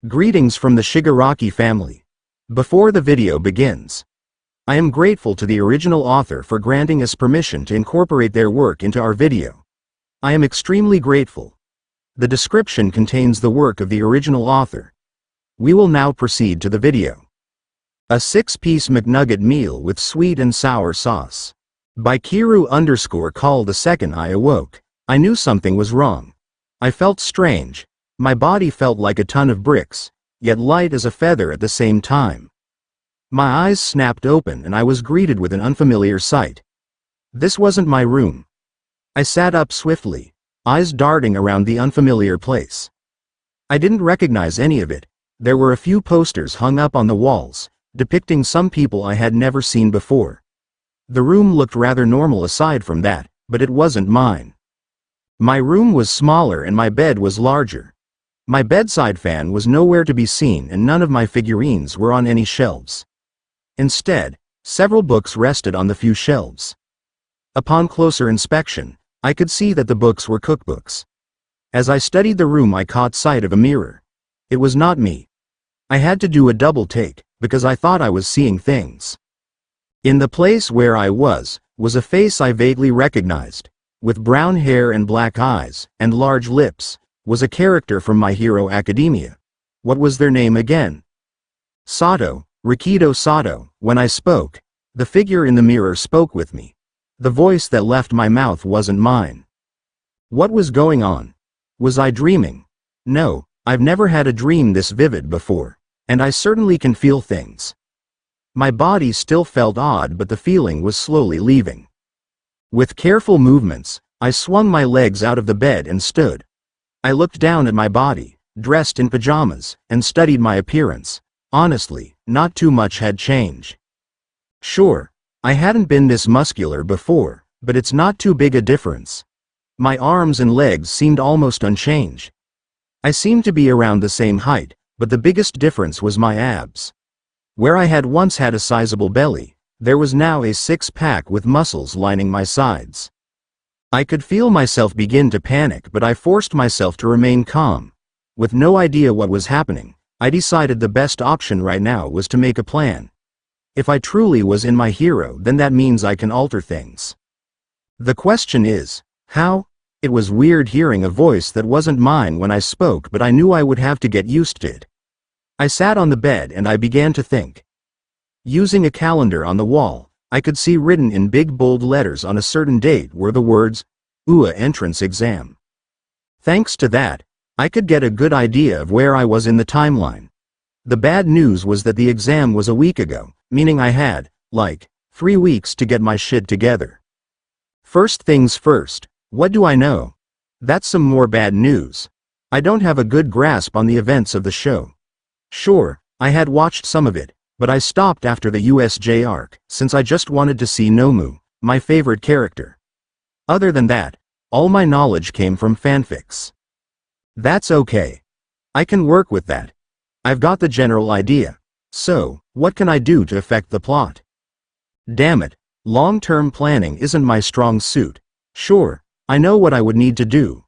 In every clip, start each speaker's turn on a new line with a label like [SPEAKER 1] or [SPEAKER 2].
[SPEAKER 1] Greetings from the Shigaraki family. Before the video begins, I am grateful to the original author for granting us permission to incorporate their work into our video. I am extremely grateful. The description contains the work of the original author. We will now proceed to the video. A 6-piece McNugget meal with sweet and sour sauce. By Kiru_call. The second I awoke, I knew something was wrong. I felt strange. My body felt like a ton of bricks, yet light as a feather at the same time. My eyes snapped open and I was greeted with an unfamiliar sight. This wasn't my room. I sat up swiftly, eyes darting around the unfamiliar place. I didn't recognize any of it. There were a few posters hung up on the walls, depicting some people I had never seen before. The room looked rather normal aside from that, but it wasn't mine. My room was smaller and my bed was larger. My bedside fan was nowhere to be seen and none of my figurines were on any shelves. Instead, several books rested on the few shelves. Upon closer inspection, I could see that the books were cookbooks. As I studied the room, I caught sight of a mirror. It was not me. I had to do a double take, because I thought I was seeing things. In the place where I was a face I vaguely recognized, with brown hair and black eyes, and large lips. Was a character from My Hero Academia. What was their name again? Sato, Rikido Sato. When I spoke, the figure in the mirror spoke with me. The voice that left my mouth wasn't mine. What was going on? Was I dreaming? No, I've never had a dream this vivid before, and I certainly can feel things. My body still felt odd, but the feeling was slowly leaving. With careful movements, I swung my legs out of the bed and stood. I looked down at my body, dressed in pajamas, and studied my appearance. Honestly, not too much had changed. Sure, I hadn't been this muscular before, but it's not too big a difference. My arms and legs seemed almost unchanged. I seemed to be around the same height, but the biggest difference was my abs. Where I had once had a sizable belly, there was now a six-pack with muscles lining my sides. I could feel myself begin to panic, but I forced myself to remain calm. With no idea what was happening, I decided the best option right now was to make a plan. If I truly was in My Hero, then that means I can alter things. The question is, how? It was weird hearing a voice that wasn't mine when I spoke, but I knew I would have to get used to it. I sat on the bed and I began to think. Using a calendar on the wall, I could see written in big bold letters on a certain date were the words, UA entrance exam. Thanks to that, I could get a good idea of where I was in the timeline. The bad news was that the exam was a week ago, meaning I had, 3 weeks to get my shit together. First things first, what do I know? That's some more bad news. I don't have a good grasp on the events of the show. Sure, I had watched some of it, but I stopped after the USJ arc, since I just wanted to see Nomu, my favorite character. Other than that, all my knowledge came from fanfics. That's okay. I can work with that. I've got the general idea. So, what can I do to affect the plot? Damn it, long-term planning isn't my strong suit. Sure, I know what I would need to do.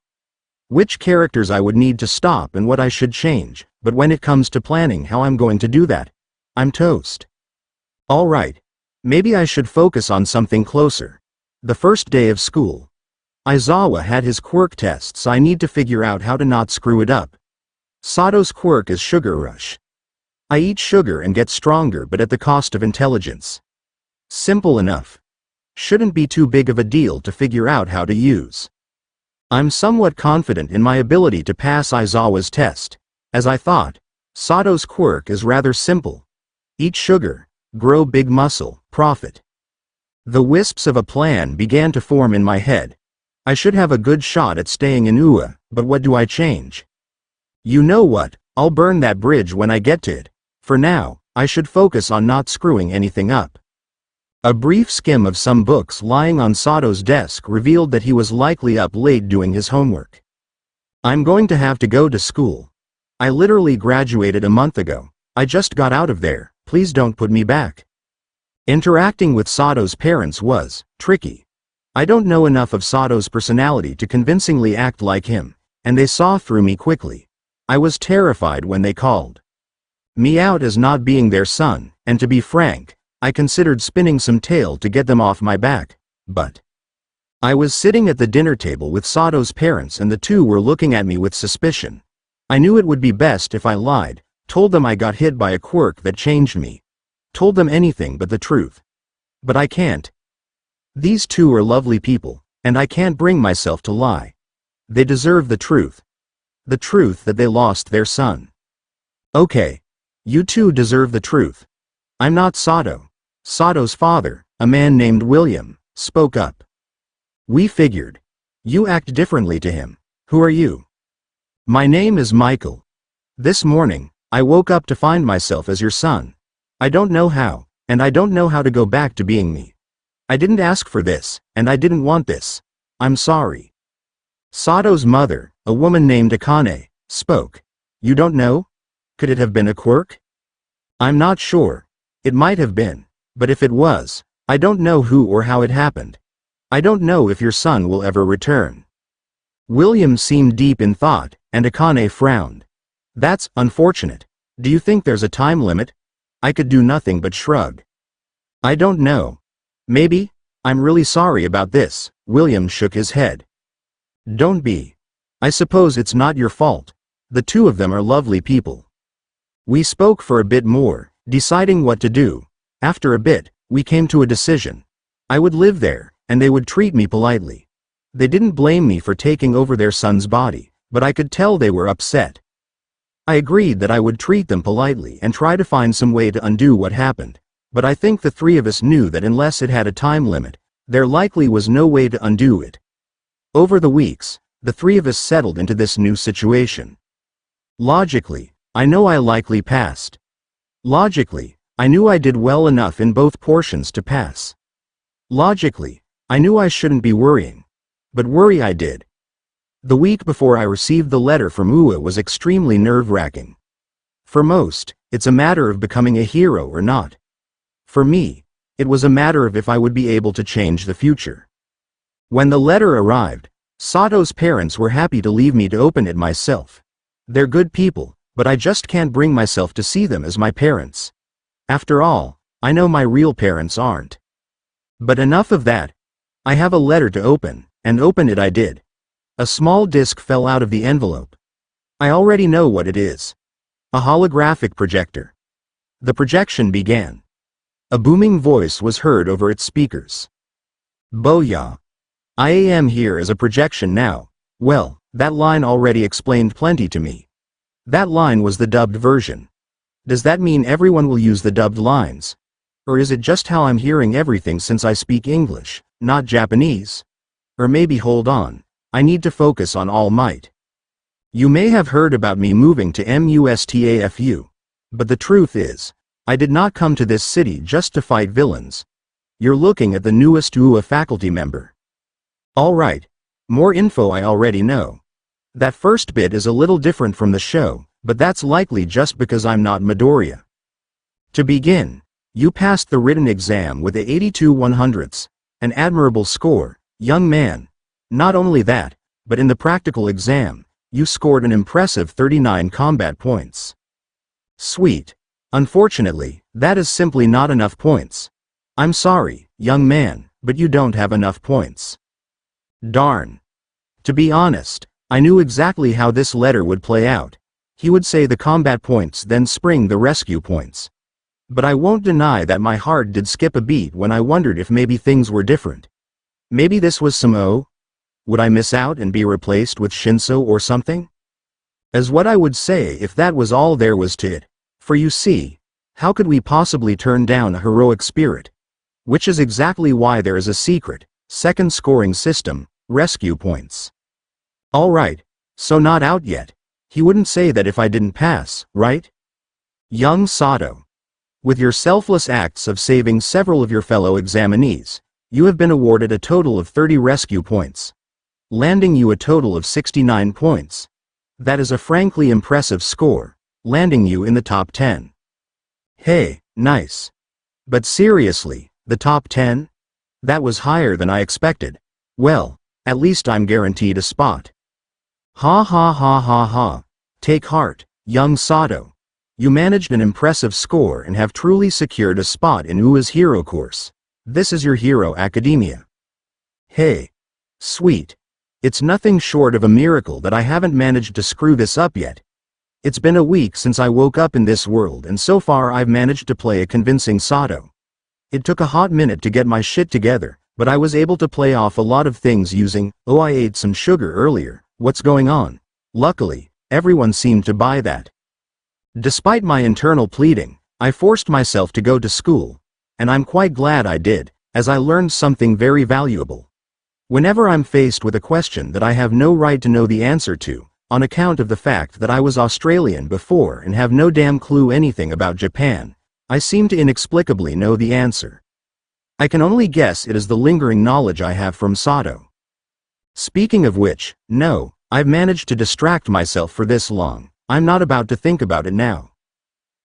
[SPEAKER 1] Which characters I would need to stop and what I should change, but when it comes to planning how I'm going to do that, I'm toast. Alright. Maybe I should focus on something closer. The first day of school. Aizawa had his quirk test, so I need to figure out how to not screw it up. Sato's quirk is Sugar Rush. I eat sugar and get stronger, but at the cost of intelligence. Simple enough. Shouldn't be too big of a deal to figure out how to use. I'm somewhat confident in my ability to pass Aizawa's test. As I thought, Sato's quirk is rather simple. Eat sugar, grow big muscle, profit. The wisps of a plan began to form in my head. I should have a good shot at staying in UA, but what do I change? You know what, I'll burn that bridge when I get to it. For now, I should focus on not screwing anything up. A brief skim of some books lying on Sato's desk revealed that he was likely up late doing his homework. I'm going to have to go to school. I literally graduated a month ago. I just got out of there. Please don't put me back. Interacting with Sato's parents was tricky. I don't know enough of Sato's personality to convincingly act like him, and they saw through me quickly. I was terrified when they called me out as not being their son, and to be frank, I considered spinning some tale to get them off my back, but I was sitting at the dinner table with Sato's parents and the two were looking at me with suspicion. I knew it would be best if I lied, told them I got hit by a quirk that changed me. Told them anything but the truth. But I can't. These two are lovely people, and I can't bring myself to lie. They deserve the truth. The truth that they lost their son. Okay. You two deserve the truth. I'm not Sato. Sato's father, a man named William, spoke up. We figured. You act differently to him. Who are you? My name is Michael. This morning, I woke up to find myself as your son. I don't know how, and I don't know how to go back to being me. I didn't ask for this, and I didn't want this. I'm sorry. Sato's mother, a woman named Akane, spoke. You don't know? Could it have been a quirk? I'm not sure. It might have been, but if it was, I don't know who or how it happened. I don't know if your son will ever return. William seemed deep in thought, and Akane frowned. That's unfortunate. Do you think there's a time limit? I could do nothing but shrug. I don't know. Maybe. I'm really sorry about this. William shook his head. Don't be. I suppose it's not your fault. The two of them are lovely people. We spoke for a bit more, deciding what to do. After a bit, we came to a decision. I would live there, and they would treat me politely. They didn't blame me for taking over their son's body, but I could tell they were upset. I agreed that I would treat them politely and try to find some way to undo what happened, but I think the three of us knew that unless it had a time limit, there likely was no way to undo it. Over the weeks, the three of us settled into this new situation. Logically, I know I likely passed. Logically, I knew I did well enough in both portions to pass. Logically, I knew I shouldn't be worrying. But worry I did. The week before I received the letter from UA was extremely nerve-wracking. For most, it's a matter of becoming a hero or not. For me, it was a matter of if I would be able to change the future. When the letter arrived, Sato's parents were happy to leave me to open it myself. They're good people, but I just can't bring myself to see them as my parents. After all, I know my real parents aren't. But enough of that. I have a letter to open, and open it I did. A small disc fell out of the envelope. I already know what it is. A holographic projector. The projection began. A booming voice was heard over its speakers. Booyah! I am here as a projection now. Well, that line already explained plenty to me. That line was the dubbed version. Does that mean everyone will use the dubbed lines? Or is it just how I'm hearing everything since I speak English, not Japanese? Or maybe hold on, I need to focus on All Might. You may have heard about me moving to MUSTAFU. But the truth is, I did not come to this city just to fight villains. You're looking at the newest UA faculty member. Alright, more info I already know. That first bit is a little different from the show, but that's likely just because I'm not Midoriya. To begin, you passed the written exam with a 82 100ths, an admirable score, young man. Not only that, but in the practical exam, you scored an impressive 39 combat points. Sweet. Unfortunately, that is simply not enough points. I'm sorry, young man, but you don't have enough points. Darn. To be honest, I knew exactly how this letter would play out. He would say the combat points, then spring the rescue points. But I won't deny that my heart did skip a beat when I wondered if maybe things were different. Maybe this was some O? Would I miss out and be replaced with Shinso or something? As what I would say if that was all there was to it. For you see, how could we possibly turn down a heroic spirit? Which is exactly why there is a secret, second scoring system, rescue points. Alright, so not out yet. He wouldn't say that if I didn't pass, right? Young Sato. With your selfless acts of saving several of your fellow examinees, you have been awarded a total of 30 rescue points, landing you a total of 69 points. That is a frankly impressive score, landing you in the top 10. Hey, nice. But seriously, the top 10? That was higher than I expected. Well, at least I'm guaranteed a spot. Ha ha ha ha ha. Take heart, young Sato. You managed an impressive score and have truly secured a spot in UA's hero course. This is your hero academia. Hey. Sweet. It's nothing short of a miracle that I haven't managed to screw this up yet. It's been a week since I woke up in this world and so far I've managed to play a convincing Sato. It took a hot minute to get my shit together, but I was able to play off a lot of things using, "Oh, I ate some sugar earlier, what's going on?" Luckily, everyone seemed to buy that. Despite my internal pleading, I forced myself to go to school. And I'm quite glad I did, as I learned something very valuable. Whenever I'm faced with a question that I have no right to know the answer to, on account of the fact that I was Australian before and have no damn clue anything about Japan, I seem to inexplicably know the answer. I can only guess it is the lingering knowledge I have from Sato. Speaking of which, no, I've managed to distract myself for this long. I'm not about to think about it now.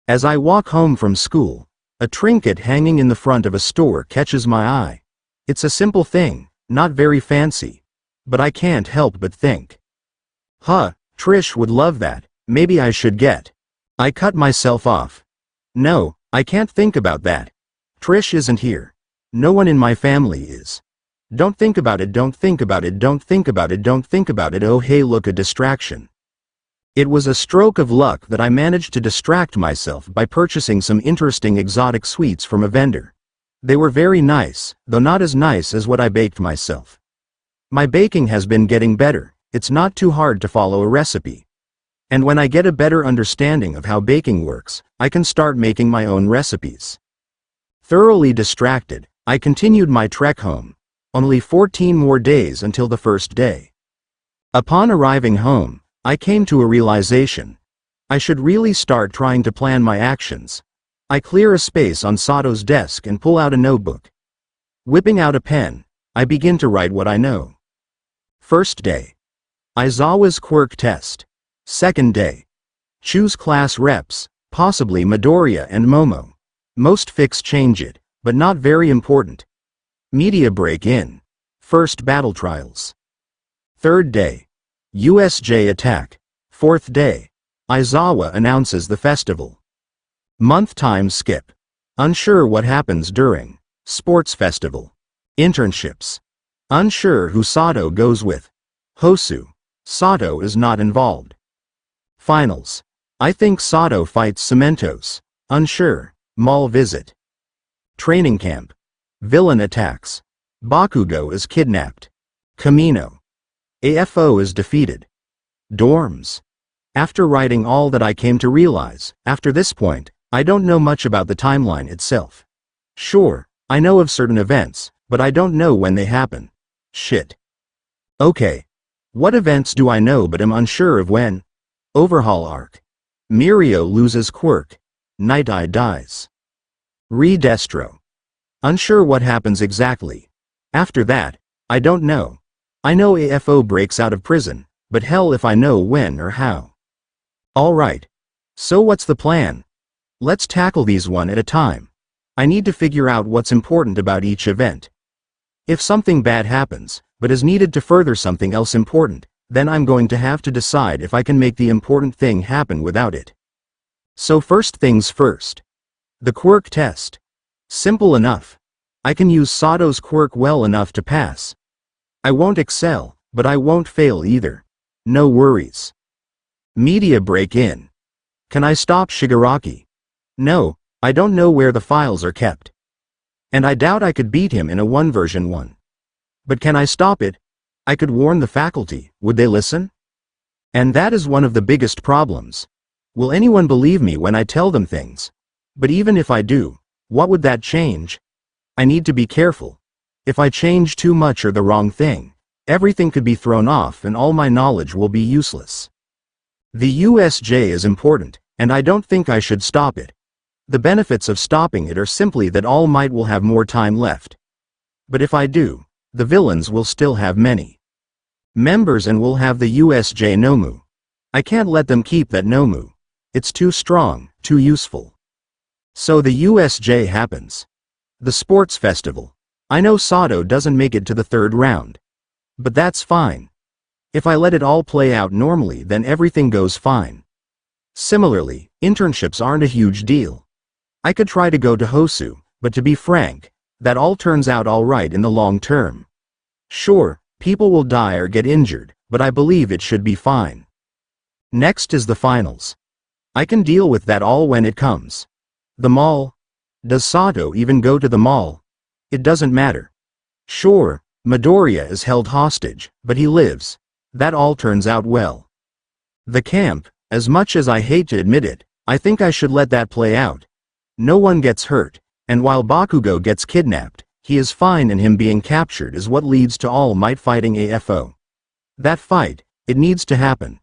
[SPEAKER 1] As I walk home from school, a trinket hanging in the front of a store catches my eye. It's a simple thing, not very fancy. But I can't help but think. Huh, Trish would love that, maybe I should get. I cut myself off. No, I can't think about that. Trish isn't here. No one in my family is. Don't think about it, don't think about it, don't think about it, don't think about it. Oh hey, look, a distraction. It was a stroke of luck that I managed to distract myself by purchasing some interesting exotic sweets from a vendor. They were very nice, though not as nice as what I baked myself. My baking has been getting better, it's not too hard to follow a recipe. And when I get a better understanding of how baking works, I can start making my own recipes. Thoroughly distracted, I continued my trek home. Only 14 more days until the first day. Upon arriving home, I came to a realization. I should really start trying to plan my actions. I clear a space on Sato's desk and pull out a notebook. Whipping out a pen, I begin to write what I know. First day. Aizawa's quirk test. Second day. Choose class reps, possibly Midoriya and Momo. Most fix change it, but not very important. Media break in. First battle trials. Third day. USJ attack. Fourth day. Aizawa announces the festival. Month time skip. Unsure what happens during. Sports festival. Internships. Unsure who Sato goes with. Hosu. Sato is not involved. Finals. I think Sato fights Cementos. Unsure. Mall visit. Training camp. Villain attacks. Bakugo is kidnapped. Camino. AFO is defeated. Dorms. After writing all that I came to realize, after this point, I don't know much about the timeline itself. Sure, I know of certain events, but I don't know when they happen. Shit. Okay. What events do I know but am unsure of when? Overhaul arc. Mirio loses quirk. Night Eye dies. Re-Destro. Unsure what happens exactly. After that, I don't know. I know AFO breaks out of prison, but hell if I know when or how. Alright. So what's the plan? Let's tackle these one at a time. I need to figure out what's important about each event. If something bad happens, but is needed to further something else important, then I'm going to have to decide if I can make the important thing happen without it. So first things first. The quirk test. Simple enough. I can use Sato's quirk well enough to pass. I won't excel, but I won't fail either. No worries. Media break in. Can I stop Shigaraki? No, I don't know where the files are kept. And I doubt I could beat him in a 1v1. But can I stop it? I could warn the faculty, would they listen? And that is one of the biggest problems. Will anyone believe me when I tell them things? But even if I do, what would that change? I need to be careful. If I change too much or the wrong thing, everything could be thrown off and all my knowledge will be useless. The USJ is important, and I don't think I should stop it. The benefits of stopping it are simply that All Might will have more time left. But if I do, the villains will still have many members and will have the USJ Nomu. I can't let them keep that Nomu. It's too strong, too useful. So the USJ happens. The sports festival. I know Sato doesn't make it to the third round. But that's fine. If I let it all play out normally, then everything goes fine. Similarly, internships aren't a huge deal. I could try to go to Hosu, but to be frank, that all turns out alright in the long term. Sure, people will die or get injured, but I believe it should be fine. Next is the finals. I can deal with that all when it comes. The mall? Does Sato even go to the mall? It doesn't matter. Sure, Midoriya is held hostage, but he lives. That all turns out well. The camp, as much as I hate to admit it, I think I should let that play out. No one gets hurt, and while Bakugo gets kidnapped, he is fine, and him being captured is what leads to All Might fighting AFO. That fight, it needs to happen.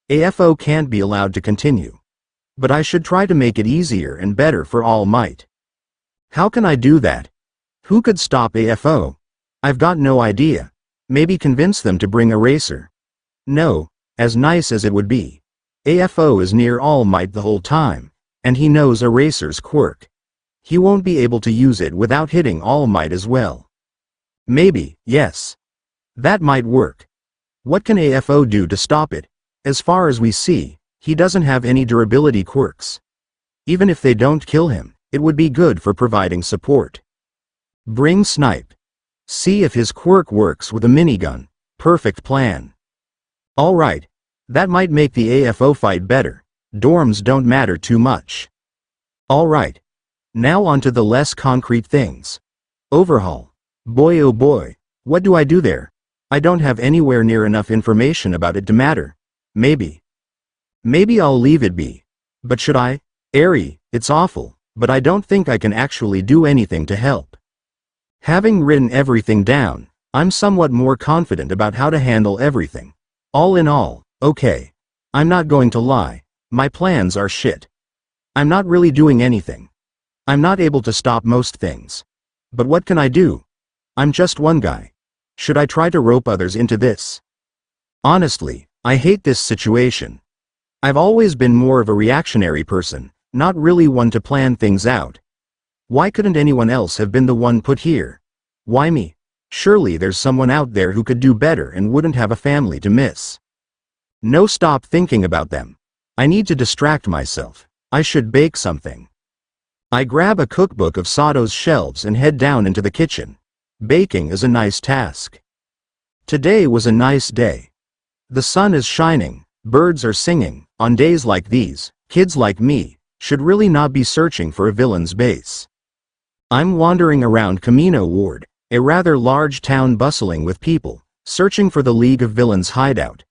[SPEAKER 1] AFO can't be allowed to continue. But I should try to make it easier and better for All Might. How can I do that? Who could stop AFO? I've got no idea. Maybe convince them to bring a racer. No, as nice as it would be. AFO is near All Might the whole time, and he knows a racer's quirk. He won't be able to use it without hitting All Might as well. Maybe, yes. That might work. What can AFO do to stop it? As far as we see, he doesn't have any durability quirks. Even if they don't kill him, it would be good for providing support. Bring Snipe. See if his quirk works with a minigun. Perfect plan. Alright. That might make the AFO fight better. Dorms don't matter too much. Alright. Now on to the less concrete things. Overhaul. Boy oh boy, what do I do there? I don't have anywhere near enough information about it to matter. Maybe I'll leave it be. But should I? Eri, it's awful, but I don't think I can actually do anything to help. Having written everything down, I'm somewhat more confident about how to handle everything. All in all, okay. I'm not going to lie, my plans are shit. I'm not really doing anything. I'm not able to stop most things. But what can I do? I'm just one guy. Should I try to rope others into this? Honestly, I hate this situation. I've always been more of a reactionary person, not really one to plan things out. Why couldn't anyone else have been the one put here? Why me? Surely there's someone out there who could do better and wouldn't have a family to miss. No, stop thinking about them. I need to distract myself. I should bake something. I grab a cookbook of Sato's shelves and head down into the kitchen. Baking is a nice task. Today was a nice day. The sun is shining, birds are singing. On days like these, kids like me should really not be searching for a villain's base. I'm wandering around Camino Ward, a rather large town bustling with people, searching for the League of Villains hideout.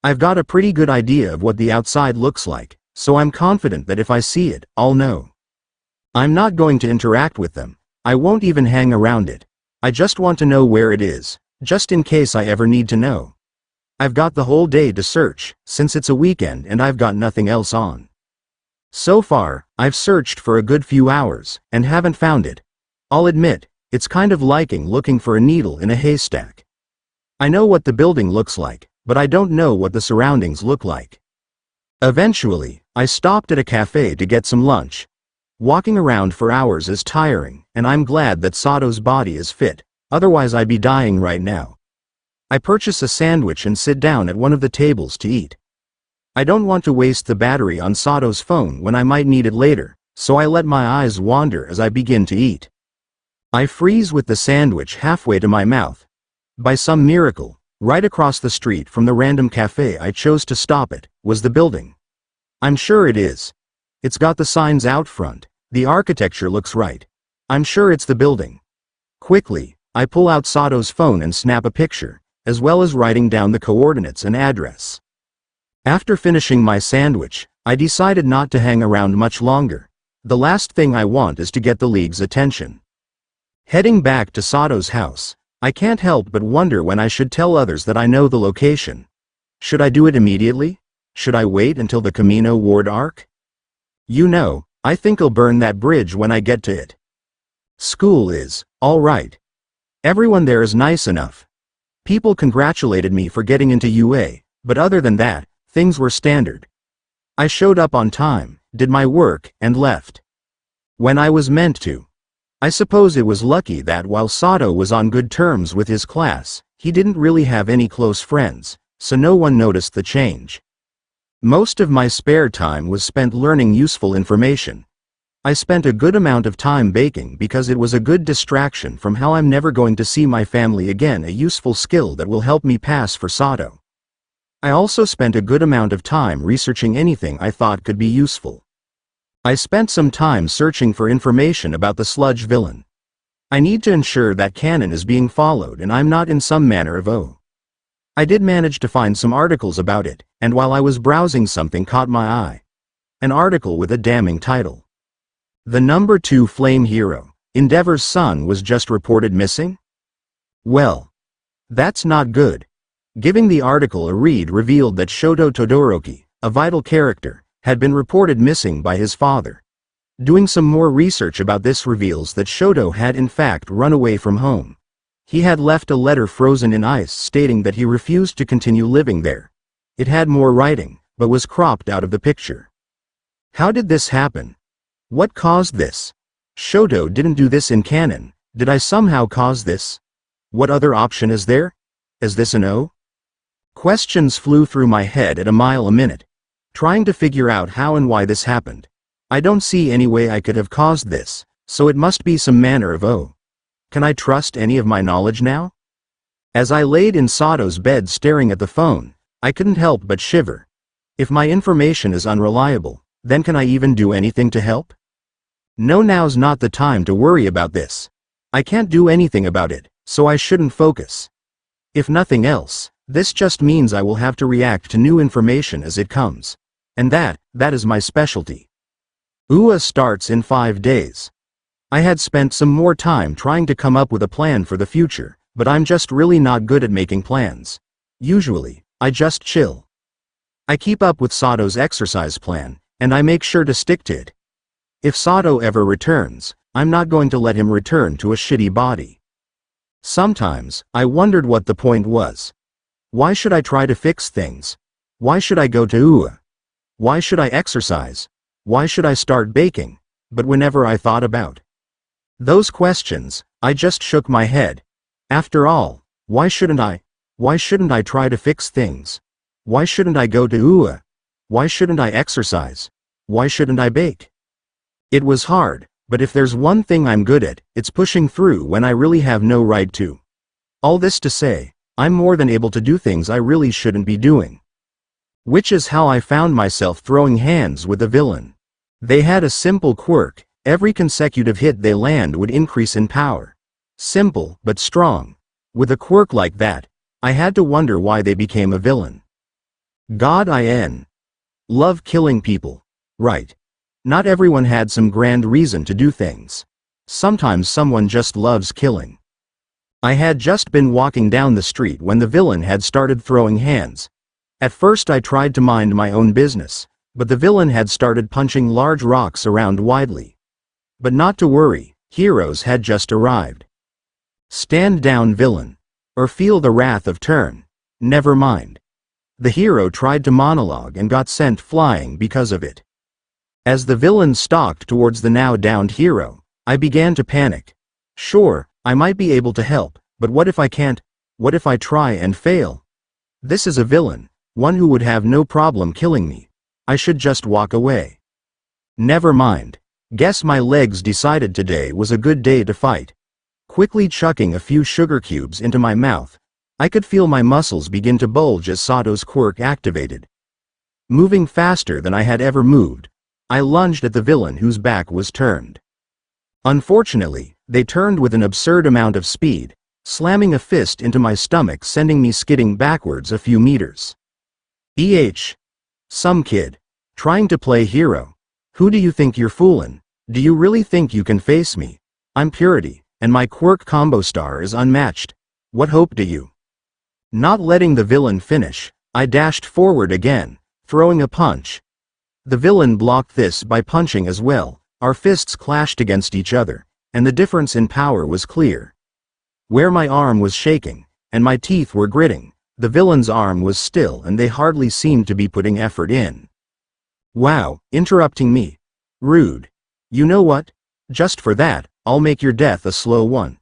[SPEAKER 1] I've got a pretty good idea of what the outside looks like, so I'm confident that if I see it, I'll know. I'm not going to interact with them. I won't even hang around it. I just want to know where it is, just in case I ever need to know. I've got the whole day to search, since it's a weekend and I've got nothing else on. So far, I've searched for a good few hours, and haven't found it. I'll admit, it's kind of like looking for a needle in a haystack. I know what the building looks like, but I don't know what the surroundings look like. Eventually, I stopped at a cafe to get some lunch. Walking around for hours is tiring, and I'm glad that Sato's body is fit, otherwise I'd be dying right now. I purchase a sandwich and sit down at one of the tables to eat. I don't want to waste the battery on Sato's phone when I might need it later, so I let my eyes wander as I begin to eat. I freeze with the sandwich halfway to my mouth. By some miracle, right across the street from the random cafe I chose to stop at, was the building. I'm sure it is. It's got the signs out front. The architecture looks right. I'm sure it's the building. Quickly, I pull out Sato's phone and snap a picture, as well as writing down the coordinates and address. After finishing my sandwich, I decided not to hang around much longer. The last thing I want is to get the League's attention. Heading back to Sato's house, I can't help but wonder when I should tell others that I know the location. Should I do it immediately? Should I wait until the Camino Ward arc? You know, I think I'll burn that bridge when I get to it. School is, alright. Everyone there is nice enough. People congratulated me for getting into UA, but other than that, things were standard. I showed up on time, did my work, and left when I was meant to. I suppose it was lucky that while Sato was on good terms with his class, he didn't really have any close friends, so no one noticed the change. Most of my spare time was spent learning useful information. I spent a good amount of time baking because it was a good distraction from how I'm never going to see my family again, a useful skill that will help me pass for Sato. I also spent a good amount of time researching anything I thought could be useful. I spent some time searching for information about the sludge villain. I need to ensure that canon is being followed and I'm not in some manner of O. I did manage to find some articles about it, and while I was browsing something caught my eye. An article with a damning title. The number 2 flame hero, Endeavor's son, was just reported missing? Well, that's not good. Giving the article a read revealed that Shoto Todoroki, a vital character, had been reported missing by his father. Doing some more research about this reveals that Shoto had in fact run away from home. He had left a letter frozen in ice stating that he refused to continue living there. It had more writing, but was cropped out of the picture. How did this happen? What caused this? Shoto didn't do this in canon. Did I somehow cause this? What other option is there? Is this an O? Questions flew through my head at a mile a minute, trying to figure out how and why this happened. I don't see any way I could have caused this, so it must be some manner of O. Can I trust any of my knowledge now? As I laid in Sato's bed staring at the phone, I couldn't help but shiver. If my information is unreliable, then can I even do anything to help? No, now's not the time to worry about this. I can't do anything about it, so I shouldn't focus. If nothing else, this just means I will have to react to new information as it comes. And that is my specialty. UA starts in 5 days. I had spent some more time trying to come up with a plan for the future, but I'm just really not good at making plans. Usually, I just chill. I keep up with Sato's exercise plan, and I make sure to stick to it. If Sato ever returns, I'm not going to let him return to a shitty body. Sometimes, I wondered what the point was. Why should I try to fix things? Why should I go to UA? Why should I exercise? Why should I start baking? But whenever I thought about those questions, I just shook my head. After all, why shouldn't I? Why shouldn't I try to fix things? Why shouldn't I go to UA? Why shouldn't I exercise? Why shouldn't I bake? It was hard, but if there's one thing I'm good at, it's pushing through when I really have no right to. All this to say, I'm more than able to do things I really shouldn't be doing. Which is how I found myself throwing hands with the villain. They had a simple quirk: every consecutive hit they land would increase in power. Simple, but strong. With a quirk like that, I had to wonder why they became a villain. God, I love killing people. Right. Not everyone had some grand reason to do things. Sometimes someone just loves killing. I had just been walking down the street when the villain had started throwing hands. At first I tried to mind my own business, but the villain had started punching large rocks around widely. But not to worry, heroes had just arrived. Stand down, villain. Or feel the wrath of turn. Never mind. The hero tried to monologue and got sent flying because of it. As the villain stalked towards the now downed hero, I began to panic. Sure, I might be able to help, but what if I can't? What if I try and fail? This is a villain, one who would have no problem killing me. I should just walk away. Never mind. Guess my legs decided today was a good day to fight. Quickly chucking a few sugar cubes into my mouth, I could feel my muscles begin to bulge as Sato's quirk activated. Moving faster than I had ever moved, I lunged at the villain whose back was turned. Unfortunately, they turned with an absurd amount of speed, slamming a fist into my stomach, sending me skidding backwards a few meters. Some kid. Trying to play hero. Who do you think you're fooling? Do you really think you can face me? I'm purity, and my quirk combo star is unmatched. What hope do you? Not letting the villain finish, I dashed forward again, throwing a punch. The villain blocked this by punching as well. Our fists clashed against each other, and the difference in power was clear. Where my arm was shaking, and my teeth were gritting, the villain's arm was still and they hardly seemed to be putting effort in. Wow, interrupting me. Rude. You know what? Just for that, I'll make your death a slow one.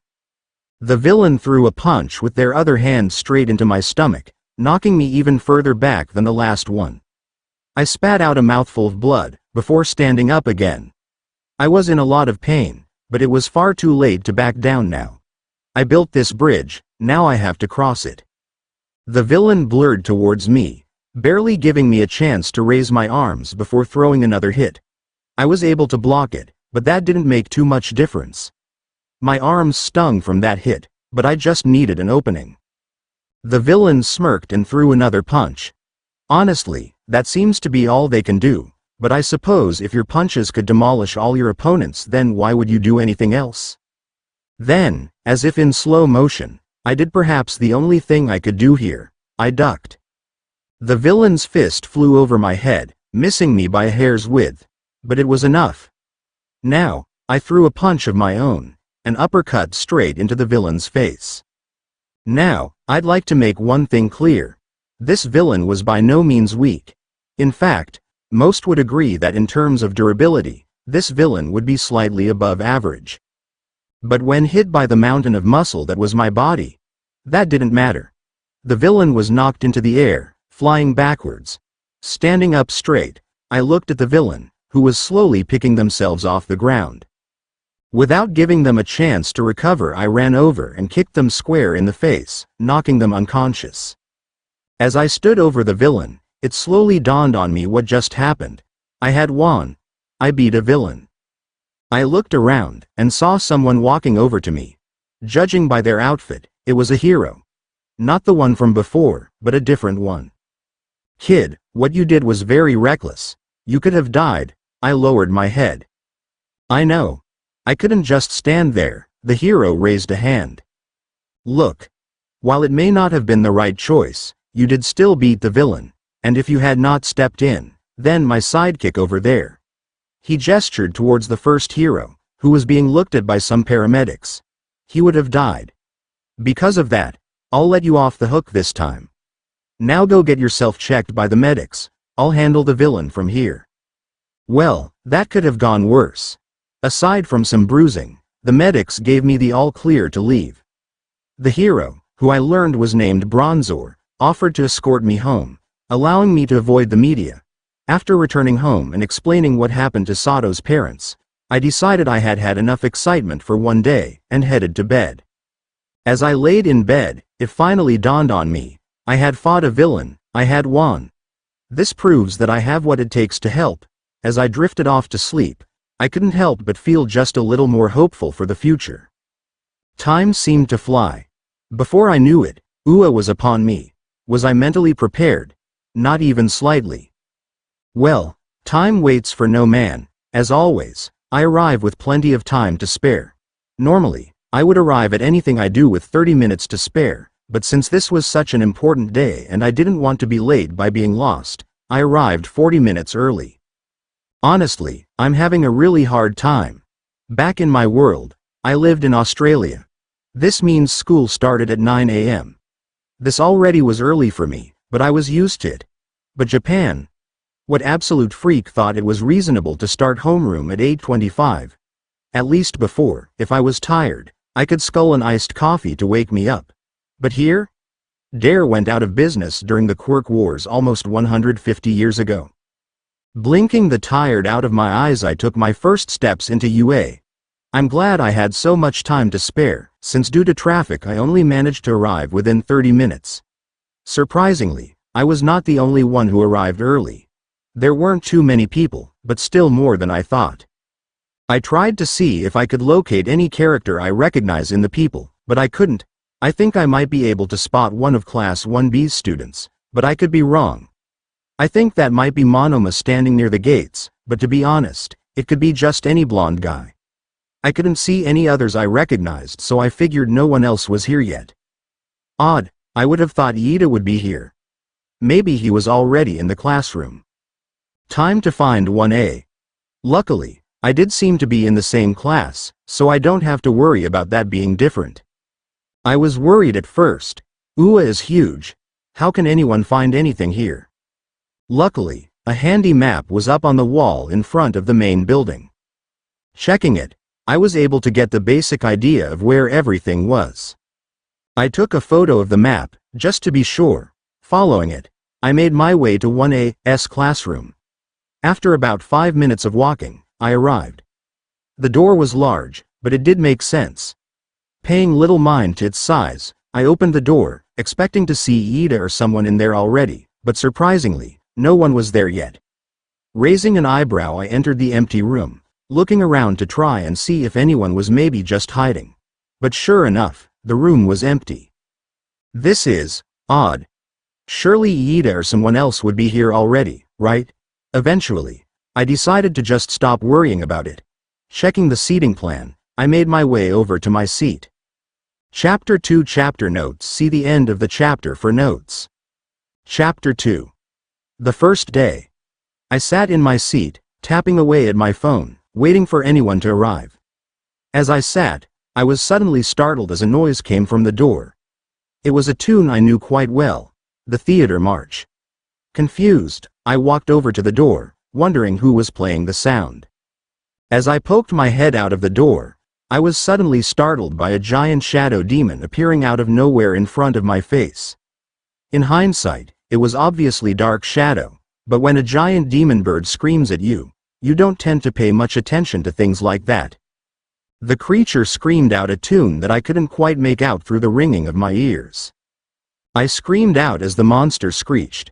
[SPEAKER 1] The villain threw a punch with their other hand straight into my stomach, knocking me even further back than the last one. I spat out a mouthful of blood, before standing up again. I was in a lot of pain, but it was far too late to back down now. I built this bridge, now I have to cross it. The villain blurred towards me, barely giving me a chance to raise my arms before throwing another hit. I was able to block it, but that didn't make too much difference. My arms stung from that hit, but I just needed an opening. The villain smirked and threw another punch. Honestly, that seems to be all they can do, but I suppose if your punches could demolish all your opponents, then why would you do anything else? Then, as if in slow motion, I did perhaps the only thing I could do here. I ducked. The villain's fist flew over my head, missing me by a hair's width, but it was enough. Now, I threw a punch of my own, an uppercut straight into the villain's face. Now, I'd like to make one thing clear. This villain was by no means weak. In fact, most would agree that in terms of durability, this villain would be slightly above average. But when hit by the mountain of muscle that was my body, that didn't matter. The villain was knocked into the air, flying backwards. Standing up straight, I looked at the villain, who was slowly picking themselves off the ground. Without giving them a chance to recover, I ran over and kicked them square in the face, knocking them unconscious. As I stood over the villain, it slowly dawned on me what just happened. I had won. I beat a villain. I looked around, and saw someone walking over to me. Judging by their outfit, it was a hero. Not the one from before, but a different one. "Kid, what you did was very reckless. You could have died." I lowered my head. "I know. I couldn't just stand there." The hero raised a hand. "Look. While it may not have been the right choice, you did still beat the villain, and if you had not stepped in, then my sidekick over there." He gestured towards the first hero, who was being looked at by some paramedics. "He would have died. Because of that, I'll let you off the hook this time. Now go get yourself checked by the medics. I'll handle the villain from here." Well, that could have gone worse. Aside from some bruising, the medics gave me the all-clear to leave. The hero, who I learned was named Bronzor, offered to escort me home, allowing me to avoid the media. After returning home and explaining what happened to Sato's parents, I decided I had had enough excitement for one day, and headed to bed. As I laid in bed, it finally dawned on me. I had fought a villain, I had won. This proves that I have what it takes to help. As I drifted off to sleep, I couldn't help but feel just a little more hopeful for the future. Time seemed to fly. Before I knew it, Ua was upon me. Was I mentally prepared? Not even slightly. Well, time waits for no man. As always, I arrive with plenty of time to spare. Normally, I would arrive at anything I do with 30 minutes to spare, but since this was such an important day and I didn't want to be late by being lost, I arrived 40 minutes early. Honestly, I'm having a really hard time. Back in my world, I lived in Australia. This means school started at 9 a.m. This already was early for me, but I was used to it. But Japan? What absolute freak thought it was reasonable to start homeroom at 8:25? At least before, if I was tired, I could scull an iced coffee to wake me up. But here? Dare went out of business during the Quirk Wars almost 150 years ago. Blinking the tired out of my eyes, I took my first steps into UA. I'm glad I had so much time to spare, since due to traffic I only managed to arrive within 30 minutes. Surprisingly, I was not the only one who arrived early. There weren't too many people, but still more than I thought. I tried to see if I could locate any character I recognize in the people, but I couldn't. I think I might be able to spot one of Class 1B's students, but I could be wrong. I think that might be Monoma standing near the gates, but to be honest, it could be just any blonde guy. I couldn't see any others I recognized, so I figured no one else was here yet. Odd, I would have thought Ida would be here. Maybe he was already in the classroom. Time to find 1A. Luckily, I did seem to be in the same class, so I don't have to worry about that being different. I was worried at first. Ua is huge. How can anyone find anything here? Luckily, a handy map was up on the wall in front of the main building. Checking it, I was able to get the basic idea of where everything was. I took a photo of the map, just to be sure. Following it, I made my way to 1A's classroom. After about 5 minutes of walking, I arrived. The door was large, but it did make sense. Paying little mind to its size, I opened the door, expecting to see Ida or someone in there already, but surprisingly, no one was there yet. Raising an eyebrow, I entered the empty room, looking around to try and see if anyone was maybe just hiding. But sure enough, the room was empty. This is odd. Surely Ida or someone else would be here already, right? Eventually, I decided to just stop worrying about it. Checking the seating plan, I made my way over to my seat. Chapter 2 Chapter Notes. See the end of the chapter for notes. Chapter 2. The first day. I sat in my seat, tapping away at my phone, waiting for anyone to arrive. As I sat, I was suddenly startled as a noise came from the door. It was a tune I knew quite well, the theater march. Confused, I walked over to the door, wondering who was playing the sound. As I poked my head out of the door, I was suddenly startled by a giant shadow demon appearing out of nowhere in front of my face. In hindsight, it was obviously Dark Shadow, but when a giant demon bird screams at you, you don't tend to pay much attention to things like that. The creature screamed out a tune that I couldn't quite make out through the ringing of my ears. I screamed out as the monster screeched.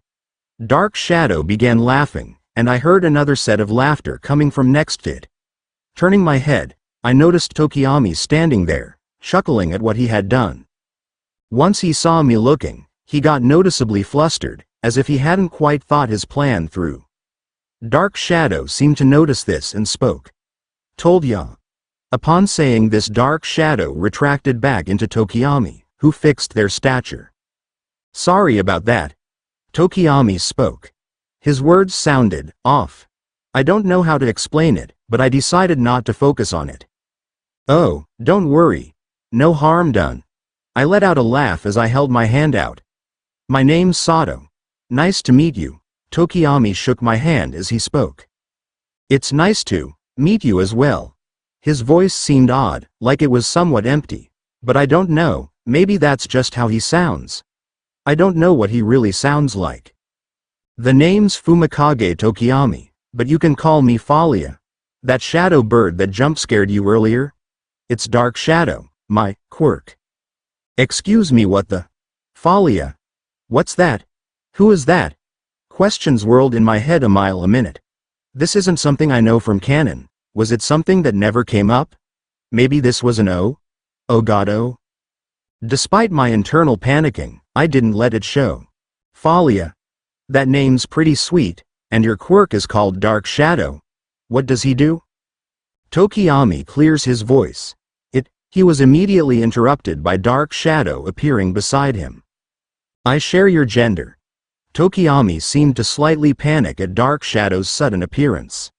[SPEAKER 1] Dark Shadow began laughing, and I heard another set of laughter coming from next to it. Turning my head, I noticed Tokiyami standing there, chuckling at what he had done. Once he saw me looking, he got noticeably flustered, as if he hadn't quite thought his plan through. Dark Shadow seemed to notice this and spoke. Told ya. Upon saying this, Dark Shadow retracted back into Tokiyami, who fixed their stature. Sorry about that. Tokiyami spoke. His words sounded off. I don't know how to explain it, but I decided not to focus on it. Oh, don't worry. No harm done. I let out a laugh as I held my hand out. My name's Sato. Nice to meet you. Tokiyami shook my hand as he spoke. It's nice to meet you as well. His voice seemed odd, like it was somewhat empty, but I don't know, maybe that's just how he sounds. I don't know what he really sounds like. The name's Fumikage Tokiyami, but you can call me Falia. That shadow bird that jump-scared you earlier? It's Dark Shadow, my quirk. Excuse me, what the? Falia? What's that? Who is that? Questions whirled in my head a mile a minute. This isn't something I know from canon. Was it something that never came up? Maybe this was an O? Oh god, oh? Despite my internal panicking, I didn't let it show. Falia. That name's pretty sweet, and your quirk is called Dark Shadow. What does he do? Tokiyami clears his voice. He was immediately interrupted by Dark Shadow appearing beside him. I share your gender. Tokiyami seemed to slightly panic at Dark Shadow's sudden appearance.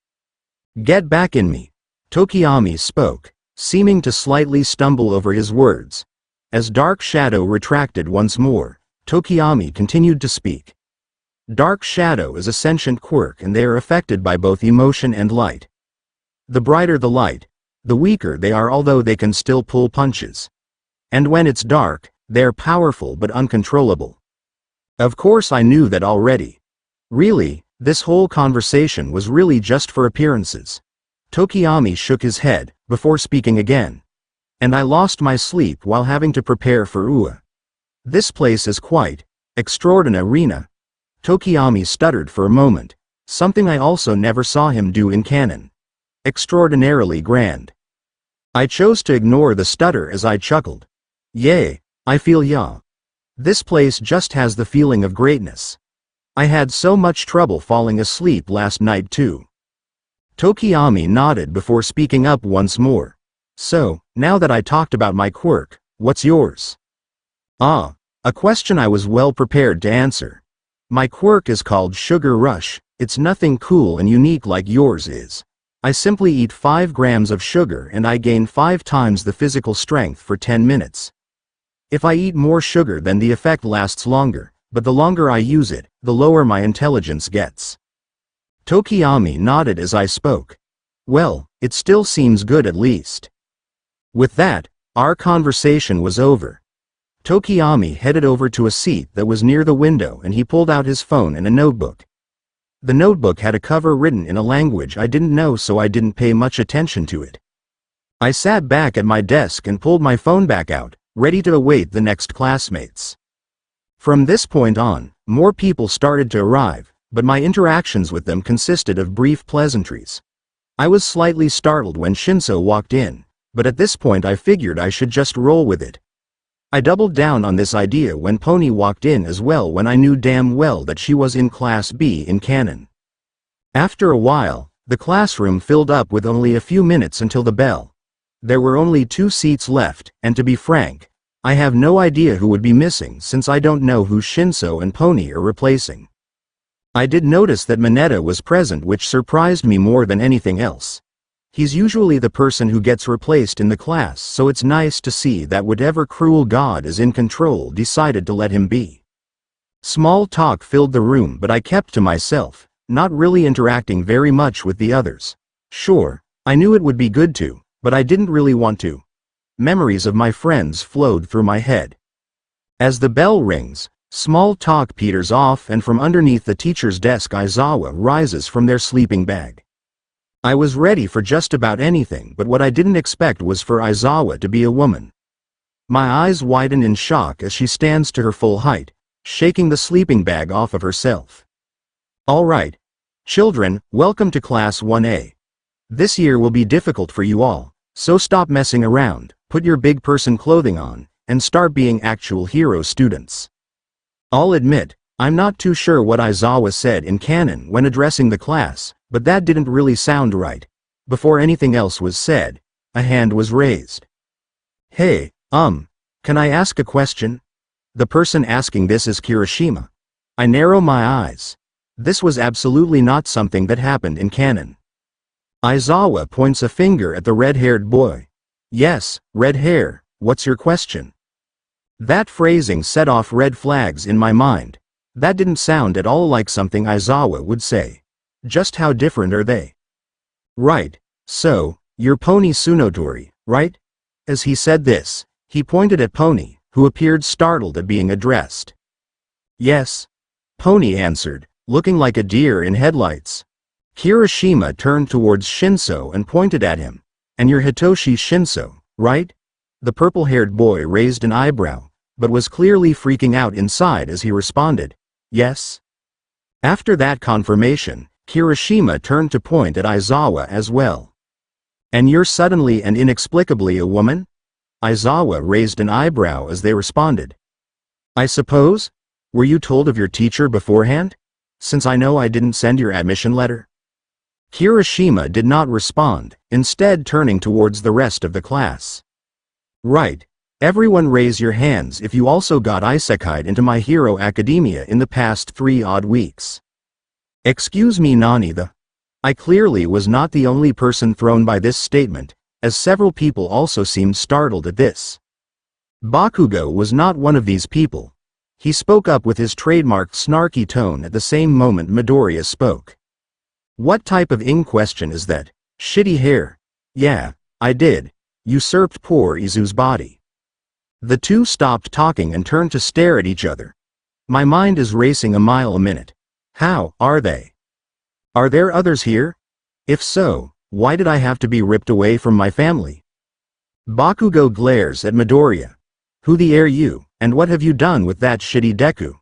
[SPEAKER 1] Get back in me. Tokiyami spoke, seeming to slightly stumble over his words. As Dark Shadow retracted once more, Tokiyami continued to speak. Dark Shadow is a sentient quirk, and they are affected by both emotion and light. The brighter the light, the weaker they are, although they can still pull punches. And when it's dark, they're powerful but uncontrollable. Of course I knew that already. Really, this whole conversation was really just for appearances. Tokiyami shook his head, before speaking again. And I lost my sleep while having to prepare for UA. This place is quite extraordinary. Tokiyami stuttered for a moment, something I also never saw him do in canon. Extraordinarily grand. I chose to ignore the stutter as I chuckled. Yay, I feel ya. This place just has the feeling of greatness. I had so much trouble falling asleep last night too. Tokiyami nodded before speaking up once more. So, now that I talked about my quirk, what's yours? Ah, a question I was well prepared to answer. My quirk is called Sugar Rush. It's nothing cool and unique like yours is. I simply eat 5 grams of sugar and I gain 5 times the physical strength for 10 minutes. If I eat more sugar, then the effect lasts longer, but the longer I use it, the lower my intelligence gets. Tokiyami nodded as I spoke. Well, it still seems good at least. With that, our conversation was over. Tokiyami headed over to a seat that was near the window and he pulled out his phone and a notebook. The notebook had a cover written in a language I didn't know, so I didn't pay much attention to it. I sat back at my desk and pulled my phone back out, ready to await the next classmates. From this point on, more people started to arrive, but my interactions with them consisted of brief pleasantries. I was slightly startled when Shinso walked in, but at this point I figured I should just roll with it. I doubled down on this idea when Pony walked in as well, when I knew damn well that she was in Class B in canon. After a while, the classroom filled up with only a few minutes until the bell. There were only 2 seats left, and to be frank, I have no idea who would be missing since I don't know who Shinso and Pony are replacing. I did notice that Mineta was present, which surprised me more than anything else. He's usually the person who gets replaced in the class, so it's nice to see that whatever cruel god is in control decided to let him be. Small talk filled the room, but I kept to myself, not really interacting very much with the others. Sure, I knew it would be good to, but I didn't really want to. Memories of my friends flowed through my head. As the bell rings, small talk peters off, and from underneath the teacher's desk Aizawa rises from their sleeping bag. I was ready for just about anything, but what I didn't expect was for Aizawa to be a woman. My eyes widen in shock as she stands to her full height, shaking the sleeping bag off of herself. All right. Children, welcome to Class 1A. This year will be difficult for you all, so stop messing around, put your big person clothing on, and start being actual hero students. I'll admit, I'm not too sure what Aizawa said in canon when addressing the class, but that didn't really sound right. Before anything else was said, a hand was raised. Hey, can I ask a question? The person asking this is Kirishima. I narrow my eyes. This was absolutely not something that happened in canon. Aizawa points a finger at the red-haired boy. Yes, red hair, what's your question? That phrasing set off red flags in my mind. That didn't sound at all like something Aizawa would say. Just how different are they? Right, so, you're Pony Tsunotori, right? As he said this, he pointed at Pony, who appeared startled at being addressed. Yes. Pony answered, looking like a deer in headlights. Kirishima turned towards Shinso and pointed at him. And you're Hitoshi Shinso, right? The purple-haired boy raised an eyebrow, but was clearly freaking out inside as he responded, yes. After that confirmation, Kirishima turned to point at Aizawa as well. And you're suddenly and inexplicably a woman? Aizawa raised an eyebrow as they responded. I suppose? Were you told of your teacher beforehand? Since I know I didn't send your admission letter? Kirishima did not respond, instead turning towards the rest of the class. Right. Everyone raise your hands if you also got isekai'd into My Hero Academia in the past 3 odd weeks. Excuse me, Nani the. I clearly was not the only person thrown by this statement, as several people also seemed startled at this. Bakugo was not one of these people. He spoke up with his trademark snarky tone at the same moment Midoriya spoke. What type of question is that? Shitty hair. Yeah, I did. Usurped poor Izu's body. The two stopped talking and turned to stare at each other. My mind is racing a mile a minute. How are they? Are there others here? If so, why did I have to be ripped away from my family? Bakugo glares at Midoriya. Who the are you, and what have you done with that shitty Deku?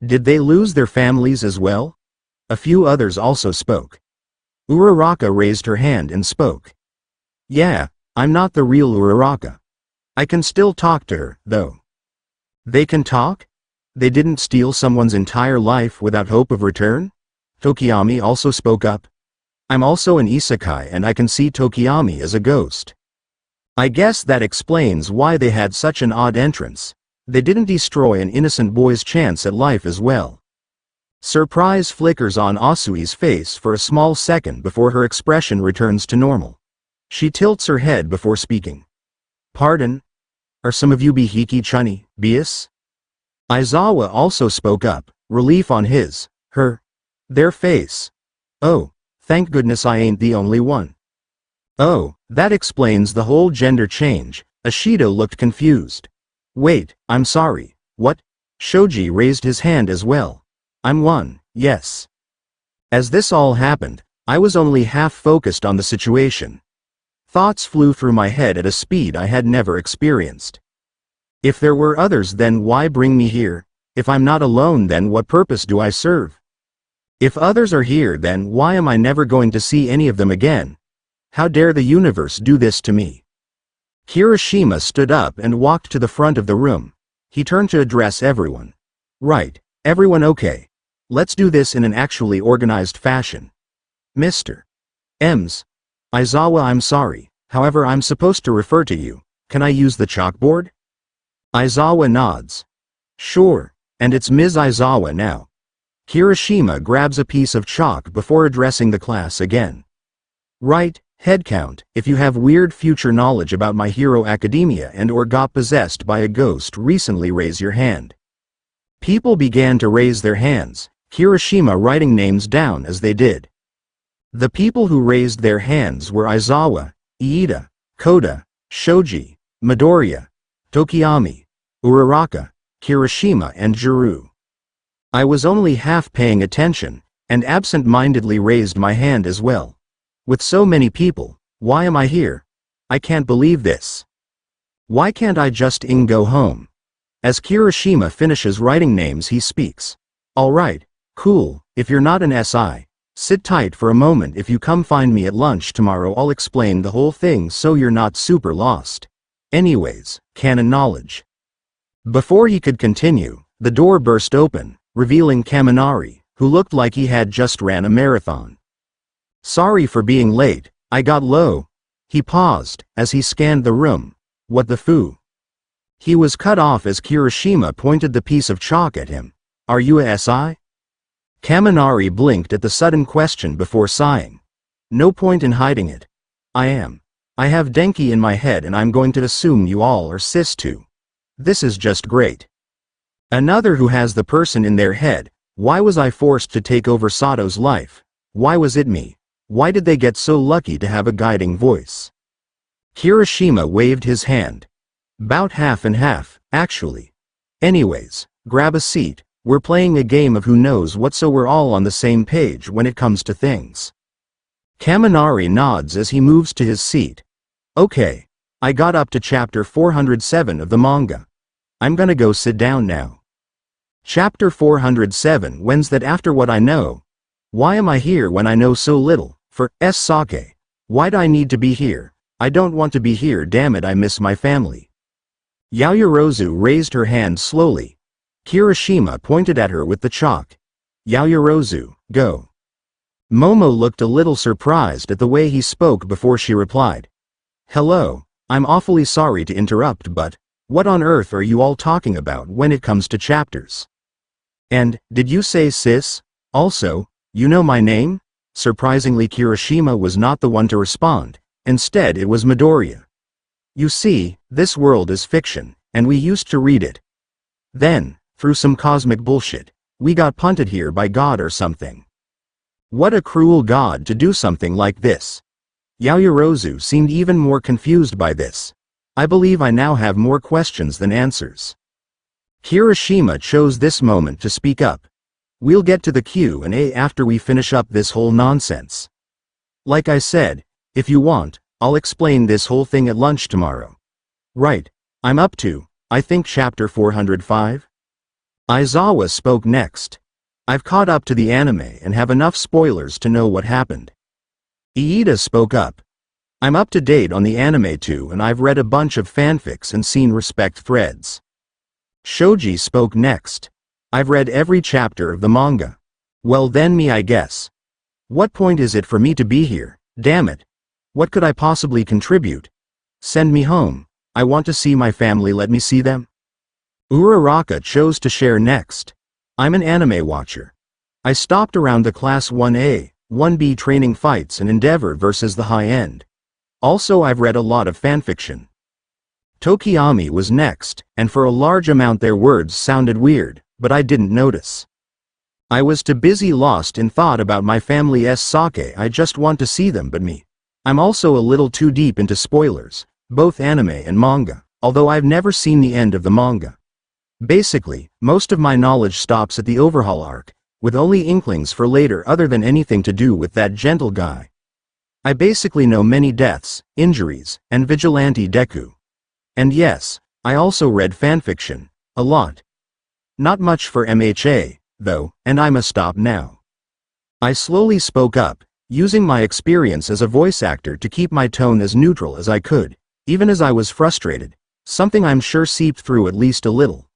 [SPEAKER 1] Did they lose their families as well? A few others also spoke. Uraraka raised her hand and spoke. Yeah, I'm not the real Uraraka. I can still talk to her, though. They can talk? They didn't steal someone's entire life without hope of return? Tokiyami also spoke up. I'm also an isekai and I can see Tokiyami as a ghost. I guess that explains why they had such an odd entrance. They didn't destroy an innocent boy's chance at life as well. Surprise flickers on Asui's face for a small second before her expression returns to normal. She tilts her head before speaking. Pardon? Are some of you Bihiki-chani, bias? Aizawa also spoke up, relief on their face. Oh, thank goodness I ain't the only one. Oh, that explains the whole gender change. Ashido looked confused. Wait, I'm sorry, what? Shoji raised his hand as well. I'm one, yes. As this all happened, I was only half focused on the situation. Thoughts flew through my head at a speed I had never experienced. If there were others, then why bring me here? If I'm not alone, then what purpose do I serve? If others are here, then why am I never going to see any of them again? How dare the universe do this to me? Kirishima stood up and walked to the front of the room. He turned to address everyone. Right, everyone, okay. Let's do this in an actually organized fashion. Mr. Ms. Aizawa, I'm sorry, however I'm supposed to refer to you. Can I use the chalkboard? Aizawa nods. Sure, and it's Ms. Aizawa now. Kirishima grabs a piece of chalk before addressing the class again. Right, headcount, if you have weird future knowledge about My Hero Academia and or got possessed by a ghost recently, raise your hand. People began to raise their hands, Kirishima writing names down as they did. The people who raised their hands were Aizawa, Iida, Koda, Shoji, Midoriya, Tokiyami, Uraraka, Kirishima and Juru. I was only half paying attention, and absent-mindedly raised my hand as well. With so many people, why am I here? I can't believe this. Why can't I just go home? As Kirishima finishes writing names, he speaks. Alright, cool, if you're not an SI, sit tight for a moment. If you come find me at lunch tomorrow, I'll explain the whole thing so you're not super lost. Anyways, canon knowledge. Before he could continue, the door burst open, revealing Kaminari, who looked like he had just ran a marathon. Sorry for being late, I got low. He paused, as he scanned the room. What the foo? He was cut off as Kirishima pointed the piece of chalk at him. Are you a SI? Kaminari blinked at the sudden question before sighing. No point in hiding it. I am. I have Denki in my head and I'm going to assume you all are cis too. This is just great. Another who has the person in their head. Why was I forced to take over Sato's life? Why was it me? Why did they get so lucky to have a guiding voice? Kirishima waved his hand. About half and half, actually. Anyways, grab a seat, we're playing a game of who knows what, so we're all on the same page when it comes to things. Kaminari nods as he moves to his seat. Okay. I got up to chapter 407 of the manga. I'm gonna go sit down now. Chapter 407. When's that? After what I know? Why am I here when I know so little? For sake. Why'd I need to be here? I don't want to be here, damn it, I miss my family. Yaoyorozu raised her hand slowly. Kirishima pointed at her with the chalk. Yaoyorozu, go. Momo looked a little surprised at the way he spoke before she replied. Hello, I'm awfully sorry to interrupt, but what on earth are you all talking about when it comes to chapters? And, did you say sis? Also, you know my name? Surprisingly, Kirishima was not the one to respond. Instead, it was Midoriya. You see, this world is fiction, and we used to read it. Then, through some cosmic bullshit, we got punted here by God or something. What a cruel God to do something like this. Yaoyorozu seemed even more confused by this. I believe I now have more questions than answers. Kirishima chose this moment to speak up. We'll get to the Q&A after we finish up this whole nonsense. Like I said, if you want, I'll explain this whole thing at lunch tomorrow. Right, I'm up to, I think, chapter 405? Aizawa spoke next. I've caught up to the anime and have enough spoilers to know what happened. Iida spoke up. I'm up to date on the anime too, and I've read a bunch of fanfics and seen respect threads. Shoji spoke next. I've read every chapter of the manga. Well then, me, I guess. What point is it for me to be here? Damn it. What could I possibly contribute? Send me home. I want to see my family, let me see them. Uraraka chose to share next. I'm an anime watcher. I stopped around the class 1A, 1B training fights and Endeavor versus the high end. Also, I've read a lot of fanfiction. Tokiyami was next, and for a large amount their words sounded weird, but I didn't notice. I was too busy lost in thought about my family's sake. I just want to see them, but me. I'm also a little too deep into spoilers, both anime and manga. although I've never seen the end of the manga. Basically, most of my knowledge stops at the overhaul arc, with only inklings for later other than anything to do with that gentle guy. I basically know many deaths, injuries, and vigilante Deku. And yes, I also read fanfiction, a lot. Not much for MHA, though, and I must stop now. I slowly spoke up, using my experience as a voice actor to keep my tone as neutral as I could, even as I was frustrated, something I'm sure seeped through at least a little.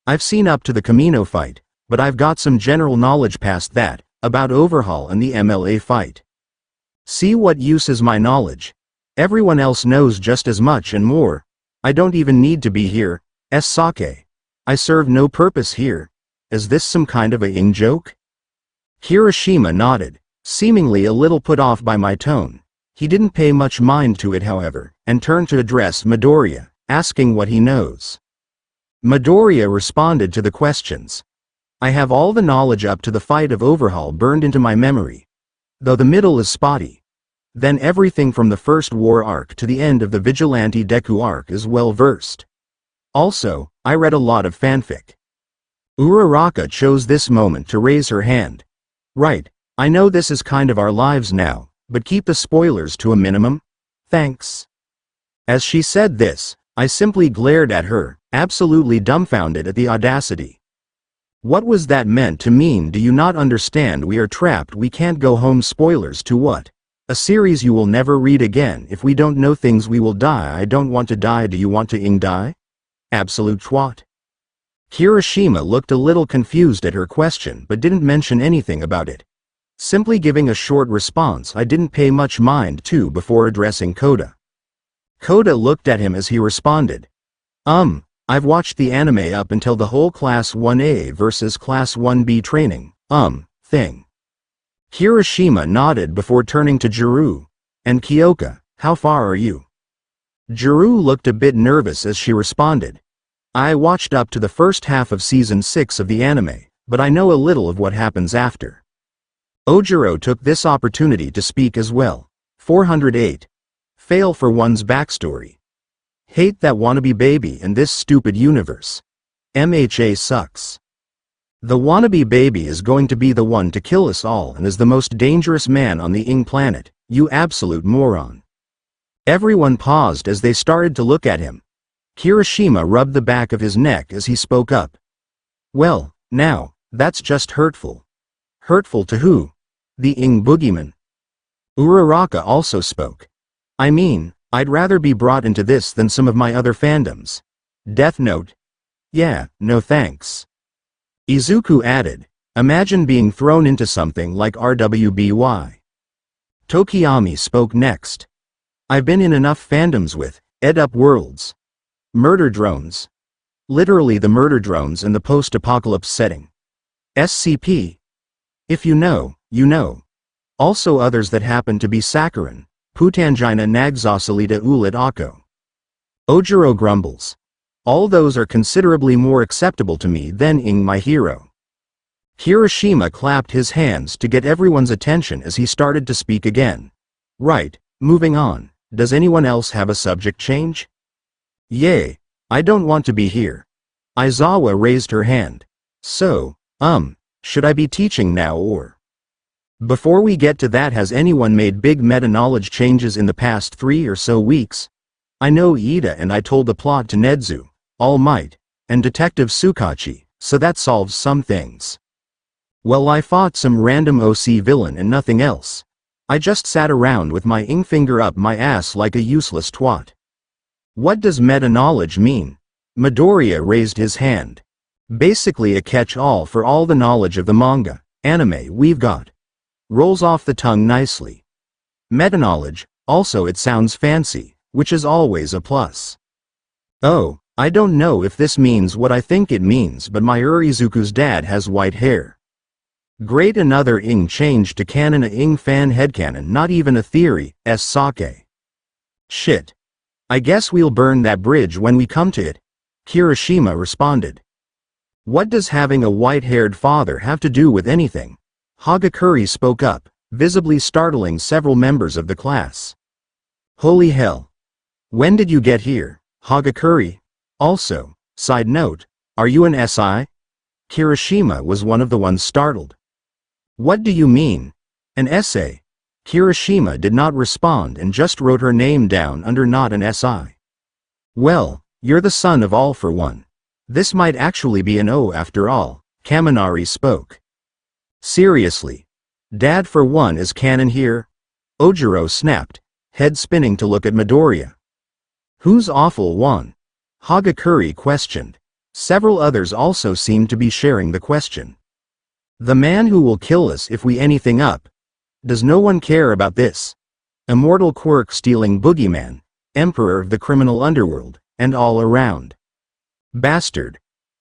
[SPEAKER 1] I've seen up to the Kamino fight, but I've got some general knowledge past that, about overhaul and the MLA fight. See what use is my knowledge? Everyone else knows just as much and more. I don't even need to be here, sake. I serve no purpose here. Is this some kind of a in-joke? Kirishima nodded, seemingly a little put off by my tone. He didn't pay much mind to it however, and turned to address Midoriya, asking what he knows. Midoriya responded to the questions. I have all the knowledge up to the fight of overhaul burned into my memory, though the middle is spotty. Then everything from the first war arc to the end of the Vigilante Deku arc is well versed. Also, I read a lot of fanfic. Uraraka chose this moment to raise her hand. Right, I know this is kind of our lives now, but keep the spoilers to a minimum? Thanks. As she said this, I simply glared at her, absolutely dumbfounded at the audacity. What was that meant to mean? Do you not understand we are trapped, we can't go home? Spoilers to what? A series you will never read again. If we don't know things we will die. I don't want to die. Do you want to die? Absolute twat. Kirishima looked a little confused at her question but didn't mention anything about it. Simply giving a short response I didn't pay much mind to before addressing Koda. Koda looked at him as he responded. I've watched the anime up until the whole Class 1A versus Class 1B training, thing. Kirishima nodded before turning to Juru. And Kyoka, how far are you? Juru looked a bit nervous as she responded. I watched up to the first half of Season 6 of the anime, but I know a little of what happens after. Ojiro took this opportunity to speak as well. 408. Fail for one's backstory. Hate that wannabe baby in this stupid universe. MHA sucks. The wannabe baby is going to be the one to kill us all and is the most dangerous man on the Ing planet, you absolute moron. Everyone paused as they started to look at him. Kirishima rubbed the back of his neck as he spoke up. Well, now, that's just hurtful. Hurtful to who? The Ing boogeyman. Uraraka also spoke. I mean, I'd rather be brought into this than some of my other fandoms. Death Note? Yeah, no thanks. Izuku added, imagine being thrown into something like RWBY. Tokiyami spoke next. I've been in enough fandoms with ed-up worlds. Murder drones. Literally the murder drones in the post-apocalypse setting. SCP. If you know, you know. Also others that happen to be saccharine. Putangina Nagzosalita Ulit Ako. Ojiro grumbles. All those are considerably more acceptable to me than Ing my hero. Kirishima clapped his hands to get everyone's attention as he started to speak again. Right, moving on, does anyone else have a subject change? Yay, I don't want to be here. Aizawa raised her hand. So, should I be teaching now or? Before we get to that, has anyone made big meta-knowledge changes in the past 3 or so weeks? I know Ida and I told the plot to Nedzu, All Might, and Detective Tsukachi, so that solves some things. Well, I fought some random OC villain and nothing else. I just sat around with my ing finger up my ass like a useless twat. What does meta-knowledge mean? Midoriya raised his hand. Basically a catch-all for all the knowledge of the manga, anime we've got. Rolls off the tongue nicely. Meta-knowledge, also it sounds fancy, which is always a plus. Oh, I don't know if this means what I think it means, but my Izuku's dad has white hair. Great, another ing change to canon, a ing fan headcanon, not even a theory, sake. Shit. I guess we'll burn that bridge when we come to it, Kirishima responded. What does having a white-haired father have to do with anything? Hagakure spoke up, visibly startling several members of the class. Holy hell. When did you get here? Hagakure. Also, side note, are you an SI? Kirishima was one of the ones startled. What do you mean? An essay? Kirishima did not respond and just wrote her name down under not an SI. Well, you're the son of all for one. This might actually be an O after all, Kaminari spoke. Seriously? Dad for one is canon here? Ojiro snapped, head spinning to look at Midoriya. Who's awful one? Hagakure questioned. Several others also seemed to be sharing the question. The man who will kill us if we anything up. Does no one care about this? Immortal Quirk stealing boogeyman, emperor of the criminal underworld, and all around. Bastard.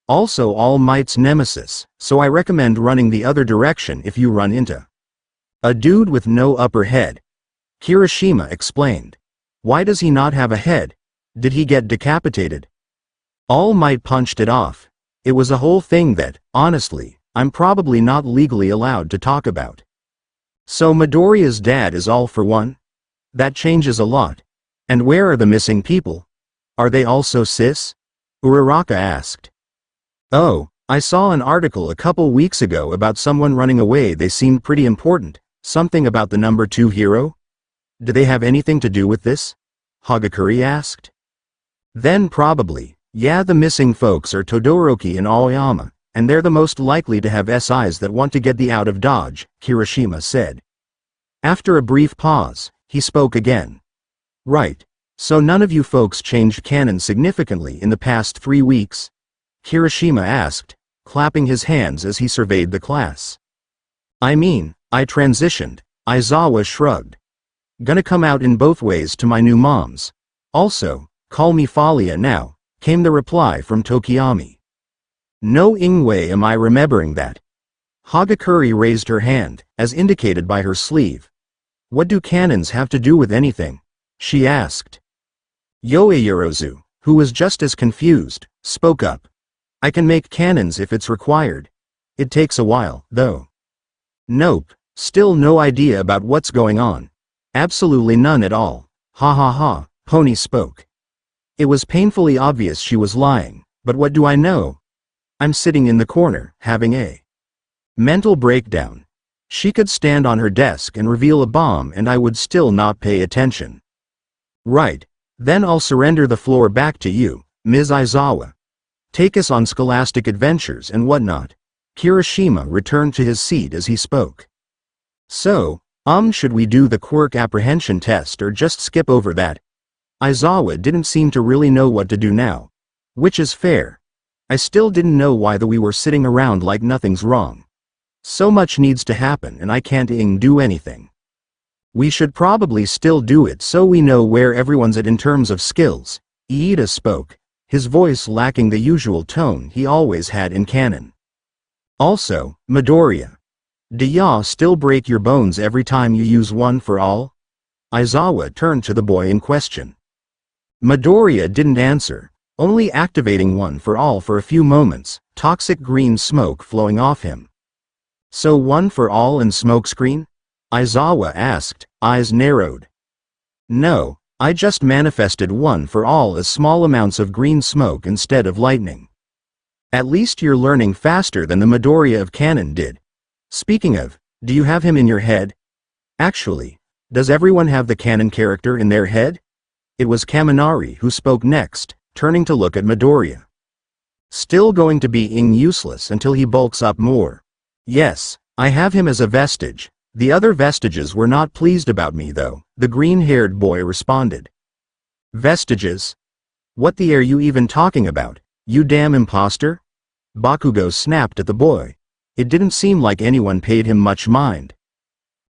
[SPEAKER 1] Also All Might's nemesis, so I recommend running the other direction if you run into a dude with no upper head. Kirishima explained. Why does he not have a head? Did he get decapitated? All Might punched it off. It was a whole thing that, honestly, I'm probably not legally allowed to talk about. So Midoriya's dad is all for one? That changes a lot. And where are the missing people? Are they also cis? Uraraka asked. Oh, I saw an article a couple weeks ago about someone running away. They seemed pretty important. Something about the number 2 hero? Do they have anything to do with this? Hagakure asked. Then probably, yeah, the missing folks are Todoroki and Aoyama, and they're the most likely to have SIs that want to get the out of Dodge, Kirishima said. After a brief pause, he spoke again. Right. So none of you folks changed canon significantly in the past 3 weeks? Kirishima asked, clapping his hands as he surveyed the class. I mean, I transitioned, Aizawa shrugged. Gonna come out in both ways to my new moms. Also, call me Falia now, came the reply from Tokiyami. No Ingwe, am I remembering that? Hagakure raised her hand, as indicated by her sleeve. What do canons have to do with anything? She asked. Yoeyorozu, who was just as confused, spoke up. I can make canons if it's required. It takes a while, though. Nope, still no idea about what's going on. Absolutely none at all. Ha ha ha, Pony spoke. It was painfully obvious she was lying, but what do I know? I'm sitting in the corner, having a mental breakdown. She could stand on her desk and reveal a bomb and I would still not pay attention. Right, then I'll surrender the floor back to you, Ms. Aizawa. Take us on scholastic adventures and whatnot. Kirishima returned to his seat as he spoke. So, should we do the Quirk apprehension test or just skip over that? Aizawa didn't seem to really know what to do now. Which is fair. I still didn't know why we were sitting around like nothing's wrong. So much needs to happen and I can't do anything. We should probably still do it so we know where everyone's at in terms of skills, Iida spoke, his voice lacking the usual tone he always had in canon. Also, Midoriya. Do ya still break your bones every time you use one for all? Aizawa turned to the boy in question. Midoriya didn't answer, only activating one for all for a few moments, toxic green smoke flowing off him. So one for all and smokescreen? Aizawa asked, eyes narrowed. No, I just manifested one for all as small amounts of green smoke instead of lightning. At least you're learning faster than the Midoriya of canon did. Speaking of, do you have him in your head? Actually, does everyone have the canon character in their head? It was Kaminari who spoke next, turning to look at Midoriya. Still going to be useless until he bulks up more. Yes, I have him as a vestige. The other vestiges were not pleased about me though, the green-haired boy responded. Vestiges? What the are you even talking about, you damn imposter? Bakugo snapped at the boy. It didn't seem like anyone paid him much mind.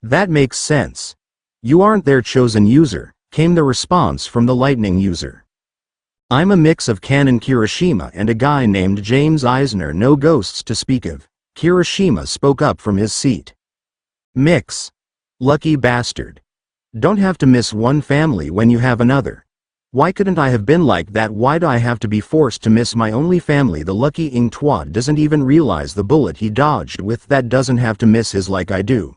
[SPEAKER 1] That makes sense. You aren't their chosen user, came the response from the lightning user. I'm a mix of canon Kirishima and a guy named James Eisner, no ghosts to speak of. Kirishima spoke up from his seat. Mix. Lucky bastard. Don't have to miss one family when you have another. Why couldn't I have been like that? Why do I have to be forced to miss my only family? The lucky Twad doesn't even realize the bullet he dodged with that doesn't have to miss his like I do.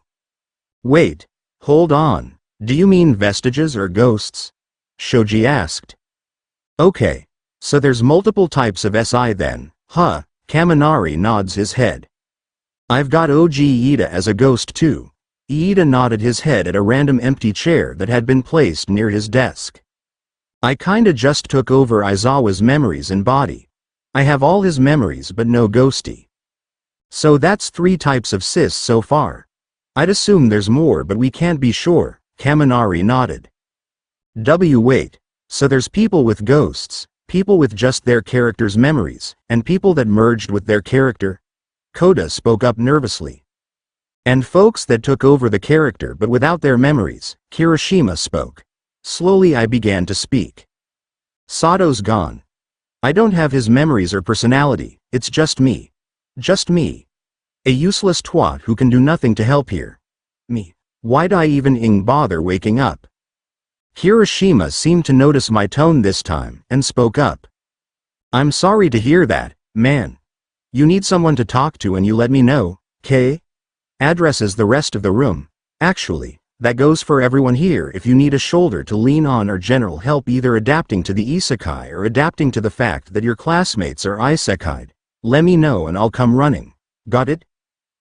[SPEAKER 1] Wait, hold on, do you mean vestiges or ghosts? Shoji asked. Okay. So there's multiple types of SI then, huh? Kaminari nods his head. I've got OG Iida as a ghost too. Iida nodded his head at a random empty chair that had been placed near his desk. I kinda just took over Aizawa's memories and body. I have all his memories but no ghosty. So that's 3 types of sis so far. I'd assume there's more but we can't be sure, Kaminari nodded. Wait. So there's people with ghosts, people with just their character's memories, and people that merged with their character? Koda spoke up nervously. And folks that took over the character but without their memories, Kirishima spoke. Slowly I began to speak. Sato's gone. I don't have his memories or personality, it's just me. Just me. A useless twat who can do nothing to help here. Me. Why'd I even bother waking up? Kirishima seemed to notice my tone this time and spoke up. I'm sorry to hear that, man. You need someone to talk to and you let me know, K? Addresses the rest of the room. Actually, that goes for everyone here if you need a shoulder to lean on or general help either adapting to the isekai or adapting to the fact that your classmates are isekai'd. Let me know and I'll come running. Got it?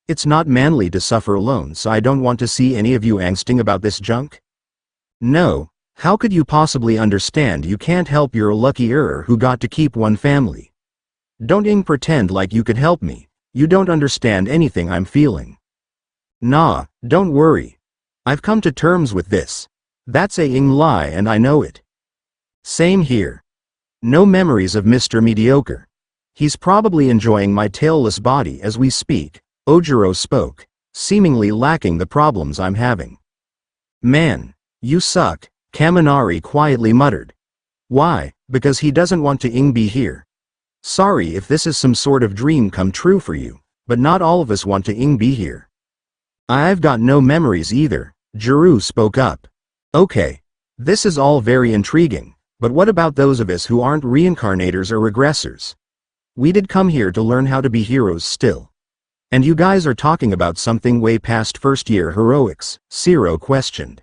[SPEAKER 1] It's not manly to suffer alone so I don't want to see any of you angsting about this junk. No, how could you possibly understand you can't help your lucky who got to keep one family? Don't pretend like you could help me, you don't understand anything I'm feeling. Nah, don't worry. I've come to terms with this. That's a lie and I know it. Same here. No memories of Mr. Mediocre. He's probably enjoying my tailless body as we speak, Ojiro spoke, seemingly lacking the problems I'm having. Man, you suck, Kaminari quietly muttered. Why? Because he doesn't want to be here. Sorry if this is some sort of dream come true for you, but not all of us want to be here. I've got no memories either, Juru spoke up. Okay. This is all very intriguing, but what about those of us who aren't reincarnators or regressors? We did come here to learn how to be heroes still. And you guys are talking about something way past first-year heroics, Zero questioned.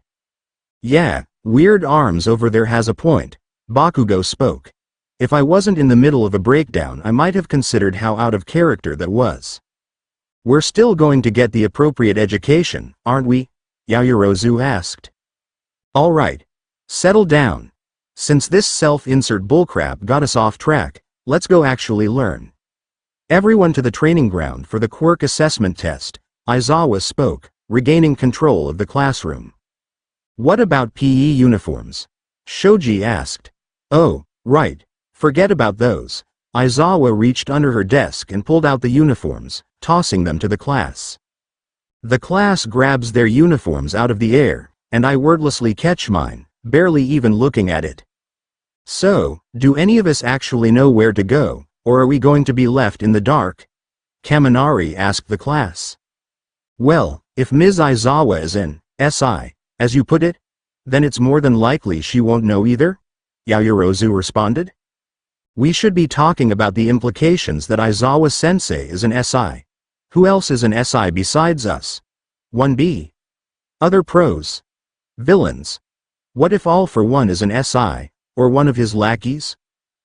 [SPEAKER 1] Yeah, weird arms over there has a point, Bakugo spoke. If I wasn't in the middle of a breakdown I might have considered how out of character that was. We're still going to get the appropriate education, aren't we? Yaoyorozu asked. Alright. Settle down. Since this self-insert bullcrap got us off track, let's go actually learn. Everyone to the training ground for the Quirk assessment test, Aizawa spoke, regaining control of the classroom. What about PE uniforms? Shoji asked. Oh, right. Forget about those. Aizawa reached under her desk and pulled out the uniforms, tossing them to the class. The class grabs their uniforms out of the air, and I wordlessly catch mine, barely even looking at it. So, do any of us actually know where to go, or are we going to be left in the dark? Kaminari asked the class. Well, if Ms. Aizawa is an SI, as you put it, then it's more than likely she won't know either? Yaoyorozu responded. We should be talking about the implications that Aizawa-sensei is an SI. Who else is an SI besides us? 1B. Other pros. Villains. What if All for One is an SI, or one of his lackeys?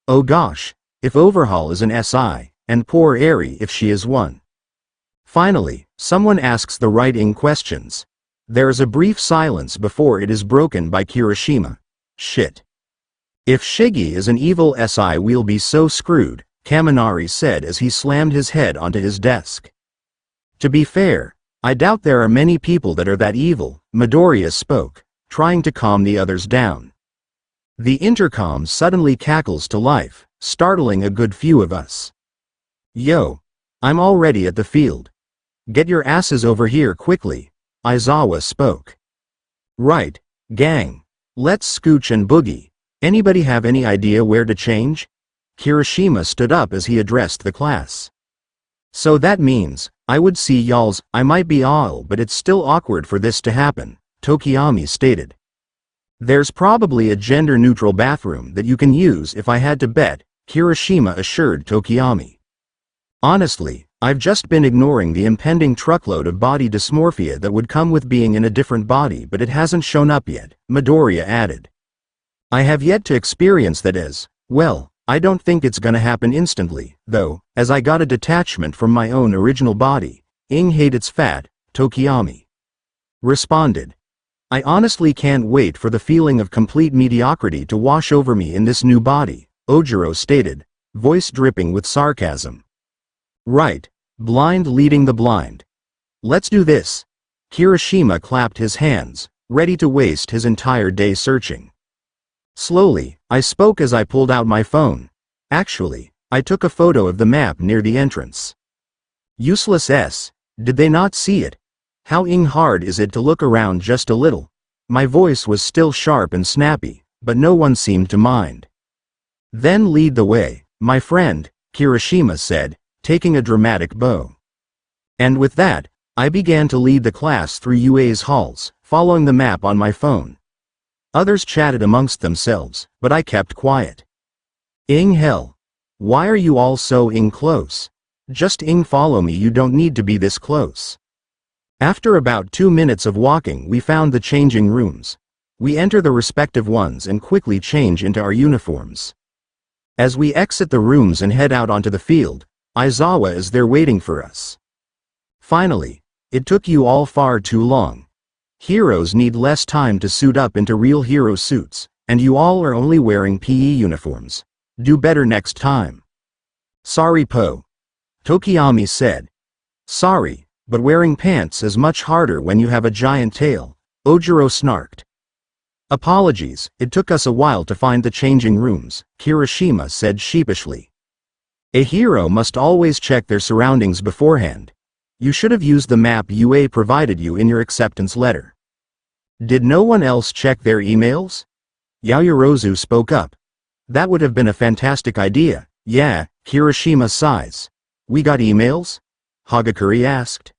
[SPEAKER 1] Oh gosh, if Overhaul is an SI, and poor Eri if she is one. Finally, someone asks the right questions. There is a brief silence before it is broken by Kirishima. Shit. If Shigi is an evil SI we'll be so screwed, Kaminari said as he slammed his head onto his desk. To be fair, I doubt there are many people that are that evil, Midoriya spoke, trying to calm the others down. The intercom suddenly cackles to life, startling a good few of us. Yo. I'm already at the field. Get your asses over here quickly, Aizawa spoke. Right, gang. Let's scooch and boogie. Anybody have any idea where to change? Kirishima stood up as he addressed the class. So that means, I would see y'all's, I might be all but it's still awkward for this to happen, Tokiyami stated. There's probably a gender-neutral bathroom that you can use if I had to bet, Kirishima assured Tokiyami. Honestly, I've just been ignoring the impending truckload of body dysmorphia that would come with being in a different body but it hasn't shown up yet, Midoriya added. I have yet to experience that as Well, I don't think it's gonna happen instantly, though, as I got a detachment from my own original body. Ing hate it's fat, Tokiyami responded. I honestly can't wait for the feeling of complete mediocrity to wash over me in this new body, Ojiro stated, voice dripping with sarcasm. Right, blind leading the blind. Let's do this. Kirishima clapped his hands, ready to waste his entire day searching. Slowly, I spoke as I pulled out my phone. Actually, I took a photo of the map near the entrance. Useless S. Did they not see it? How hard is it to look around just a little? My voice was still sharp and snappy, but no one seemed to mind. Then lead the way, my friend, Kirishima said, taking a dramatic bow. And with that, I began to lead the class through UA's halls, following the map on my phone. Others chatted amongst themselves, but I kept quiet. Hell. Why are you all so close? Just follow me, you don't need to be this close. After about 2 minutes of walking we found the changing rooms. We enter the respective ones and quickly change into our uniforms. As we exit the rooms and head out onto the field, Aizawa is there waiting for us. Finally, it took you all far too long. Heroes need less time to suit up into real hero suits, and you all are only wearing PE uniforms. Do better next time. Sorry Po. Tokiyami said. Sorry, but wearing pants is much harder when you have a giant tail, Ojiro snarked. Apologies, it took us a while to find the changing rooms, Kirishima said sheepishly. A hero must always check their surroundings beforehand. You should have used the map UA provided you in your acceptance letter. Did no one else check their emails? Yaoyorozu spoke up. That would have been a fantastic idea. Yeah, Kirishima sighs. We got emails? Hagakure asked.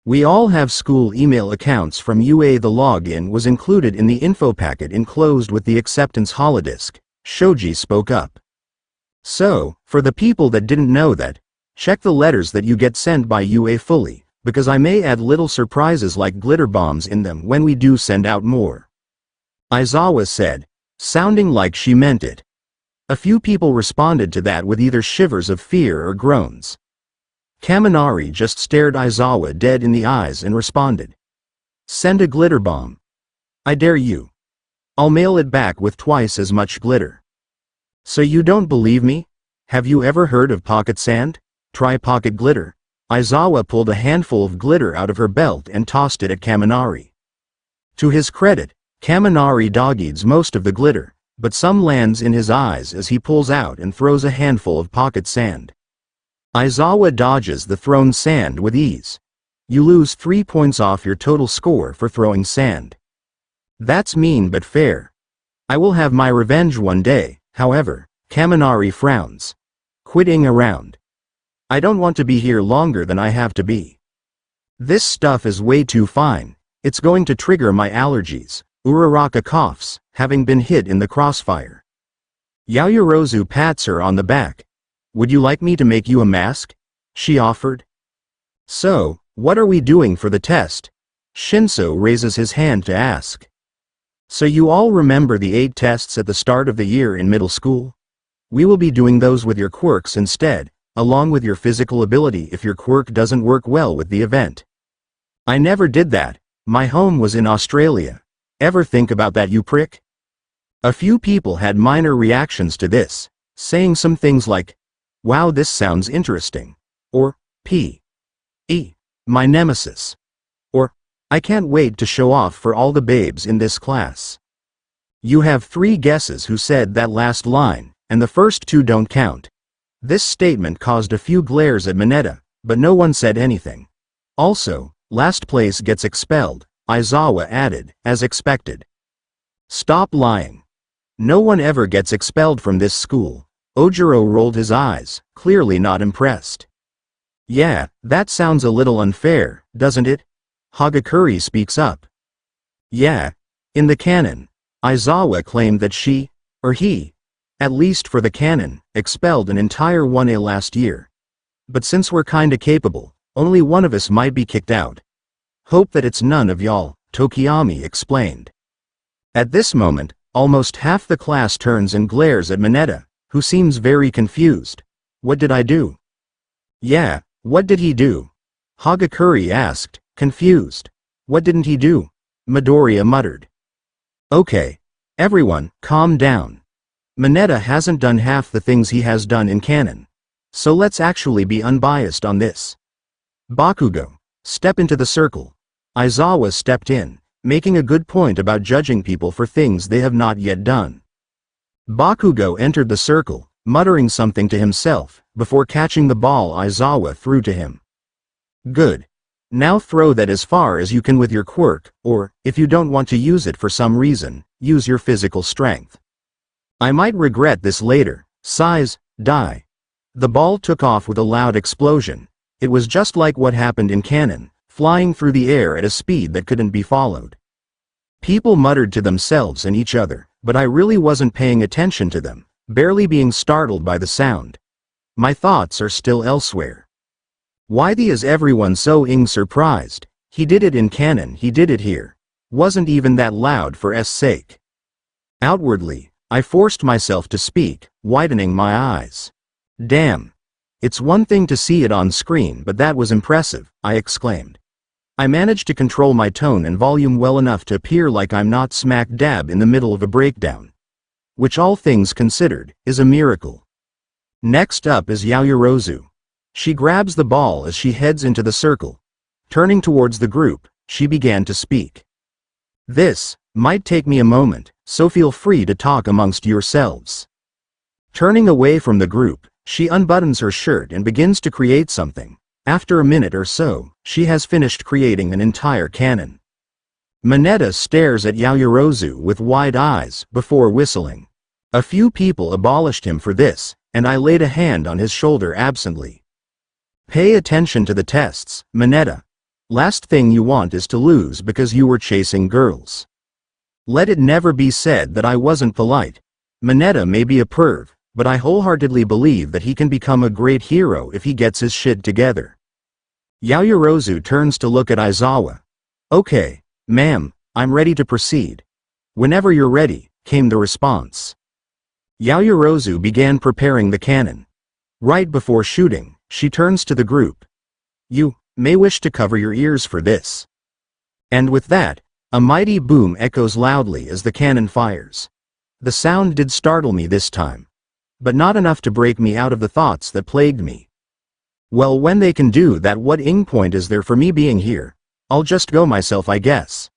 [SPEAKER 1] We all have school email accounts from UA. The login was included in the info packet enclosed with the acceptance holodisk, Shoji spoke up. So, for the people that didn't know that, check the letters that you get sent by UA fully, because I may add little surprises like glitter bombs in them when we do send out more. Aizawa said, sounding like she meant it. A few people responded to that with either shivers of fear or groans. Kaminari just stared Aizawa dead in the eyes and responded. Send a glitter bomb. I dare you. I'll mail it back with twice as much glitter. So you don't believe me? Have you ever heard of pocket sand? Try pocket glitter. Aizawa pulled a handful of glitter out of her belt and tossed it at Kaminari. To his credit, Kaminari dog-eats most of the glitter, but some lands in his eyes as he pulls out and throws a handful of pocket sand. Aizawa dodges the thrown sand with ease. You lose 3 points off your total score for throwing sand. That's mean but fair. I will have my revenge one day, however, Kaminari frowns. Quitting around. I don't want to be here longer than I have to be. This stuff is way too fine, it's going to trigger my allergies, Uraraka coughs, having been hit in the crossfire. Yaoyorozu pats her on the back. Would you like me to make you a mask? She offered. So, what are we doing for the test? Shinso raises his hand to ask. So you all remember the 8 tests at the start of the year in middle school? We will be doing those with your quirks instead, along with your physical ability if your quirk doesn't work well with the event. I never did that, my home was in Australia. Ever think about that, you prick? A few people had minor reactions to this, saying some things like, wow, this sounds interesting. Or, P.E. my nemesis. Or, I can't wait to show off for all the babes in this class. You have 3 guesses who said that last line, and the first 2 don't count. This statement caused a few glares at Mineta, but no one said anything. Also, last place gets expelled, Aizawa added, as expected. Stop lying. No one ever gets expelled from this school. Ojiro rolled his eyes, clearly not impressed. Yeah, that sounds a little unfair, doesn't it? Hagakure speaks up. Yeah. In the canon, Aizawa claimed that she, or he, at least for the canon, expelled an entire 1A last year. But since we're kinda capable, only one of us might be kicked out. Hope that it's none of y'all, Tokiyami explained. At this moment, almost half the class turns and glares at Mineta, who seems very confused. What did I do? Yeah, what did he do? Hagakure asked, confused. What didn't he do? Midoriya muttered. Okay. Everyone, calm down. Mineta hasn't done half the things he has done in canon. So let's actually be unbiased on this. Bakugo, step into the circle. Aizawa stepped in, making a good point about judging people for things they have not yet done. Bakugo entered the circle, muttering something to himself, before catching the ball Aizawa threw to him. Good. Now throw that as far as you can with your quirk, or, if you don't want to use it for some reason, use your physical strength. I might regret this later. Size, die. The ball took off with a loud explosion. It was just like what happened in canon, flying through the air at a speed that couldn't be followed. People muttered to themselves and each other, but I really wasn't paying attention to them, barely being startled by the sound. My thoughts are still elsewhere. Why is everyone so surprised? He did it in canon, he did it here. Wasn't even that loud for S sake. Outwardly, I forced myself to speak, widening my eyes. Damn. It's one thing to see it on screen, but that was impressive, I exclaimed. I managed to control my tone and volume well enough to appear like I'm not smack dab in the middle of a breakdown. Which, all things considered, is a miracle. Next up is Yaoyorozu. She grabs the ball as she heads into the circle. Turning towards the group, she began to speak. This might take me a moment, so feel free to talk amongst yourselves. Turning away from the group, she unbuttons her shirt and begins to create something. After a minute or so, she has finished creating an entire cannon. Mineta stares at Yaoyorozu with wide eyes before whistling. A few people abolished him for this, and I laid a hand on his shoulder absently. Pay attention to the tests, Mineta. Last thing you want is to lose because you were chasing girls. Let it never be said that I wasn't polite. Mineta may be a perv, but I wholeheartedly believe that he can become a great hero if he gets his shit together. Yaoyorozu turns to look at Aizawa. Okay, ma'am, I'm ready to proceed. Whenever you're ready, came the response. Yaoyorozu began preparing the cannon. Right before shooting, she turns to the group. You may wish to cover your ears for this. And with that, a mighty boom echoes loudly as the cannon fires. The sound did startle me this time. But not enough to break me out of the thoughts that plagued me. Well, when they can do that, what point is there for me being here? I'll just go myself, I guess.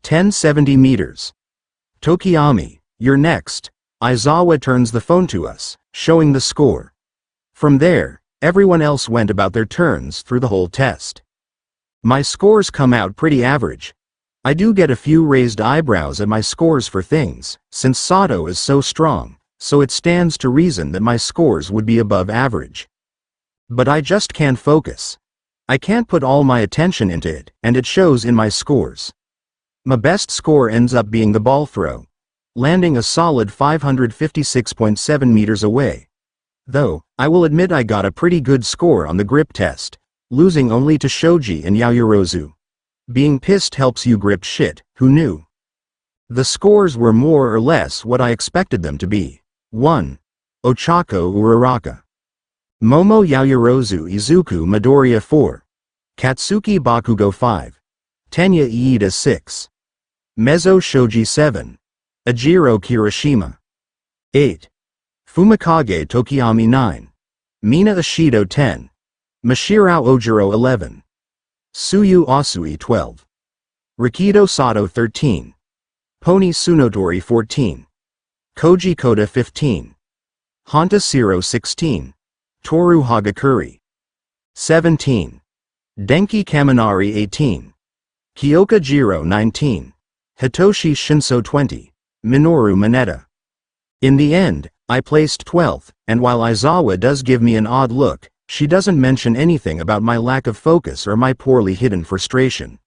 [SPEAKER 1] 1070 meters. Tokiyami, you're next. Aizawa turns the phone to us, showing the score. From there, everyone else went about their turns through the whole test. My scores come out pretty average. I do get a few raised eyebrows at my scores for things, since Sato is so strong, so it stands to reason that my scores would be above average. But I just can't focus. I can't put all my attention into it, and it shows in my scores. My best score ends up being the ball throw, landing a solid 556.7 meters away. Though, I will admit I got a pretty good score on the grip test, losing only to Shoji and Yaoyorozu. Being pissed helps you grip shit, who knew? The scores were more or less what I expected them to be. 1. Ochako Uraraka. Momo Yaoyorozu Izuku Midoriya 4. Katsuki Bakugo 5. Tenya Iida 6. Mezzo Shoji 7. Ajiro Kirishima. 8. Fumikage Tokiyami 9. Mina Ishido 10. Mashirao Ojiro 11. Tsuyu Asui 12. Rikido Sato 13. Pony Tsunotori 14. Koji Koda 15. Honta Siro 16. Toru Hagakure 17. Denki Kaminari 18. Kyoka Jiro 19. Hitoshi Shinso 20. Minoru Mineta. In the end, I placed 12th, and while Aizawa does give me an odd look, she doesn't mention anything about my lack of focus or my poorly hidden frustration.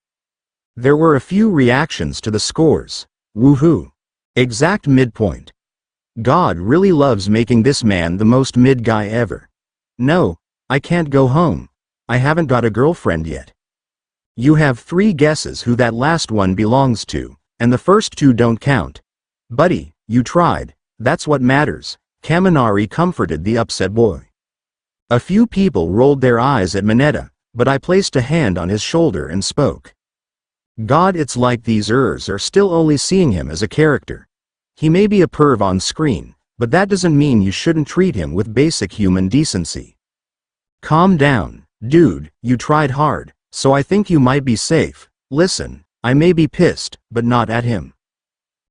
[SPEAKER 1] There were a few reactions to the scores. Woohoo! Exact midpoint. God really loves making this man the most mid guy ever. No, I can't go home. I haven't got a girlfriend yet. You have 3 guesses who that last one belongs to, and the first 2 don't count. Buddy, you tried, that's what matters. Kaminari comforted the upset boy. A few people rolled their eyes at Mineta, but I placed a hand on his shoulder and spoke. God, it's like these Ers are still only seeing him as a character. He may be a perv on screen, but that doesn't mean you shouldn't treat him with basic human decency. Calm down, dude, you tried hard, so I think you might be safe. Listen, I may be pissed, but not at him.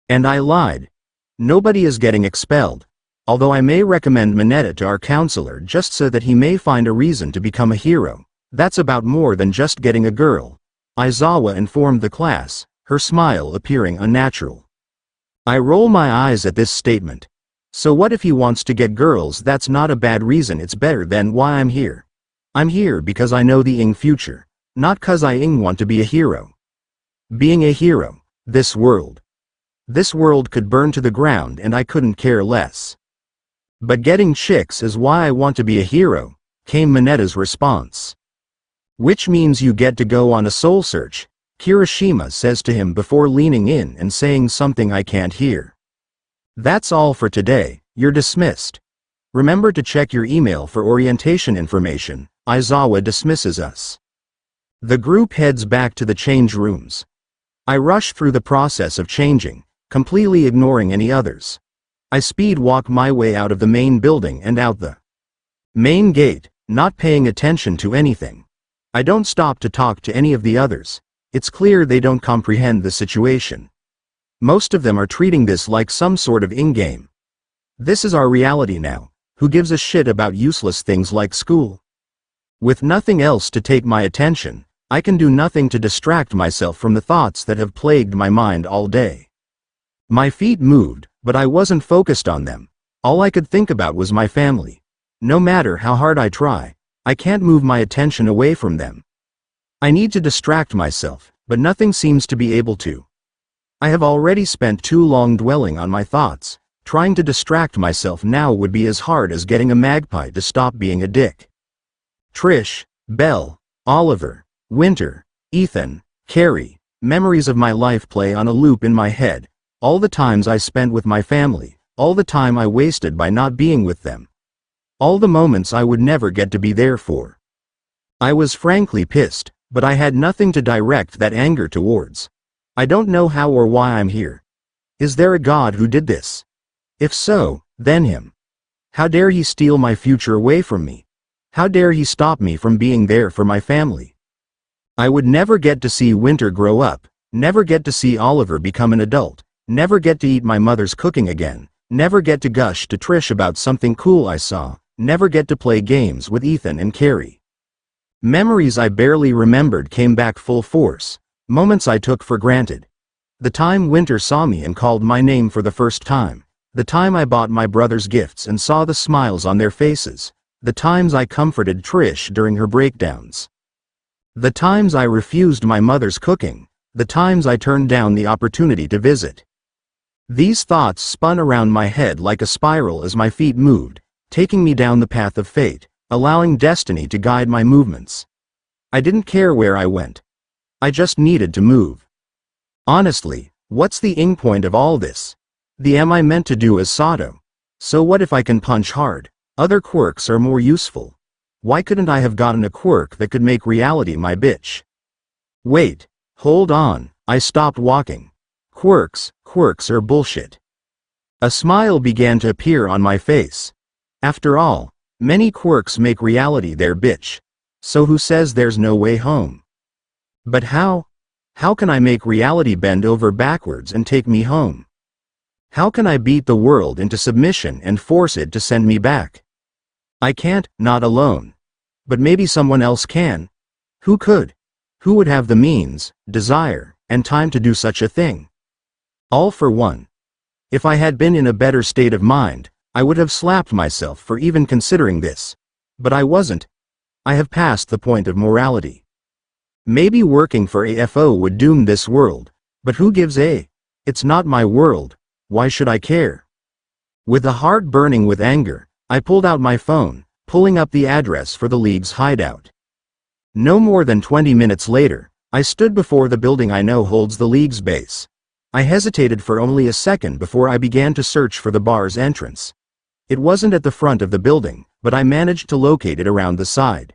[SPEAKER 1] And I lied. Nobody is getting expelled, although I may recommend Mineta to our counselor just so that he may find a reason to become a hero. That's about more than just getting a girl. Aizawa informed the class, her smile appearing unnatural. I roll my eyes at this statement. So what if he wants to get girls? That's not a bad reason. It's better than why I'm here. I'm here because I know the Ing future, not cause I Ing want to be a hero. Being a hero, this world could burn to the ground and I couldn't care less. But getting chicks is why I want to be a hero, came Mineta's response. Which means you get to go on a soul search, Kirishima says to him before leaning in and saying something I can't hear. That's all for today, you're dismissed. Remember to check your email for orientation information. Aizawa dismisses us. The group heads back to the change rooms. I rush through the process of changing, completely ignoring any others. I speed walk my way out of the main building and out the main gate, not paying attention to anything. I don't stop to talk to any of the others. It's clear they don't comprehend the situation. Most of them are treating this like some sort of in-game. This is our reality now. Who gives a shit about useless things like school? With nothing else to take my attention, I can do nothing to distract myself from the thoughts that have plagued my mind all day. My feet moved, but I wasn't focused on them. All I could think about was my family. No matter how hard I try, I can't move my attention away from them. I need to distract myself, but nothing seems to be able to. I have already spent too long dwelling on my thoughts. Trying to distract myself now would be as hard as getting a magpie to stop being a dick. Trish, Belle, Oliver, Winter, Ethan, Carrie, memories of my life play on a loop in my head. All the times I spent with my family, all the time I wasted by not being with them. All the moments I would never get to be there for. I was frankly pissed, but I had nothing to direct that anger towards. I don't know how or why I'm here. Is there a God who did this? If so, then him. How dare he steal my future away from me? How dare he stop me from being there for my family? I would never get to see Winter grow up, never get to see Oliver become an adult, never get to eat my mother's cooking again, never get to gush to Trish about something cool I saw, never get to play games with Ethan and Carrie. Memories I barely remembered came back full force, moments I took for granted. The time Winter saw me and called my name for the first time. The time I bought my brothers gifts and saw the smiles on their faces. The times I comforted Trish during her breakdowns. The times I refused my mother's cooking. The times I turned down the opportunity to visit. These thoughts spun around my head like a spiral as my feet moved, taking me down the path of fate, allowing destiny to guide my movements. I didn't care where I went. I just needed to move. Honestly, what's the ing point of all this? The am I meant to do as Sato? So what if I can punch hard? Other quirks are more useful. Why couldn't I have gotten a quirk that could make reality my bitch? Wait, hold on, I stopped walking. Quirks are bullshit. A smile began to appear on my face. After all, many quirks make reality their bitch. So who says there's no way home? But how? How can I make reality bend over backwards and take me home? How can I beat the world into submission and force it to send me back? I can't, not alone. But maybe someone else can. Who could? Who would have the means, desire, and time to do such a thing? All for one. If I had been in a better state of mind, I would have slapped myself for even considering this. But I wasn't. I have passed the point of morality. Maybe working for AFO would doom this world, but who gives a? It's not my world, why should I care? With a heart burning with anger, I pulled out my phone, pulling up the address for the League's hideout. No more than 20 minutes later, I stood before the building I know holds the League's base. I hesitated for only a second before I began to search for the bar's entrance. It wasn't at the front of the building, but I managed to locate it around the side.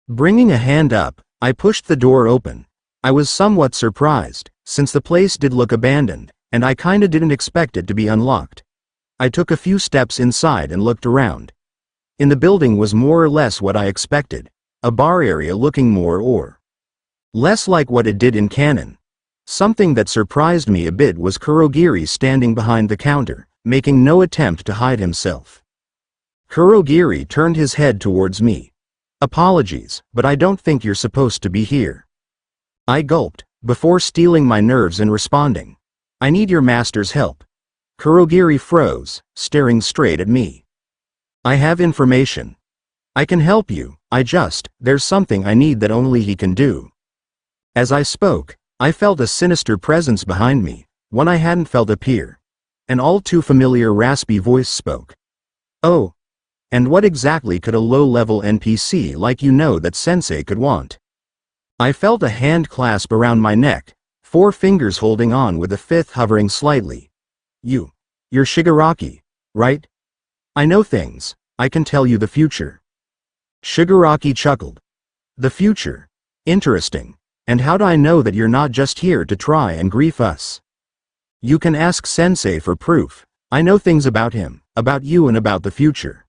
[SPEAKER 1] Bringing a hand up, I pushed the door open. I was somewhat surprised, since the place did look abandoned, and I kinda didn't expect it to be unlocked. I took a few steps inside and looked around. In the building was more or less what I expected, a bar area looking more or less like what it did in canon. Something that surprised me a bit was Kurogiri standing behind the counter, making no attempt to hide himself. Kurogiri turned his head towards me. "Apologies, but I don't think you're supposed to be here." I gulped, before steeling my nerves and responding. "I need your master's help." Kurogiri froze, staring straight at me. "I have information. I can help you, there's something I need that only he can do." As I spoke, I felt a sinister presence behind me, one I hadn't felt appear. An all too familiar raspy voice spoke. "Oh. And what exactly could a low-level NPC like you know that Sensei could want?" I felt a hand clasp around my neck, 4 fingers holding on with a 5th hovering slightly. You're Shigaraki, right? I know things, I can tell you the future." Shigaraki chuckled. "The future? Interesting. And how do I know that you're not just here to try and grief us?" "You can ask Sensei for proof. I know things about him, about you and about the future."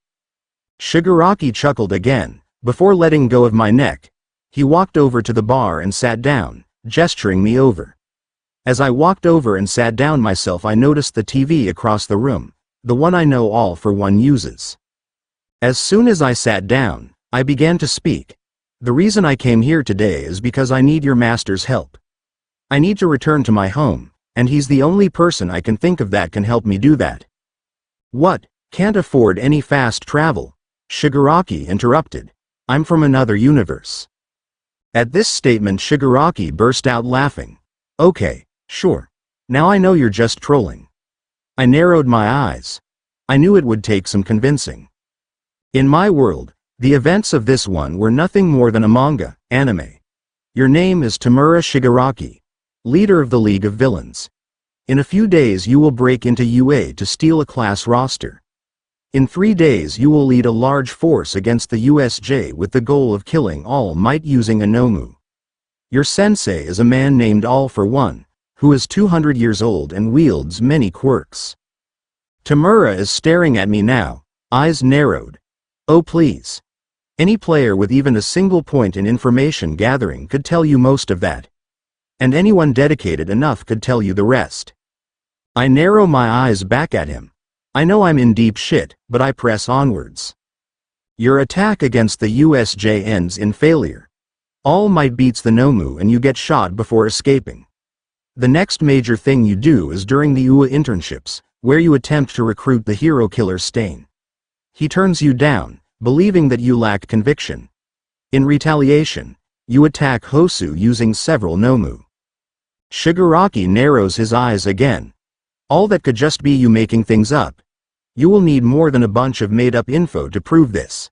[SPEAKER 1] Shigaraki chuckled again, before letting go of my neck. He walked over to the bar and sat down, gesturing me over. As I walked over and sat down myself, I noticed the TV across the room, the one I know All for One uses. As soon as I sat down, I began to speak. "The reason I came here today is because I need your master's help. I need to return to my home, and he's the only person I can think of that can help me do that." "What, can't afford any fast travel?" Shigaraki interrupted. "I'm from another universe." At this statement, Shigaraki burst out laughing. "Okay, sure. Now I know you're just trolling." I narrowed my eyes. I knew it would take some convincing. In my world, the events of this one were nothing more than a manga, anime. "Your name is Tamura Shigaraki, leader of the League of Villains. In a few days you will break into UA to steal a class roster. In 3 days you will lead a large force against the USJ with the goal of killing All Might using a Nomu. Your sensei is a man named All for One, who is 200 years old and wields many quirks." Tamura is staring at me now, eyes narrowed. "Oh please. Any player with even a single point in information gathering could tell you most of that. And anyone dedicated enough could tell you the rest." I narrow my eyes back at him. I know I'm in deep shit, but I press onwards. "Your attack against the USJ ends in failure. All Might beats the Nomu and you get shot before escaping. The next major thing you do is during the UA internships, where you attempt to recruit the hero killer Stain. He turns you down, believing that you lack conviction. In retaliation, you attack Hosu using several Nomu." Shigaraki narrows his eyes again. "All that could just be you making things up. You will need more than a bunch of made-up info to prove this.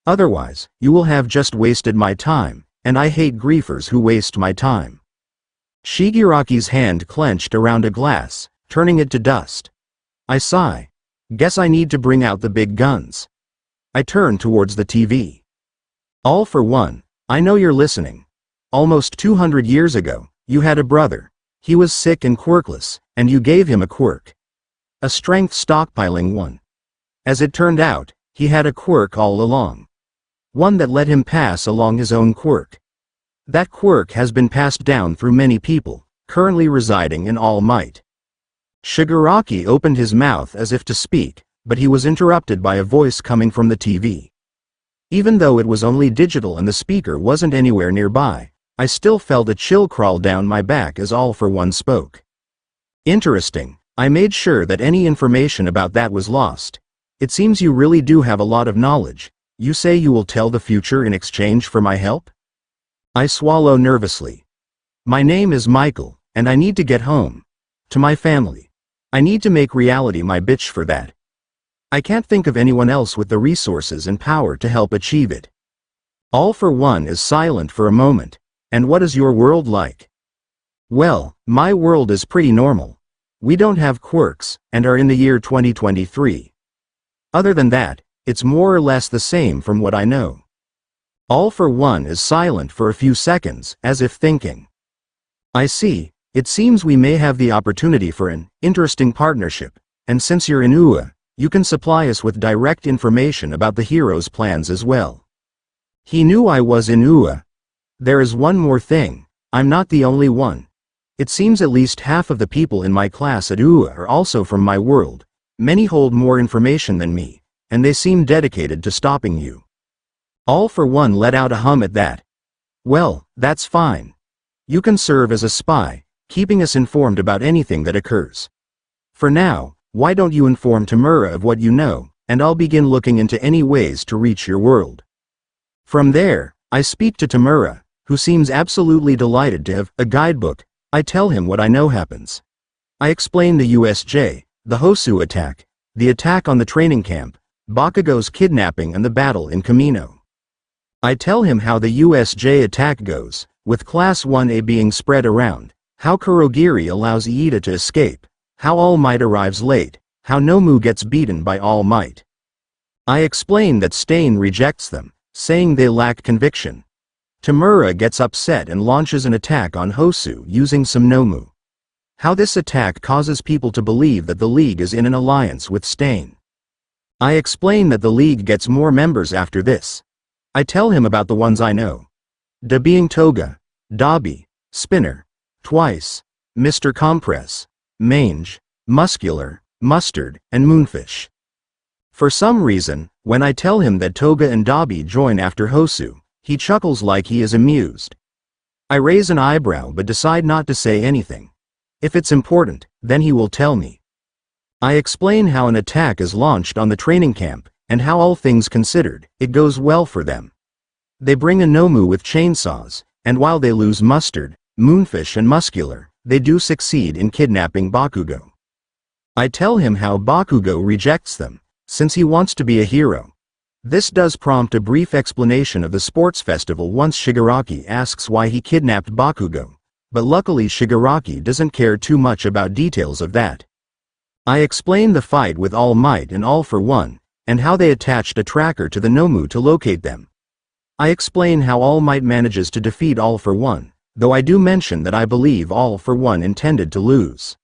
[SPEAKER 1] Otherwise, you will have just wasted my time, and I hate griefers who waste my time." Shigaraki's hand clenched around a glass, turning it to dust. I sigh. Guess I need to bring out the big guns. I turn towards the TV. "All for One, I know you're listening. Almost 200 years ago, you had a brother. He was sick and quirkless, and you gave him a quirk. A strength stockpiling one. As it turned out, he had a quirk all along. One that let him pass along his own quirk. That quirk has been passed down through many people, currently residing in All Might." Shigaraki opened his mouth as if to speak, but he was interrupted by a voice coming from the TV. Even though it was only digital and the speaker wasn't anywhere nearby, I still felt a chill crawl down my back as All for One spoke. "Interesting. I made sure that any information about that was lost. It seems you really do have a lot of knowledge. You say you will tell the future in exchange for my help?" I swallow nervously. "My name is Michael, and I need to get home. To my family. I need to make reality my bitch for that. I can't think of anyone else with the resources and power to help achieve it." All for One is silent for a moment. "And what is your world like?" "Well, my world is pretty normal. We don't have quirks, and are in the year 2023. Other than that, it's more or less the same from what I know. All for One is silent for a few seconds, as if thinking. I see, it seems we may have the opportunity for an interesting partnership, and since you're in UA, you can supply us with direct information about the hero's plans as well. He knew I was in UA. There is one more thing, I'm not the only one. It seems at least half of the people in my class at UA are also from my world. Many hold more information than me, and they seem dedicated to stopping you. All for One let out a hum at that. Well, that's fine. You can serve as a spy, keeping us informed about anything that occurs. For now, why don't you inform Tamura of what you know, and I'll begin looking into any ways to reach your world. From there, I speak to Tamura, who seems absolutely delighted to have a guidebook. I tell him what I know happens. I explain the USJ, the Hosu attack, the attack on the training camp, Bakugo's kidnapping and the battle in Kamino. I tell him how the USJ attack goes, with Class 1A being spread around, how Kurogiri allows Iida to escape, how All Might arrives late, how Nomu gets beaten by All Might. I explain that Stain rejects them, saying they lack conviction. Tamura gets upset and launches an attack on Hosu using some Nomu. How this attack causes people to believe that the League is in an alliance with Stain. I explain that the League gets more members after this. I tell him about the ones I know. Da being Toga, Dabi, Spinner, Twice, Mr. Compress, Mange, Muscular, Mustard, and Moonfish. For some reason, when I tell him that Toga and Dabi join after Hosu, he chuckles like he is amused. I raise an eyebrow but decide not to say anything. If it's important, then he will tell me. I explain how an attack is launched on the training camp, and how all things considered, it goes well for them. They bring a Nomu with chainsaws, and while they lose Mustard, Moonfish and Muscular, they do succeed in kidnapping Bakugo. I tell him how Bakugo rejects them, since he wants to be a hero. This does prompt a brief explanation of the sports festival once Shigaraki asks why he kidnapped Bakugo, but luckily Shigaraki doesn't care too much about details of that. I explain the fight with All Might and All for One, and how they attached a tracker to the Nomu to locate them. I explain how All Might manages to defeat All for One, though I do mention that I believe All for One intended to lose.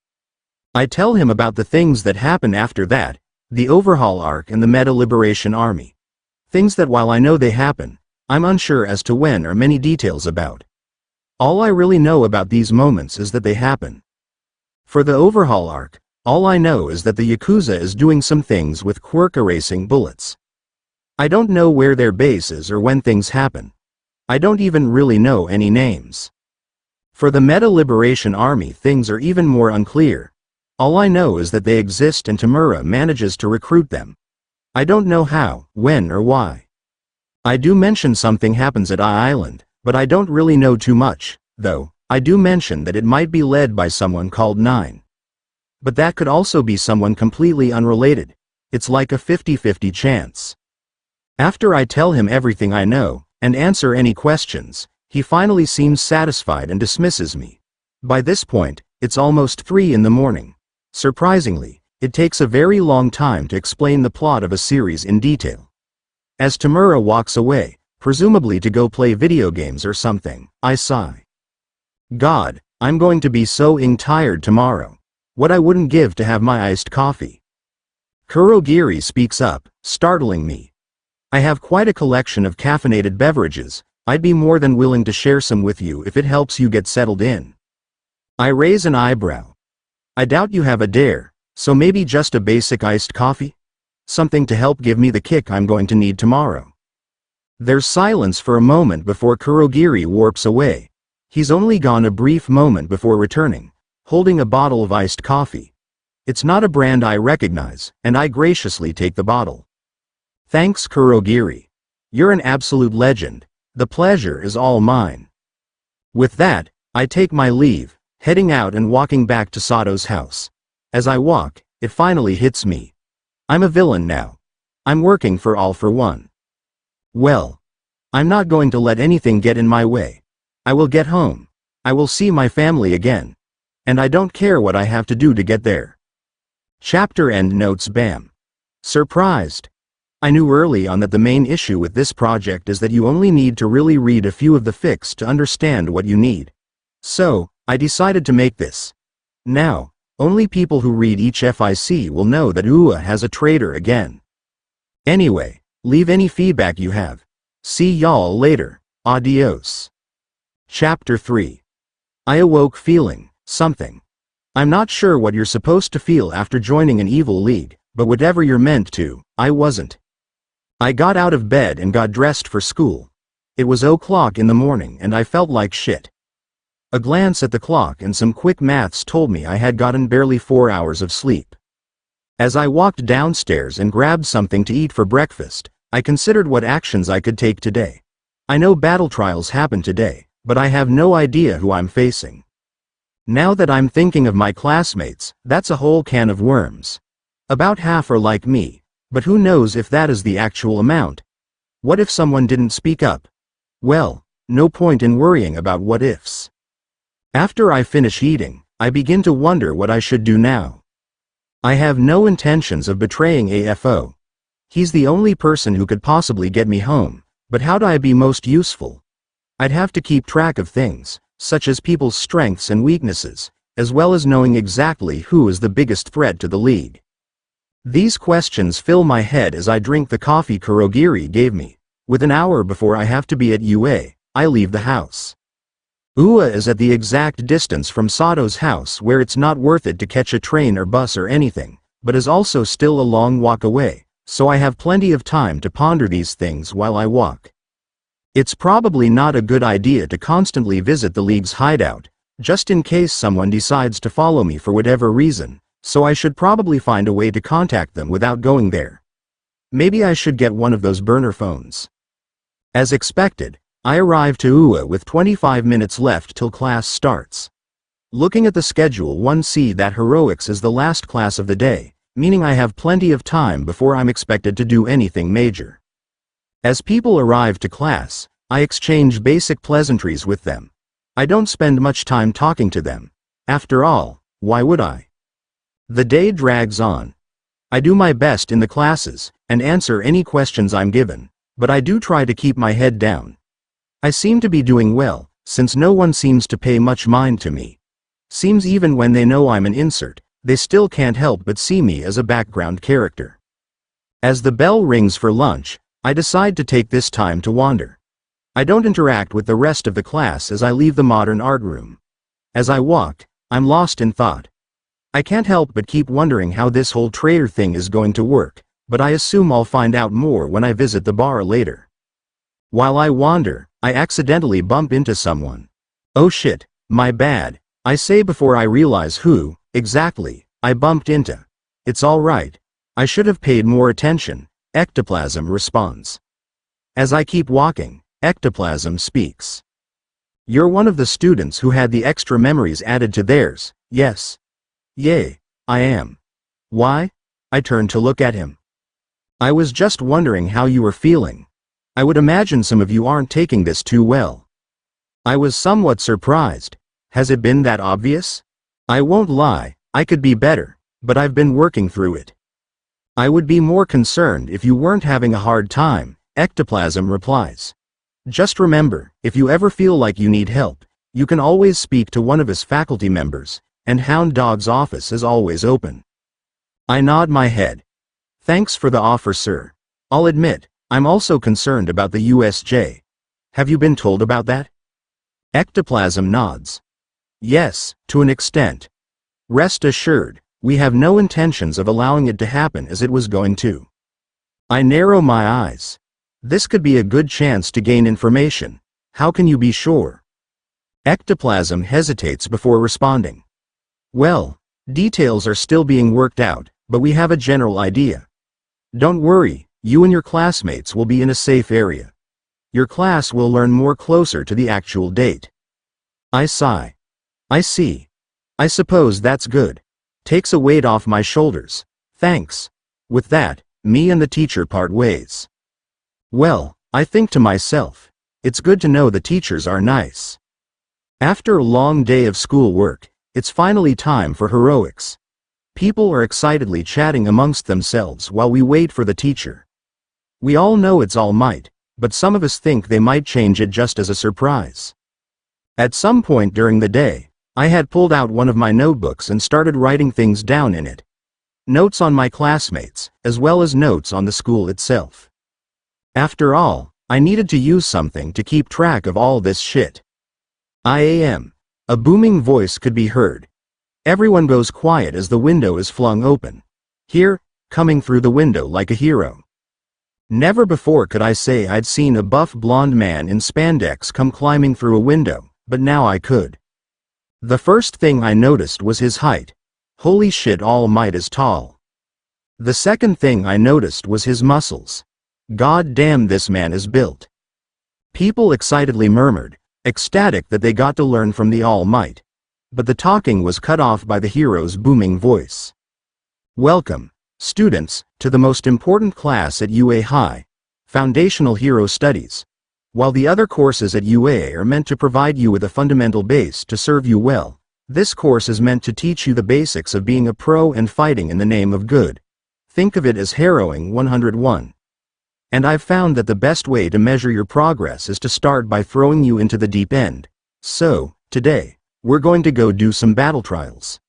[SPEAKER 1] I tell him about the things that happen after that, the overhaul arc and the Meta Liberation Army. Things that while I know they happen, I'm unsure as to when or many details about. All I really know about these moments is that they happen. For the overhaul arc, all I know is that the Yakuza is doing some things with Quirk erasing bullets. I don't know where their base is or when things happen. I don't even really know any names. For the Meta Liberation Army, things are even more unclear. All I know is that they exist and Tamura manages to recruit them. I don't know how, when or why. I do mention something happens at Island, but I don't really know too much, though. I do mention that it might be led by someone called 9. But that could also be someone completely unrelated. It's like a 50-50 chance. After I tell him everything I know, and answer any questions, he finally seems satisfied and dismisses me. By this point, it's almost 3 in the morning. Surprisingly, it takes a very long time to explain the plot of a series in detail. As Tamura walks away, presumably to go play video games or something, I sigh. God, I'm going to be so tired tomorrow. What I wouldn't give to have my iced coffee. Kurogiri speaks up, startling me. I have quite a collection of caffeinated beverages. I'd be more than willing to share some with you if it helps you get settled in. I raise an eyebrow. I doubt you have a dare, so maybe just a basic iced coffee? Something to help give me the kick I'm going to need tomorrow. There's silence for a moment before Kurogiri warps away. He's only gone a brief moment before returning, holding a bottle of iced coffee. It's not a brand I recognize, and I graciously take the bottle. Thanks, Kurogiri. You're an absolute legend. The pleasure is all mine. With that, I take my leave, heading out and walking back to Sato's house. As I walk, it finally hits me. I'm a villain now. I'm working for All for One. Well, I'm not going to let anything get in my way. I will get home. I will see my family again. And I don't care what I have to do to get there. Chapter end notes. Bam. Surprised. I knew early on that the main issue with this project is that you only need to really read a few of the fics to understand what you need. So, I decided to make this. Now, only people who read each FIC will know that UA has a traitor again. Anyway, leave any feedback you have. See y'all later. Adios. Chapter 3. I awoke feeling something. I'm not sure what you're supposed to feel after joining an evil league, but whatever you're meant to, I wasn't. I got out of bed and got dressed for school. It was o'clock in the morning and I felt like shit. A glance at the clock and some quick maths told me I had gotten barely 4 hours of sleep. As I walked downstairs and grabbed something to eat for breakfast, I considered what actions I could take today. I know battle trials happen today, but I have no idea who I'm facing. Now that I'm thinking of my classmates, that's a whole can of worms. About half are like me, but who knows if that is the actual amount? What if someone didn't speak up? Well, no point in worrying about what ifs. After I finish eating, I begin to wonder what I should do now. I have no intentions of betraying AFO. He's the only person who could possibly get me home, but how do I be most useful? I'd have to keep track of things, such as people's strengths and weaknesses, as well as knowing exactly who is the biggest threat to the league. These questions fill my head as I drink the coffee Kurogiri gave me. With an hour before I have to be at UA, I leave the house. UA is at the exact distance from Sato's house where it's not worth it to catch a train or bus or anything, but is also still a long walk away, so I have plenty of time to ponder these things while I walk. It's probably not a good idea to constantly visit the league's hideout, just in case someone decides to follow me for whatever reason, so I should probably find a way to contact them without going there. Maybe I should get one of those burner phones. As expected, I arrive to UA with 25 minutes left till class starts. Looking at the schedule, one sees that heroics is the last class of the day, meaning I have plenty of time before I'm expected to do anything major. As people arrive to class, I exchange basic pleasantries with them. I don't spend much time talking to them. After all, why would I? The day drags on. I do my best in the classes, and answer any questions I'm given, but I do try to keep my head down. I seem to be doing well, since no one seems to pay much mind to me. Seems even when they know I'm an insert, they still can't help but see me as a background character. As the bell rings for lunch, I decide to take this time to wander. I don't interact with the rest of the class as I leave the modern art room. As I walk, I'm lost in thought. I can't help but keep wondering how this whole traitor thing is going to work, but I assume I'll find out more when I visit the bar later. While I wander, I accidentally bump into someone. Oh shit, my bad, I say before I realize who, exactly, I bumped into. It's alright. I should have paid more attention, Ectoplasm responds. As I keep walking, Ectoplasm speaks. You're one of the students who had the extra memories added to theirs, yes? Yay, I am. Why? I turned to look at him. I was just wondering how you were feeling. I would imagine some of you aren't taking this too well. I was somewhat surprised. Has it been that obvious? I won't lie, I could be better, but I've been working through it. I would be more concerned if you weren't having a hard time, Ectoplasm replies. Just remember, if you ever feel like you need help, you can always speak to one of us faculty members, and Hound Dog's office is always open. I nod my head. Thanks for the offer, sir. I'll admit, I'm also concerned about the USJ. Have you been told about that? Ectoplasm nods. Yes, to an extent. Rest assured, we have no intentions of allowing it to happen as it was going to. I narrow my eyes. This could be a good chance to gain information. How can you be sure? Ectoplasm hesitates before responding. Well, details are still being worked out, but we have a general idea. Don't worry, you and your classmates will be in a safe area. Your class will learn more closer to the actual date. I sigh. I see. I suppose that's good. Takes a weight off my shoulders. Thanks. With that, me and the teacher part ways. Well, I think to myself, it's good to know the teachers are nice. After a long day of schoolwork, it's finally time for heroics. People are excitedly chatting amongst themselves while we wait for the teacher. We all know it's All Might, but some of us think they might change it just as a surprise. At some point during the day, I had pulled out one of my notebooks and started writing things down in it. Notes on my classmates, as well as notes on the school itself. After all, I needed to use something to keep track of all this shit. IAM. A booming voice could be heard. Everyone goes quiet as the window is flung open. Here, coming through the window like a hero. Never before could I say I'd seen a buff blonde man in spandex come climbing through a window, but now I could. The first thing I noticed was his height. Holy shit, All Might is tall. The second thing I noticed was his muscles. God damn, this man is built. People excitedly murmured, ecstatic that they got to learn from the All Might. But the talking was cut off by the hero's booming voice. Welcome, students, to the most important class at UA High, Foundational Hero Studies. While the other courses at UA are meant to provide you with a fundamental base to serve you well, this course is meant to teach you the basics of being a pro and fighting in the name of good. Think of it as harrowing 101. And I've found that the best way to measure your progress is to start by throwing you into the deep end. So, today, we're going to go do some battle trials.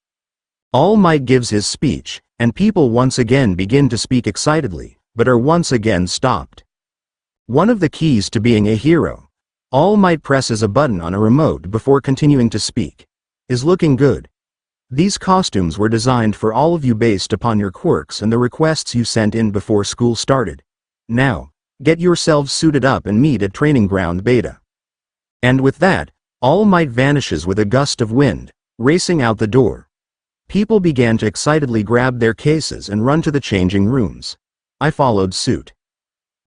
[SPEAKER 1] All Might gives his speech, and people once again begin to speak excitedly, but are once again stopped. One of the keys to being a hero, All Might presses a button on a remote before continuing to speak, is looking good. These costumes were designed for all of you based upon your quirks and the requests you sent in before school started. Now, get yourselves suited up and meet at Training Ground Beta. And with that, All Might vanishes with a gust of wind, racing out the door. People began to excitedly grab their cases and run to the changing rooms. I followed suit.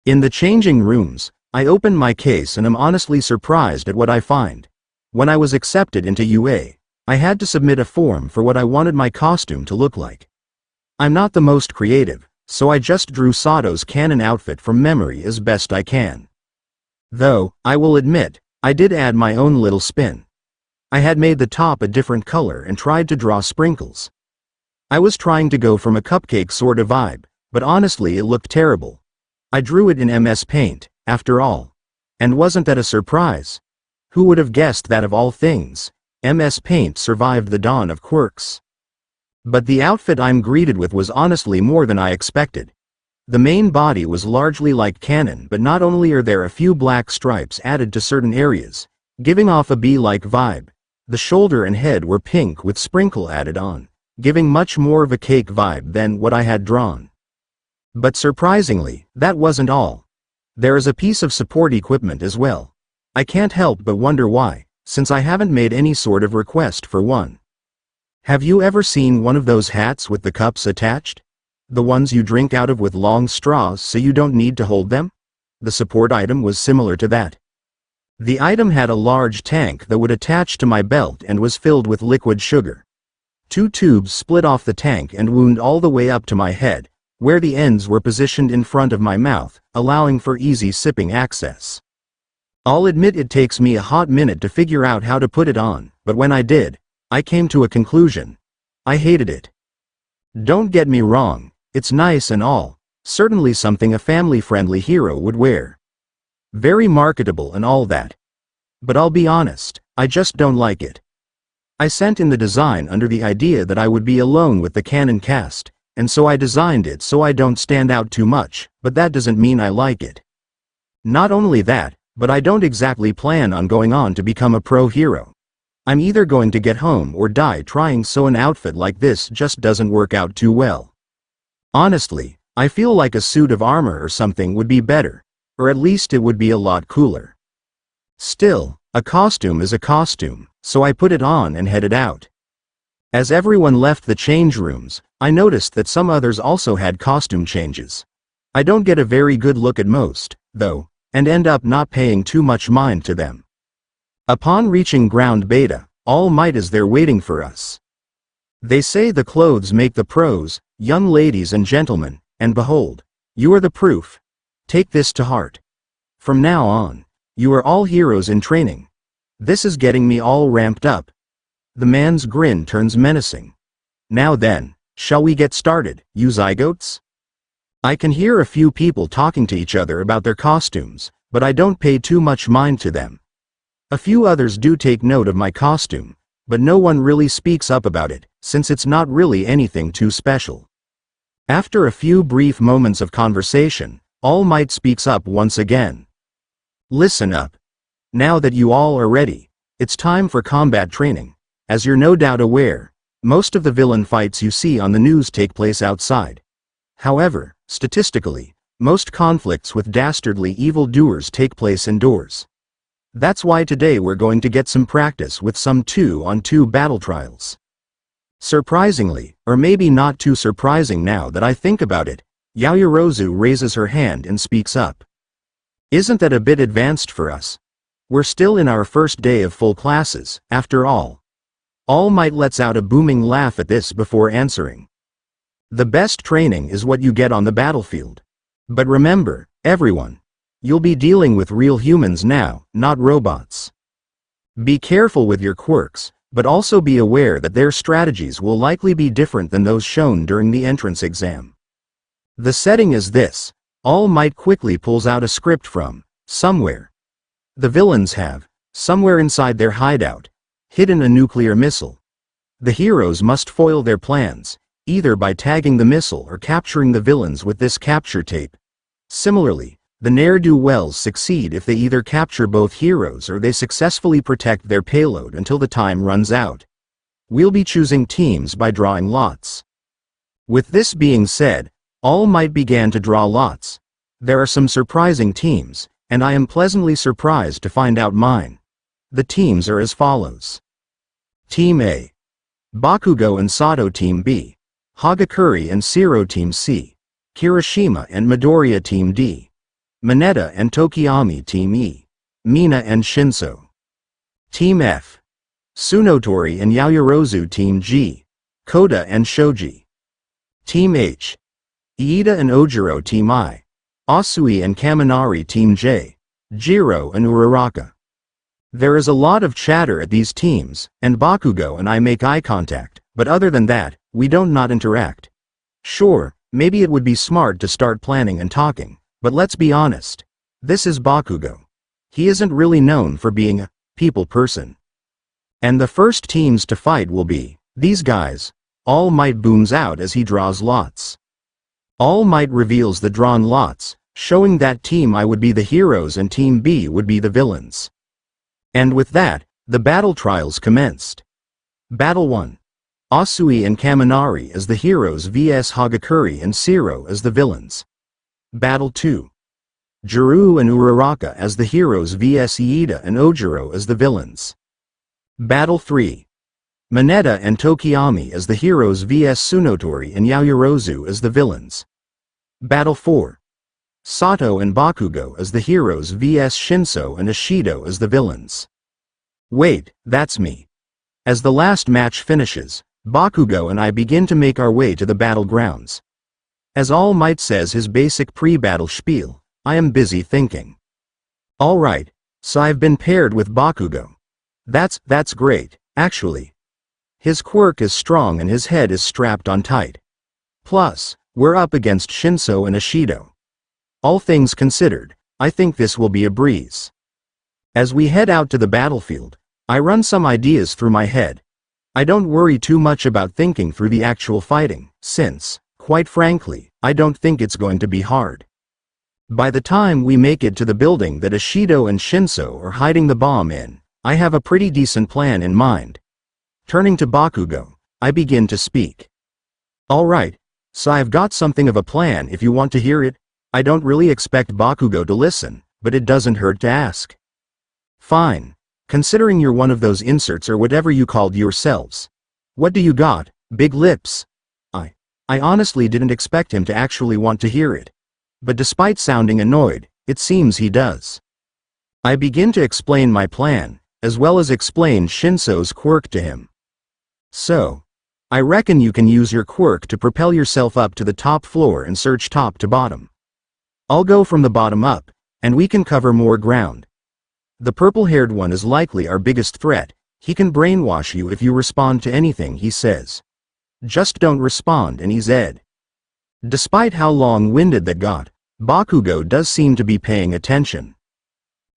[SPEAKER 1] In the changing rooms, I open my case and am honestly surprised at what I find. When I was accepted into UA, I had to submit a form for what I wanted my costume to look like. I'm not the most creative, so I just drew Sato's canon outfit from memory as best I can. Though, I will admit, I did add my own little spin. I had made the top a different color and tried to draw sprinkles. I was trying to go from a cupcake sort of vibe, but honestly it looked terrible. I drew it in MS Paint, after all. And wasn't that a surprise? Who would have guessed that of all things, MS Paint survived the dawn of quirks? But the outfit I'm greeted with was honestly more than I expected. The main body was largely like canon, but not only are there a few black stripes added to certain areas, giving off a bee-like vibe, the shoulder and head were pink with sprinkle added on, giving much more of a cake vibe than what I had drawn. But surprisingly, that wasn't all. There is a piece of support equipment as well. I can't help but wonder why, since I haven't made any sort of request for one. Have you ever seen one of those hats with the cups attached? The ones you drink out of with long straws so you don't need to hold them? The support item was similar to that. The item had a large tank that would attach to my belt and was filled with liquid sugar. 2 tubes split off the tank and wound all the way up to my head, where the ends were positioned in front of my mouth, allowing for easy sipping access. I'll admit it takes me a hot minute to figure out how to put it on, but when I did, I came to a conclusion. I hated it. Don't get me wrong, it's nice and all, certainly something a family-friendly hero would wear. Very marketable and all that. But I'll be honest, I just don't like it. I sent in the design under the idea that I would be alone with the canon cast, and so I designed it so I don't stand out too much, but that doesn't mean I like it. Not only that, but I don't exactly plan on going on to become a pro hero. I'm either going to get home or die trying, so an outfit like this just doesn't work out too well. Honestly, I feel like a suit of armor or something would be better, or at least it would be a lot cooler. Still, a costume is a costume, so I put it on and headed out. As everyone left the change rooms, I noticed that some others also had costume changes. I don't get a very good look at most, though, and end up not paying too much mind to them. Upon reaching Ground Beta, All Might is there waiting for us. They say the clothes make the pros, young ladies and gentlemen, and behold, you are the proof. Take this to heart. From now on, you are all heroes in training. This is getting me all ramped up. The man's grin turns menacing. Now then, Shall we get started, you zygotes? I can hear a few people talking to each other about their costumes, but I don't pay too much mind to them. A few others do take note of my costume, but no one really speaks up about it, since it's not really anything too special. After a few brief moments of conversation, All Might speaks up once again. Listen up. Now that you all are ready, it's time for combat training. As you're no doubt aware, most of the villain fights you see on the news take place outside. However, statistically, most conflicts with dastardly evildoers take place indoors. That's why today we're going to get some practice with some 2-on-2 battle trials. Surprisingly, or maybe not too surprising now that I think about it, Yaoyorozu raises her hand and speaks up. Isn't that a bit advanced for us? We're still in our first day of full classes, after all. All Might lets out a booming laugh at this before answering. The best training is what you get on the battlefield. But remember, everyone, you'll be dealing with real humans now, not robots. Be careful with your quirks, but also be aware that their strategies will likely be different than those shown during the entrance exam. The setting is this. All Might quickly pulls out a script from somewhere. The villains have, somewhere inside their hideout, hidden a nuclear missile. The heroes must foil their plans, either by tagging the missile or capturing the villains with this capture tape. Similarly, the ne'er-do-wells succeed if they either capture both heroes or they successfully protect their payload until the time runs out. We'll be choosing teams by drawing lots. With this being said, All Might began to draw lots. There are some surprising teams, and I am pleasantly surprised to find out mine. The teams are as follows. Team A. Bakugo and Sato Team B. Hagakure and Shiro Team C. Kirishima and Midoriya Team D. Mineta and Tokiyami Team E. Mina and Shinso. Team F. Tsunotori and Yaoyorozu Team G. Koda and Shoji. Team H. Iida and Ojiro Team I. Asui and Kaminari Team J. Jiro and Uraraka. There is a lot of chatter at these teams, and Bakugo and I make eye contact, but other than that, we don't not interact. Sure, maybe it would be smart to start planning and talking, but let's be honest. This is Bakugo. He isn't really known for being a people person. And the first teams to fight will be these guys. All Might booms out as he draws lots. All Might reveals the drawn lots, showing that Team I would be the heroes and Team B would be the villains. And with that, the battle trials commenced. Battle 1. Asui and Kaminari as the heroes vs Hagakure and Shiro as the villains. Battle 2. Jiro and Uraraka as the heroes vs Iida and Ojiro as the villains. Battle 3. Mineta and Tokiyami as the heroes vs Tsunotori and Yaoyorozu as the villains. Battle 4. Sato and Bakugo as the heroes vs Shinso and Ishido as the villains. Wait, that's me. As the last match finishes, Bakugo and I begin to make our way to the battlegrounds. As All Might says his basic pre-battle spiel, I am busy thinking. Alright, so I've been paired with Bakugo. That's great, actually. His quirk is strong and his head is strapped on tight. Plus, we're up against Shinso and Ishido. All things considered, I think this will be a breeze. As we head out to the battlefield, I run some ideas through my head. I don't worry too much about thinking through the actual fighting, since, quite frankly, I don't think it's going to be hard. By the time we make it to the building that Ishido and Shinso are hiding the bomb in, I have a pretty decent plan in mind. Turning to Bakugo, I begin to speak. Alright, so I've got something of a plan if you want to hear it. I don't really expect Bakugo to listen, but it doesn't hurt to ask. Fine. Considering you're one of those inserts or whatever you called yourselves. What do you got, big lips? I honestly didn't expect him to actually want to hear it. But despite sounding annoyed, it seems he does. I begin to explain my plan, as well as explain Shinso's quirk to him. So, I reckon you can use your quirk to propel yourself up to the top floor and search top to bottom. I'll go from the bottom up, and we can cover more ground. The purple-haired one is likely our biggest threat. He can brainwash you if you respond to anything he says. Just don't respond and he's dead. Despite how long-winded that got, Bakugo does seem to be paying attention.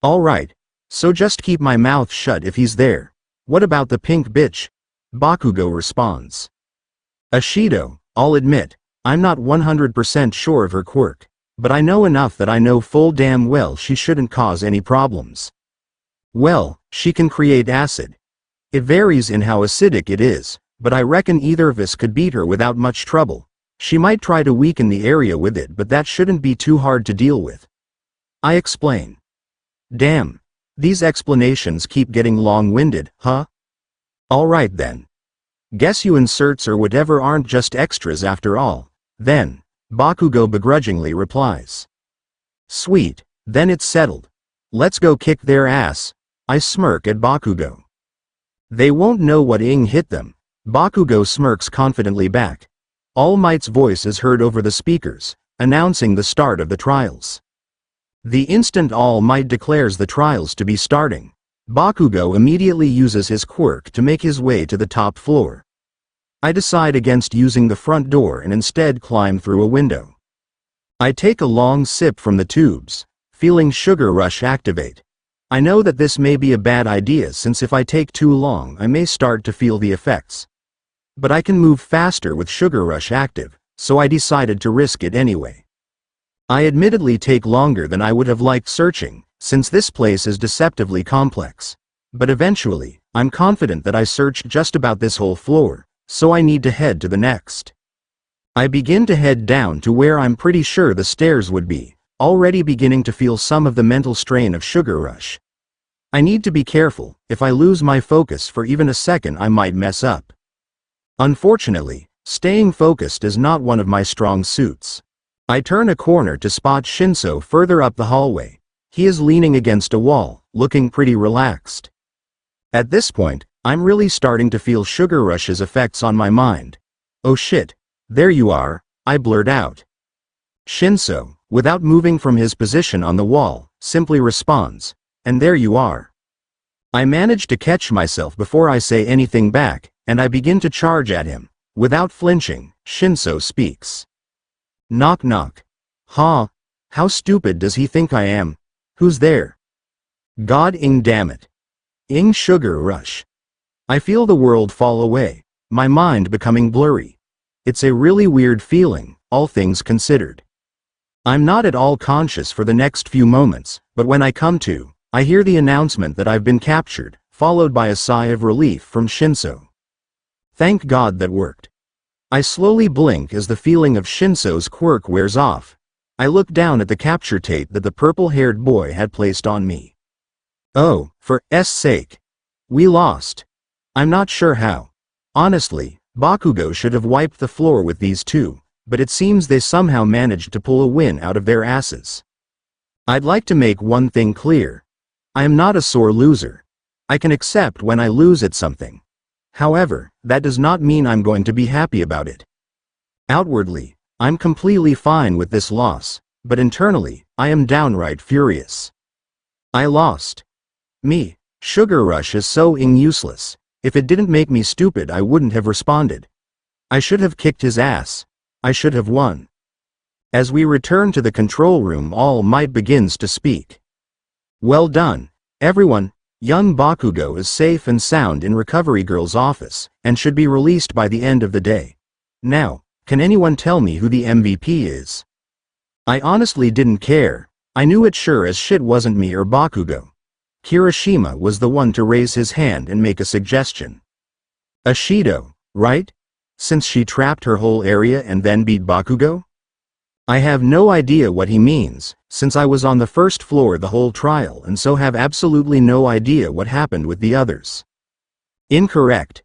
[SPEAKER 1] Alright, so just keep my mouth shut if he's there. What about the pink bitch? Bakugo responds. Ashido, I'll admit, I'm not 100% sure of her quirk, but I know enough that I know full damn well she shouldn't cause any problems. Well, she can create acid. It varies in how acidic it is, but I reckon either of us could beat her without much trouble. She might try to weaken the area with it, but that shouldn't be too hard to deal with. I explain. Damn. These explanations keep getting long-winded, huh? Alright then. Guess you inserts or whatever aren't just extras after all. Then, Bakugo begrudgingly replies. Sweet, then it's settled. Let's go kick their ass. I smirk at Bakugo. They won't know what ing hit them. Bakugo smirks confidently back. All Might's voice is heard over the speakers, announcing the start of the trials. The instant All Might declares the trials to be starting, Bakugo immediately uses his quirk to make his way to the top floor. I decide against using the front door and instead climb through a window. I take a long sip from the tubes, feeling Sugar Rush activate. I know that this may be a bad idea since if I take too long I may start to feel the effects. But I can move faster with Sugar Rush active, so I decided to risk it anyway. I admittedly take longer than I would have liked searching, since this place is deceptively complex. But eventually, I'm confident that I searched just about this whole floor, so I need to head to the next. I begin to head down to where I'm pretty sure the stairs would be, already beginning to feel some of the mental strain of Sugar Rush. I need to be careful. If I lose my focus for even a second I might mess up. Unfortunately, staying focused is not one of my strong suits. I turn a corner to spot Shinso further up the hallway. He is leaning against a wall, looking pretty relaxed. At this point, I'm really starting to feel Sugar Rush's effects on my mind. Oh shit, there you are, I blurt out. Shinso, without moving from his position on the wall, simply responds, and there you are. I manage to catch myself before I say anything back, and I begin to charge at him. Without flinching, Shinso speaks. Knock knock. Huh? How stupid does he think I am? Who's there? God damn it. Sugar Rush. I feel the world fall away, my mind becoming blurry. It's a really weird feeling, all things considered. I'm not at all conscious for the next few moments, but when I come to, I hear the announcement that I've been captured, followed by a sigh of relief from Shinso. Thank God that worked. I slowly blink as the feeling of Shinso's quirk wears off. I look down at the capture tape that the purple-haired boy had placed on me. Oh, for S sake. We lost. I'm not sure how. Honestly, Bakugo should have wiped the floor with these two, but it seems they somehow managed to pull a win out of their asses. I'd like to make one thing clear. I am not a sore loser. I can accept when I lose at something. However, that does not mean I'm going to be happy about it. Outwardly, I'm completely fine with this loss, but internally, I am downright furious. I lost. Me, Sugar Rush is so useless. If it didn't make me stupid I wouldn't have responded. I should have kicked his ass. I should have won. As we return to the control room, All Might begins to speak. Well done, everyone. Young Bakugo is safe and sound in Recovery Girl's office, and should be released by the end of the day. Now, can anyone tell me who the MVP is? I honestly didn't care. I knew it sure as shit wasn't me or Bakugo. Kirishima was the one to raise his hand and make a suggestion. Ashido, right? Since she trapped her whole area and then beat Bakugo? I have no idea what he means, since I was on the first floor the whole trial and so have absolutely no idea what happened with the others. Incorrect.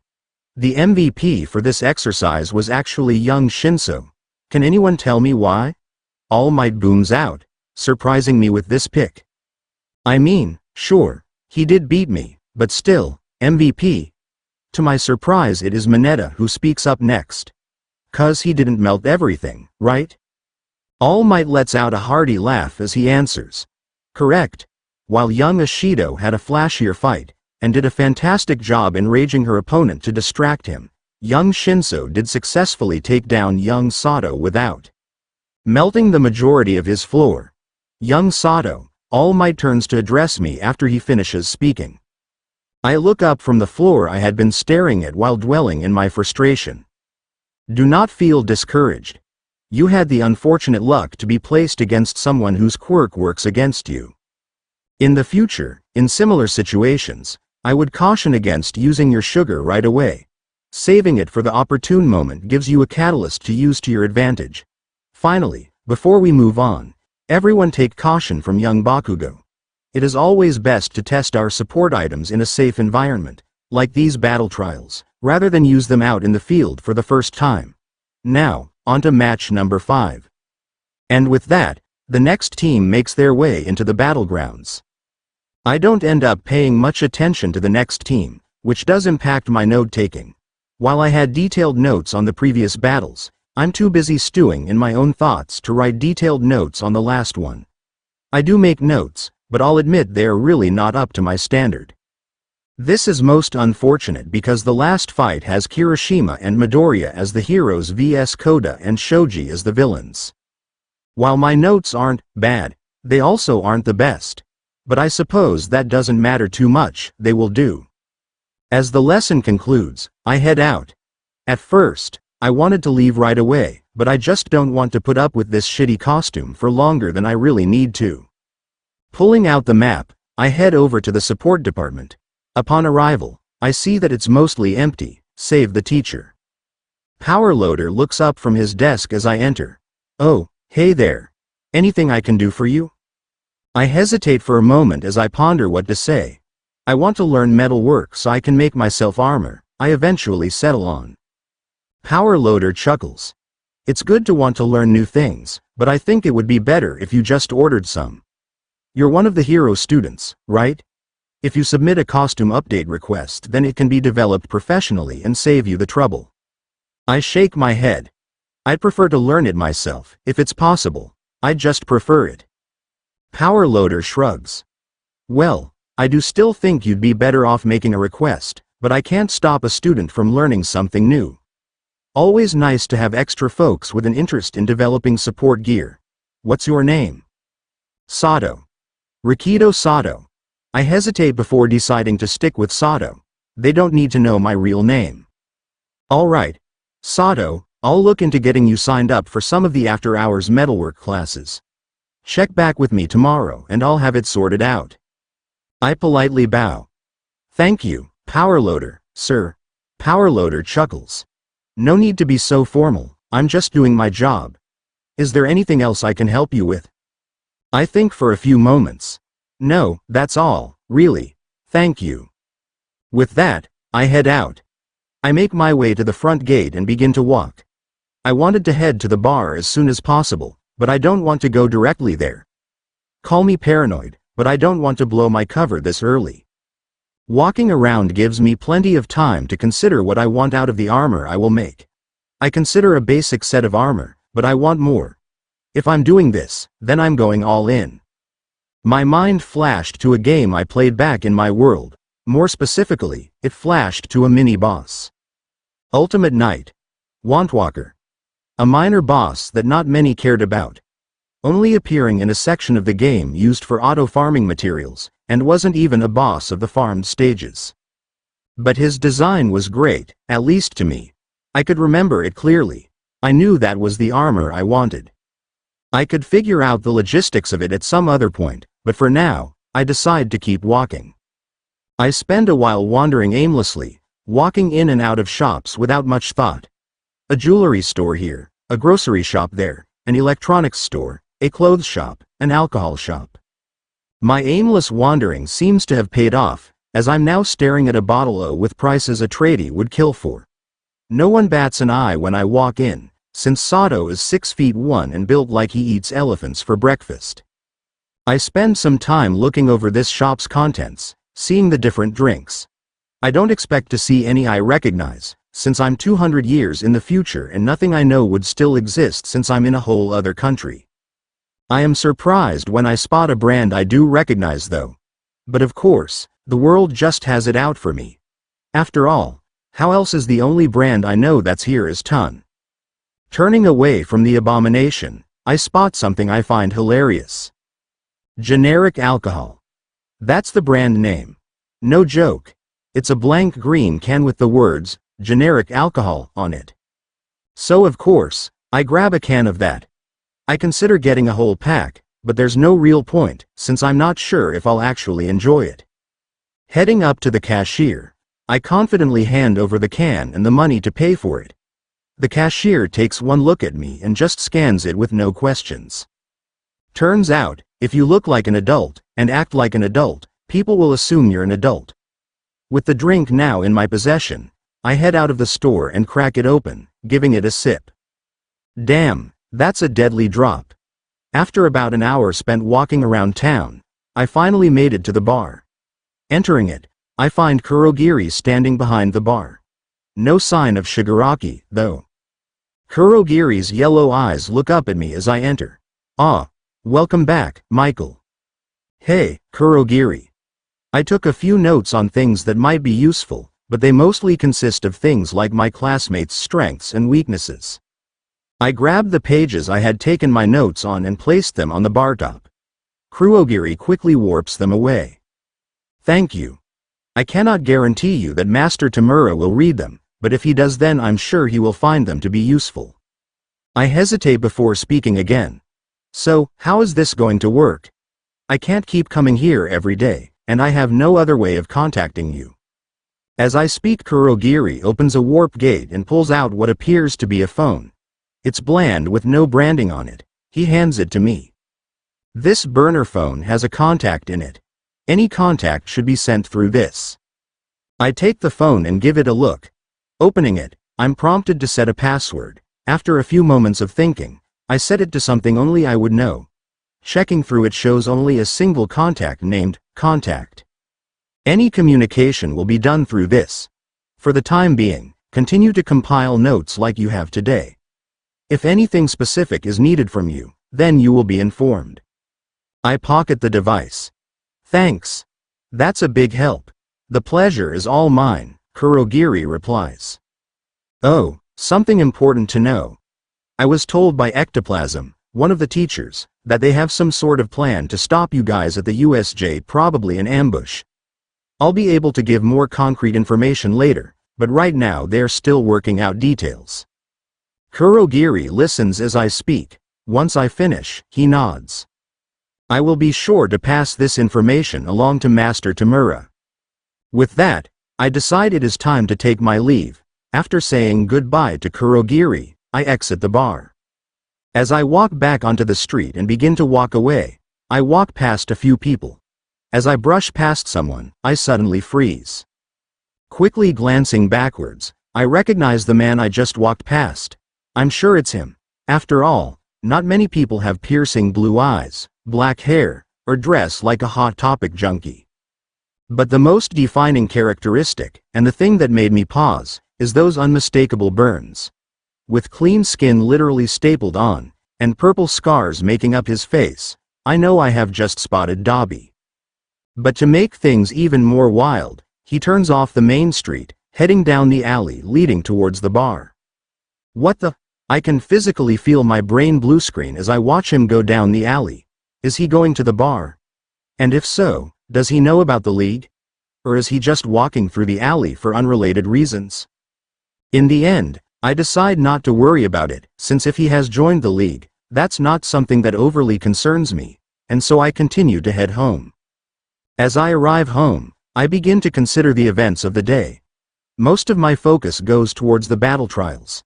[SPEAKER 1] The MVP for this exercise was actually young Shinso. Can anyone tell me why? All Might booms out, surprising me with this pick. I mean, sure, he did beat me, but still, MVP. To my surprise it is Mineta who speaks up next. 'Cause he didn't melt everything, right? All Might lets out a hearty laugh as he answers. Correct. While young Ashido had a flashier fight, and did a fantastic job enraging her opponent to distract him, young Shinso did successfully take down young Sato without melting the majority of his floor. Young Sato, All Might turns to address me after he finishes speaking. I look up from the floor I had been staring at while dwelling in my frustration. Do not feel discouraged. You had the unfortunate luck to be placed against someone whose quirk works against you. In the future, in similar situations, I would caution against using your sugar right away. Saving it for the opportune moment gives you a catalyst to use to your advantage. Finally, before we move on, everyone take caution from young Bakugo. It is always best to test our support items in a safe environment, like these battle trials, rather than use them out in the field for the first time. Now, onto match number 5. And with that, the next team makes their way into the battlegrounds. I don't end up paying much attention to the next team, which does impact my note-taking. While I had detailed notes on the previous battles, I'm too busy stewing in my own thoughts to write detailed notes on the last one. I do make notes, but I'll admit they are really not up to my standard. This is most unfortunate because the last fight has Kirishima and Midoriya as the heroes vs Koda and Shoji as the villains. While my notes aren't bad, they also aren't the best. But I suppose that doesn't matter too much, they will do. As the lesson concludes, I head out. At first, I wanted to leave right away, but I just don't want to put up with this shitty costume for longer than I really need to. Pulling out the map, I head over to the support department. Upon arrival, I see that it's mostly empty, save the teacher. Powerloader looks up from his desk as I enter. Oh, hey there. Anything I can do for you? I hesitate for a moment as I ponder what to say. I want to learn metal work so I can make myself armor, I eventually settle on. Powerloader chuckles. It's good to want to learn new things, but I think it would be better if you just ordered some. You're one of the hero students, right? If you submit a costume update request, then it can be developed professionally and save you the trouble. I shake my head. I'd prefer to learn it myself, if it's possible. I'd just prefer it. Powerloader shrugs. Well, I do still think you'd be better off making a request, but I can't stop a student from learning something new. Always nice to have extra folks with an interest in developing support gear. What's your name? Sato. Rikido Sato. I hesitate before deciding to stick with Sato. They don't need to know my real name. Alright. Sato, I'll look into getting you signed up for some of the after-hours metalwork classes. Check back with me tomorrow and I'll have it sorted out. I politely bow. Thank you, Powerloader, sir. Powerloader chuckles. No need to be so formal, I'm just doing my job. Is there anything else I can help you with? I think for a few moments. No, that's all, really. Thank you. With that, I head out. I make my way to the front gate and begin to walk. I wanted to head to the bar as soon as possible, but I don't want to go directly there. Call me paranoid, but I don't want to blow my cover this early. Walking around gives me plenty of time to consider what I want out of the armor I will make. I consider a basic set of armor, but I want more. If I'm doing this, then I'm going all in. My mind flashed to a game I played back in my world. More specifically, it flashed to a mini-boss. Ultimate Knight. Wantwalker. A minor boss that not many cared about. Only appearing in a section of the game used for auto-farming materials, and wasn't even a boss of the farmed stages. But his design was great, at least to me. I could remember it clearly. I knew that was the armor I wanted. I could figure out the logistics of it at some other point, but for now, I decide to keep walking. I spend a while wandering aimlessly, walking in and out of shops without much thought. A jewelry store here, a grocery shop there, an electronics store, a clothes shop, an alcohol shop. My aimless wandering seems to have paid off, as I'm now staring at a bottle with prices a tradie would kill for. No one bats an eye when I walk in, since Sato is 6'1" and built like he eats elephants for breakfast. I spend some time looking over this shop's contents, seeing the different drinks. I don't expect to see any I recognize, since I'm 200 years in the future and nothing I know would still exist since I'm in a whole other country. I am surprised when I spot a brand I do recognize though. But of course, the world just has it out for me. After all, How else is the only brand I know that's here is Ton. Turning away from the abomination, I spot something I find hilarious. Generic alcohol. That's the brand name. No joke. It's a blank green can with the words, generic alcohol, on it. So of course, I grab a can of that. I consider getting a whole pack, but there's no real point, since I'm not sure if I'll actually enjoy it. Heading up to the cashier, I confidently hand over the can and the money to pay for it. The cashier takes one look at me and just scans it with no questions. Turns out, if you look like an adult, and act like an adult, people will assume you're an adult. With the drink now in my possession, I head out of the store and crack it open, giving it a sip. Damn, that's a deadly drop. After about an hour spent walking around town, I finally made it to the bar. Entering it, I find Kurogiri standing behind the bar. No sign of Shigaraki, though. Kurogiri's yellow eyes look up at me as I enter. Ah, welcome back, Michael. Hey, Kurogiri. I took a few notes on things that might be useful, but they mostly consist of things like my classmates' strengths and weaknesses. I grabbed the pages I had taken my notes on and placed them on the bar top. Kurogiri quickly warps them away. Thank you. I cannot guarantee you that Master Tamura will read them, but if he does then I'm sure he will find them to be useful. I hesitate before speaking again. So, how is this going to work? I can't keep coming here every day, and I have no other way of contacting you. As I speak, Kurogiri opens a warp gate and pulls out what appears to be a phone. It's bland with no branding on it. He hands it to me. This burner phone has a contact in it. Any contact should be sent through this. I take the phone and give it a look. Opening it, I'm prompted to set a password. After a few moments of thinking, I set it to something only I would know. Checking through it shows only a single contact named contact. Any communication will be done through this. For the time being, continue to compile notes like you have today. If anything specific is needed from you, then you will be informed. I pocket the device. Thanks. That's a big help. The pleasure is all mine, Kurogiri replies. Oh, something important to know. I was told by Ectoplasm, one of the teachers, that they have some sort of plan to stop you guys at the USJ, probably an ambush. I'll be able to give more concrete information later, but right now they're still working out details. Kurogiri listens as I speak. Once I finish, he nods. I will be sure to pass this information along to Master Tamura. With that, I decide it is time to take my leave. After saying goodbye to Kurogiri, I exit the bar. As I walk back onto the street and begin to walk away, I walk past a few people. As I brush past someone, I suddenly freeze. Quickly glancing backwards, I recognize the man I just walked past. I'm sure it's him. After all, not many people have piercing blue eyes, black hair, or dress like a Hot Topic junkie. But the most defining characteristic, and the thing that made me pause, is those unmistakable burns. With clean skin literally stapled on, and purple scars making up his face, I know I have just spotted Dobby. But to make things even more wild, he turns off the main street, heading down the alley leading towards the bar. What the? I can physically feel my brain blue screen as I watch him go down the alley. Is he going to the bar? And if so, does he know about the league? Or is he just walking through the alley for unrelated reasons? In the end, I decide not to worry about it, since if he has joined the league, that's not something that overly concerns me, and so I continue to head home. As I arrive home, I begin to consider the events of the day. Most of my focus goes towards the battle trials.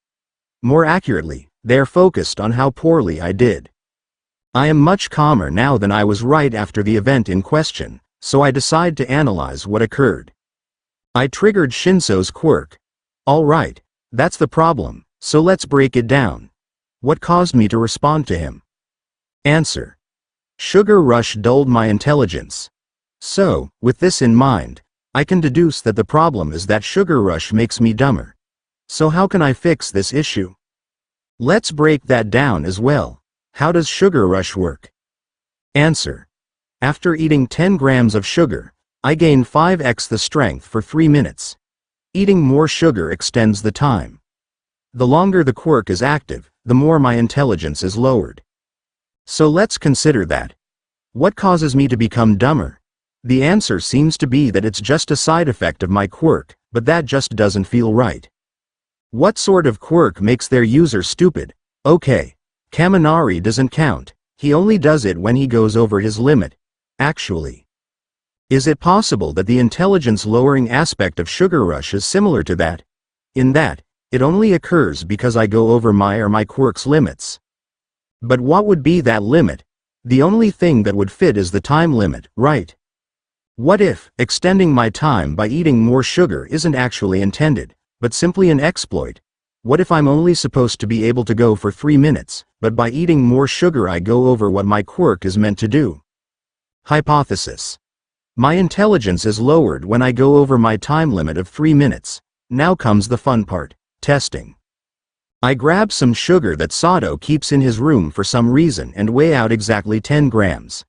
[SPEAKER 1] More accurately, they are focused on how poorly I did. I am much calmer now than I was right after the event in question, so I decide to analyze what occurred. I triggered Shinso's quirk. Alright, that's the problem, so let's break it down. What caused me to respond to him? Answer. Sugar rush dulled my intelligence. So, with this in mind, I can deduce that the problem is that sugar rush makes me dumber. So how can I fix this issue? Let's break that down as well. How does sugar rush work? Answer. After eating 10 grams of sugar, I gain 5x the strength for 3 minutes. Eating more sugar extends the time. The longer the quirk is active, the more my intelligence is lowered. So let's consider that. What causes me to become dumber? The answer seems to be that it's just a side effect of my quirk, but that just doesn't feel right. What sort of quirk makes their user stupid? Okay, Kaminari doesn't count. He only does it when he goes over his limit. Actually, is it possible that the intelligence-lowering aspect of Sugar Rush is similar to that? In that, it only occurs because I go over my quirk's limits. But what would be that limit? The only thing that would fit is the time limit, right? What if extending my time by eating more sugar isn't actually intended, but simply an exploit? What if I'm only supposed to be able to go for 3 minutes, but by eating more sugar I go over what my quirk is meant to do? Hypothesis. My intelligence is lowered when I go over my time limit of 3 minutes. Now comes the fun part, testing. I grab some sugar that Sato keeps in his room for some reason and weigh out exactly 10 grams.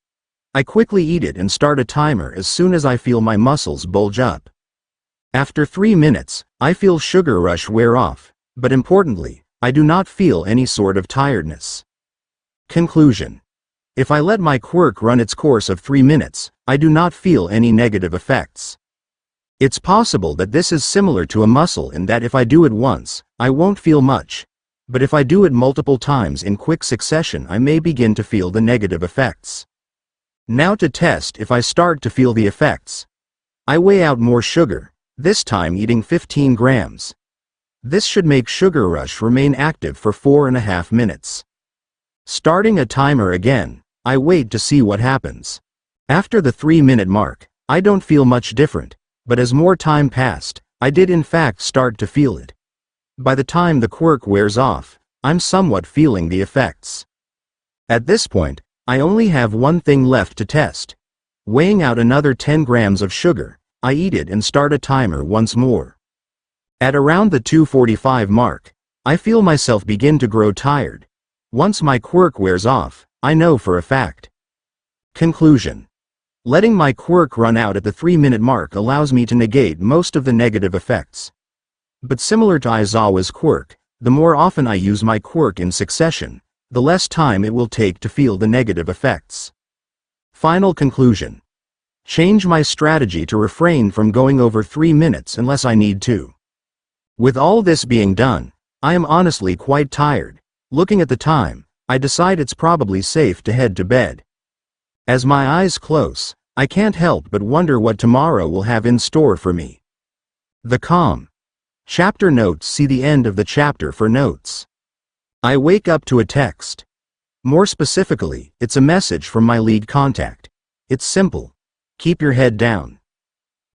[SPEAKER 1] I quickly eat it and start a timer as soon as I feel my muscles bulge up. After 3 minutes, I feel Sugar Rush wear off, but importantly, I do not feel any sort of tiredness. Conclusion. If I let my quirk run its course of 3 minutes, I do not feel any negative effects. It's possible that this is similar to a muscle in that if I do it once, I won't feel much. But if I do it multiple times in quick succession I may begin to feel the negative effects. Now to test if I start to feel the effects. I weigh out more sugar, this time eating 15 grams. This should make Sugar Rush remain active for 4.5 minutes. Starting a timer again, I wait to see what happens. After the 3-minute mark, I don't feel much different, but as more time passed, I did in fact start to feel it. By the time the quirk wears off, I'm somewhat feeling the effects. At this point, I only have one thing left to test. Weighing out another 10 grams of sugar, I eat it and start a timer once more. At around the 2:45 mark, I feel myself begin to grow tired. Once my quirk wears off, I know for a fact. Conclusion. Letting my quirk run out at the 3-minute mark allows me to negate most of the negative effects. But similar to Aizawa's quirk, the more often I use my quirk in succession, the less time it will take to feel the negative effects. Final conclusion. Change my strategy to refrain from going over 3 minutes unless I need to. With all this being done, I am honestly quite tired. Looking at the time, I decide it's probably safe to head to bed. As my eyes close, I can't help but wonder what tomorrow will have in store for me. The calm. Chapter notes. See the end of the chapter for notes. I wake up to a text. More specifically, it's a message from my lead contact. It's simple. Keep your head down.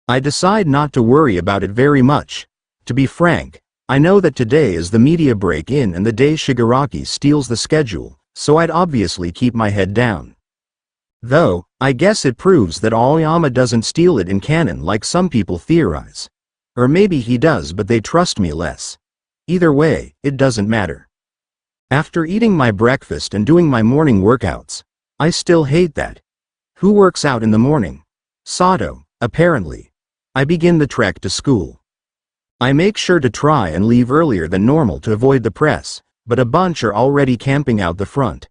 [SPEAKER 1] I decide not to worry about it very much. To be frank, I know that today is the media break-in and the day Shigaraki steals the schedule, so I'd obviously keep my head down. Though, I guess it proves that Aoyama doesn't steal it in canon like some people theorize. Or maybe he does but they trust me less. Either way, it doesn't matter. After eating my breakfast and doing my morning workouts, I still hate that. Who works out in the morning? Sato, apparently. I begin the trek to school. I make sure to try and leave earlier than normal to avoid the press, but a bunch are already camping out the front.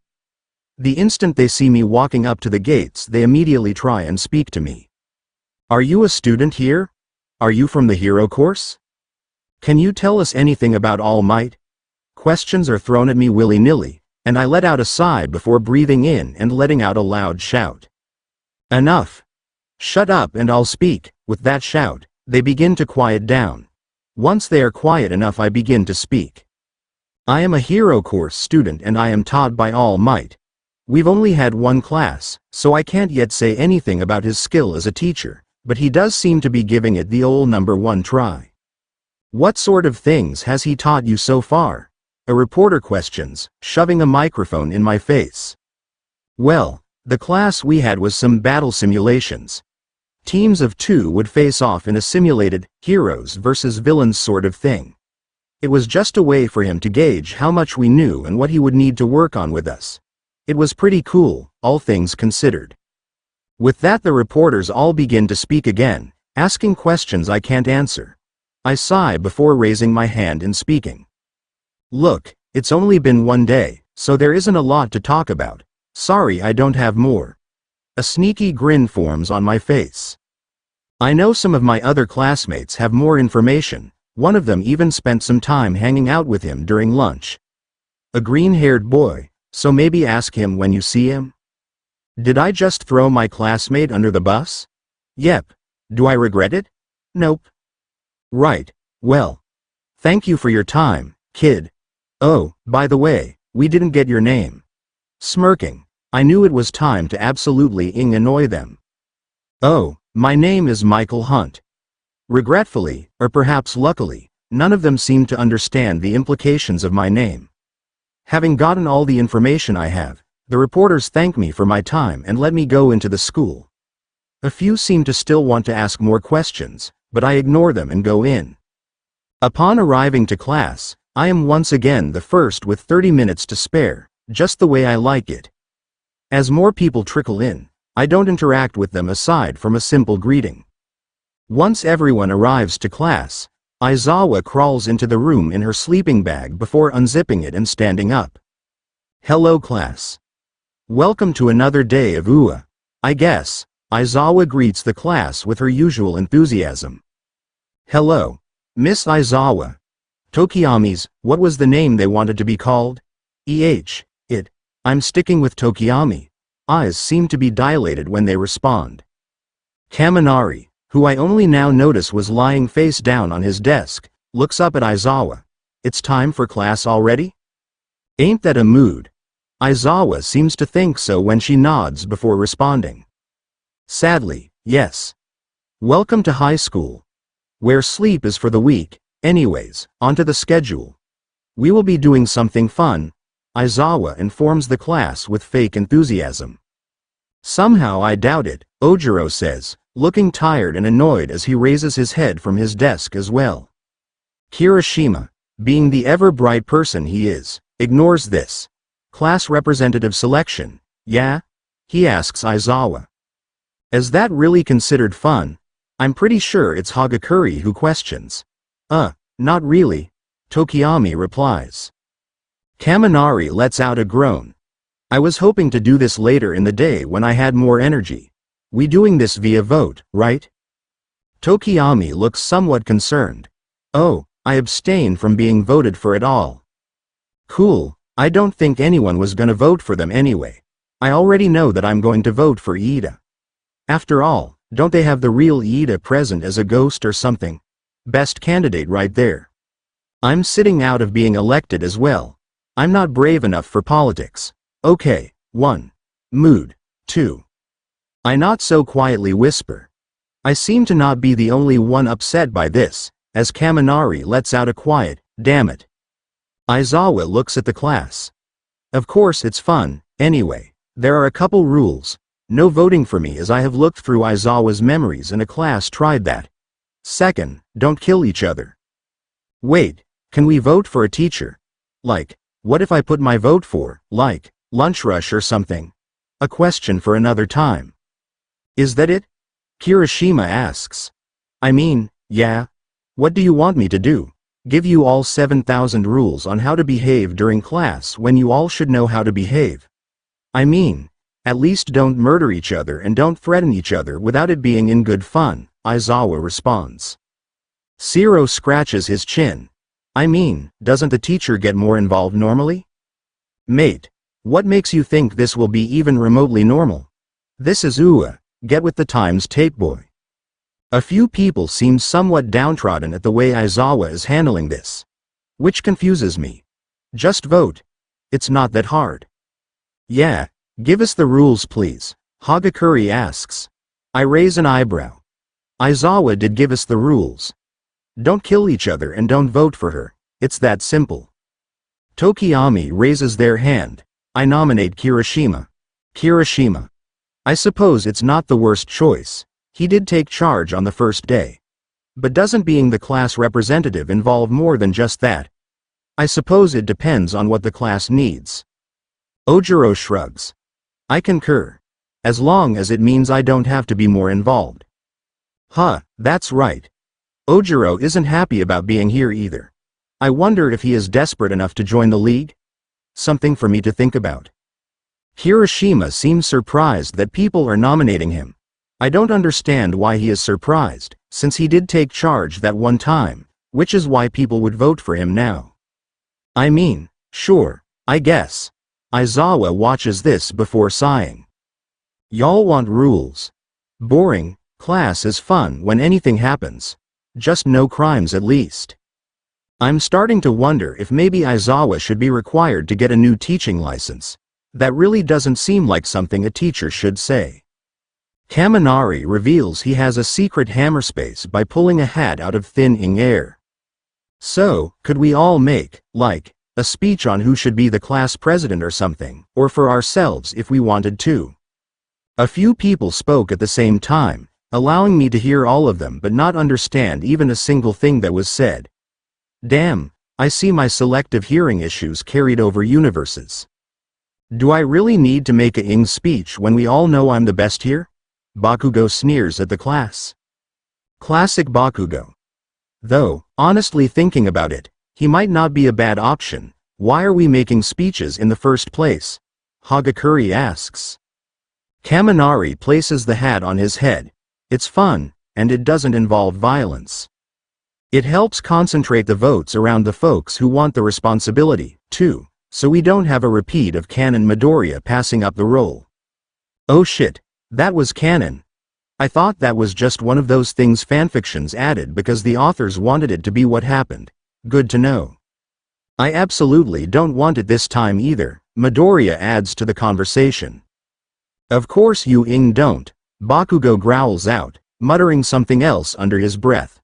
[SPEAKER 1] The instant they see me walking up to the gates they immediately try and speak to me. Are you a student here? Are you from the hero course? Can you tell us anything about All Might? Questions are thrown at me willy-nilly, and I let out a sigh before breathing in and letting out a loud shout. Enough! Shut up and I'll speak. With that shout, they begin to quiet down. Once they are quiet enough I begin to speak. I am a hero course student and I am taught by All Might. We've only had one class, so I can't yet say anything about his skill as a teacher, but he does seem to be giving it the old #1 try. What sort of things has he taught you so far? A reporter questions, shoving a microphone in my face. Well, the class we had was some battle simulations. Teams of 2 would face off in a simulated, heroes versus villains sort of thing. It was just a way for him to gauge how much we knew and what he would need to work on with us. It was pretty cool, all things considered. With that the reporters all begin to speak again, asking questions I can't answer. I sigh before raising my hand and speaking. Look, it's only been one day, so there isn't a lot to talk about. Sorry I don't have more. A sneaky grin forms on my face. I know some of my other classmates have more information. One of them even spent some time hanging out with him during lunch. A green-haired boy, so maybe ask him when you see him? Did I just throw my classmate under the bus? Yep. Do I regret it? Nope. Right. Well. Thank you for your time, kid. Oh, by the way, we didn't get your name. Smirking, I knew it was time to absolutely annoy them. Oh, my name is Michael Hunt. Regretfully, or perhaps luckily, none of them seemed to understand the implications of my name. Having gotten all the information I have, the reporters thank me for my time and let me go into the school. A few seem to still want to ask more questions, but I ignore them and go in. Upon arriving to class, I am once again the first with 30 minutes to spare, just the way I like it. As more people trickle in, I don't interact with them aside from a simple greeting. Once everyone arrives to class, Aizawa crawls into the room in her sleeping bag before unzipping it and standing up. Hello class. Welcome to another day of UA, I guess. Aizawa greets the class with her usual enthusiasm. Hello, Miss Aizawa. Tokiyami's, what was the name they wanted to be called? It. I'm sticking with Tokiyami. Eyes seem to be dilated when they respond. Kaminari, who I only now notice was lying face down on his desk, looks up at Aizawa. It's time for class already? Ain't that a mood? Aizawa seems to think so when she nods before responding. Sadly, yes. Welcome to high school. Where sleep is for the weak. Anyways, onto the schedule. We will be doing something fun, Aizawa informs the class with fake enthusiasm. Somehow I doubt it, Ojiro says, looking tired and annoyed as he raises his head from his desk as well. Kirishima, being the ever-bright person he is, ignores this. Class representative selection, yeah? He asks Aizawa. Is that really considered fun? I'm pretty sure it's Hagakure who questions. Not really, Tokiyami replies. Kaminari lets out a groan. I was hoping to do this later in the day when I had more energy. We doing this via vote, right? Tokiyami looks somewhat concerned. Oh, I abstain from being voted for at all. Cool, I don't think anyone was gonna vote for them anyway. I already know that I'm going to vote for Iida. After all, don't they have the real Iida present as a ghost or something? Best candidate right there. I'm sitting out of being elected as well. I'm not brave enough for politics. Okay, 1. Mood. 2. I not so quietly whisper. I seem to not be the only one upset by this, as Kaminari lets out a quiet, damn it. Aizawa looks at the class. Of course it's fun, anyway. There are a couple rules. No voting for me as I have looked through Aizawa's memories and a class tried that. Second, don't kill each other. Wait, can we vote for a teacher? Like, what if I put my vote for, like, lunch rush or something? A question for another time. Is that it? Kirishima asks. I mean, yeah. What do you want me to do? Give you all 7,000 rules on how to behave during class when you all should know how to behave? I mean, at least don't murder each other and don't threaten each other without it being in good fun, Aizawa responds. Zero scratches his chin. I mean, doesn't the teacher get more involved normally? Mate, what makes you think this will be even remotely normal? This is UA, get with the times tape boy. A few people seem somewhat downtrodden at the way Aizawa is handling this. Which confuses me. Just vote. It's not that hard. Yeah, give us the rules please, Hagakure asks. I raise an eyebrow. Aizawa did give us the rules. Don't kill each other and don't vote for her, it's that simple. Tokiyami raises their hand. I nominate Kirishima. Kirishima. I suppose it's not the worst choice. He did take charge on the first day. But doesn't being the class representative involve more than just that? I suppose it depends on what the class needs. Ojiro shrugs. I concur. As long as it means I don't have to be more involved. Huh, that's right. Ojiro isn't happy about being here either. I wonder if he is desperate enough to join the league? Something for me to think about. Kirishima seems surprised that people are nominating him. I don't understand why he is surprised, since he did take charge that one time, which is why people would vote for him now. I mean, sure, I guess. Aizawa watches this before sighing. Y'all want rules. Boring. Class is fun when anything happens. Just no crimes at least. I'm starting to wonder if maybe Aizawa should be required to get a new teaching license. That really doesn't seem like something a teacher should say. Kaminari reveals he has a secret hammer space by pulling a hat out of thin air. So, could we all make, like, a speech on who should be the class president or something, or for ourselves if we wanted to? A few people spoke at the same time, allowing me to hear all of them but not understand even a single thing that was said. Damn, I see my selective hearing issues carried over universes. Do I really need to make a ing speech when we all know I'm the best here? Bakugo sneers at the class. Classic Bakugo. Though, honestly thinking about it, he might not be a bad option. Why are we making speeches in the first place? Hagakure asks. Kaminari places the hat on his head. It's fun, and it doesn't involve violence. It helps concentrate the votes around the folks who want the responsibility, too, so we don't have a repeat of Canon Midoriya passing up the role. Oh shit, that was canon. I thought that was just one of those things fanfictions added because the authors wanted it to be what happened. Good to know. I absolutely don't want it this time either, Midoriya adds to the conversation. Of course you don't, Bakugo growls out, muttering something else under his breath.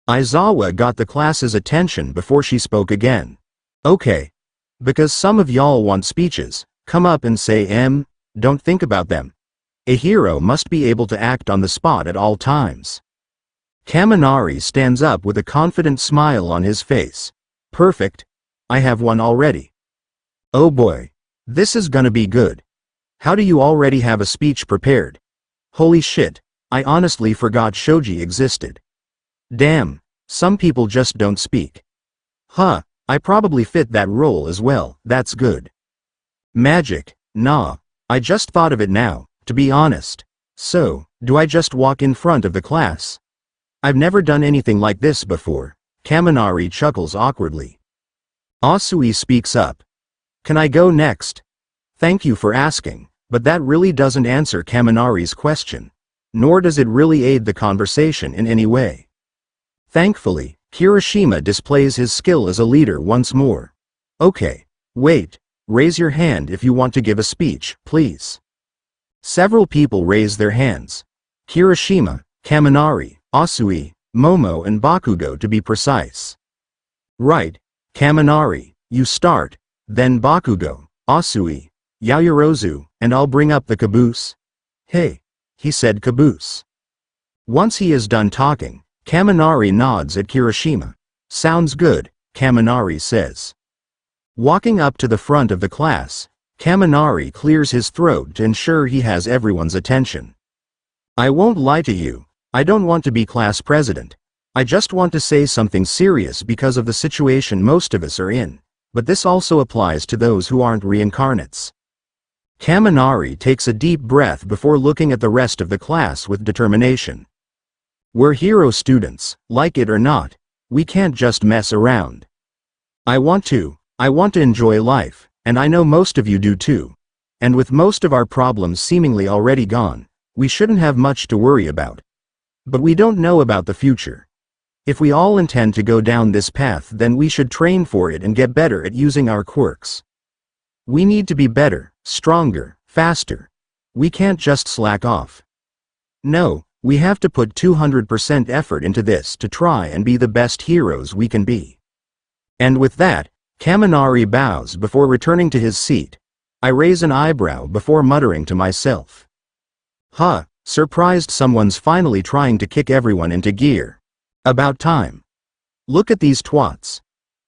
[SPEAKER 1] Aizawa got the class's attention before she spoke again. Okay. Because some of y'all want speeches, come up and say don't think about them. A hero must be able to act on the spot at all times. Kaminari stands up with a confident smile on his face. Perfect. I have one already. Oh boy. This is gonna be good. How do you already have a speech prepared? Holy shit, I honestly forgot Shoji existed. Damn, some people just don't speak. Huh, I probably fit that role as well, that's good. Magic, nah, I just thought of it now, to be honest. So, do I just walk in front of the class? I've never done anything like this before. Kaminari chuckles awkwardly. Asui speaks up. Can I go next? Thank you for asking, but that really doesn't answer Kaminari's question. Nor does it really aid the conversation in any way. Thankfully, Kirishima displays his skill as a leader once more. Okay, wait, raise your hand if you want to give a speech, please. Several people raise their hands. Kirishima, Kaminari, Asui, Momo and Bakugo to be precise. Right, Kaminari, you start, then Bakugo, Asui, Yaoyorozu, and I'll bring up the caboose. Hey, he said caboose. Once he is done talking, Kaminari nods at Kirishima. Sounds good, Kaminari says. Walking up to the front of the class, Kaminari clears his throat to ensure he has everyone's attention. I won't lie to you, I don't want to be class president. I just want to say something serious because of the situation most of us are in, but this also applies to those who aren't reincarnates. Kaminari takes a deep breath before looking at the rest of the class with determination. We're hero students, like it or not. We can't just mess around. I want to enjoy life, and I know most of you do too. And with most of our problems seemingly already gone, we shouldn't have much to worry about. But we don't know about the future. If we all intend to go down this path, then we should train for it and get better at using our quirks. We need to be better, stronger, faster. We can't just slack off. No. We have to put 200% effort into this to try and be the best heroes we can be. And with that, Kaminari bows before returning to his seat. I raise an eyebrow before muttering to myself. Huh, surprised someone's finally trying to kick everyone into gear. About time. Look at these twats.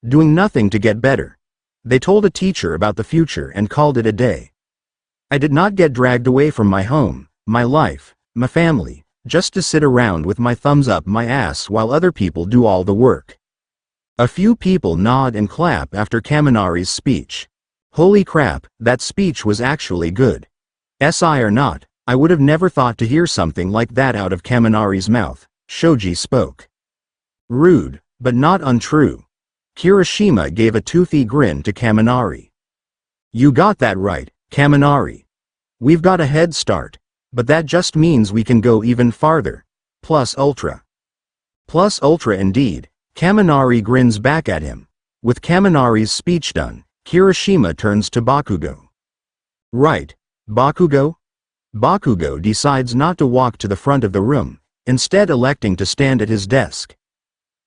[SPEAKER 1] Doing nothing to get better. They told a teacher about the future and called it a day. I did not get dragged away from my home, my life, my family, just to sit around with my thumbs up my ass while other people do all the work. A few people nod and clap after Kaminari's speech. Holy crap, that speech was actually good. SI or not, I would have never thought to hear something like that out of Kaminari's mouth. Shoji spoke. Rude, but not untrue. Kirishima gave a toothy grin to Kaminari. You got that right, Kaminari. We've got a head start, but that just means we can go even farther. Plus ultra. Plus ultra indeed. Kaminari grins back at him. With Kaminari's speech done, Kirishima turns to Bakugo. Right, Bakugo? Bakugo decides not to walk to the front of the room, instead electing to stand at his desk.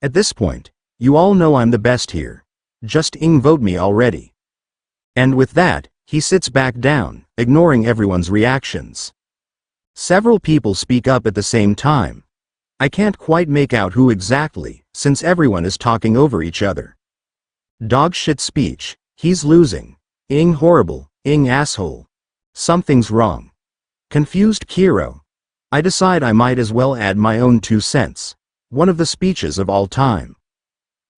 [SPEAKER 1] At this point, you all know I'm the best here. Just vote me already. And with that, he sits back down, ignoring everyone's reactions. Several people speak up at the same time. I can't quite make out who exactly, since everyone is talking over each other. Dog shit speech, he's losing. Horrible, asshole. Something's wrong. Confused Kiro. I decide I might as well add my own 2 cents. One of the speeches of all time.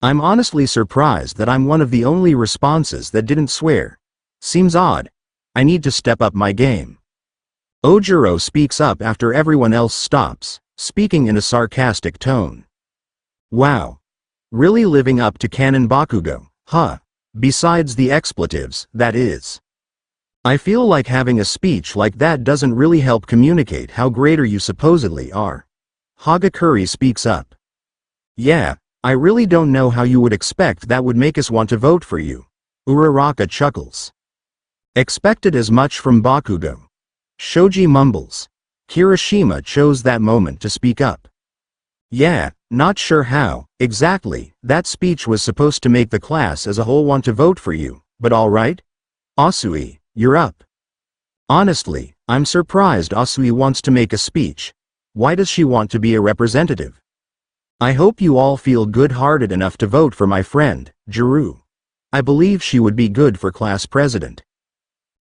[SPEAKER 1] I'm honestly surprised that I'm one of the only responses that didn't swear. Seems odd. I need to step up my game. Ojiro speaks up after everyone else stops, speaking in a sarcastic tone. Wow. Really living up to canon Bakugo, huh? Besides the expletives, that is. I feel like having a speech like that doesn't really help communicate how greater you supposedly are. Hagakure speaks up. Yeah, I really don't know how you would expect that would make us want to vote for you. Uraraka chuckles. Expected as much from Bakugo. Shoji mumbles. Kirishima chose that moment to speak up. Yeah, not sure how, exactly, that speech was supposed to make the class as a whole want to vote for you, but alright? Asui, you're up. Honestly, I'm surprised Asui wants to make a speech. Why does she want to be a representative? I hope you all feel good-hearted enough to vote for my friend, Juru. I believe she would be good for class president.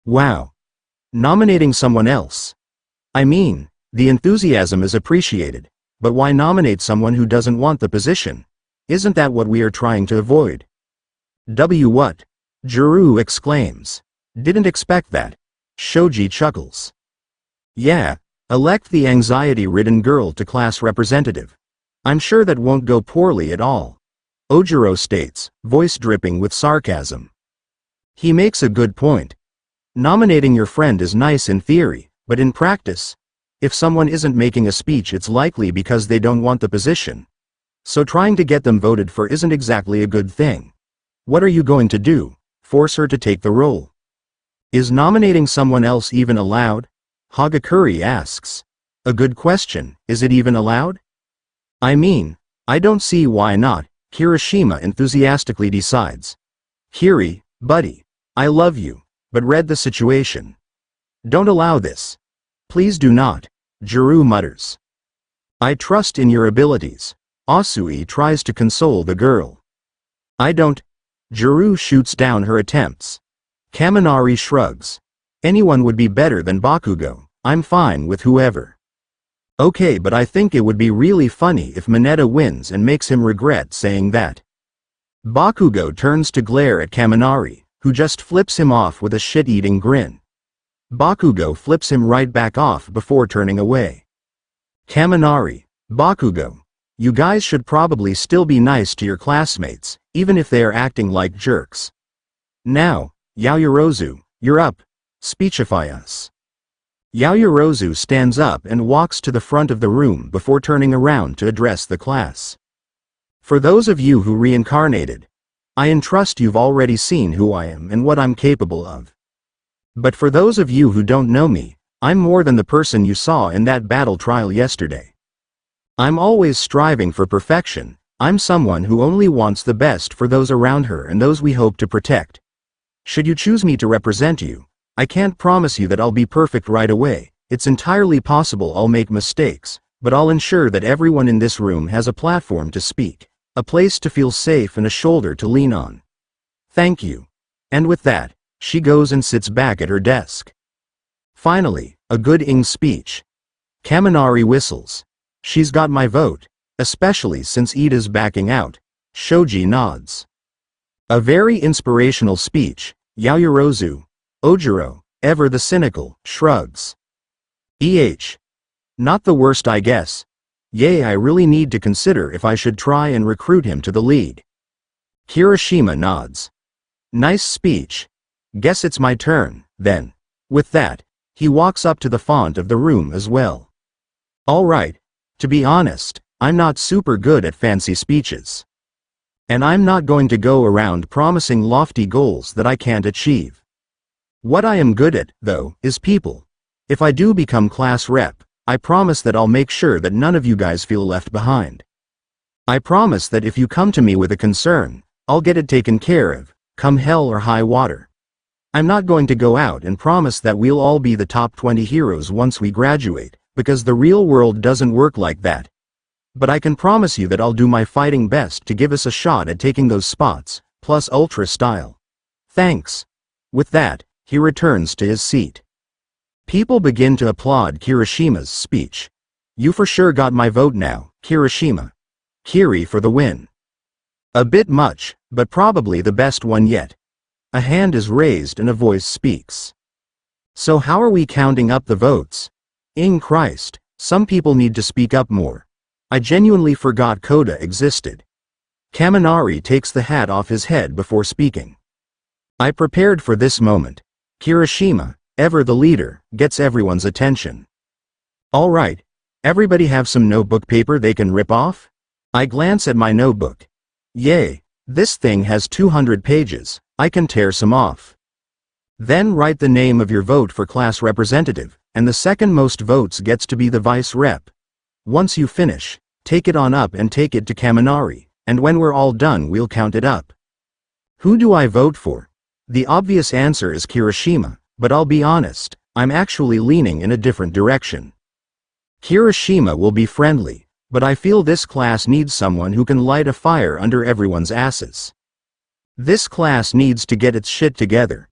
[SPEAKER 1] Wow. Nominating someone else. I mean, the enthusiasm is appreciated, but why nominate someone who doesn't want the position? Isn't that what we are trying to avoid? What? Juru exclaims. Didn't expect that. Shoji chuckles. Yeah, elect the anxiety-ridden girl to class representative. I'm sure that won't go poorly at all. Ojiro states, voice dripping with sarcasm. He makes a good point. Nominating your friend is nice in theory, but in practice, if someone isn't making a speech it's likely because they don't want the position. So trying to get them voted for isn't exactly a good thing. What are you going to do? Force her to take the role? Is nominating someone else even allowed? Hagakure asks. A good question, is it even allowed? I mean, I don't see why not, Kirishima enthusiastically decides. Kiri, buddy, I love you, but read the situation. Don't allow this. Please do not, Juru mutters. I trust in your abilities. Asui tries to console the girl. I don't. Juru shoots down her attempts. Kaminari shrugs. Anyone would be better than Bakugo, I'm fine with whoever. Okay, but I think it would be really funny if Mineta wins and makes him regret saying that. Bakugo turns to glare at Kaminari, who just flips him off with a shit-eating grin. Bakugo flips him right back off before turning away. Kaminari, Bakugo, you guys should probably still be nice to your classmates, even if they are acting like jerks. Now, Yaoyorozu, you're up. Speechify us. Yaoyorozu stands up and walks to the front of the room before turning around to address the class. For those of you who reincarnated, I entrust you've already seen who I am and what I'm capable of. But for those of you who don't know me, I'm more than the person you saw in that battle trial yesterday. I'm always striving for perfection. I'm someone who only wants the best for those around her and those we hope to protect. Should you choose me to represent you, I can't promise you that I'll be perfect right away. It's entirely possible I'll make mistakes, but I'll ensure that everyone in this room has a platform to speak, a place to feel safe and a shoulder to lean on. Thank you. And with that, she goes and sits back at her desk. Finally, a good speech. Kaminari whistles. She's got my vote, especially since Ida's backing out. Shoji nods. A very inspirational speech. Yaoyorozu. Ojiro, ever the cynical, shrugs. Not the worst, I guess. Yay, I really need to consider if I should try and recruit him to the league. Kirishima nods. Nice speech. Guess it's my turn, then. With that, he walks up to the font of the room as well. Alright. To be honest, I'm not super good at fancy speeches. And I'm not going to go around promising lofty goals that I can't achieve. What I am good at, though, is people. If I do become class rep, I promise that I'll make sure that none of you guys feel left behind. I promise that if you come to me with a concern, I'll get it taken care of, come hell or high water. I'm not going to go out and promise that we'll all be the top 20 heroes once we graduate, because the real world doesn't work like that. But I can promise you that I'll do my fighting best to give us a shot at taking those spots, plus ultra style. Thanks. With that, he returns to his seat. People begin to applaud Kirishima's speech. You for sure got my vote now, Kirishima. Kiri for the win. A bit much, but probably the best one yet. A hand is raised and a voice speaks. So how are we counting up the votes? In Christ, some people need to speak up more. I genuinely forgot Koda existed. Kaminari takes the hat off his head before speaking. I prepared for this moment. Kirishima, ever the leader, gets everyone's attention. Alright, everybody have some notebook paper they can rip off? I glance at my notebook. Yay, this thing has 200 pages, I can tear some off. Then write the name of your vote for class representative, and the second most votes gets to be the vice rep. Once you finish, take it on up and take it to Kaminari, and when we're all done we'll count it up. Who do I vote for? The obvious answer is Kirishima, but I'll be honest, I'm actually leaning in a different direction. Kirishima will be friendly, but I feel this class needs someone who can light a fire under everyone's asses. This class needs to get its shit together.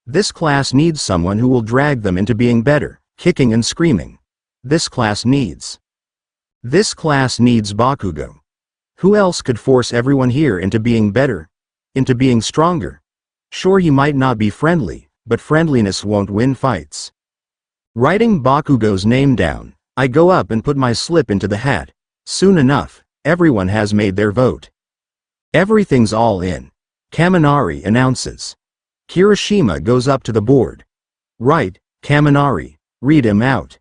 [SPEAKER 1] This class needs someone who will drag them into being better, kicking and screaming. This class needs Bakugo. Who else could force everyone here into being better? Into being stronger? Sure, he might not be friendly, but friendliness won't win fights. Writing Bakugo's name down, I go up and put my slip into the hat. Soon enough, everyone has made their vote. Everything's all in. Kaminari announces. Kirishima goes up to the board. Right, Kaminari, read him out.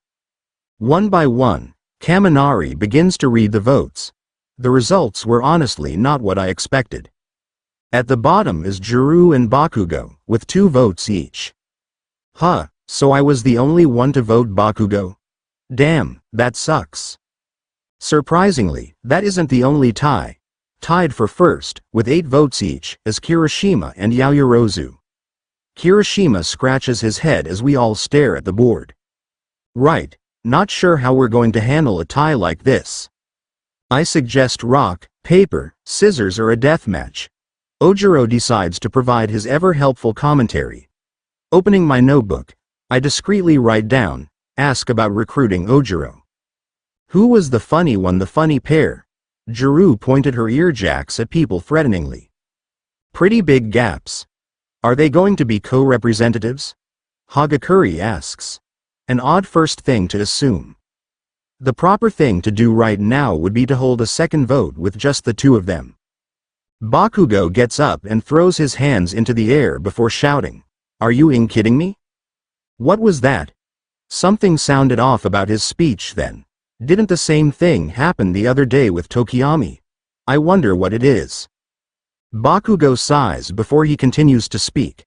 [SPEAKER 1] One by one, Kaminari begins to read the votes. The results were honestly not what I expected. At the bottom is Juru and Bakugo, with 2 votes each. Huh, so I was the only one to vote Bakugo? Damn, that sucks. Surprisingly, that isn't the only tie. Tied for first, with 8 votes each, is Kirishima and Yaoyorozu. Kirishima scratches his head as we all stare at the board. Right, not sure how we're going to handle a tie like this. I suggest rock, paper, scissors or a deathmatch. Ojiro decides to provide his ever-helpful commentary. Opening my notebook, I discreetly write down, ask about recruiting Ojiro. Who was the funny one, the funny pair? Juru pointed her earjacks at people threateningly. Pretty big gaps. Are they going to be co-representatives? Hagakure asks. An odd first thing to assume. The proper thing to do right now would be to hold a second vote with just the 2 of them. Bakugo gets up and throws his hands into the air before shouting, "Are you kidding me? What was that?" Something sounded off about his speech then. Didn't the same thing happen the other day with Tokiyami? I wonder what it is. Bakugo sighs before he continues to speak.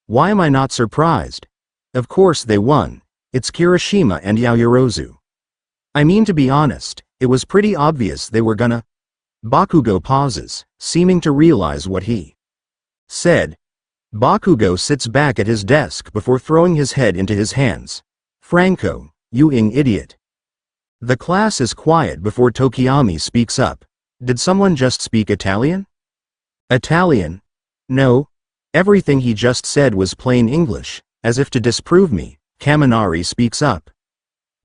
[SPEAKER 1] Why am I not surprised? Of course they won. It's Kirishima and Yaoyorozu. I mean, to be honest, it was pretty obvious they were gonna. Bakugo pauses, seeming to realize what he said. Bakugo sits back at his desk before throwing his head into his hands. Franco, you idiot. The class is quiet before Tokiyami speaks up. Did someone just speak Italian? Italian? No. Everything he just said was plain English, as if to disprove me. Kaminari speaks up.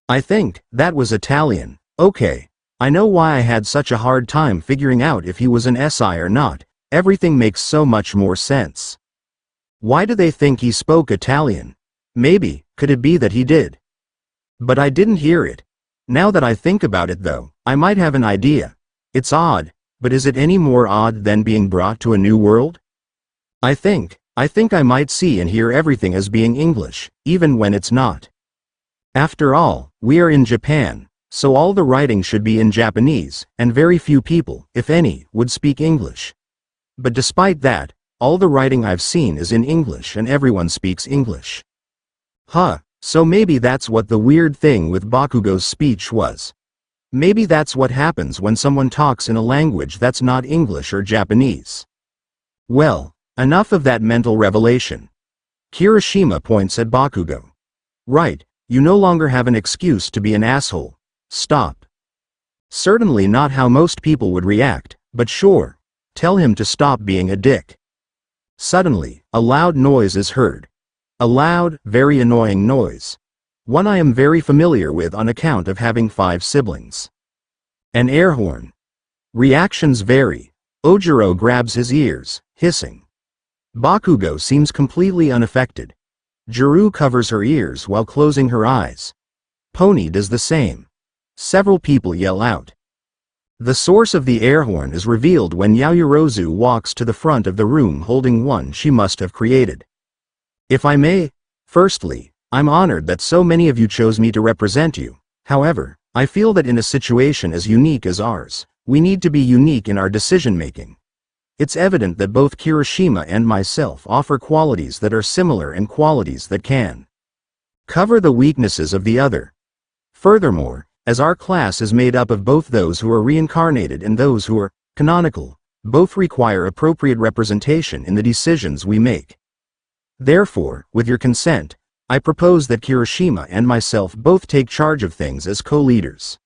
[SPEAKER 1] I think that was Italian. Okay. I know why I had such a hard time figuring out if he was an SI or not. Everything makes so much more sense. Why do they think he spoke Italian? Maybe, could it be that he did? But I didn't hear it. Now that I think about it though, I might have an idea. It's odd, but is it any more odd than being brought to a new world? I think I might see and hear everything as being English, even when it's not. After all, we are in Japan, so all the writing should be in Japanese, and very few people, if any, would speak English. But despite that, all the writing I've seen is in English and everyone speaks English. Huh, so maybe that's what the weird thing with Bakugo's speech was. Maybe that's what happens when someone talks in a language that's not English or Japanese. Well, enough of that mental revelation. Kirishima points at Bakugo. Right, you no longer have an excuse to be an asshole. Stop. Certainly not how most people would react, but sure. Tell him to stop being a dick. Suddenly, a loud noise is heard. A loud, very annoying noise. One I am very familiar with on account of having 5 siblings. An air horn. Reactions vary. Ojiro grabs his ears, hissing. Bakugo seems completely unaffected. Juru covers her ears while closing her eyes. Pony does the same. Several people yell out. The source of the air horn is revealed when Yaoyorozu walks to the front of the room holding one she must have created. If I may, firstly, I'm honored that so many of you chose me to represent you. However, I feel that in a situation as unique as ours, we need to be unique in our decision-making. It's evident that both Kirishima and myself offer qualities that are similar and qualities that can cover the weaknesses of the other. Furthermore, as our class is made up of both those who are reincarnated and those who are canonical, both require appropriate representation in the decisions we make. Therefore, with your consent, I propose that Kirishima and myself both take charge of things as co-leaders.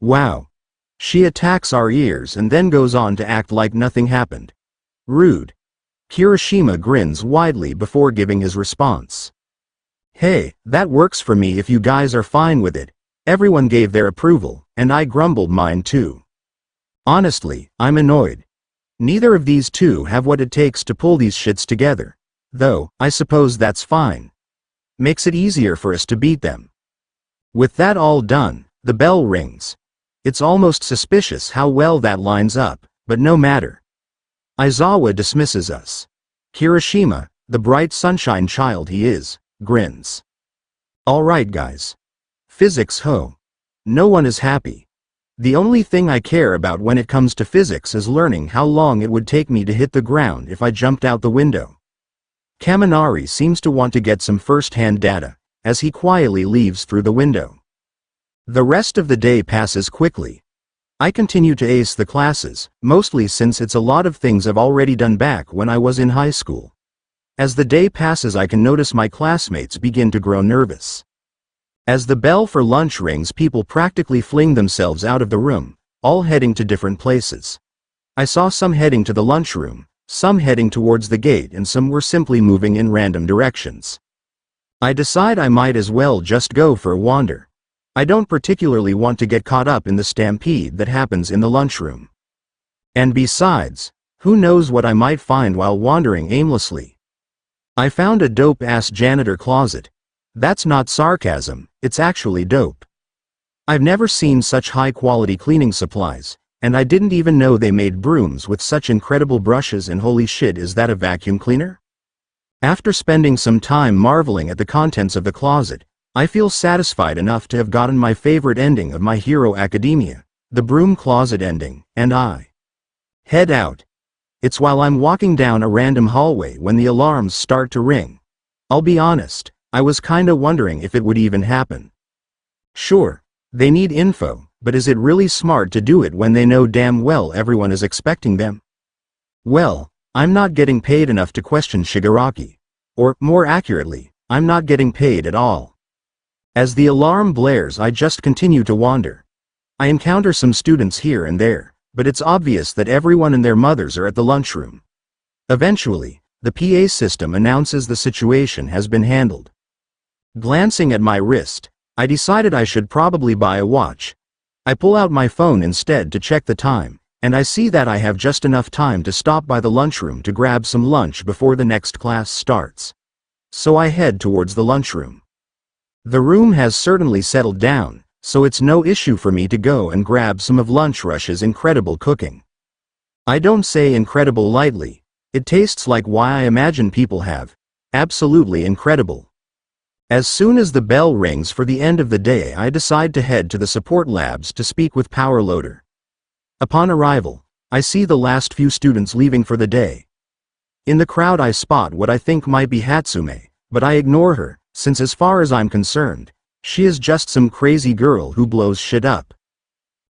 [SPEAKER 1] Wow. She attacks our ears and then goes on to act like nothing happened. Rude. Kirishima grins widely before giving his response. Hey, that works for me if you guys are fine with it. Everyone gave their approval, and I grumbled mine too. Honestly, I'm annoyed. Neither of these two have what it takes to pull these shits together. Though, I suppose that's fine. Makes it easier for us to beat them. With that all done, the bell rings. It's almost suspicious how well that lines up, but no matter. Aizawa dismisses us. Kirishima, the bright sunshine child he is, grins. Alright guys. Physics ho. No one is happy. The only thing I care about when it comes to physics is learning how long it would take me to hit the ground if I jumped out the window. Kaminari seems to want to get some first-hand data, as he quietly leaves through the window. The rest of the day passes quickly. I continue to ace the classes, mostly since it's a lot of things I've already done back when I was in high school. As the day passes I can notice my classmates begin to grow nervous. As the bell for lunch rings people practically fling themselves out of the room, all heading to different places. I saw some heading to the lunchroom, some heading towards the gate and some were simply moving in random directions. I decide I might as well just go for a wander. I don't particularly want to get caught up in the stampede that happens in the lunchroom. And besides, who knows what I might find while wandering aimlessly. I found a dope-ass janitor closet. That's not sarcasm, it's actually dope. I've never seen such high-quality cleaning supplies, and I didn't even know they made brooms with such incredible brushes and holy shit, is that a vacuum cleaner? After spending some time marveling at the contents of the closet, I feel satisfied enough to have gotten my favorite ending of My Hero Academia, the broom closet ending, and I head out. It's while I'm walking down a random hallway when the alarms start to ring. I'll be honest, I was kinda wondering if it would even happen. Sure, they need info, but is it really smart to do it when they know damn well everyone is expecting them? Well, I'm not getting paid enough to question Shigaraki. Or, more accurately, I'm not getting paid at all. As the alarm blares I just continue to wander. I encounter some students here and there, but it's obvious that everyone and their mothers are at the lunchroom. Eventually, the PA system announces the situation has been handled. Glancing at my wrist, I decided I should probably buy a watch. I pull out my phone instead to check the time, and I see that I have just enough time to stop by the lunchroom to grab some lunch before the next class starts. So I head towards the lunchroom. The room has certainly settled down, so it's no issue for me to go and grab some of Lunch Rush's incredible cooking. I don't say incredible lightly. It tastes like why I imagine people have. Absolutely incredible. As soon as the bell rings for the end of the day, I decide to head to the support labs to speak with Power Loader. Upon arrival, I see the last few students leaving for the day. In the crowd I spot what I think might be Hatsume, but I ignore her, since as far as I'm concerned, she is just some crazy girl who blows shit up.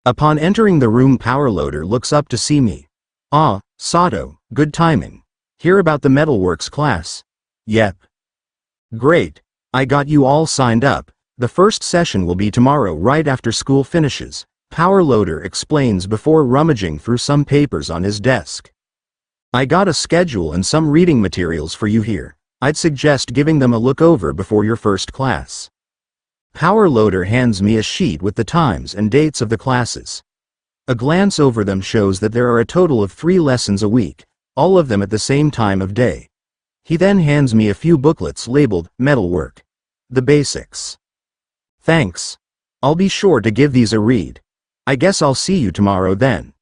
[SPEAKER 1] Upon entering the room, Power Loader looks up to see me. "Ah, Sato, good timing. Hear about the metalworks class?" "Yep." "Great. I got you all signed up. The first session will be tomorrow right after school finishes," Power Loader explains before rummaging through some papers on his desk. "I got a schedule and some reading materials for you here. I'd suggest giving them a look over before your first class." Power Loader hands me a sheet with the times and dates of the classes. A glance over them shows that there are a total of 3 lessons a week, all of them at the same time of day. He then hands me a few booklets labeled Metalwork. The Basics. "Thanks. I'll be sure to give these a read. I guess I'll see you tomorrow then."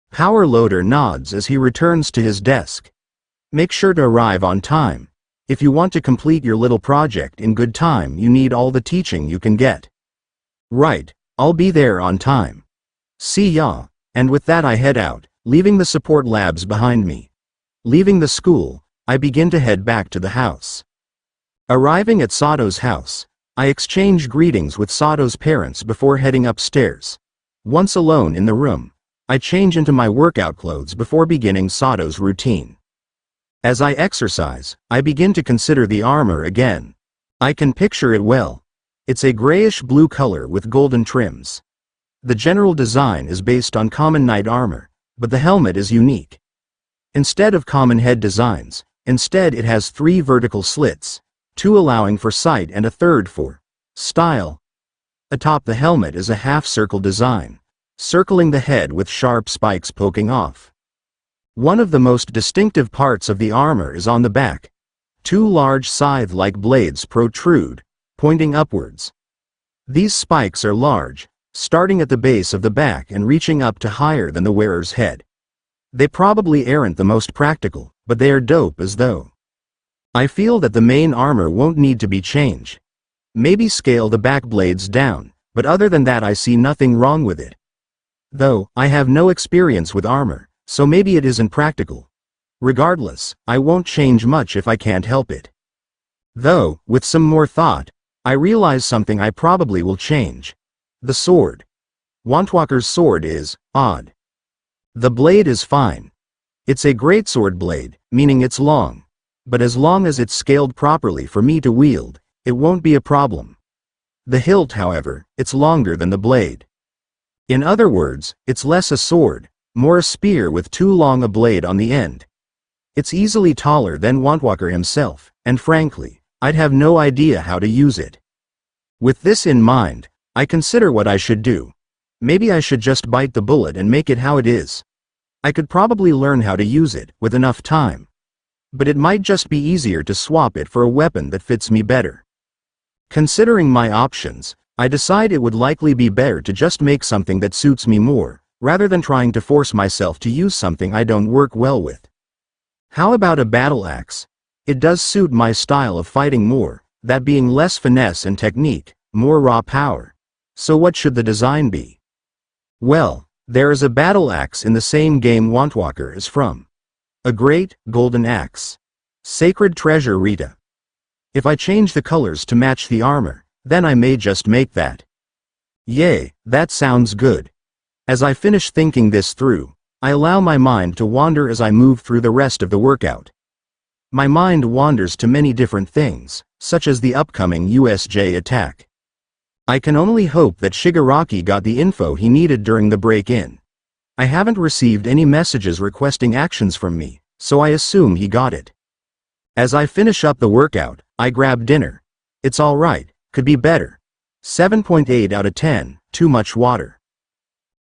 [SPEAKER 1] Power Loader nods as he returns to his desk. "Make sure to arrive on time. If you want to complete your little project in good time, you need all the teaching you can get." "Right, I'll be there on time. See ya." And with that I head out, leaving the support labs behind me. Leaving the school, I begin to head back to the house. Arriving at Sato's house, I exchange greetings with Sato's parents before heading upstairs. Once alone in the room, I change into my workout clothes before beginning Sato's routine. As I exercise, I begin to consider the armor again. I can picture it well. It's a grayish-blue color with golden trims. The general design is based on common knight armor, but the helmet is unique. Instead of common head designs, instead it has 3 vertical slits, 2 allowing for sight and a 3rd for style. Atop the helmet is a half-circle design, circling the head with sharp spikes poking off. One of the most distinctive parts of the armor is on the back. 2 large scythe-like blades protrude, pointing upwards. These spikes are large, starting at the base of the back and reaching up to higher than the wearer's head. They probably aren't the most practical, but they are dope as though. I feel that the main armor won't need to be changed. Maybe scale the back blades down, but other than that I see nothing wrong with it. Though, I have no experience with armor, so maybe it isn't practical. Regardless, I won't change much if I can't help it. Though, with some more thought, I realize something I probably will change. The sword. Wantwalker's sword is odd. The blade is fine. It's a greatsword blade, meaning it's long. But as long as it's scaled properly for me to wield, it won't be a problem. The hilt, however, it's longer than the blade. In other words, it's less a sword, more a spear with too long a blade on the end. It's easily taller than Wantwalker himself, and frankly, I'd have no idea how to use it. With this in mind, I consider what I should do. Maybe I should just bite the bullet and make it how it is. I could probably learn how to use it, with enough time. But it might just be easier to swap it for a weapon that fits me better. Considering my options, I decide it would likely be better to just make something that suits me more, rather than trying to force myself to use something I don't work well with. How about a battle axe? It does suit my style of fighting more, that being less finesse and technique, more raw power. So what should the design be? Well, there is a battle axe in the same game Wantwalker is from. A great, golden axe. Sacred Treasure Rita. If I change the colors to match the armor, then I may just make that. Yay, that sounds good. As I finish thinking this through, I allow my mind to wander as I move through the rest of the workout. My mind wanders to many different things, such as the upcoming USJ attack. I can only hope that Shigaraki got the info he needed during the break-in. I haven't received any messages requesting actions from me, so I assume he got it. As I finish up the workout, I grab dinner. It's alright, could be better. 7.8 out of 10, too much water.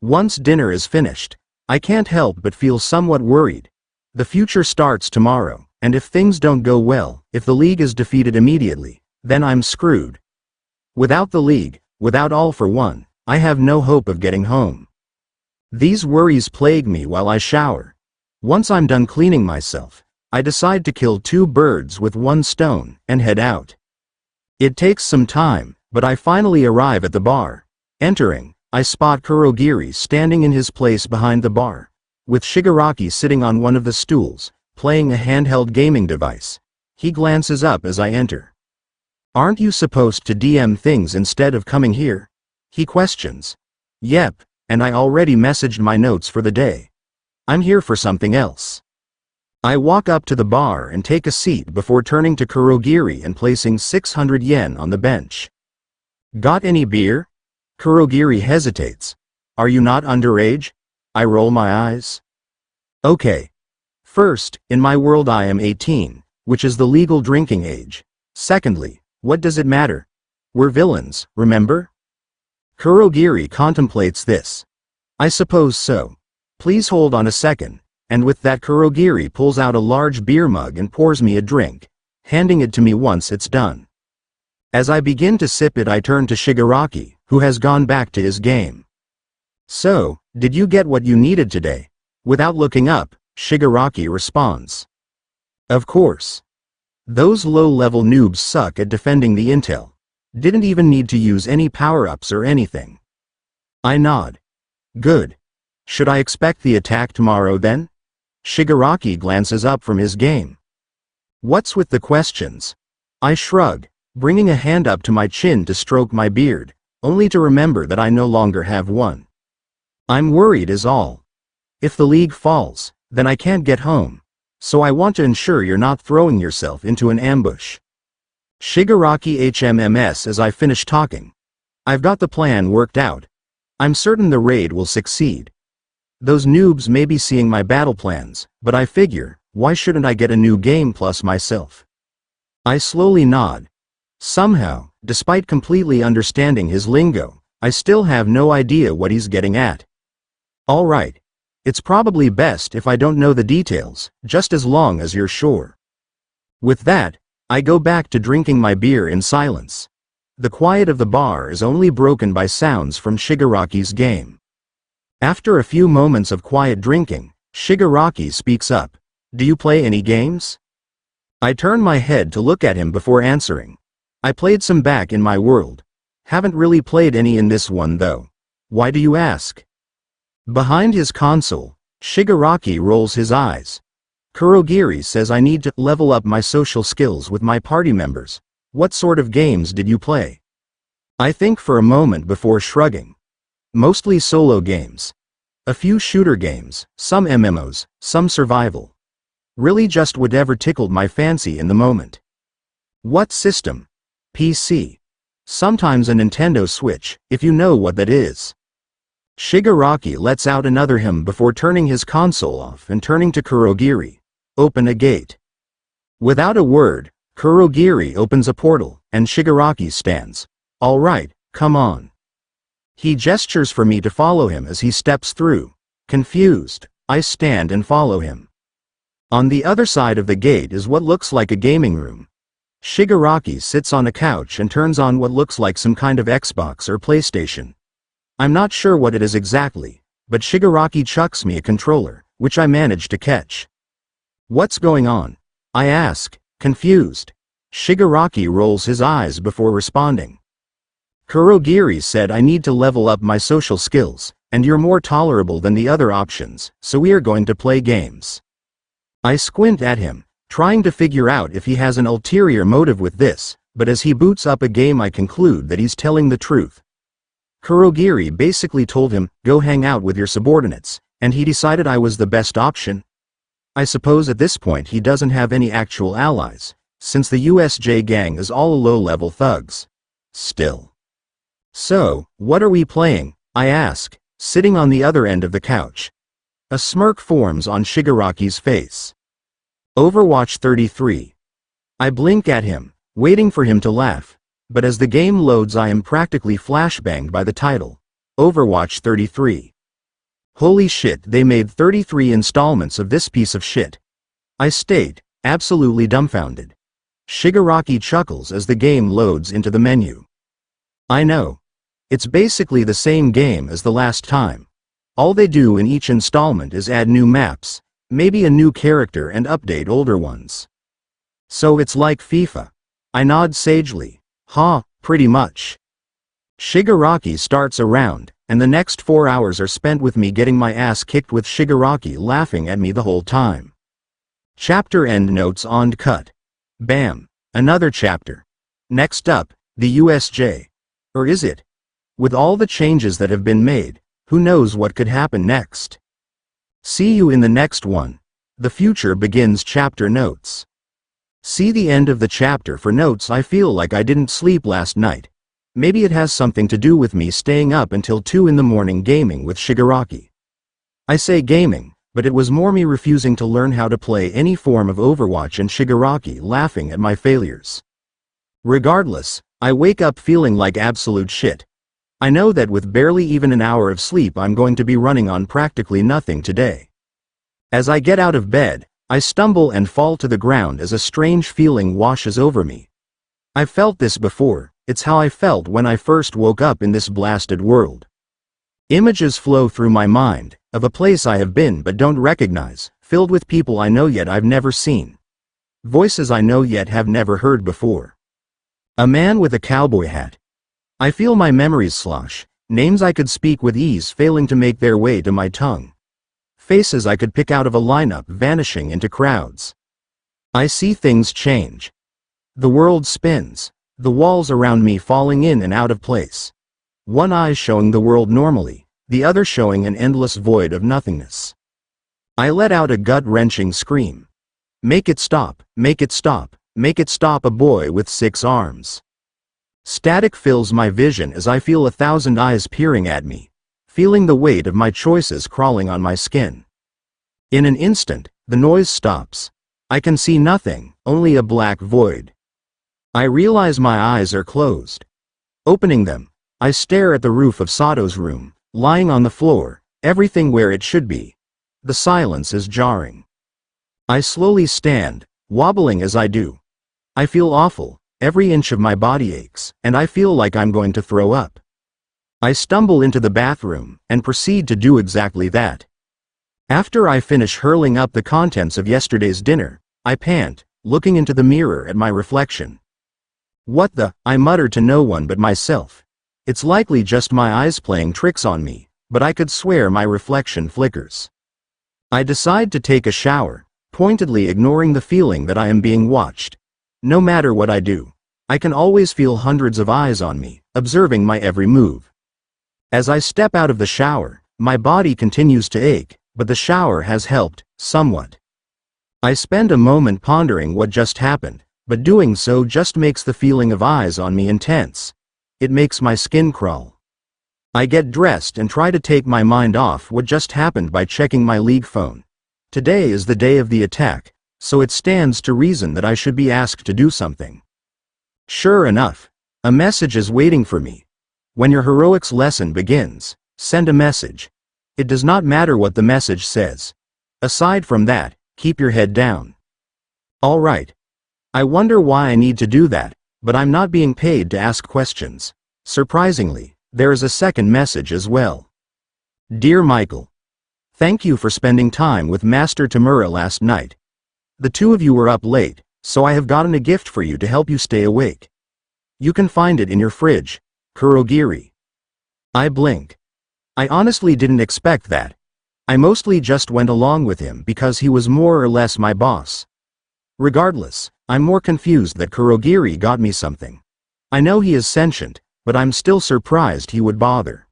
[SPEAKER 1] Once dinner is finished, I can't help but feel somewhat worried. The future starts tomorrow, and if things don't go well, if the league is defeated immediately, then I'm screwed. Without the league, without All for One, I have no hope of getting home. These worries plague me while I shower. Once I'm done cleaning myself, I decide to kill 2 birds with 1 stone and head out. It takes some time, but I finally arrive at the bar. Entering, I spot Kurogiri standing in his place behind the bar, with Shigaraki sitting on one of the stools, playing a handheld gaming device. He glances up as I enter. "Aren't you supposed to DM things instead of coming here?" he questions. "Yep, and I already messaged my notes for the day. I'm here for something else." I walk up to the bar and take a seat before turning to Kurogiri and placing 600 yen on the bench. "Got any beer?" Kurogiri hesitates. "Are you not underage?" I roll my eyes. "Okay. First, in my world I am 18, which is the legal drinking age. Secondly, what does it matter? We're villains, remember?" Kurogiri contemplates this. "I suppose so. Please hold on a second." And with that, Kurogiri pulls out a large beer mug and pours me a drink, handing it to me once it's done. As I begin to sip it, I turn to Shigaraki, who has gone back to his game. "So, did you get what you needed today?" Without looking up, Shigaraki responds. "Of course. Those low-level noobs suck at defending the intel. Didn't even need to use any power-ups or anything." I nod. "Good. Should I expect the attack tomorrow then?" Shigaraki glances up from his game. "What's with the questions?" I shrug, bringing a hand up to my chin to stroke my beard, only to remember that I no longer have one. "I'm worried is all. If the league falls, then I can't get home. So I want to ensure you're not throwing yourself into an ambush." Shigaraki HMMS as I finish talking. "I've got the plan worked out. I'm certain the raid will succeed. Those noobs may be seeing my battle plans, but I figure, why shouldn't I get a new game plus myself?" I slowly nod. Somehow, despite completely understanding his lingo, I still have no idea what he's getting at. "All right. It's probably best if I don't know the details, just as long as you're sure." With that, I go back to drinking my beer in silence. The quiet of the bar is only broken by sounds from Shigaraki's game. After a few moments of quiet drinking, Shigaraki speaks up. "Do you play any games?" I turn my head to look at him before answering. "I played some back in my world. Haven't really played any in this one though." "Why do you ask?" Behind his console, Shigaraki rolls his eyes. "Kurogiri says I need to level up my social skills with my party members. What sort of games did you play?" I think for a moment before shrugging. "Mostly solo games. A few shooter games, some MMOs, some survival. Really just whatever tickled my fancy in the moment." "What system?" "PC. Sometimes a Nintendo Switch, if you know what that is." Shigaraki lets out another hymn before turning his console off and turning to Kurogiri. "Open a gate." Without a word, Kurogiri opens a portal, and Shigaraki stands. "All right, come on." He gestures for me to follow him as he steps through. Confused, I stand and follow him. On the other side of the gate is what looks like a gaming room. Shigaraki sits on a couch and turns on what looks like some kind of Xbox or PlayStation. I'm not sure what it is exactly, but Shigaraki chucks me a controller, which I manage to catch. "What's going on?" I ask, confused. Shigaraki rolls his eyes before responding. "Kurogiri said I need to level up my social skills, and you're more tolerable than the other options, so we are going to play games." I squint at him, trying to figure out if he has an ulterior motive with this, but as he boots up a game I conclude that he's telling the truth. Kurogiri basically told him, "Go hang out with your subordinates," and he decided I was the best option. I suppose at this point he doesn't have any actual allies, since the USJ gang is all low-level thugs. Still. "So, what are we playing?" I ask, sitting on the other end of the couch. A smirk forms on Shigaraki's face. "Overwatch 33. I blink at him, waiting for him to laugh. but as the game loads I am practically flashbanged by the title. Overwatch 33. Holy shit, they made 33 installments of this piece of shit. I stayed, absolutely dumbfounded. Shigaraki chuckles as the game loads into the menu. I know. It's basically the same game as the last time. All they do in each installment is add new maps, maybe a new character and update older ones. So it's like FIFA. I nod sagely. Pretty much. Shigaraki starts a round, and the next 4 hours are spent with me getting my ass kicked with Shigaraki laughing at me the whole time. Chapter endnotes on cut. Bam. Another chapter. Next up, the USJ. Or is it? With all the changes that have been made, who knows what could happen next? See you in the next one. The future begins chapter notes. See the end of the chapter for notes. I feel like I didn't sleep last night. Maybe it has something to do with me staying up until 2 in the morning gaming with Shigaraki. I say gaming, but it was more me refusing to learn how to play any form of Overwatch and Shigaraki laughing at my failures. Regardless, I wake up feeling like absolute shit. I know that with barely even an hour of sleep I'm going to be running on practically nothing today. As I get out of bed, I stumble and fall to the ground as a strange feeling washes over me. I've felt this before, it's how I felt when I first woke up in this blasted world. Images flow through my mind, of a place I have been but don't recognize, filled with people I know yet I've never seen. Voices I know yet have never heard before. A man with a cowboy hat. I feel my memories slosh, names I could speak with ease failing to make their way to my tongue. Faces I could pick out of a lineup vanishing into crowds. I see things change. The world spins, the walls around me falling in and out of place. One eye showing the world normally, the other showing an endless void of nothingness. I let out a gut-wrenching scream. Make it stop, make it stop, make it stop, a boy with 6 arms. Static fills my vision as I feel 1,000 eyes peering at me, feeling the weight of my choices crawling on my skin. In an instant, the noise stops. I can see nothing, only a black void. I realize my eyes are closed. Opening them, I stare at the roof of Sato's room, lying on the floor, everything where it should be. The silence is jarring. I slowly stand, wobbling as I do. I feel awful, every inch of my body aches, and I feel like I'm going to throw up. I stumble into the bathroom, and proceed to do exactly that. After I finish hurling up the contents of yesterday's dinner, I pant, looking into the mirror at my reflection. What the? I mutter to no one but myself. It's likely just my eyes playing tricks on me, but I could swear my reflection flickers. I decide to take a shower, pointedly ignoring the feeling that I am being watched. No matter what I do, I can always feel hundreds of eyes on me, observing my every move. As I step out of the shower, my body continues to ache, but the shower has helped, somewhat. I spend a moment pondering what just happened, but doing so just makes the feeling of eyes on me intense. It makes my skin crawl. I get dressed and try to take my mind off what just happened by checking my league phone. Today is the day of the attack, so it stands to reason that I should be asked to do something. Sure enough, a message is waiting for me. When your heroics lesson begins, send a message. It does not matter what the message says. Aside from that, keep your head down. All right. I wonder why I need to do that, but I'm not being paid to ask questions. Surprisingly, there is a second message as well. Dear Michael, thank you for spending time with Master Tamura last night. The two of you were up late, so I have gotten a gift for you to help you stay awake. You can find it in your fridge, Kurogiri. I blink. I honestly didn't expect that. I mostly just went along with him because he was more or less my boss. Regardless, I'm more confused that Kurogiri got me something. I know he is sentient, but I'm still surprised he would bother.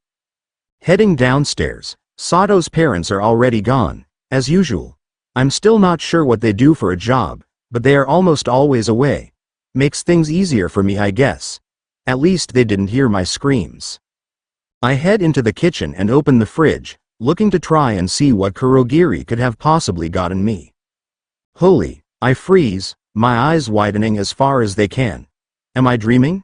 [SPEAKER 1] Heading downstairs, Sato's parents are already gone, as usual. I'm still not sure what they do for a job, but they are almost always away. Makes things easier for me, I guess. At least they didn't hear my screams. I head into the kitchen and open the fridge, looking to try and see what Kurogiri could have possibly gotten me. Holy, I freeze, my eyes widening as far as they can. Am I dreaming?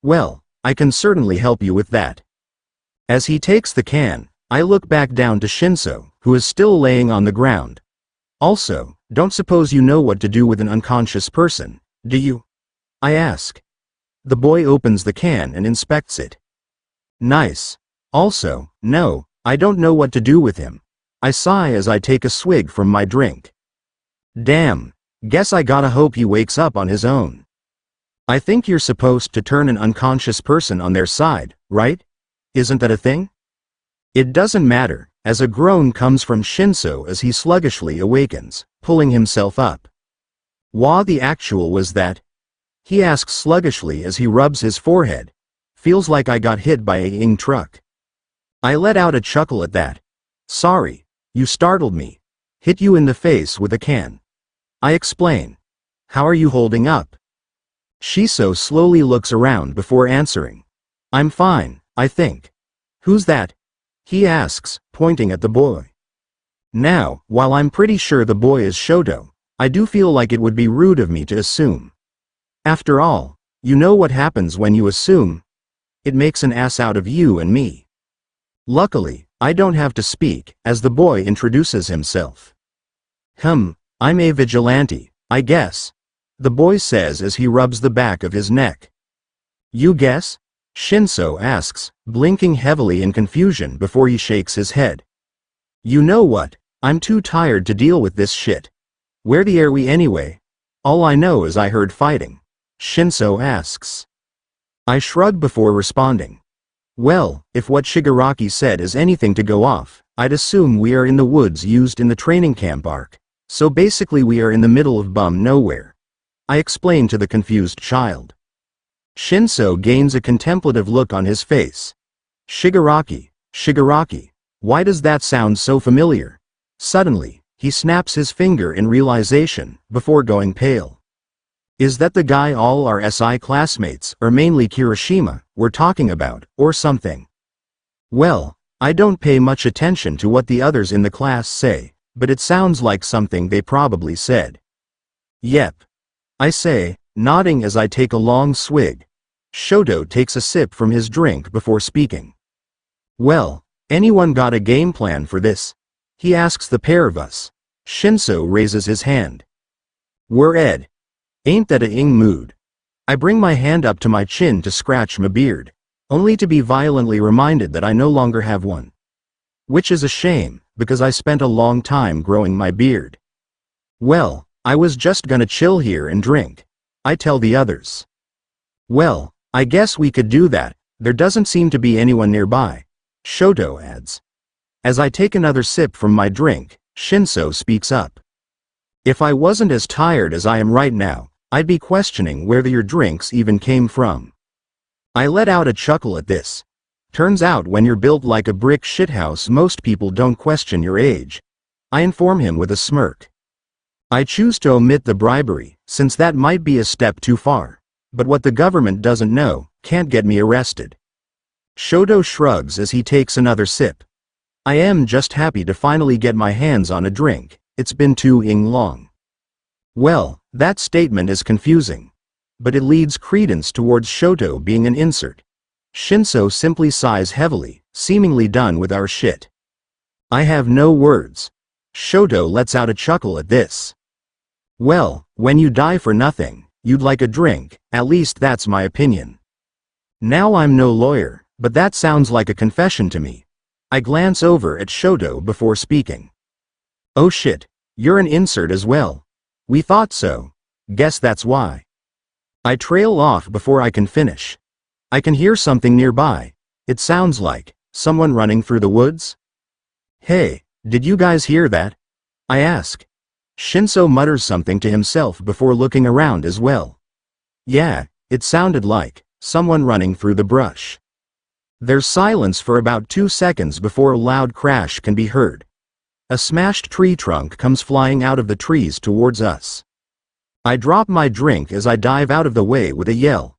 [SPEAKER 1] Well, I can certainly help you with that. As he takes the can, I look back down to Shinso, who is still laying on the ground. Also, don't suppose you know what to do with an unconscious person, do you? I ask. The boy opens the can and inspects it. Nice. Also, no, I don't know what to do with him. I sigh as I take a swig from my drink. Damn, guess I gotta hope he wakes up on his own. I think you're supposed to turn an unconscious person on their side, right? Isn't that a thing? It doesn't matter, as a groan comes from Shinso as he sluggishly awakens, pulling himself up. Wha the actual was that? He asks sluggishly as he rubs his forehead. Feels like I got hit by a ing truck. I let out a chuckle at that. Sorry, you startled me. Hit you in the face with a can. I explain. How are you holding up? Shiso slowly looks around before answering. I'm fine, I think. Who's that? He asks, pointing at the boy. Now, while I'm pretty sure the boy is Shoto, I do feel like it would be rude of me to assume. After all, you know what happens when you assume? It makes an ass out of you and me. Luckily, I don't have to speak, as the boy introduces himself. I'm a vigilante, I guess. The boy says as he rubs the back of his neck. You guess? Shinso asks, blinking heavily in confusion before he shakes his head. You know what? I'm too tired to deal with this shit. Where the are we anyway? All I know is I heard fighting. Shinso asks. I shrug before responding. Well, if what Shigaraki said is anything to go off, I'd assume we are in the woods used in the training camp arc. So basically we are in the middle of bum nowhere. I explain to the confused child. Shinso gains a contemplative look on his face. Shigaraki, why does that sound so familiar? Suddenly, he snaps his finger in realization, before going pale. Is that the guy all our SI classmates, or mainly Kirishima, were talking about, or something? Well, I don't pay much attention to what the others in the class say, but it sounds like something they probably said. Yep. I say, nodding as I take a long swig. Shoto takes a sip from his drink before speaking. Well, anyone got a game plan for this? He asks the pair of us. Shinso raises his hand. We're Ed. Ain't that a ing mood? I bring my hand up to my chin to scratch my beard, only to be violently reminded that I no longer have one. Which is a shame, because I spent a long time growing my beard. Well, I was just gonna chill here and drink. I tell the others. Well, I guess we could do that, there doesn't seem to be anyone nearby. Shoto adds. As I take another sip from my drink, Shinso speaks up. If I wasn't as tired as I am right now, I'd be questioning where your drinks even came from. I let out a chuckle at this. Turns out when you're built like a brick shithouse most people don't question your age. I inform him with a smirk. I choose to omit the bribery, since that might be a step too far. But what the government doesn't know, can't get me arrested. Shoto shrugs as he takes another sip. I am just happy to finally get my hands on a drink, it's been too long. Well, that statement is confusing. But it leads credence towards Shoto being an insert. Shinso simply sighs heavily, seemingly done with our shit. I have no words. Shoto lets out a chuckle at this. Well, when you die for nothing, you'd like a drink, at least that's my opinion. Now I'm no lawyer, but that sounds like a confession to me. I glance over at Shoto before speaking. Oh shit, you're an insert as well. We thought so. Guess that's why. I trail off before I can finish. I can hear something nearby. It sounds like someone running through the woods. Hey, did you guys hear that? I ask. Shinso mutters something to himself before looking around as well. Yeah, it sounded like someone running through the brush. There's silence for about 2 seconds before a loud crash can be heard. A smashed tree trunk comes flying out of the trees towards us. I drop my drink as I dive out of the way with a yell.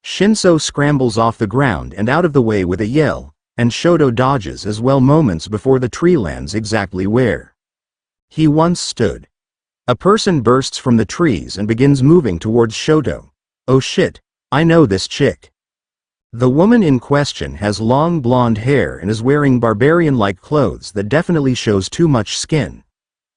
[SPEAKER 1] Shinso scrambles off the ground and out of the way with a yell, and Shoto dodges as well moments before the tree lands exactly where he once stood. A person bursts from the trees and begins moving towards Shoto. Oh shit, I know this chick. The woman in question has long blonde hair and is wearing barbarian-like clothes that definitely shows too much skin.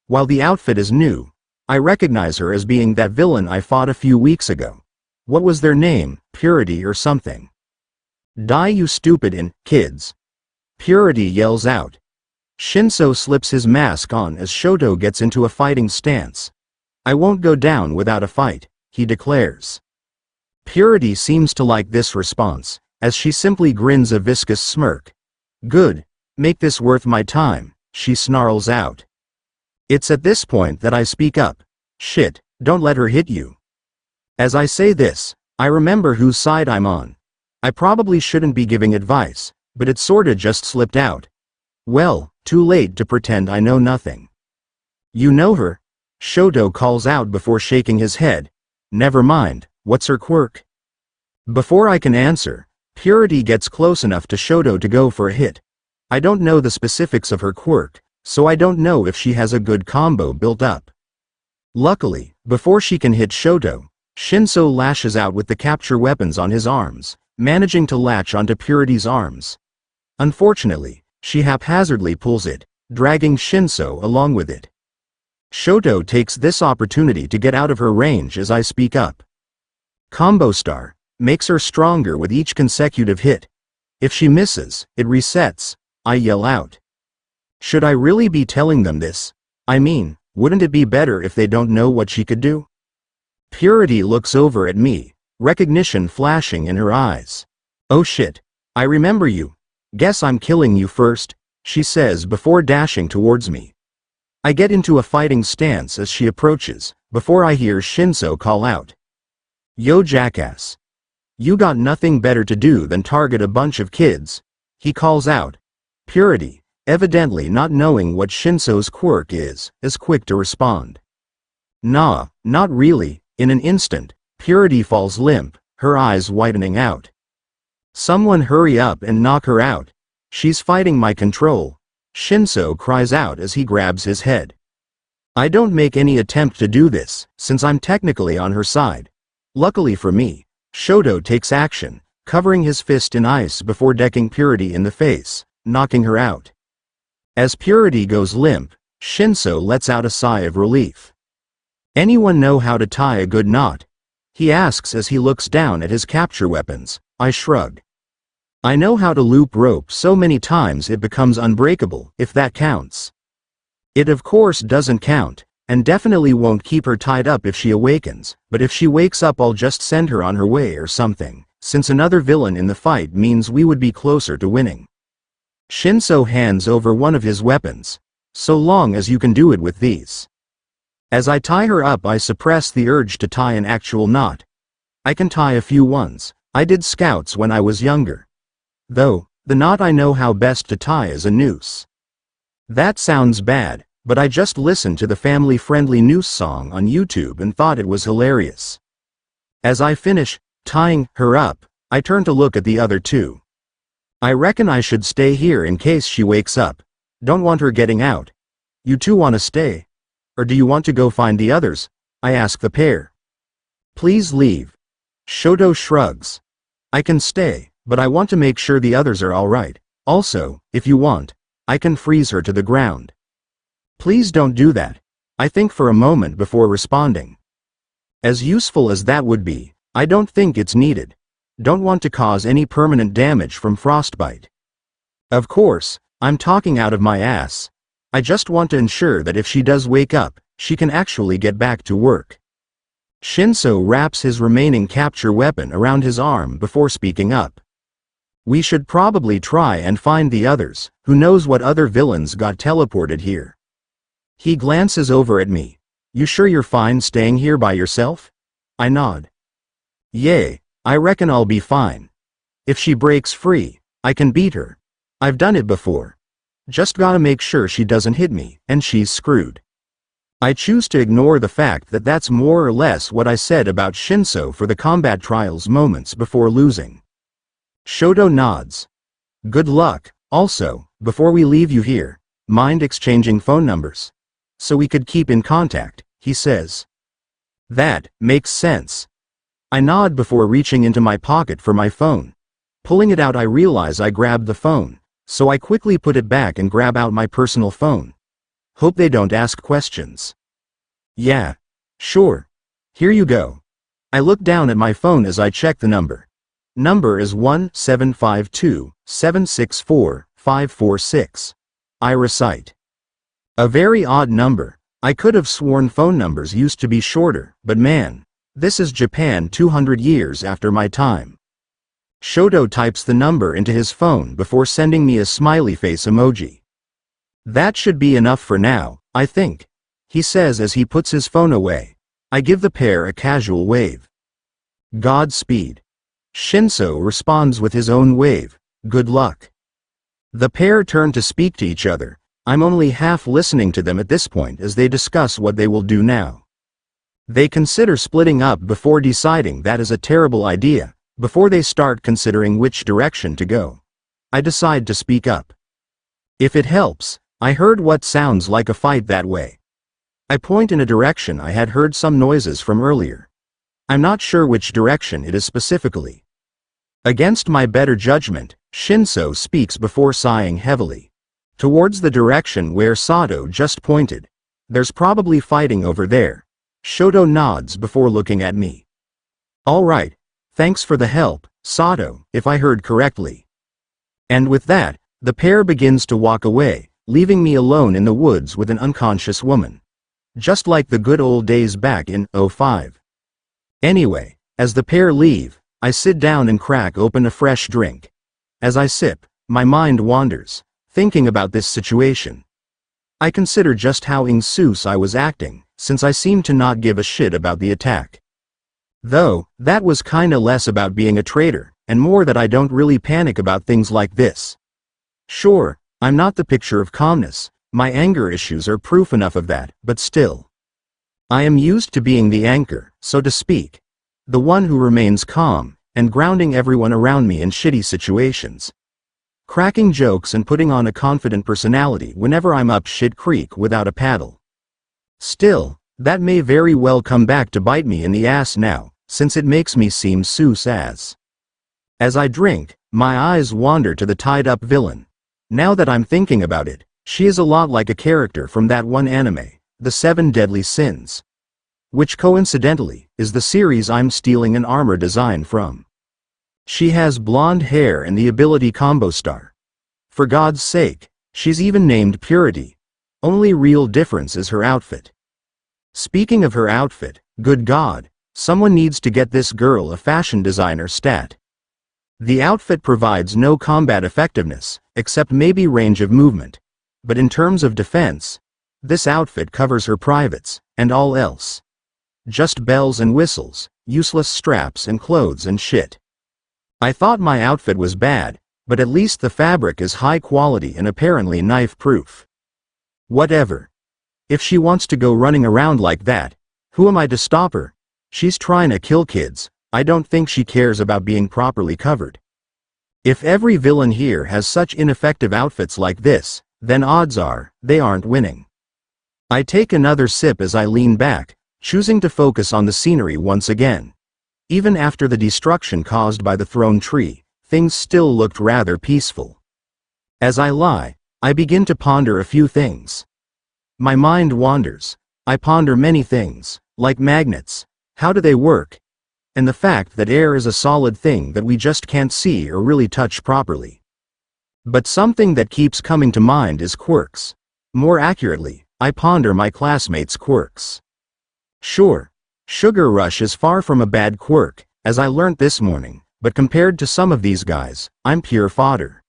[SPEAKER 1] While the outfit is new, I recognize her as being that villain I fought a few weeks ago. What was their name, Purity or something? Die you stupid kids. Purity yells out. Shinso slips his mask on as Shoto gets into a fighting stance. I won't go down without a fight, he declares. Purity seems to like this response, as she simply grins a viscous smirk. Good, make this worth my time, she snarls out. It's at this point that I speak up. Shit, don't let her hit you. As I say this, I remember whose side I'm on. I probably shouldn't be giving advice, but it sorta just slipped out. Well, too late to pretend I know nothing. You know her? Shoto calls out before shaking his head. Never mind, what's her quirk? Before I can answer, Purity gets close enough to Shoto to go for a hit. I don't know the specifics of her quirk, so I don't know if she has a good combo built up. Luckily, before she can hit Shoto, Shinso lashes out with the capture weapons on his arms, managing to latch onto Purity's arms. Unfortunately, she haphazardly pulls it, dragging Shinso along with it. Shoto takes this opportunity to get out of her range as I speak up. Combo Star makes her stronger with each consecutive hit. If she misses, it resets, I yell out. Should I really be telling them this? I mean, wouldn't it be better if they don't know what she could do? Purity looks over at me, recognition flashing in her eyes. Oh shit, I remember you. Guess I'm killing you first, she says before dashing towards me. I get into a fighting stance as she approaches, before I hear Shinso call out. Yo jackass. You got nothing better to do than target a bunch of kids, he calls out. Purity, evidently not knowing what Shinso's quirk is quick to respond. Nah, not really. In an instant, Purity falls limp, her eyes widening out. Someone hurry up and knock her out. She's fighting my control, Shinso cries out as he grabs his head. I don't make any attempt to do this, since I'm technically on her side. Luckily for me, Shoto takes action, covering his fist in ice before decking Purity in the face, knocking her out. As Purity goes limp, Shinso lets out a sigh of relief. Anyone know how to tie a good knot? He asks as he looks down at his capture weapons. I shrug. I know how to loop rope so many times it becomes unbreakable, if that counts. It of course doesn't count, and definitely won't keep her tied up if she awakens, but if she wakes up I'll just send her on her way or something, since another villain in the fight means we would be closer to winning. Shinso hands over one of his weapons. So long as you can do it with these. As I tie her up I suppress the urge to tie an actual knot. I can tie a few ones. I did scouts when I was younger. Though, the knot I know how best to tie is a noose. That sounds bad, but I just listened to the family-friendly noose song on YouTube and thought it was hilarious. As I finish tying her up, I turn to look at the other two. I reckon I should stay here in case she wakes up. Don't want her getting out. You two want to stay? Or do you want to go find the others? I ask the pair. Please leave. Shoto shrugs. I can stay, but I want to make sure the others are alright. Also, if you want, I can freeze her to the ground. Please don't do that. I think for a moment before responding. As useful as that would be, I don't think it's needed. Don't want to cause any permanent damage from frostbite. Of course, I'm talking out of my ass. I just want to ensure that if she does wake up, she can actually get back to work. Shinso wraps his remaining capture weapon around his arm before speaking up. We should probably try and find the others. Who knows what other villains got teleported here? He glances over at me. You sure you're fine staying here by yourself? I nod. Yay, I reckon I'll be fine. If she breaks free, I can beat her. I've done it before. Just gotta make sure she doesn't hit me, and she's screwed. I choose to ignore the fact that that's more or less what I said about Shinso for the combat trials moments before losing. Shoto nods. Good luck. Also, before we leave you here, mind exchanging phone numbers? So we could keep in contact, he says. That makes sense. I nod before reaching into my pocket for my phone. Pulling it out, I realize I grabbed the phone, so I quickly put it back and grab out my personal phone. Hope they don't ask questions. Yeah. Sure. Here you go. I look down at my phone as I check the number. Number is 1-752-764-546. I recite. A very odd number. I could have sworn phone numbers used to be shorter, but man, this is Japan 200 years after my time. Shoto types the number into his phone before sending me a smiley face emoji. That should be enough for now, I think, he says as he puts his phone away. I give the pair a casual wave. Godspeed. Shinso responds with his own wave. Good luck. The pair turn to speak to each other. I'm only half listening to them at this point as they discuss what they will do now. They consider splitting up before deciding that is a terrible idea, before they start considering which direction to go. I decide to speak up. If it helps, I heard what sounds like a fight that way. I point in a direction I had heard some noises from earlier. I'm not sure which direction it is specifically. Against my better judgment, Shinso speaks before sighing heavily. Towards the direction where Sato just pointed. There's probably fighting over there. Shoto nods before looking at me. All right, thanks for the help, Sato, if I heard correctly. And with that, the pair begins to walk away, leaving me alone in the woods with an unconscious woman. Just like the good old days back in '05. Anyway, as the pair leave, I sit down and crack open a fresh drink. As I sip, my mind wanders, thinking about this situation. I consider just how insouciant I was acting, since I seemed to not give a shit about the attack. Though, that was kinda less about being a traitor, and more that I don't really panic about things like this. Sure, I'm not the picture of calmness, my anger issues are proof enough of that, but still. I am used to being the anchor, so to speak. The one who remains calm, and grounding everyone around me in shitty situations. Cracking jokes and putting on a confident personality whenever I'm up shit creek without a paddle. Still, that may very well come back to bite me in the ass now, since it makes me seem sus. As I drink, my eyes wander to the tied-up villain. Now that I'm thinking about it, she is a lot like a character from that one anime, The 7 Deadly Sins. Which coincidentally, is the series I'm stealing an armor design from. She has blonde hair and the ability Combo Star. For God's sake, she's even named Purity. Only real difference is her outfit. Speaking of her outfit, good God, someone needs to get this girl a fashion designer stat. The outfit provides no combat effectiveness, except maybe range of movement. But in terms of defense, this outfit covers her privates, and all else. Just bells and whistles, useless straps and clothes and shit. I thought my outfit was bad, but at least the fabric is high quality and apparently knife-proof. Whatever. If she wants to go running around like that, who am I to stop her? She's trying to kill kids, I don't think she cares about being properly covered. If every villain here has such ineffective outfits like this, then odds are, they aren't winning. I take another sip as I lean back, choosing to focus on the scenery once again. Even after the destruction caused by the thrown tree, things still looked rather peaceful. As I lie, I begin to ponder a few things. My mind wanders. I ponder many things, like magnets. How do they work? And the fact that air is a solid thing that we just can't see or really touch properly. But something that keeps coming to mind is quirks. More accurately, I ponder my classmates' quirks. Sure, Sugar Rush is far from a bad quirk, as I learnt this morning, but compared to some of these guys, I'm pure fodder.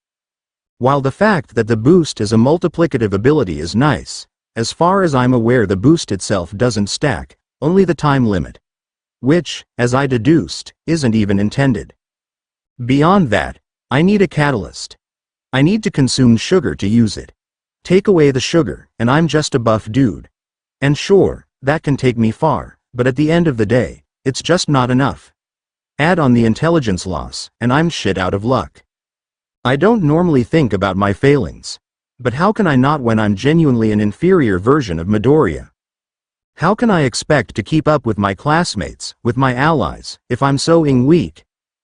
[SPEAKER 1] While the fact that the boost is a multiplicative ability is nice, as far as I'm aware the boost itself doesn't stack, only the time limit. Which, as I deduced, isn't even intended. Beyond that, I need a catalyst. I need to consume sugar to use it. Take away the sugar, and I'm just a buff dude. And sure, that can take me far, but at the end of the day, it's just not enough. Add on the intelligence loss, and I'm shit out of luck. I don't normally think about my failings. But how can I not when I'm genuinely an inferior version of Midoriya? How can I expect to keep up with my classmates, with my allies, if I'm so weak?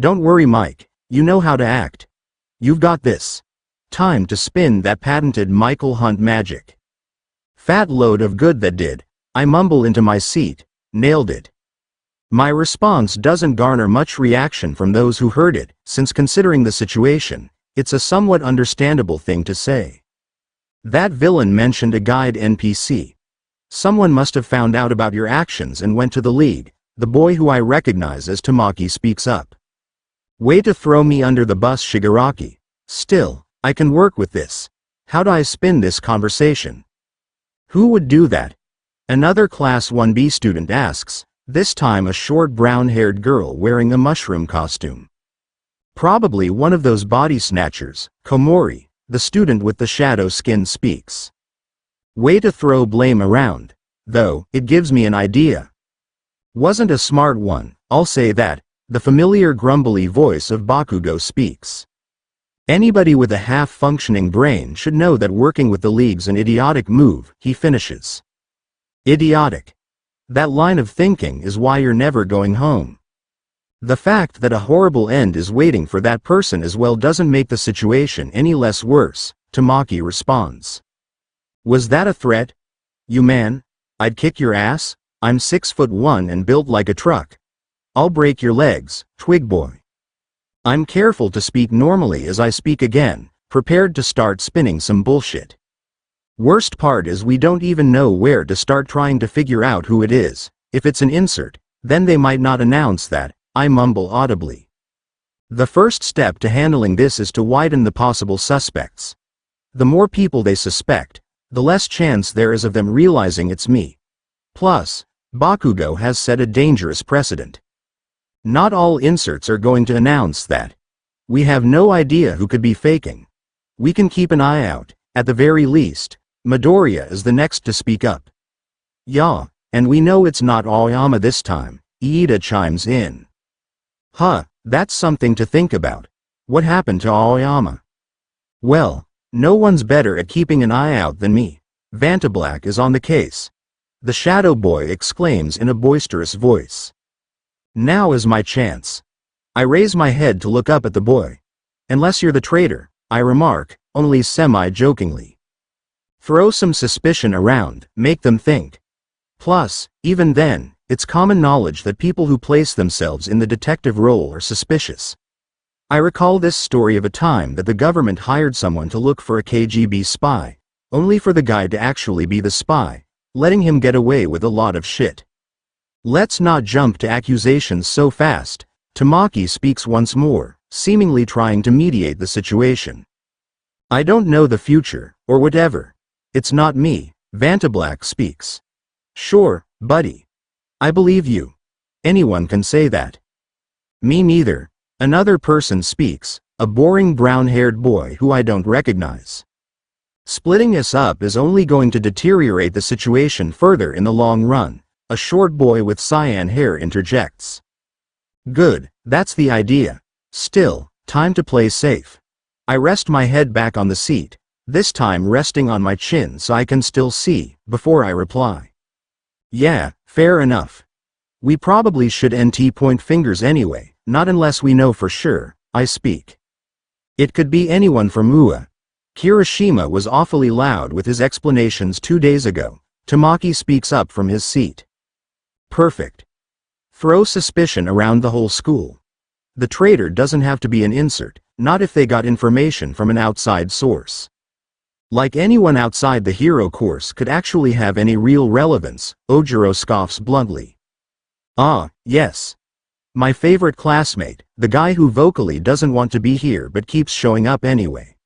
[SPEAKER 1] Don't worry Mike, you know how to act. You've got this. Time to spin that patented Michael Hunt magic. Fat load of good that did, I mumble into my seat, nailed it. My response doesn't garner much reaction from those who heard it, since considering the situation, it's a somewhat understandable thing to say. That villain mentioned a guide NPC. Someone must have found out about your actions and went to the league. The boy who I recognize as Tamaki speaks up. Way to throw me under the bus, Shigaraki. Still, I can work with this. How do I spin this conversation? Who would do that? Another Class 1B student asks, this time a short brown-haired girl wearing a mushroom costume. Probably one of those body snatchers. Komori, the student with the shadow skin, speaks. Way to throw blame around. Though, it gives me an idea. Wasn't a smart one, I'll say that. The familiar grumbly voice of Bakugo speaks. Anybody with a half-functioning brain should know that working with the league's an idiotic move, he finishes. Idiotic. That line of thinking is why you're never going home. The fact that a horrible end is waiting for that person as well doesn't make the situation any less worse, Tamaki responds. Was that a threat? You man? I'd kick your ass? I'm 6'1" and built like a truck. I'll break your legs, twig boy. I'm careful to speak normally as I speak again, prepared to start spinning some bullshit. Worst part is we don't even know where to start trying to figure out who it is. If it's an insert, then they might not announce that, I mumble audibly. The first step to handling this is to widen the possible suspects. The more people they suspect, the less chance there is of them realizing it's me. Plus, Bakugo has set a dangerous precedent. Not all inserts are going to announce that. We have no idea who could be faking. We can keep an eye out, at the very least. Midoriya is the next to speak up. Yeah, and we know it's not Aoyama this time, Iida chimes in. Huh, that's something to think about. What happened to Aoyama? Well, no one's better at keeping an eye out than me. Vantablack is on the case. The shadow boy exclaims in a boisterous voice. Now is my chance. I raise my head to look up at the boy. Unless you're the traitor, I remark, only semi-jokingly. Throw some suspicion around, make them think. Plus, even then, it's common knowledge that people who place themselves in the detective role are suspicious. I recall this story of a time that the government hired someone to look for a KGB spy, only for the guy to actually be the spy, letting him get away with a lot of shit. Let's not jump to accusations so fast, Tamaki speaks once more, seemingly trying to mediate the situation. I don't know the future, or whatever. It's not me, Vantablack speaks. Sure, buddy. I believe you. Anyone can say that. Me neither. Another person speaks, a boring brown-haired boy who I don't recognize. Splitting us up is only going to deteriorate the situation further in the long run, a short boy with cyan hair interjects. Good, that's the idea. Still, time to play safe. I rest my head back on the seat, this time resting on my chin so I can still see, before I reply. Yeah, fair enough. We probably should point fingers anyway, not unless we know for sure, I speak. It could be anyone from UA. Kirishima was awfully loud with his explanations 2 days ago. Tamaki speaks up from his seat. Perfect. Throw suspicion around the whole school. The traitor doesn't have to be an insert, not if they got information from an outside source. Like anyone outside the hero course could actually have any real relevance, Ojiro scoffs bluntly. Ah, yes. My favorite classmate, the guy who vocally doesn't want to be here but keeps showing up anyway.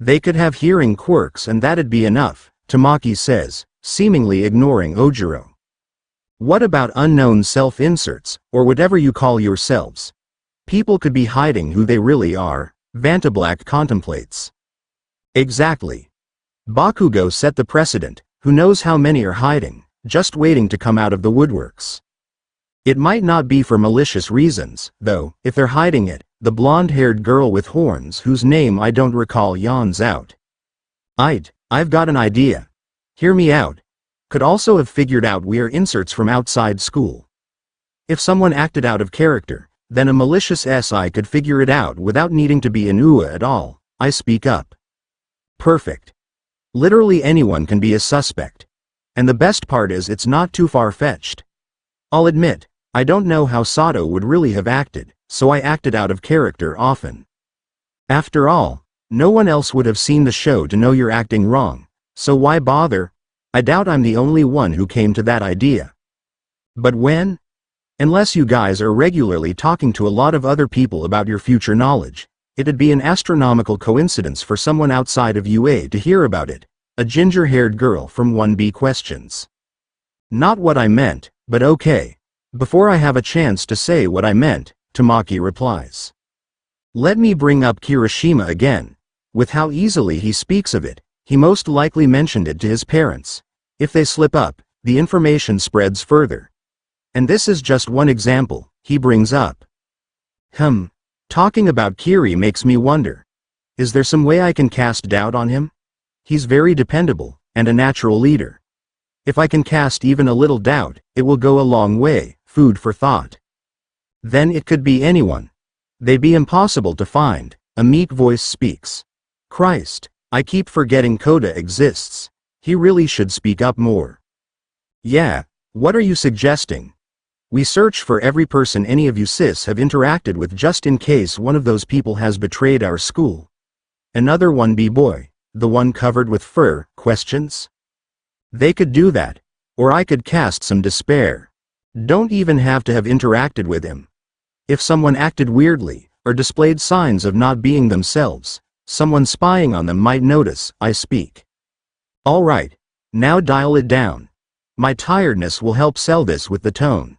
[SPEAKER 1] They could have hearing quirks and that'd be enough, Tamaki says, seemingly ignoring Ojiro. What about unknown self-inserts, or whatever you call yourselves? People could be hiding who they really are, Vantablack contemplates. Exactly. Bakugo set the precedent, who knows how many are hiding, just waiting to come out of the woodworks. It might not be for malicious reasons, though, if they're hiding it, the blonde-haired girl with horns whose name I don't recall yawns out. I've got an idea. Hear me out. Could also have figured out we are inserts from outside school. If someone acted out of character, Then a malicious SI could figure it out without needing to be an UA at all. I speak up. Perfect. Literally anyone can be a suspect. And the best part is it's not too far-fetched. I'll admit, I don't know how Sato would really have acted, so I acted out of character often. After all, no one else would have seen the show to know you're acting wrong, so why bother? I doubt I'm the only one who came to that idea. But when? Unless you guys are regularly talking to a lot of other people about your future knowledge, it'd be an astronomical coincidence for someone outside of UA to hear about it. A ginger-haired girl from 1B questions. Not what I meant, but okay. Before I have a chance to say what I meant, Tamaki replies. Let me bring up Kirishima again. With how easily he speaks of it, he most likely mentioned it to his parents. If they slip up, the information spreads further. And this is just one example, he brings up. Talking about Kiri makes me wonder. Is there some way I can cast doubt on him? He's very dependable, and a natural leader. If I can cast even a little doubt, it will go a long way, food for thought. Then it could be anyone. They'd be impossible to find, a meek voice speaks. Christ, I keep forgetting Koda exists. He really should speak up more. Yeah, what are you suggesting? We search for every person any of you cis have interacted with just in case one of those people has betrayed our school. Another 1B boy. The one covered with fur, questions? They could do that. Or I could cast some despair. Don't even have to have interacted with him. If someone acted weirdly, or displayed signs of not being themselves, someone spying on them might notice, I speak. Alright, now dial it down. My tiredness will help sell this with the tone.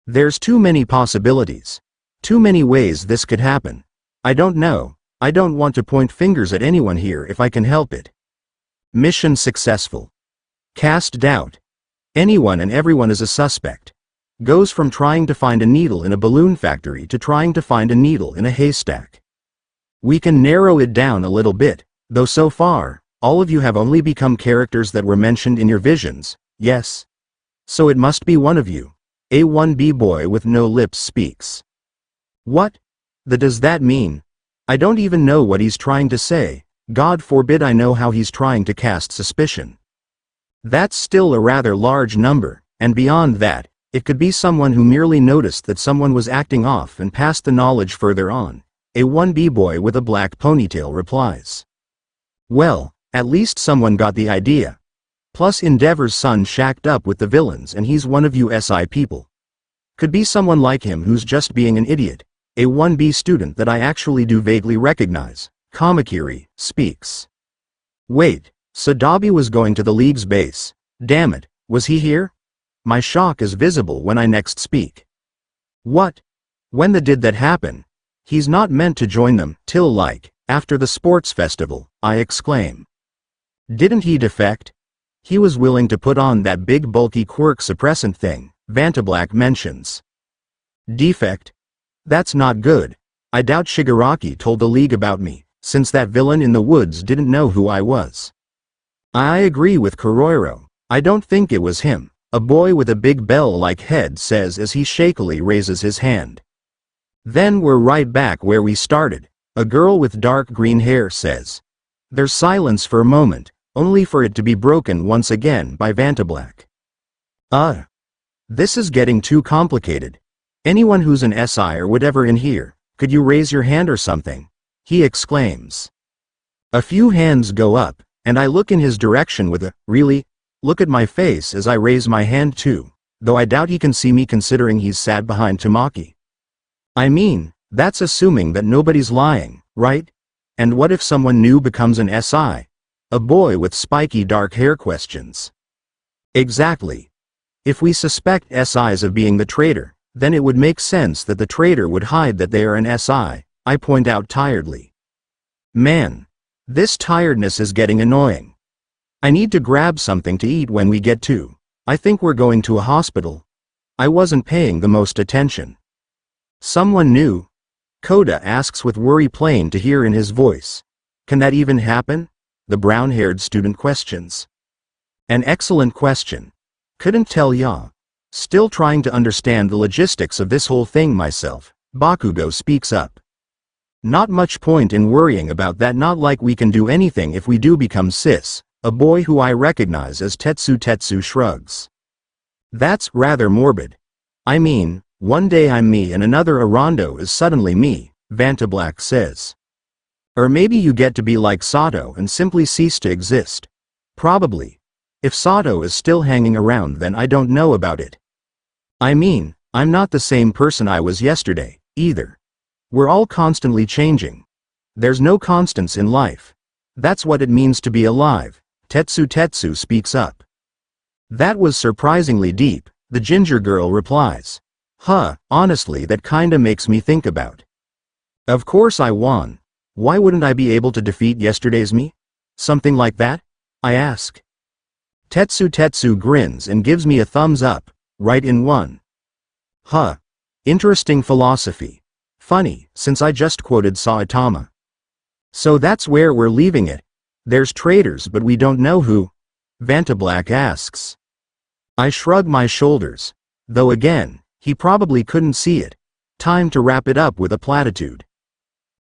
[SPEAKER 1] There's too many possibilities. Too many ways this could happen. I don't know. I don't want to point fingers at anyone here if I can help it. Mission successful. Cast doubt. Anyone and everyone is a suspect. Goes from trying to find a needle in a balloon factory to trying to find a needle in a haystack. We can narrow it down a little bit, though so far, all of you have only become characters that were mentioned in your visions, yes? So it must be one of you. A 1B boy with no lips speaks. What? Does that mean? I don't even know what he's trying to say. God forbid I know how he's trying to cast suspicion. That's still a rather large number, and beyond that, it could be someone who merely noticed that someone was acting off and passed the knowledge further on. A 1B boy with a black ponytail replies. Well, at least someone got the idea. Plus Endeavor's son shacked up with the villains and he's one of you SI people. Could be someone like him who's just being an idiot. A 1B student that I actually do vaguely recognize, Kamakiri, speaks. Wait, Sadabi was going to the League's base. Damn it, was he here? My shock is visible when I next speak. What? When did that happen? He's not meant to join them, till after the sports festival, I exclaim. Didn't he defect? He was willing to put on that big bulky Quirk suppressant thing, Vantablack mentions. Defect? That's not good. I doubt Shigaraki told the League about me, since that villain in the woods didn't know who I was. I agree with Kuroiro. I don't think it was him, a boy with a big bell-like head says as he shakily raises his hand. Then we're right back where we started, a girl with dark green hair says. There's silence for a moment, only for it to be broken once again by Vantablack. This is getting too complicated. Anyone who's an SI or whatever in here, could you raise your hand or something? He exclaims. A few hands go up, and I look in his direction with a, really? Look at my face as I raise my hand too, though I doubt he can see me considering he's sat behind Tamaki. I mean, that's assuming that nobody's lying, right? And what if someone new becomes an SI? A boy with spiky dark hair questions. Exactly. If we suspect SIs of being the traitor, then it would make sense that the traitor would hide that they are an SI, I point out tiredly. Man. This tiredness is getting annoying. I need to grab something to eat when we get to. I think we're going to a hospital. I wasn't paying the most attention. Someone new? Koda asks with worry plain to hear in his voice. Can that even happen? The brown-haired student questions. An excellent question. Couldn't tell ya. Still trying to understand the logistics of this whole thing myself, Bakugo speaks up. Not much point in worrying about that, not like we can do anything if we do become cis, a boy who I recognize as Tetsu shrugs. That's rather morbid. I mean, one day I'm me and another Arando is suddenly me, Vantablack says. Or maybe you get to be like Sato and simply cease to exist. Probably. If Sato is still hanging around, then I don't know about it. I mean, I'm not the same person I was yesterday, either. We're all constantly changing. There's no constants in life. That's what it means to be alive, Tetsu speaks up. That was surprisingly deep, the ginger girl replies. Honestly that kinda makes me think about. Of course I won. Why wouldn't I be able to defeat yesterday's me? Something like that? I ask. Tetsu grins and gives me a thumbs up, right in one. Interesting philosophy. Funny, since I just quoted Saitama. So that's where we're leaving it. There's traitors but we don't know who? Vantablack asks. I shrug my shoulders. Though again, he probably couldn't see it. Time to wrap it up with a platitude.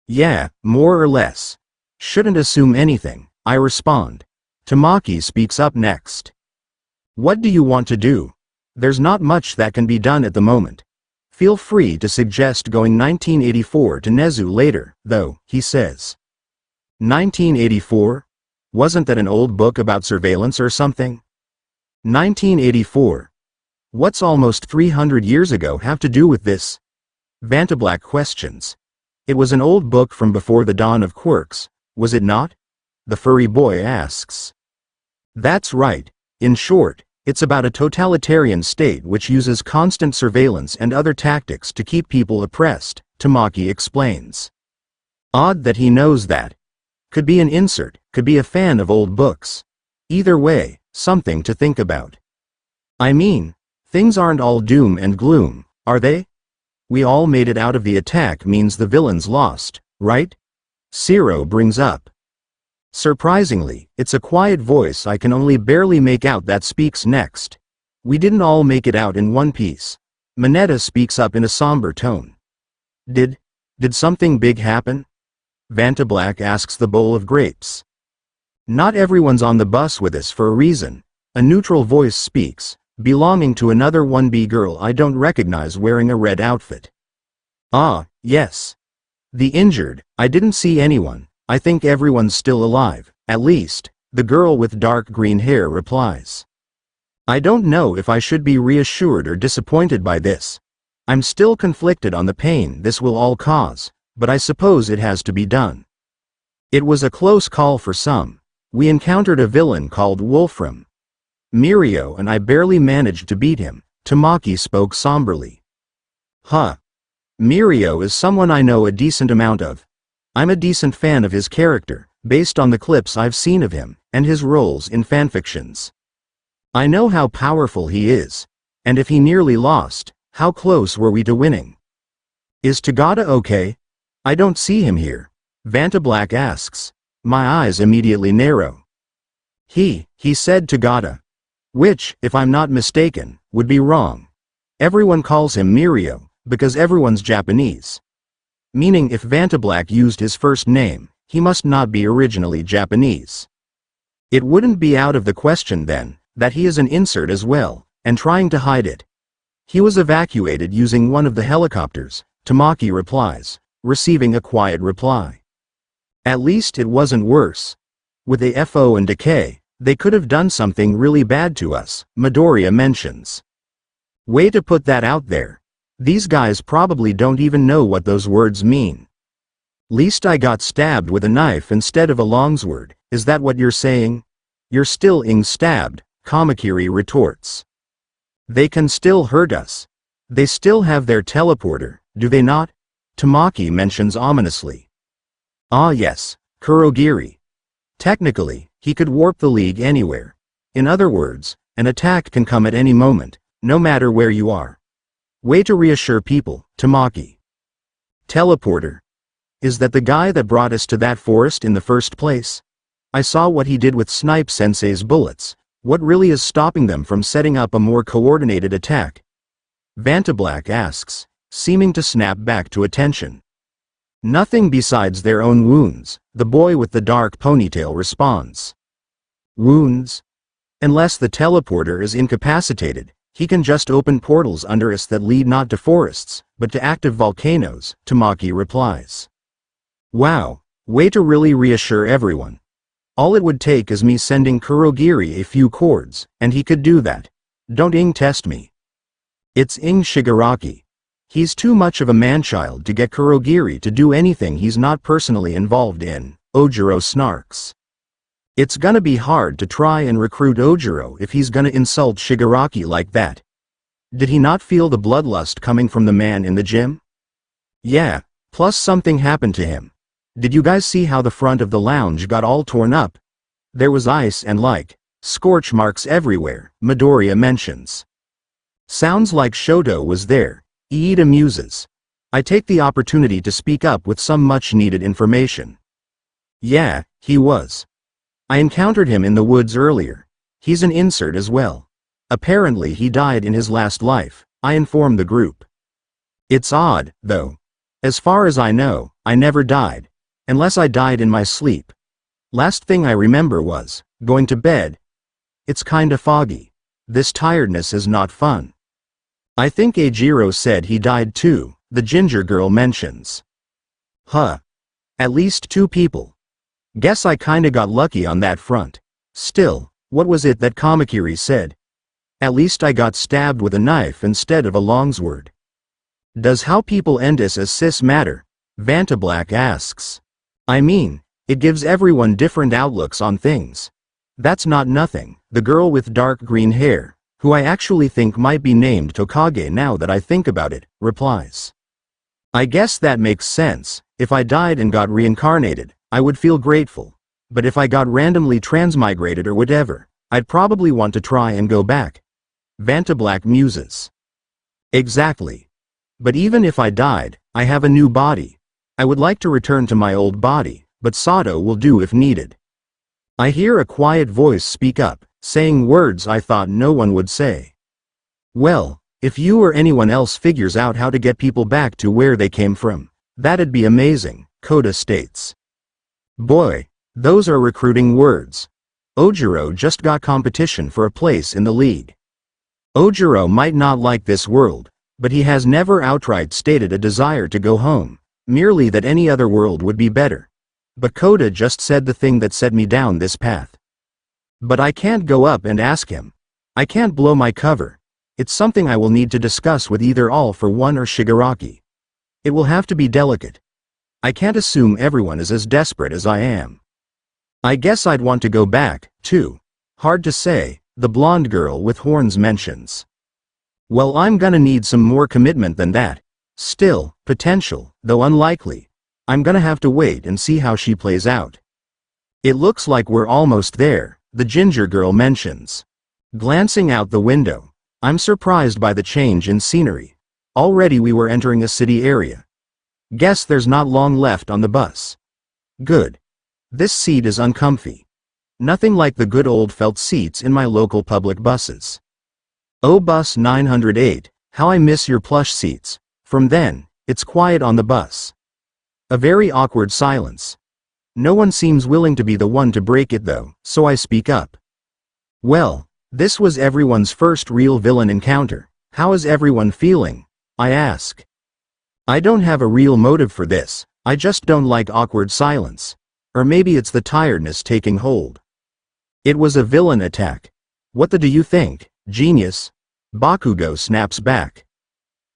[SPEAKER 1] Yeah, more or less. Shouldn't assume anything, I respond. Tamaki speaks up next. What do you want to do? There's not much that can be done at the moment. Feel free to suggest going 1984 to Nezu later, though, he says. 1984? Wasn't that an old book about surveillance or something? 1984. What's almost 300 years ago have to do with this? Vantablack questions. It was an old book from before the dawn of quirks, was it not? The furry boy asks. That's right. In short, it's about a totalitarian state which uses constant surveillance and other tactics to keep people oppressed, Tamaki explains. Odd that he knows that. Could be an insert, could be a fan of old books. Either way, something to think about. I mean, things aren't all doom and gloom, are they? We all made it out of the attack means the villains lost, right? Zero brings up. Surprisingly, it's a quiet voice I can only barely make out that speaks next. We didn't all make it out in one piece. Mineta speaks up in a somber tone. Did something big happen? Vantablack asks the bowl of grapes. Not everyone's on the bus with us for a reason. A neutral voice speaks, belonging to another 1B girl I don't recognize wearing a red outfit. Ah, yes. The injured, I didn't see anyone. I think everyone's still alive, at least, the girl with dark green hair replies. I don't know if I should be reassured or disappointed by this. I'm still conflicted on the pain this will all cause, but I suppose it has to be done. It was a close call for some. We encountered a villain called Wolfram. Mirio and I barely managed to beat him, Tamaki spoke somberly. Mirio is someone I know a decent amount of. I'm a decent fan of his character, based on the clips I've seen of him, and his roles in fanfictions. I know how powerful he is. And if he nearly lost, how close were we to winning? Is Tagada okay? I don't see him here. Vantablack asks. My eyes immediately narrow. He said Tagada. Which, if I'm not mistaken, would be wrong. Everyone calls him Mirio, because everyone's Japanese. Meaning if Vantablack used his first name, he must not be originally Japanese. It wouldn't be out of the question then, that he is an insert as well, and trying to hide it. He was evacuated using one of the helicopters, Tamaki replies, receiving a quiet reply. At least it wasn't worse. With the FO and decay, they could have done something really bad to us, Midoriya mentions. Way to put that out there. These guys probably don't even know what those words mean. Least I got stabbed with a knife instead of a longsword, is that what you're saying? You're still ing stabbed, Kamakiri retorts. They can still hurt us. They still have their teleporter, do they not? Tamaki mentions ominously. Ah yes, Kurogiri. Technically, he could warp the league anywhere. In other words, an attack can come at any moment, no matter where you are. Way to reassure people, Tamaki. Teleporter. Is that the guy that brought us to that forest in the first place? I saw what he did with Snipe Sensei's bullets. What really is stopping them from setting up a more coordinated attack? Vantablack asks, seeming to snap back to attention. Nothing besides their own wounds, the boy with the dark ponytail responds. Wounds? Unless the teleporter is incapacitated, he can just open portals under us that lead not to forests, but to active volcanoes, Tamaki replies. Wow, way to really reassure everyone. All it would take is me sending Kurogiri a few chords, and he could do that. Don't test me. It's Shigaraki. He's too much of a man-child to get Kurogiri to do anything he's not personally involved in, Ojiro snarks. It's gonna be hard to try and recruit Ojiro if he's gonna insult Shigaraki like that. Did he not feel the bloodlust coming from the man in the gym? Yeah, plus something happened to him. Did you guys see how the front of the lounge got all torn up? There was ice and scorch marks everywhere, Midoriya mentions. Sounds like Shoto was there, Iida muses. I take the opportunity to speak up with some much-needed information. Yeah, he was. I encountered him in the woods earlier. He's an insert as well. Apparently he died in his last life, I informed the group. It's odd, though. As far as I know, I never died. Unless I died in my sleep. Last thing I remember was going to bed. It's kinda foggy. This tiredness is not fun. I think Eijiro said he died too, the ginger girl mentions. Huh. At least 2 people. Guess I kinda got lucky on that front. Still, what was it that Kamakiri said? At least I got stabbed with a knife instead of a longsword. Does how people end us as cis matter? Vantablack asks. I mean, it gives everyone different outlooks on things. That's not nothing, the girl with dark green hair, who I actually think might be named Tokage now that I think about it, replies. I guess that makes sense. If I died and got reincarnated, I would feel grateful. But if I got randomly transmigrated or whatever, I'd probably want to try and go back. Vantablack muses. Exactly. But even if I died, I have a new body. I would like to return to my old body, but Sato will do if needed. I hear a quiet voice speak up, saying words I thought no one would say. Well, if you or anyone else figures out how to get people back to where they came from, that'd be amazing, Koda states. Boy, those are recruiting words. Ojiro just got competition for a place in the league. Ojiro might not like this world, but he has never outright stated a desire to go home. Merely that any other world would be better. But Koda just said the thing that set me down this path. But I can't go up and ask him. I can't blow my cover. It's something I will need to discuss with either All for One or Shigaraki. It will have to be delicate. I can't assume everyone is as desperate as I am. I guess I'd want to go back, too. Hard to say, the blonde girl with horns mentions. Well, I'm gonna need some more commitment than that. Still, potential, though unlikely. I'm gonna have to wait and see how she plays out. It looks like we're almost there, the ginger girl mentions. Glancing out the window, I'm surprised by the change in scenery. Already we were entering a city area. Guess there's not long left on the bus. Good. This seat is uncomfy. Nothing like the good old felt seats in my local public buses. Oh bus 908, how I miss your plush seats. From then, it's quiet on the bus. A very awkward silence. No one seems willing to be the one to break it though, so I speak up. Well, this was everyone's first real villain encounter. How is everyone feeling? I ask. I don't have a real motive for this, I just don't like awkward silence. Or maybe it's the tiredness taking hold. It was a villain attack. What do you think, genius? Bakugo snaps back.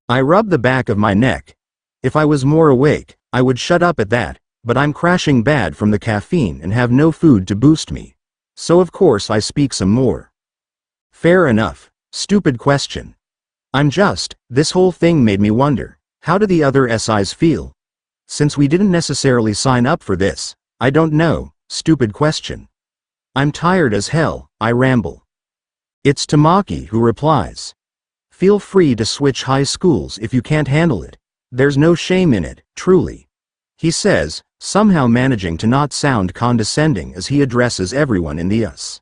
[SPEAKER 1] I rub the back of my neck. If I was more awake, I would shut up at that, but I'm crashing bad from the caffeine and have no food to boost me. So of course I speak some more. Fair enough. Stupid question. This whole thing made me wonder, how do the other SIs feel? Since we didn't necessarily sign up for this, I don't know, stupid question. I'm tired as hell, I ramble. It's Tamaki who replies. Feel free to switch high schools if you can't handle it. There's no shame in it, truly. He says, somehow managing to not sound condescending as he addresses everyone in the us.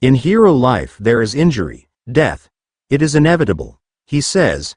[SPEAKER 1] In hero life there is injury, death. It is inevitable, he says,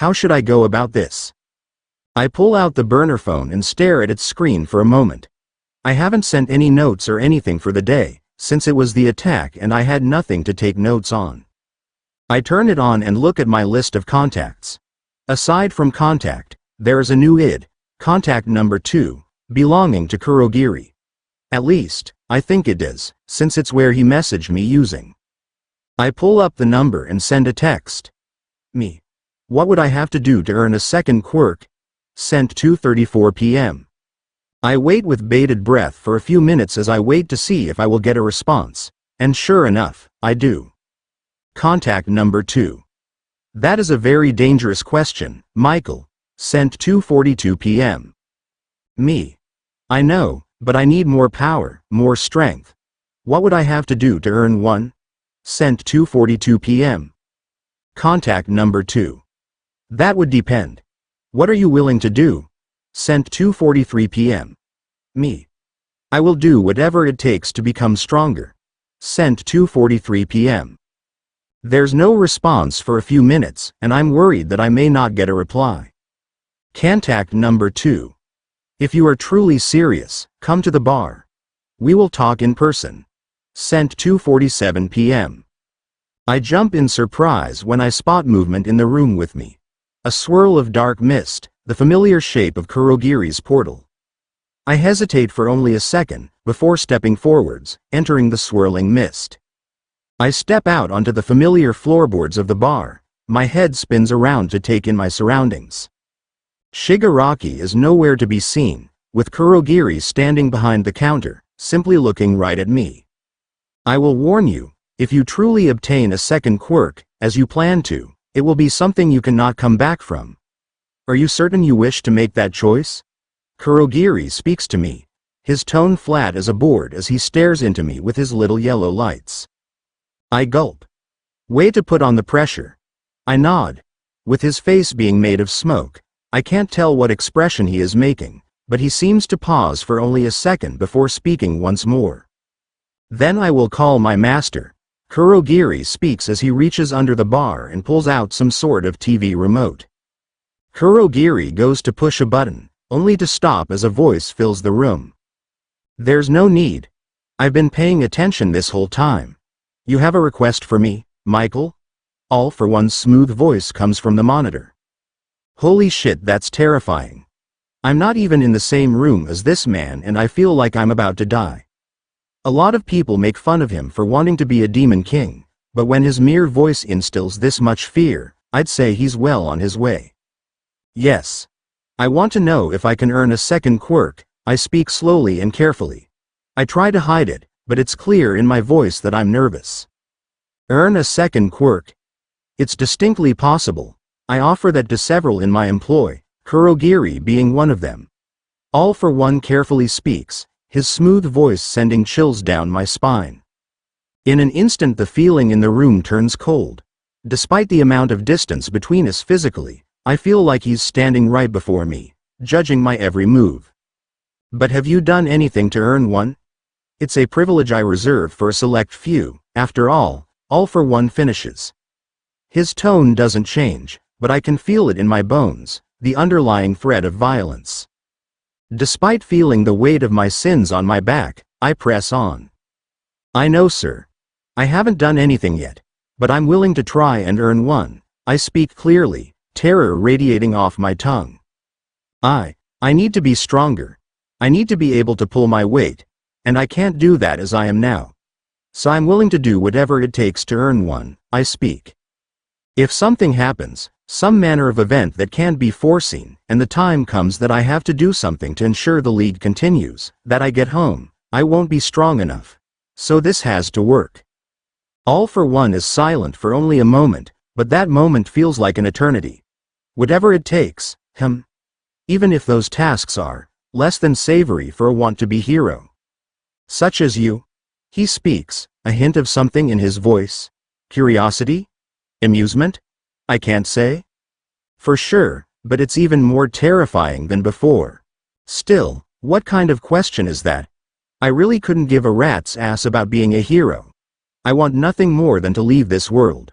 [SPEAKER 1] How should I go about this? I pull out the burner phone and stare at its screen for a moment. I haven't sent any notes or anything for the day, since it was the attack and I had nothing to take notes on. I turn it on and look at my list of contacts. Aside from contact, there is a new contact number 2, belonging to Kurogiri. At least, I think it is, since it's where he messaged me using. I pull up the number and send a text. Me. What would I have to do to earn a second quirk? Sent 2:34 p.m. I wait with bated breath for a few minutes as I wait to see if I will get a response, and sure enough, I do. Contact number 2. That is a very dangerous question, Michael. Sent 2:42 p.m. Me. I know, but I need more power, more strength. What would I have to do to earn one? Sent 2:42 p.m. Contact number 2. That would depend. What are you willing to do? Sent 2:43 p.m. Me. I will do whatever it takes to become stronger. Sent 2:43 p.m. There's no response for a few minutes, and I'm worried that I may not get a reply. Contact number 2. If you are truly serious, come to the bar. We will talk in person. Sent 2:47 p.m. I jump in surprise when I spot movement in the room with me. A swirl of dark mist, the familiar shape of Kurogiri's portal. I hesitate for only a second, before stepping forwards, entering the swirling mist. I step out onto the familiar floorboards of the bar. My head spins around to take in my surroundings. Shigaraki is nowhere to be seen, with Kurogiri standing behind the counter, simply looking right at me. I will warn you, if you truly obtain a second quirk, as you plan to, it will be something you cannot come back from. Are you certain you wish to make that choice? Kurogiri speaks to me, his tone flat as a board as he stares into me with his little yellow lights. I gulp. Way to put on the pressure. I nod. With his face being made of smoke, I can't tell what expression he is making, but he seems to pause for only a second before speaking once more. Then I will call my master. Kurogiri speaks as he reaches under the bar and pulls out some sort of TV remote. Kurogiri goes to push a button, only to stop as a voice fills the room. There's no need. I've been paying attention this whole time. You have a request for me, Michael? All for One's smooth voice comes from the monitor. Holy shit, that's terrifying. I'm not even in the same room as this man and I feel like I'm about to die. A lot of people make fun of him for wanting to be a demon king, but when his mere voice instills this much fear, I'd say he's well on his way. Yes. I want to know if I can earn a second quirk. I speak slowly and carefully. I try to hide it, but it's clear in my voice that I'm nervous. Earn a second quirk? It's distinctly possible. I offer that to several in my employ, Kurogiri being one of them. All for One carefully speaks, his smooth voice sending chills down my spine. In an instant the feeling in the room turns cold. Despite the amount of distance between us physically, I feel like he's standing right before me, judging my every move. But have you done anything to earn one? It's a privilege I reserve for a select few. After all for One finishes. His tone doesn't change, but I can feel it in my bones, the underlying threat of violence. Despite feeling the weight of my sins on my back, I press on. I know, sir. I haven't done anything yet, but I'm willing to try and earn one. I speak clearly, terror radiating off my tongue. I need to be stronger. I need to be able to pull my weight, and I can't do that as I am now. So I'm willing to do whatever it takes to earn one, I speak. If something happens, some manner of event that can't be foreseen, and the time comes that I have to do something to ensure the league continues, that I get home, I won't be strong enough. So this has to work. All for One is silent for only a moment, but that moment feels like an eternity. Whatever it takes, even if those tasks are less than savory for a want-to-be hero. Such as you? He speaks, a hint of something in his voice. Curiosity? Amusement? I can't say. For sure, but it's even more terrifying than before. Still, what kind of question is that? I really couldn't give a rat's ass about being a hero. I want nothing more than to leave this world.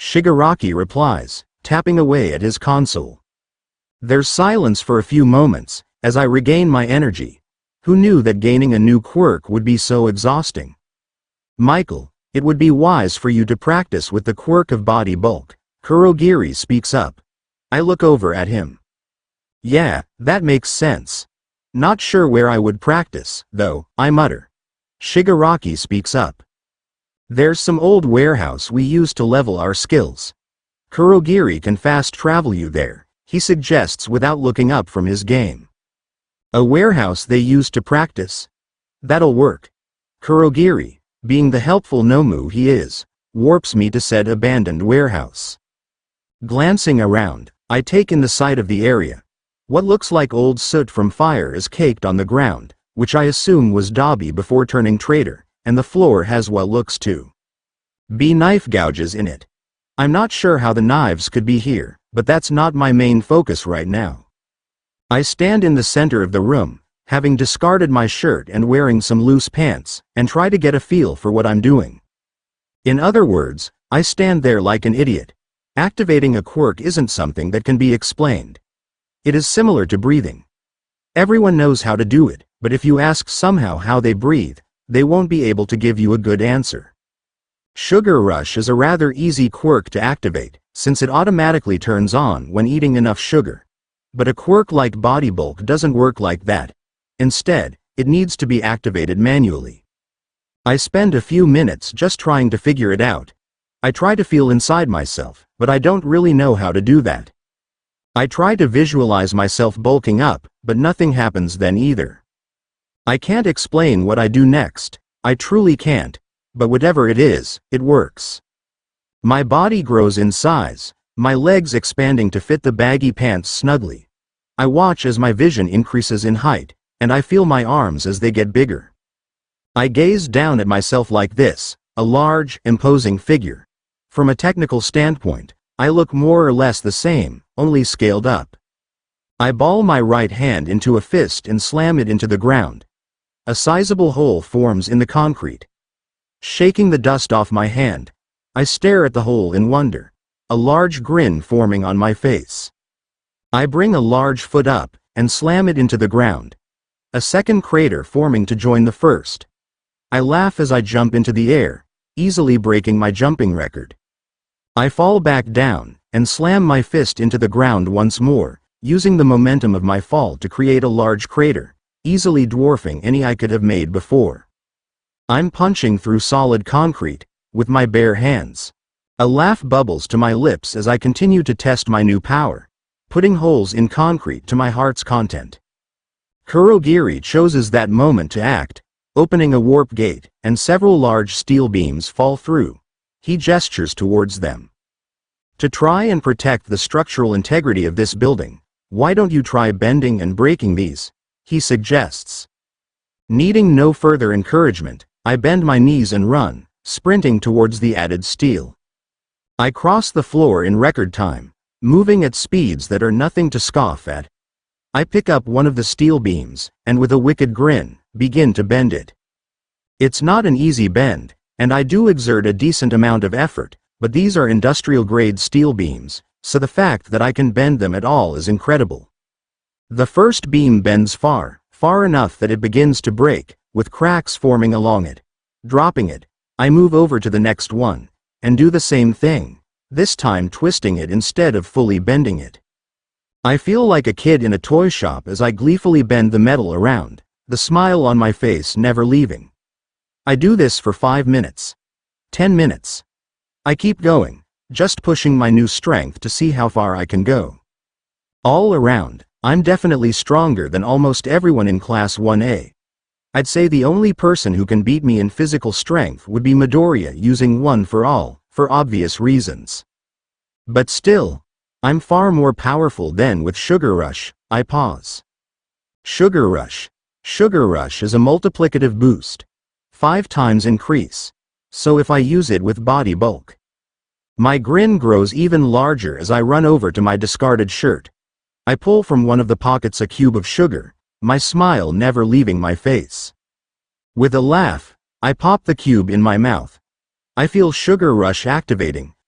[SPEAKER 1] Shigaraki replies, tapping away at his console. There's silence for a few moments, as I regain my energy. Who knew that gaining a new quirk would be so exhausting? Michael, it would be wise for you to practice with the quirk of body bulk. Kurogiri speaks up. I look over at him. Yeah, that makes sense. Not sure where I would practice, though, I mutter. Shigaraki speaks up. There's some old warehouse we use to level our skills. Kurogiri can fast travel you there, he suggests without looking up from his game. A warehouse they use to practice? That'll work. Kurogiri, being the helpful Nomu he is, warps me to said abandoned warehouse. Glancing around, I take in the sight of the area. What looks like old soot from fire is caked on the ground, which I assume was Dobby before turning traitor, and the floor has what looks to be knife gouges in it. I'm not sure how the knives could be here, but that's not my main focus right now. I stand in the center of the room, having discarded my shirt and wearing some loose pants, and try to get a feel for what I'm doing. In other words, I stand there like an idiot. Activating a quirk isn't something that can be explained. It is similar to breathing. Everyone knows how to do it, but if you ask somehow how they breathe, they won't be able to give you a good answer. Sugar Rush is a rather easy quirk to activate, since it automatically turns on when eating enough sugar. But a quirk like Body Bulk doesn't work like that. Instead, it needs to be activated manually. I spend a few minutes just trying to figure it out. I try to feel inside myself, but I don't really know how to do that. I try to visualize myself bulking up, but nothing happens then either. I can't explain what I do next, I truly can't, but whatever it is, it works. My body grows in size, my legs expanding to fit the baggy pants snugly. I watch as my vision increases in height, and I feel my arms as they get bigger. I gaze down at myself like this, a large, imposing figure. From a technical standpoint, I look more or less the same, only scaled up. I ball my right hand into a fist and slam it into the ground. A sizable hole forms in the concrete. Shaking the dust off my hand, I stare at the hole in wonder, a large grin forming on my face. I bring a large foot up and slam it into the ground. A second crater forming to join the first. I laugh as I jump into the air, easily breaking my jumping record. I fall back down and slam my fist into the ground once more, using the momentum of my fall to create a large crater, easily dwarfing any I could have made before. I'm punching through solid concrete with my bare hands. A laugh bubbles to my lips as I continue to test my new power, putting holes in concrete to my heart's content. Kurogiri chooses that moment to act, opening a warp gate, and several large steel beams fall through. He gestures towards them. To try and protect the structural integrity of this building, why don't you try bending and breaking these? He suggests. Needing no further encouragement, I bend my knees and run, sprinting towards the added steel. I cross the floor in record time, moving at speeds that are nothing to scoff at. I pick up one of the steel beams, and with a wicked grin, begin to bend it. It's not an easy bend, and I do exert a decent amount of effort, but these are industrial-grade steel beams, so the fact that I can bend them at all is incredible. The first beam bends far enough that it begins to break, with cracks forming along it. Dropping it, I move over to the next one, and do the same thing, this time twisting it instead of fully bending it. I feel like a kid in a toy shop as I gleefully bend the metal around, the smile on my face never leaving. I do this for 5 minutes. 10 minutes. I keep going, just pushing my new strength to see how far I can go. All around, I'm definitely stronger than almost everyone in Class 1A. I'd say the only person who can beat me in physical strength would be Midoriya using One for All, for obvious reasons. But still, I'm far more powerful than with Sugar Rush. I pause. Sugar Rush. Sugar Rush is a multiplicative boost. 5 times increase. So if I use it with Body Bulk. My grin grows even larger as I run over to my discarded shirt. I pull from one of the pockets a cube of sugar, my smile never leaving my face. With a laugh, I pop the cube in my mouth. I feel Sugar Rush activating,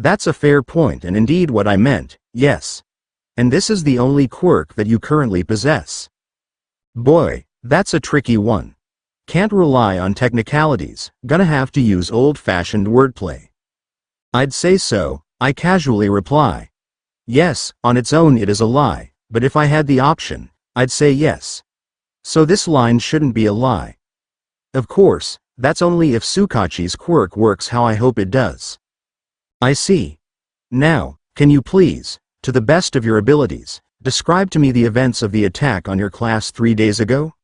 [SPEAKER 1] That's a fair point and indeed what I meant, yes. And this is the only quirk that you currently possess. Boy, that's a tricky one. Can't rely on technicalities, gonna have to use old-fashioned wordplay. I'd say so, I casually reply. Yes, on its own it is a lie, but if I had the option, I'd say yes. So this line shouldn't be a lie. Of course, that's only if Sukachi's quirk works how I hope it does. I see. Now, can you please, to the best of your abilities, describe to me the events of the attack on your class 3 days ago?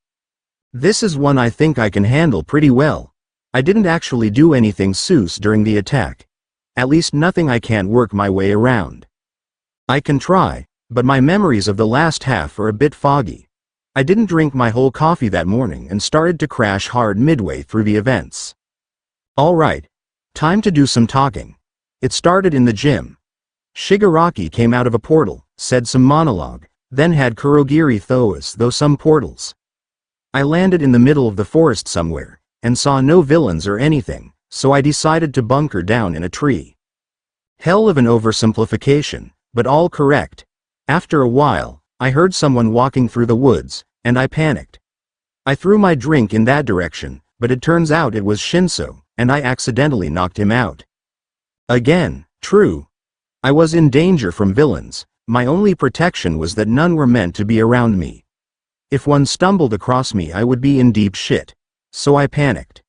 [SPEAKER 1] This is one I think I can handle pretty well. I didn't actually do anything sus during the attack. At least nothing I can't work my way around. I can try, but my memories of the last half are a bit foggy. I didn't drink my whole coffee that morning and started to crash hard midway through the events. Alright. Time to do some talking. It started in the gym. Shigaraki came out of a portal, said some monologue, then had Kurogiri throw us through some portals. I landed in the middle of the forest somewhere, and saw no villains or anything, so I decided to bunker down in a tree. Hell of an oversimplification, but all correct. After a while, I heard someone walking through the woods, and I panicked. I threw my drink in that direction, but it turns out it was Shinso, and I accidentally knocked him out. Again, true. I was in danger from villains, my only protection was that none were meant to be around me. If one stumbled across me I would be in deep shit, so I panicked.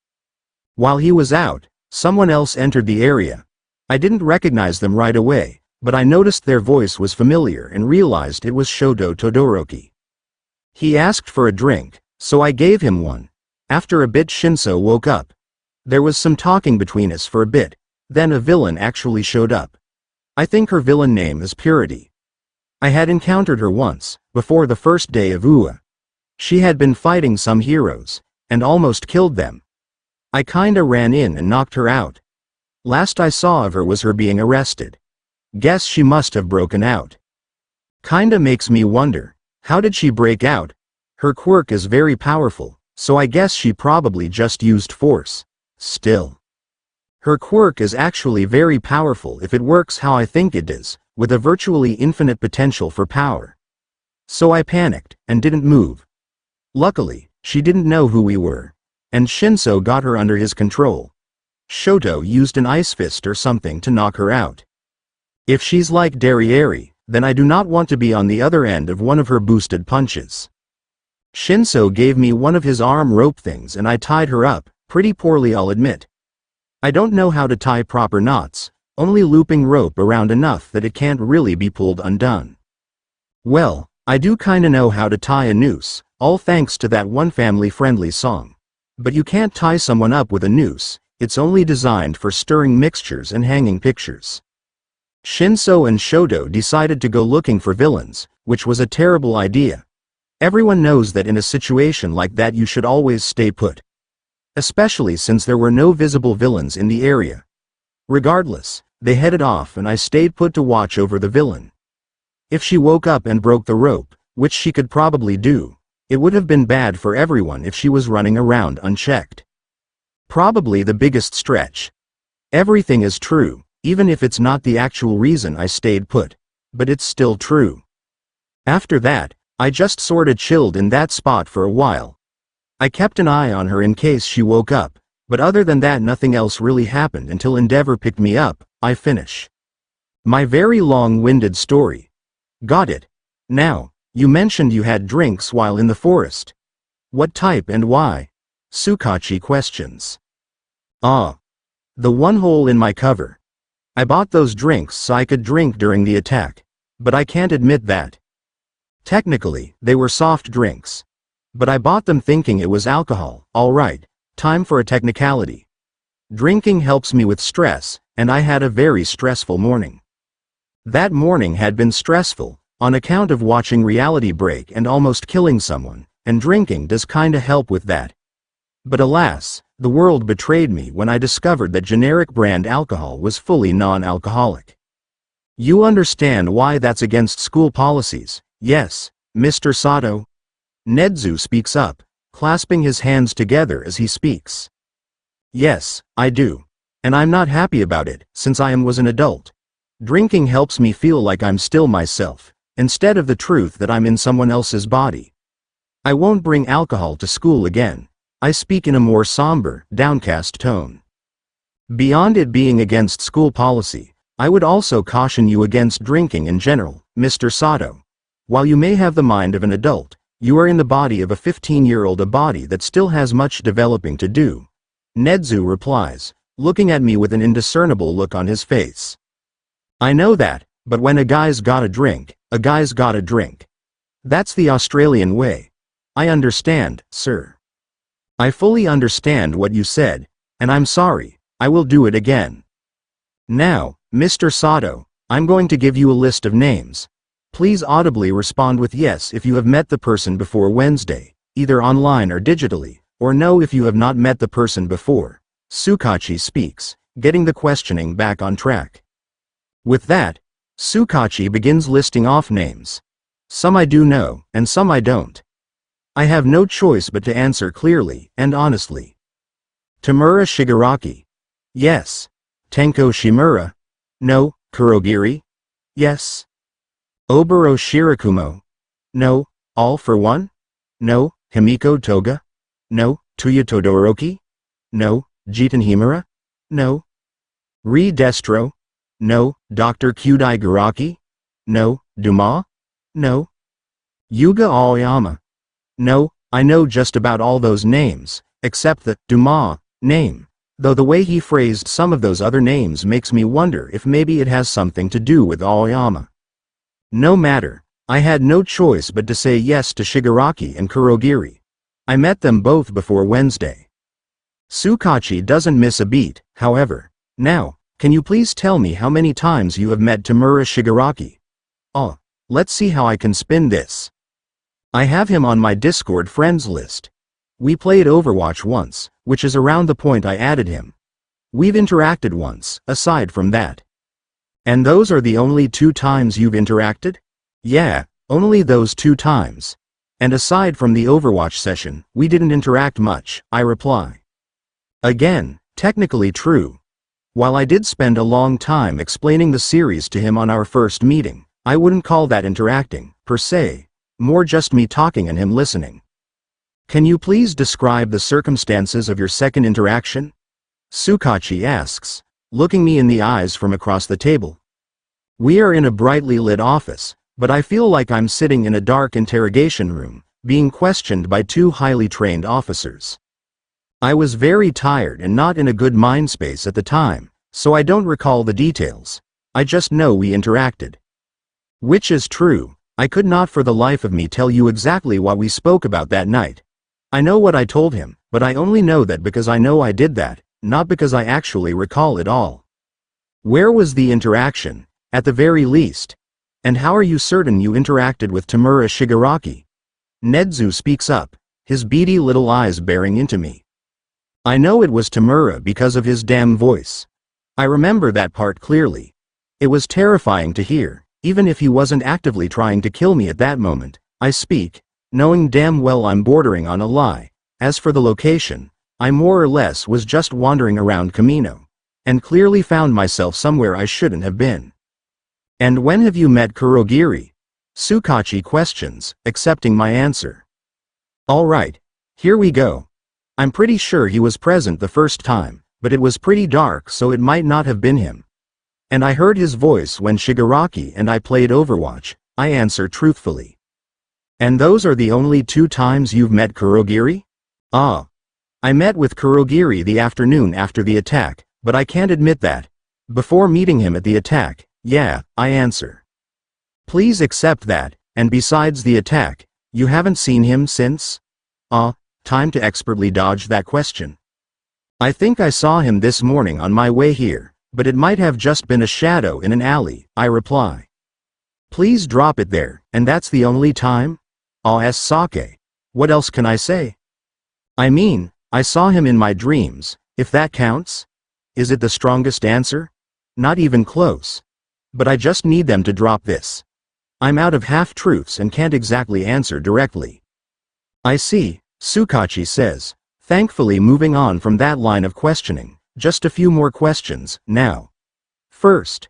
[SPEAKER 1] While he was out, someone else entered the area. I didn't recognize them right away, but I noticed their voice was familiar and realized it was Shoto Todoroki. He asked for a drink, so I gave him one. After a bit Shinso woke up. There was some talking between us for a bit, then a villain actually showed up. I think her villain name is Purity. I had encountered her once, before the first day of UA. She had been fighting some heroes, and almost killed them. I kinda ran in and knocked her out. Last I saw of her was her being arrested. Guess she must have broken out. Kinda makes me wonder, how did she break out? Her quirk is very powerful, so I guess she probably just used force. Still. Her quirk is actually very powerful if it works how I think it does, with a virtually infinite potential for power. So I panicked, and didn't move. Luckily, she didn't know who we were, and Shinso got her under his control. Shoto used an ice fist or something to knock her out. If she's like Derriere, then I do not want to be on the other end of one of her boosted punches. Shinso gave me one of his arm rope things and I tied her up, pretty poorly I'll admit. I don't know how to tie proper knots, only looping rope around enough that it can't really be pulled undone. Well, I do kinda know how to tie a noose, all thanks to that one family-friendly song. But you can't tie someone up with a noose, it's only designed for stirring mixtures and hanging pictures. Shinso and Shoto decided to go looking for villains, which was a terrible idea. Everyone knows that in a situation like that you should always stay put. Especially since there were no visible villains in the area. Regardless, they headed off and I stayed put to watch over the villain. If she woke up and broke the rope, which she could probably do, it would have been bad for everyone if she was running around unchecked. Probably the biggest stretch. Everything is true, even if it's not the actual reason I stayed put, but it's still true. After that, I just sorta chilled in that spot for a while. I kept an eye on her in case she woke up, but other than that nothing else really happened until Endeavor picked me up. I finish my very long-winded story. Got it. Now, you mentioned you had drinks while in the forest. What type and why? Sukachi questions. Ah. The one hole in my cover. I bought those drinks so I could drink during the attack, but I can't admit that. Technically, they were soft drinks. But I bought them thinking it was alcohol. Alright, time for a technicality. Drinking helps me with stress, and I had a very stressful morning. That morning had been stressful, on account of watching Reality Break and almost killing someone, and drinking does kinda help with that. But alas, the world betrayed me when I discovered that generic brand alcohol was fully non-alcoholic. You understand why that's against school policies, yes, Mr. Sato? Nedzu speaks up, clasping his hands together as he speaks. Yes, I do. And I'm not happy about it, since I was an adult, Drinking helps me feel like I'm still myself, instead of the truth that I'm in someone else's body. I won't bring alcohol to school again. I speak in a more somber, downcast tone. Beyond it being against school policy, I would also caution you against drinking in general, Mr. Sato. While you may have the mind of an adult, you are in the body of a 15-year-old, a body that still has much developing to do. Nedzu replies, looking at me with an indiscernible look on his face. I know that, but when a guy's gotta drink, a guy's gotta drink. That's the Australian way. I understand, sir. I fully understand what you said, and I'm sorry, I will do it again. Now, Mr. Sato, I'm going to give you a list of names. Please audibly respond with yes if you have met the person before Wednesday, either online or digitally, or no if you have not met the person before. Sukachi speaks, getting the questioning back on track. With that, Sukachi begins listing off names. Some I do know, and some I don't. I have no choice but to answer clearly and honestly. Tamura Shigaraki. Yes. Tenko Shimura. No. Kurogiri. Yes. Oboro Shirakumo. No. All for One? No. Himiko Toga? No. Tuya Todoroki? No. Jitan Himura? No. Ri Destro? No. Dr. Kyudai Garaki? No. Duma? No. Yuga Aoyama? No. I know just about all those names, except the Duma name, though the way he phrased some of those other names makes me wonder if maybe it has something to do with Aoyama. No matter, I had no choice but to say yes to Shigaraki and Kurogiri. I met them both before Wednesday. Sukachi doesn't miss a beat, however. Now, can you please tell me how many times you have met Tamura Shigaraki? Oh, let's see how I can spin this. I have him on my Discord friends list. We played Overwatch once, which is around the point I added him. We've interacted once, aside from that. And those are the only 2 times you've interacted? Yeah, only those 2 times. And aside from the Overwatch session, we didn't interact much, I reply. Again, technically true. While I did spend a long time explaining the series to him on our first meeting, I wouldn't call that interacting, per se. More just me talking and him listening. Can you please describe the circumstances of your second interaction? Sukachi asks, looking me in the eyes from across the table. We are in a brightly lit office, but I feel like I'm sitting in a dark interrogation room, being questioned by 2 highly trained officers. I was very tired and not in a good mind space at the time, so I don't recall the details. I just know we interacted. Which is true, I could not for the life of me tell you exactly what we spoke about that night. I know what I told him, but I only know that because I know I did that, not because I actually recall it all. Where was the interaction, at the very least? And how are you certain you interacted with Tamura Shigaraki? Nedzu speaks up, his beady little eyes bearing into me. I know it was Tamura because of his damn voice. I remember that part clearly. It was terrifying to hear, even if he wasn't actively trying to kill me at that moment. I speak, knowing damn well I'm bordering on a lie. As for the location, I more or less was just wandering around Camino, and clearly found myself somewhere I shouldn't have been. And when have you met Kurogiri? Sukachi questions, accepting my answer. Alright, here we go. I'm pretty sure he was present the first time, but it was pretty dark so it might not have been him. And I heard his voice when Shigaraki and I played Overwatch, I answer truthfully. And those are the only 2 times you've met Kurogiri? Ah. I met with Kurogiri the afternoon after the attack, but I can't admit that. Before meeting him at the attack, yeah, I answer. Please accept that, and besides the attack, you haven't seen him since? Time to expertly dodge that question. I think I saw him this morning on my way here, but it might have just been a shadow in an alley, I reply. Please drop it there, and that's the only time? Sake. What else can I say? I mean, I saw him in my dreams, if that counts? Is it the strongest answer? Not even close. But I just need them to drop this. I'm out of half-truths and can't exactly answer directly. I see, Sukachi says, thankfully moving on from that line of questioning. Just a few more questions, now. First,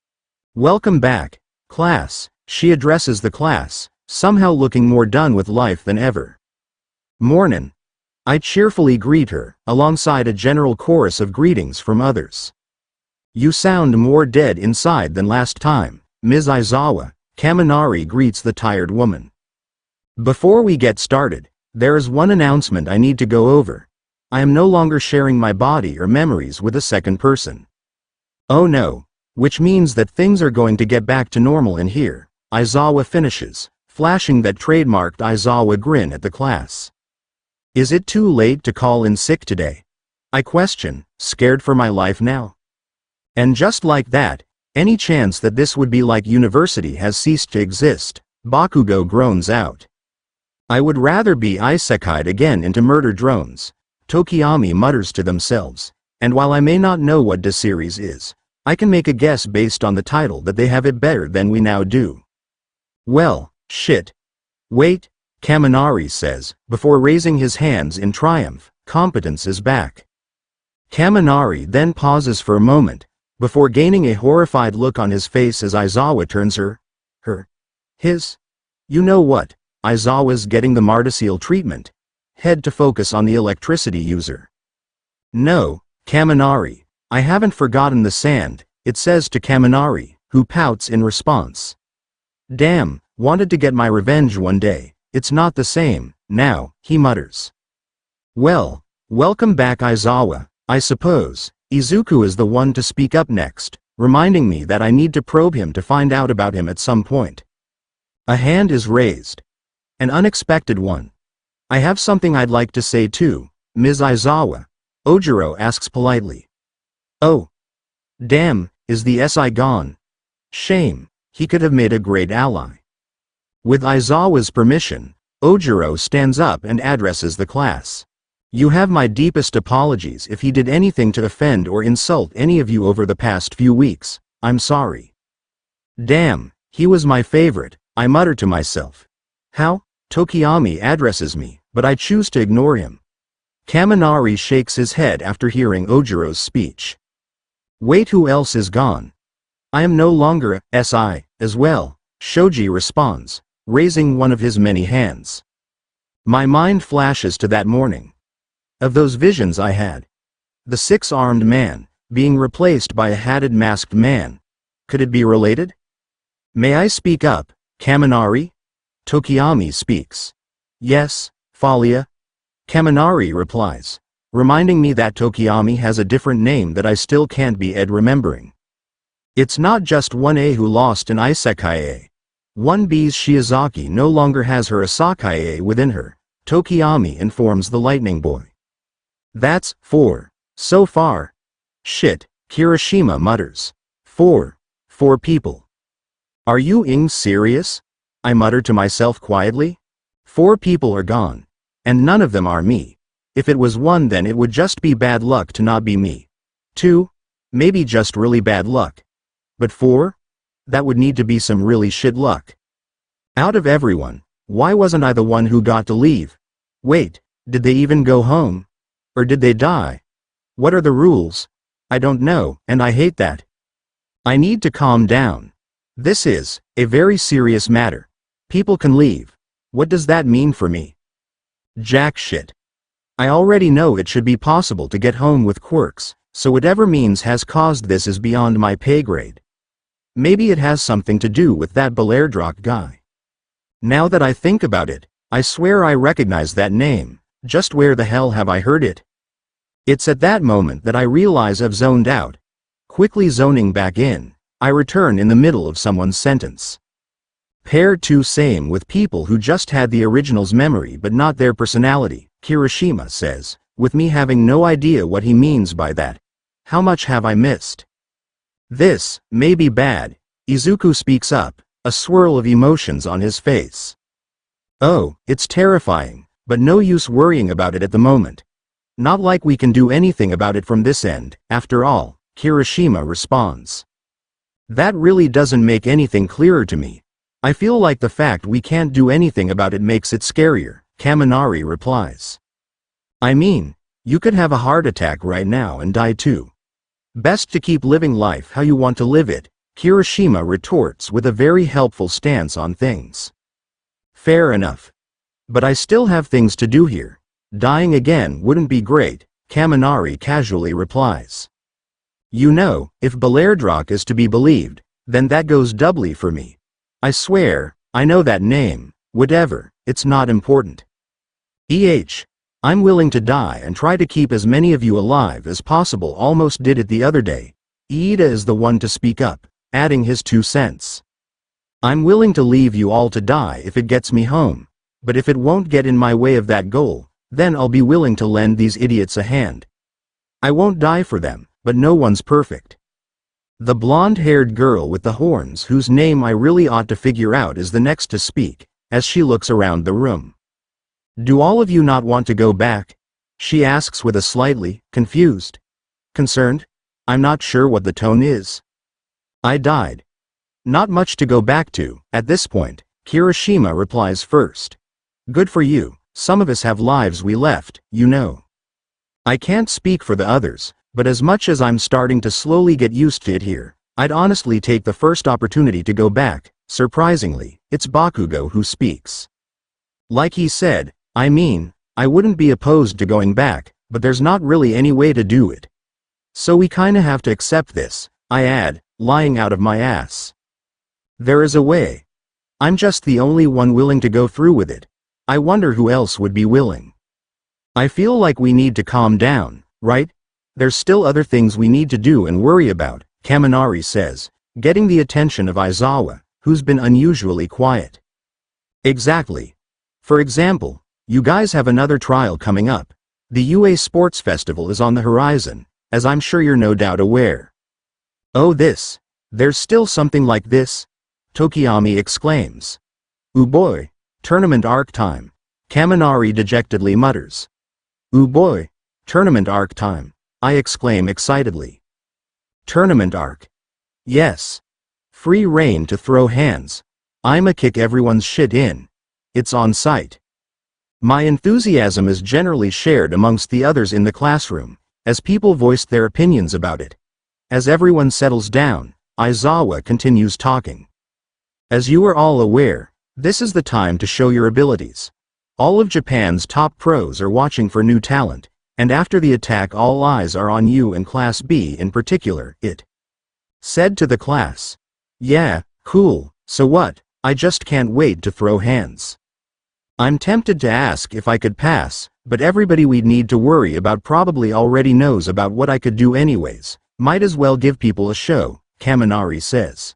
[SPEAKER 1] Welcome back, class, she addresses the class, somehow looking more done with life than ever. Mornin'. I cheerfully greet her, alongside a general chorus of greetings from others. You sound more dead inside than last time, Ms. Aizawa, Kaminari greets the tired woman. Before we get started, there is one announcement I need to go over. I am no longer sharing my body or memories with a second person. Oh no. Which means that things are going to get back to normal in here, Aizawa finishes, flashing that trademarked Aizawa grin at the class. Is it too late to call in sick today? I question, scared for my life now. And just like that, any chance that this would be like university has ceased to exist, Bakugo groans out. I would rather be isekai'd again into murder drones, Tokiyami mutters to themselves, and while I may not know what the series is, I can make a guess based on the title that they have it better than we now do. Well, shit. Wait, Kaminari says, before raising his hands in triumph, competence is back. Kaminari then pauses for a moment, before gaining a horrified look on his face as Aizawa turns his. You know what, Aizawa's getting the Martasiel treatment. Head to focus on the electricity user. No, Kaminari. I haven't forgotten the sand, it says to Kaminari, who pouts in response. Damn, wanted to get my revenge one day, it's not the same, now, he mutters. Well, welcome back Aizawa, I suppose. Izuku is the one to speak up next, reminding me that I need to probe him to find out about him at some point. A hand is raised. An unexpected one. I have something I'd like to say too, Ms. Aizawa, Ojiro asks politely. Oh. Damn, is the SI gone? Shame, he could have made a great ally. With Aizawa's permission, Ojiro stands up and addresses the class. You have my deepest apologies if he did anything to offend or insult any of you over the past few weeks, I'm sorry. Damn, he was my favorite, I mutter to myself. How? Tokiyami addresses me, but I choose to ignore him. Kaminari shakes his head after hearing Ojiro's speech. Wait, who else is gone? I am no longer a SI, as well, Shoji responds, raising one of his many hands. My mind flashes to that morning. Of those visions I had. The six-armed man, being replaced by a hatted masked man. Could it be related? May I speak up, Kaminari? Tokiyami speaks. Yes, Falia. Kaminari replies, reminding me that Tokiyami has a different name that I still can't be remembering. It's not just 1A who lost an isekai'e. 1B's Shiozaki no longer has her isekai'e within her, Tokiyami informs the lightning boy. That's 4. So far. Shit, Kirishima mutters. 4 people. Are you serious? I mutter to myself quietly. 4 people are gone. And none of them are me. If it was 1 then it would just be bad luck to not be me. 2? Maybe just really bad luck. But 4? That would need to be some really shit luck. Out of everyone, why wasn't I the one who got to leave? Wait, did they even go home? Or did they die? What are the rules? I don't know, and I hate that. I need to calm down. This is a very serious matter. People can leave. What does that mean for me? Jack shit. I already know it should be possible to get home with quirks, so whatever means has caused this is beyond my pay grade. Maybe it has something to do with that Belairdrock guy. Now that I think about it, I swear I recognize that name. Just where the hell have I heard it? It's at that moment that I realize I've zoned out. Quickly zoning back in, I return in the middle of someone's sentence. Pair 2 same with people who just had the original's memory but not their personality, Kirishima says, with me having no idea what he means by that. How much have I missed? This may be bad, Izuku speaks up, a swirl of emotions on his face. Oh, it's terrifying, but no use worrying about it at the moment. Not like we can do anything about it from this end, after all, Kirishima responds. That really doesn't make anything clearer to me. I feel like the fact we can't do anything about it makes it scarier, Kaminari replies. I mean, you could have a heart attack right now and die too. Best to keep living life how you want to live it, Kirishima retorts with a very helpful stance on things. Fair enough. But I still have things to do here. Dying again wouldn't be great, Kaminari casually replies. You know, if Belairdrock is to be believed, then that goes doubly for me. I swear, I know that name, whatever, it's not important. I'm willing to die and try to keep as many of you alive as possible. Almost did it the other day. Iida is the one to speak up, adding his 2 cents. I'm willing to leave you all to die if it gets me home, but if it won't get in my way of that goal, then I'll be willing to lend these idiots a hand. I won't die for them, but no one's perfect. The blonde-haired girl with the horns, whose name I really ought to figure out, is the next to speak, as she looks around the room. Do all of you not want to go back? She asks with a slightly confused, concerned. I'm not sure what the tone is. I died. Not much to go back to, at this point, Kirishima replies first. Good for you, some of us have lives we left, you know. I can't speak for the others, but as much as I'm starting to slowly get used to it here, I'd honestly take the first opportunity to go back. Surprisingly, it's Bakugo who speaks. Like he said, I mean, I wouldn't be opposed to going back, but there's not really any way to do it. So we kinda have to accept this, I add, lying out of my ass. There is a way. I'm just the only one willing to go through with it. I wonder who else would be willing. I feel like we need to calm down, right? There's still other things we need to do and worry about, Kaminari says, getting the attention of Aizawa, who's been unusually quiet. Exactly. For example, you guys have another trial coming up. The UA Sports Festival is on the horizon, as I'm sure you're no doubt aware. Oh there's still something like this? Tokiyami exclaims. Ooh boy, tournament arc time. Kaminari dejectedly mutters. Ooh boy, tournament arc time, I exclaim excitedly. Tournament arc. Yes. Free reign to throw hands. I'ma kick everyone's shit in. It's on site. My enthusiasm is generally shared amongst the others in the classroom, as people voiced their opinions about it. As everyone settles down, Aizawa continues talking. As you are all aware, this is the time to show your abilities. All of Japan's top pros are watching for new talent, and after the attack all eyes are on you and Class B in particular, it said to the class. Yeah, cool, so what, I just can't wait to throw hands. I'm tempted to ask if I could pass, but everybody we'd need to worry about probably already knows about what I could do anyways. Might as well give people a show, Kaminari says.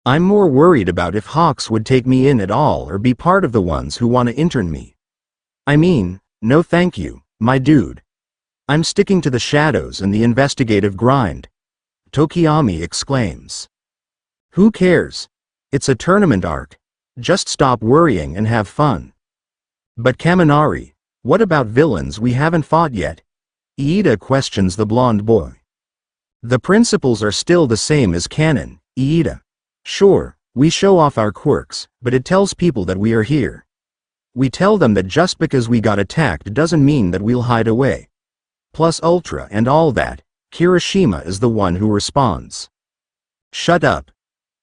[SPEAKER 1] I'm more worried about if Hawks would take me in at all or be part of the ones who want to intern me. I mean, no thank you, my dude. I'm sticking to the shadows and the investigative grind. Tokiyami exclaims. Who cares? It's a tournament arc. Just stop worrying and have fun. But Kaminari, what about villains we haven't fought yet? Iida questions the blonde boy. The principles are still the same as canon, Iida. Sure, we show off our quirks, but it tells people that we are here. We tell them that just because we got attacked doesn't mean that we'll hide away. Plus Ultra and all that, Kirishima is the one who responds. Shut up.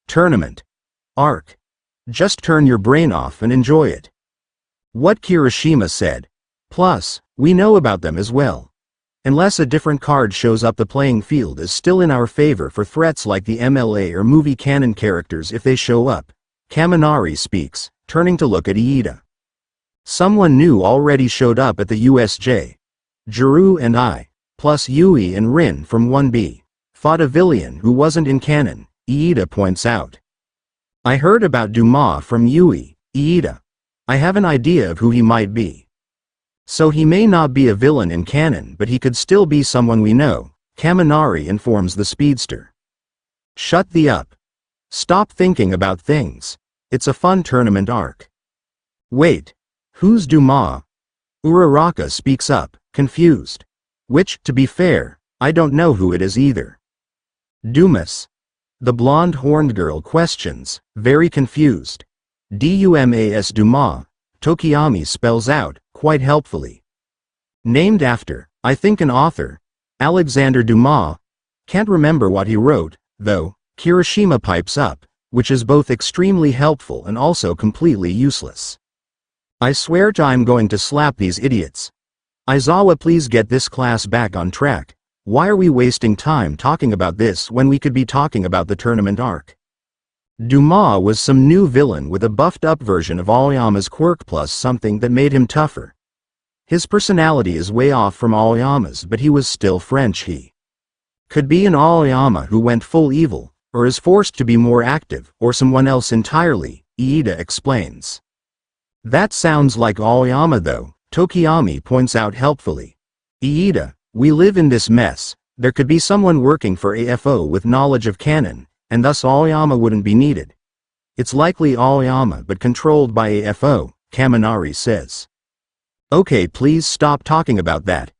[SPEAKER 1] Tournament. Arc. Just turn your brain off and enjoy it. What Kirishima said. Plus, we know about them as well. Unless a different card shows up, the playing field is still in our favor for threats like the MLA or movie canon characters if they show up. Kaminari speaks, turning to look at Iida. Someone new already showed up at the USJ. Jiru and I, plus Yui and Rin from 1B, fought a villain who wasn't in canon, Iida points out. I heard about Dumas from Yui, Iida. I have an idea of who he might be. So he may not be a villain in canon, but he could still be someone we know, Kaminari informs the speedster. Shut the up. Stop thinking about things. It's a fun tournament arc. Wait. Who's Dumas? Uraraka speaks up, confused. Which, to be fair, I don't know who it is either. Dumas. The blonde horned girl questions, very confused. Dumas Dumas, Tokiyami spells out, quite helpfully. Named after, I think, an author. Alexander Dumas. Can't remember what he wrote, though, Kirishima pipes up, which is both extremely helpful and also completely useless. I swear I'm going to slap these idiots. Aizawa, please get this class back on track. Why are we wasting time talking about this when we could be talking about the tournament arc? Duma was some new villain with a buffed up version of Aoyama's Quirk plus something that made him tougher. His personality is way off from Aoyama's, but he was still French. He could be an Aoyama who went full evil, or is forced to be more active, or someone else entirely, Iida explains. That sounds like Aoyama though, Tokiyami points out helpfully. Iida, we live in this mess. There could be someone working for AFO with knowledge of canon, and thus Aoyama wouldn't be needed. It's likely Aoyama but controlled by AFO, Kaminari says. Okay, please stop talking about that.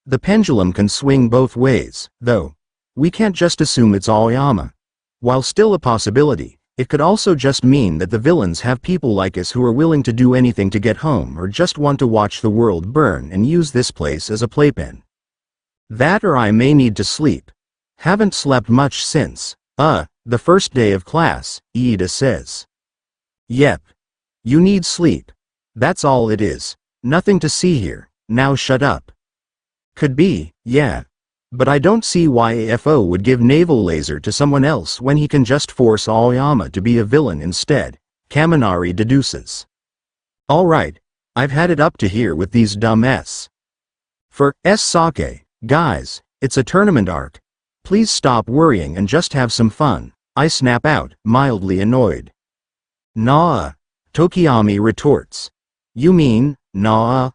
[SPEAKER 1] The pendulum can swing both ways, though. We can't just assume it's Aoyama. While still a possibility, it could also just mean that the villains have people like us who are willing to do anything to get home or just want to watch the world burn and use this place as a playpen. That or I may need to sleep. Haven't slept much since, the first day of class, Iida says. Yep. You need sleep. That's all it is. Nothing to see here, now shut up. Could be, yeah. But I don't see why AFO would give naval laser to someone else when he can just force Aoyama to be a villain instead, Kaminari deduces. Alright, I've had it up to here with these dumb s. For sake, guys, it's a tournament arc. Please stop worrying and just have some fun, I snap out, mildly annoyed. Nah, Tokiyami retorts. You mean, nah?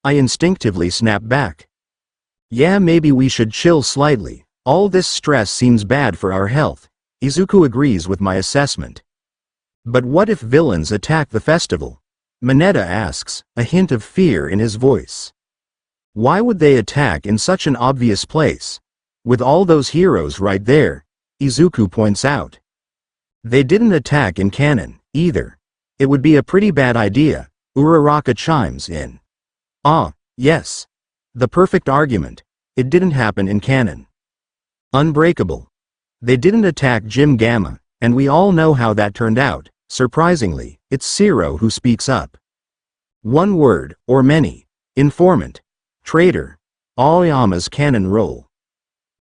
[SPEAKER 1] I instinctively snap back. Yeah, maybe we should chill slightly. All this stress seems bad for our health. Izuku agrees with my assessment. But what if villains attack the festival? Mineta asks, a hint of fear in his voice. Why would they attack in such an obvious place? With all those heroes right there, Izuku points out. They didn't attack in canon, either. It would be a pretty bad idea, Uraraka chimes in. Ah, yes. The perfect argument. It didn't happen in canon. Unbreakable. They didn't attack Jim Gamma, and we all know how that turned out. Surprisingly, it's Zero who speaks up. One word, or many. Informant. Traitor. Aoyama's canon role.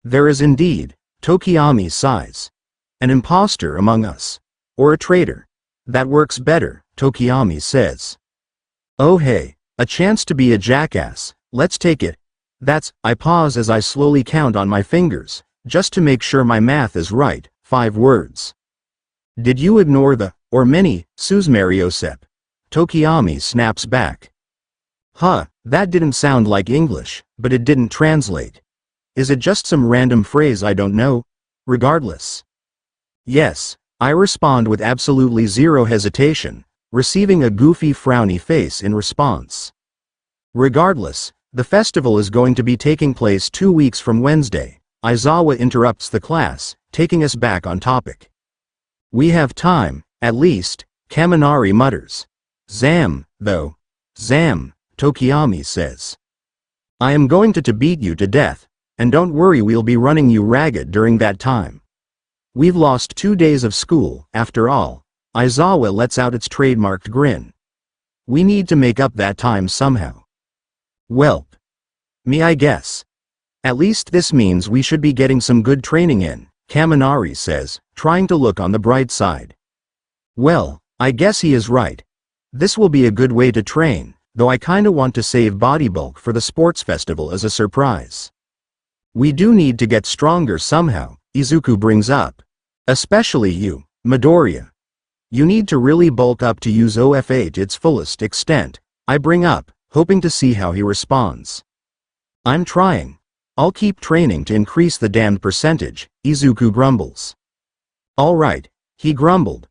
[SPEAKER 1] There is indeed, Tokiyami sighs. An imposter among us. Or a traitor. That works better, Tokiyami says. Oh hey, a chance to be a jackass. Let's take it. I pause as I slowly count on my fingers, just to make sure my math is right, 5 words. Did you ignore the, or many, Suzumariosep? Tokiyami snaps back. Huh, that didn't sound like English, but it didn't translate. Is it just some random phrase I don't know? Regardless. Yes, I respond with absolutely zero hesitation, receiving a goofy frowny face in response. Regardless, the festival is going to be taking place 2 weeks from Wednesday. Aizawa interrupts the class, taking us back on topic. We have time, at least, Kaminari mutters. Zam, though. Zam, Tokiyami says. I am going to beat you to death, and don't worry, we'll be running you ragged during that time. We've lost 2 days of school, after all. Aizawa lets out its trademarked grin. We need to make up that time somehow. Welp. Me, I guess. At least this means we should be getting some good training in, Kaminari says, trying to look on the bright side. Well, I guess he is right. This will be a good way to train, though I kinda want to save body bulk for the sports festival as a surprise. We do need to get stronger somehow, Izuku brings up. Especially you, Midoriya. You need to really bulk up to use OFA to its fullest extent, I bring up, hoping to see how he responds. I'm trying. I'll keep training to increase the damned percentage, Izuku grumbles. Alright, he grumbled.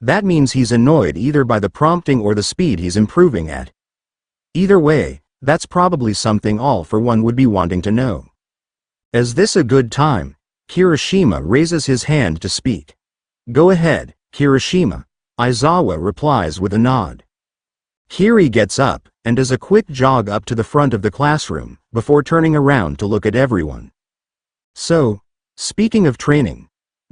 [SPEAKER 1] That means he's annoyed either by the prompting or the speed he's improving at. Either way, that's probably something All for One would be wanting to know. Is this a good time? Kirishima raises his hand to speak. Go ahead, Kirishima, Aizawa replies with a nod. Kiri gets up, and does a quick jog up to the front of the classroom, before turning around to look at everyone. So, speaking of training,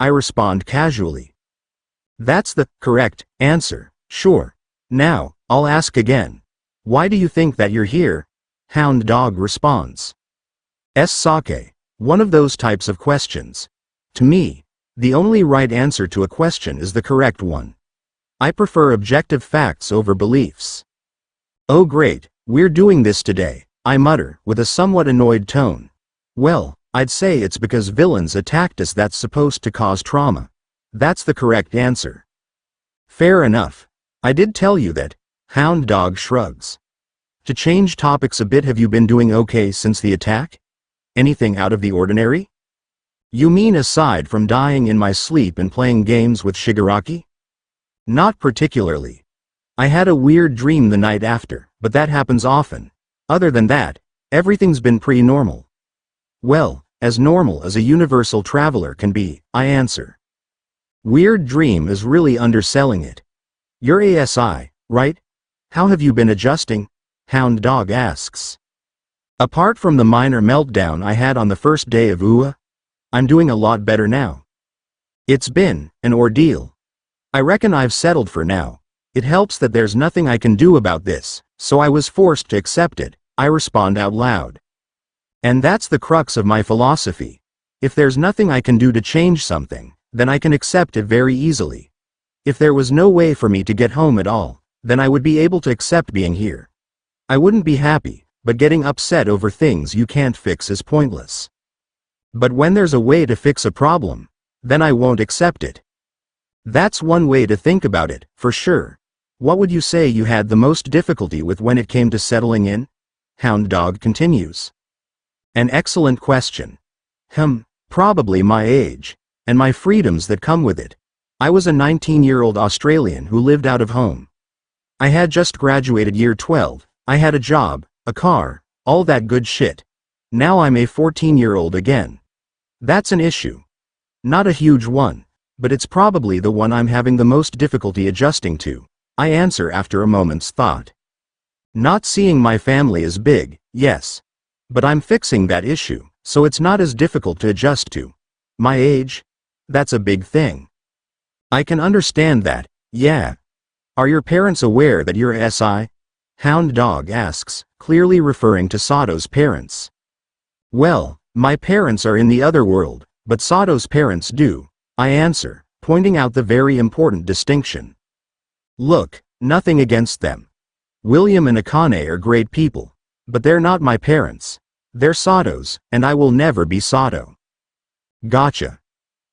[SPEAKER 1] I respond casually. That's the correct answer, sure. Now, I'll ask again. Why do you think that you're here? Hound Dog responds. Sake, one of those types of questions. To me, the only right answer to a question is the correct one. I prefer objective facts over beliefs. Oh great, we're doing this today, I mutter, with a somewhat annoyed tone. Well, I'd say it's because villains attacked us that's supposed to cause trauma. That's the correct answer. Fair enough. I did tell you that. Hound Dog shrugs. To change topics a bit, have you been doing okay since the attack? Anything out of the ordinary? You mean aside from dying in my sleep and playing games with Shigaraki? Not particularly. I had a weird dream the night after, but that happens often. Other than that, everything's been pretty normal. Well, as normal as a universal traveler can be, I answer. Weird dream is really underselling it. You're ASI, right? How have you been adjusting? Hound Dog asks. Apart from the minor meltdown I had on the first day of UA, I'm doing a lot better now. It's been an ordeal. I reckon I've settled for now. It helps that there's nothing I can do about this, so I was forced to accept it, I respond out loud. And that's the crux of my philosophy. If there's nothing I can do to change something, then I can accept it very easily. If there was no way for me to get home at all, then I would be able to accept being here. I wouldn't be happy, but getting upset over things you can't fix is pointless. But when there's a way to fix a problem, then I won't accept it. That's one way to think about it, for sure. What would you say you had the most difficulty with when it came to settling in? Hound Dog continues. An excellent question. Probably my age, and my freedoms that come with it. I was a 19-year-old Australian who lived out of home. I had just graduated year 12, I had a job, a car, all that good shit. Now I'm a 14-year-old again. That's an issue. Not a huge one, but it's probably the one I'm having the most difficulty adjusting to, I answer after a moment's thought. Not seeing my family is big, yes. But I'm fixing that issue, so it's not as difficult to adjust to. My age? That's a big thing. I can understand that, yeah. Are your parents aware that you're SI? Hound Dog asks, clearly referring to Sato's parents. Well, my parents are in the other world, but Sato's parents do, I answer, pointing out the very important distinction. Look, nothing against them. William and Akane are great people, but they're not my parents. They're Sato's, and I will never be Sato. Gotcha.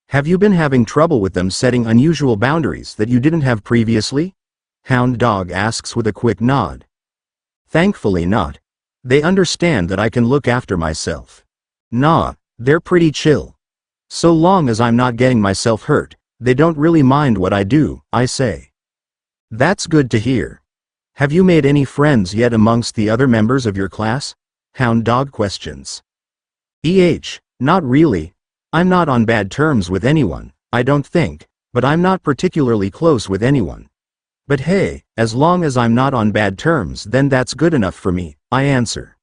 [SPEAKER 1] Have you been having trouble with them setting unusual boundaries that you didn't have previously? Hound Dog asks with a quick nod. Thankfully not. They understand that I can look after myself. Nah, they're pretty chill. So long as I'm not getting myself hurt, they don't really mind what I do, I say. That's good to hear. Have you made any friends yet amongst the other members of your class? Hound Dog questions. Not really. I'm not on bad terms with anyone, I don't think, but I'm not particularly close with anyone. But hey, as long as I'm not on bad terms, then that's good enough for me, I answer.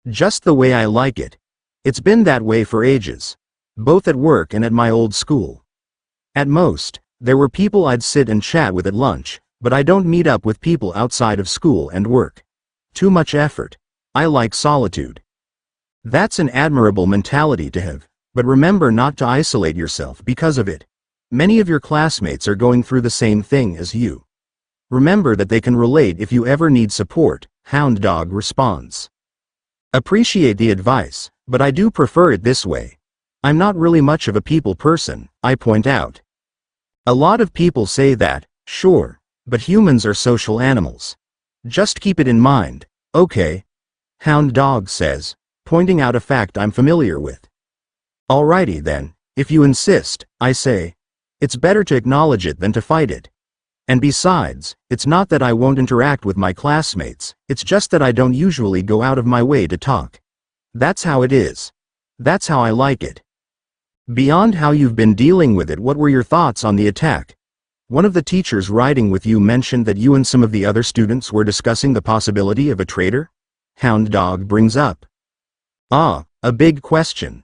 [SPEAKER 1] Just the way I like it. It's been that way for ages. Both at work and at my old school. At most, there were people I'd sit and chat with at lunch, but I don't meet up with people outside of school and work. Too much effort. I like solitude. That's an admirable mentality to have, but remember not to isolate yourself because of it. Many of your classmates are going through the same thing as you. Remember that they can relate if you ever need support, Hound Dog responds. Appreciate the advice, but I do prefer it this way. I'm not really much of a people person, I point out. A lot of people say that, sure, but humans are social animals. Just keep it in mind, okay? Hound Dog says, pointing out a fact I'm familiar with. Alrighty then, if you insist, I say. It's better to acknowledge it than to fight it. And besides, it's not that I won't interact with my classmates, it's just that I don't usually go out of my way to talk. That's how it is. That's how I like it. Beyond how you've been dealing with it, what were your thoughts on the attack? One of the teachers riding with you mentioned that you and some of the other students were discussing the possibility of a traitor? Hound Dog brings up. Ah, a big question.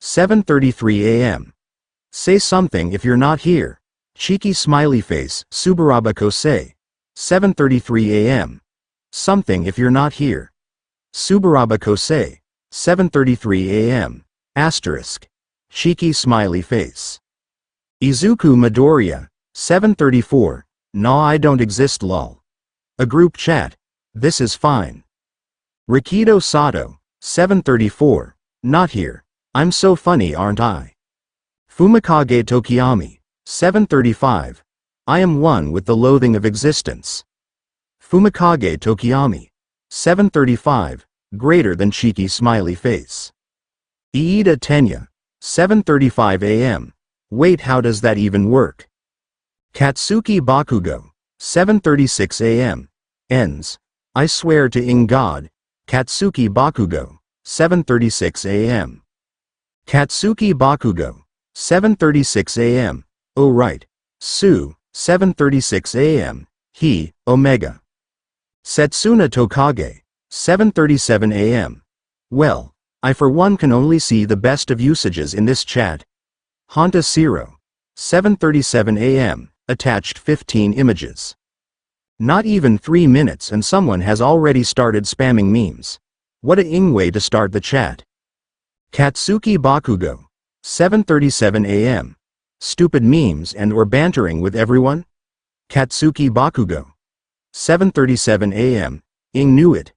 [SPEAKER 1] 7:33 a.m. Say something if you're not here. Cheeky smiley face, Subaraba Kosei. 7:33 a.m. Something if you're not here. Subaraba Kosei. 7:33 a.m. Asterisk. Cheeky smiley face. Izuku Midoriya. 7:34. Nah, I don't exist lol. A group chat. This is fine. Rikido Sato. 7:34. Not here. I'm so funny, aren't I? Fumikage Tokiyami. 7:35. I am one with the loathing of existence. Fumikage Tokiyami. 7:35. Greater than cheeky smiley face. Iida Tenya. 7:35 a.m. Wait, how does that even work? Katsuki Bakugo. 7:36 a.m. Ends. I swear to in God. Katsuki Bakugo. 7:36 a.m. Katsuki Bakugo. 7:36 a.m. Oh right. Su. 7:36 a.m. He, Omega. Setsuna Tokage. 7:37 a.m. Well, I for one can only see the best of usages in this chat. Honta Zero. 7:37 a.m. Attached 15 images. Not even 3 minutes and someone has already started spamming memes. What a ing way to start the chat. Katsuki Bakugo. 7:37 a.m. Stupid memes and or bantering with everyone? Katsuki Bakugo. 7:37 a.m. Ing knew it.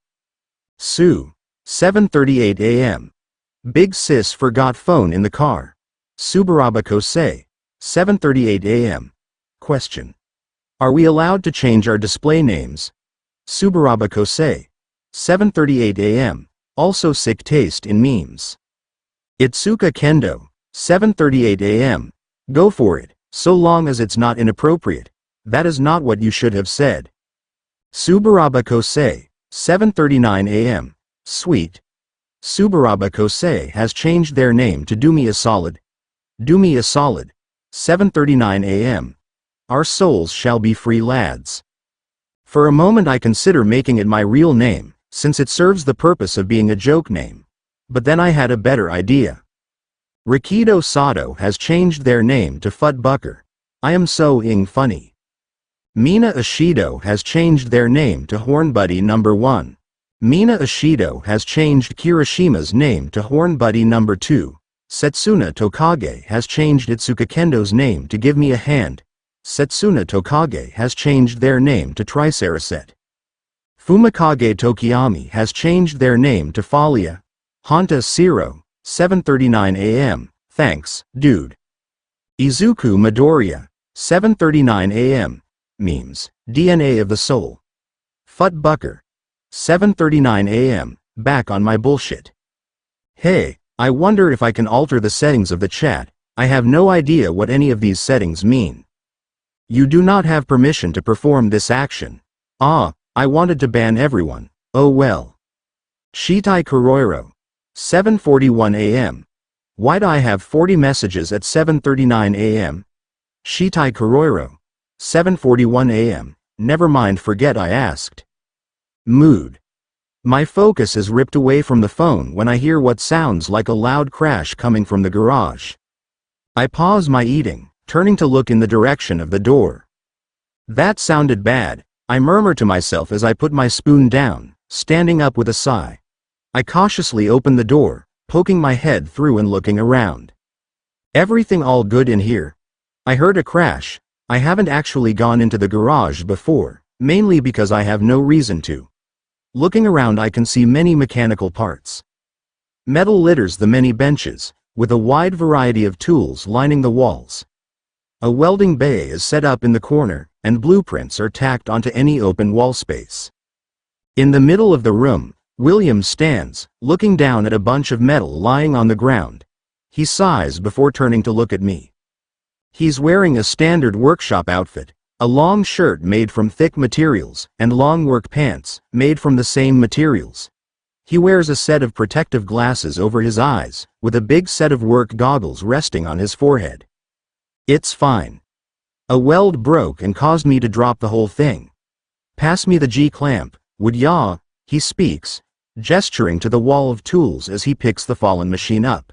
[SPEAKER 1] Su. 7:38 a.m. Big sis forgot phone in the car. Subaraba Kosei. 7:38 a.m. Question. Are we allowed to change our display names? Subaraba Kosei. 7:38 a.m. Also sick taste in memes. Itsuka Kendo. 7:38 a.m. Go for it, so long as it's not inappropriate. That is not what you should have said. Subaraba Kosei. 7:39 a.m. Sweet. Subaraba Kosei has changed their name to Do Me a Solid. Do Me a Solid. 7:39 a.m. Our souls shall be free, lads. For a moment I consider making it my real name, since it serves the purpose of being a joke name. But then I had a better idea. Rikido Sato has changed their name to Futbucker. I am so ing funny. Mina Ishido has changed their name to Hornbuddy number 1. Mina Ishido has changed Kirishima's name to Hornbuddy number 2. Setsuna Tokage has changed Itsuka Kendo's name to Give Me a Hand. Setsuna Tokage has changed their name to Triceraset. Fumikage Tokiyami has changed their name to Falia. Honta Zero. 7:39 a.m. Thanks, dude. Izuku Midoriya. 7:39 a.m. Memes. DNA of the soul. Futbucker. 7:39 a.m. Back on my bullshit. Hey, I wonder if I can alter the settings of the chat. I have no idea what any of these settings mean. You do not have permission to perform this action. Ah, I wanted to ban everyone. Oh well. Shitai Kuroiro. 7:41 a.m. Why do I have 40 messages at 7:39 a.m.? Shitai Kuroiro. 7:41 a.m. Never mind, forget I asked. Mood. My focus is ripped away from the phone when I hear what sounds like a loud crash coming from the garage. I pause my eating, turning to look in the direction of the door. That sounded bad, I murmur to myself as I put my spoon down, standing up with a sigh. I cautiously open the door, poking my head through and looking around. Everything all good in here? I heard a crash. I haven't actually gone into the garage before, mainly because I have no reason to. Looking around I can see many mechanical parts. Metal litters the many benches, with a wide variety of tools lining the walls. A welding bay is set up in the corner, and blueprints are tacked onto any open wall space. In the middle of the room, William stands, looking down at a bunch of metal lying on the ground. He sighs before turning to look at me. He's wearing a standard workshop outfit, a long shirt made from thick materials, and long work pants, made from the same materials. He wears a set of protective glasses over his eyes, with a big set of work goggles resting on his forehead. It's fine. A weld broke and caused me to drop the whole thing. Pass me the G-clamp, would ya? He speaks, gesturing to the wall of tools as he picks the fallen machine up.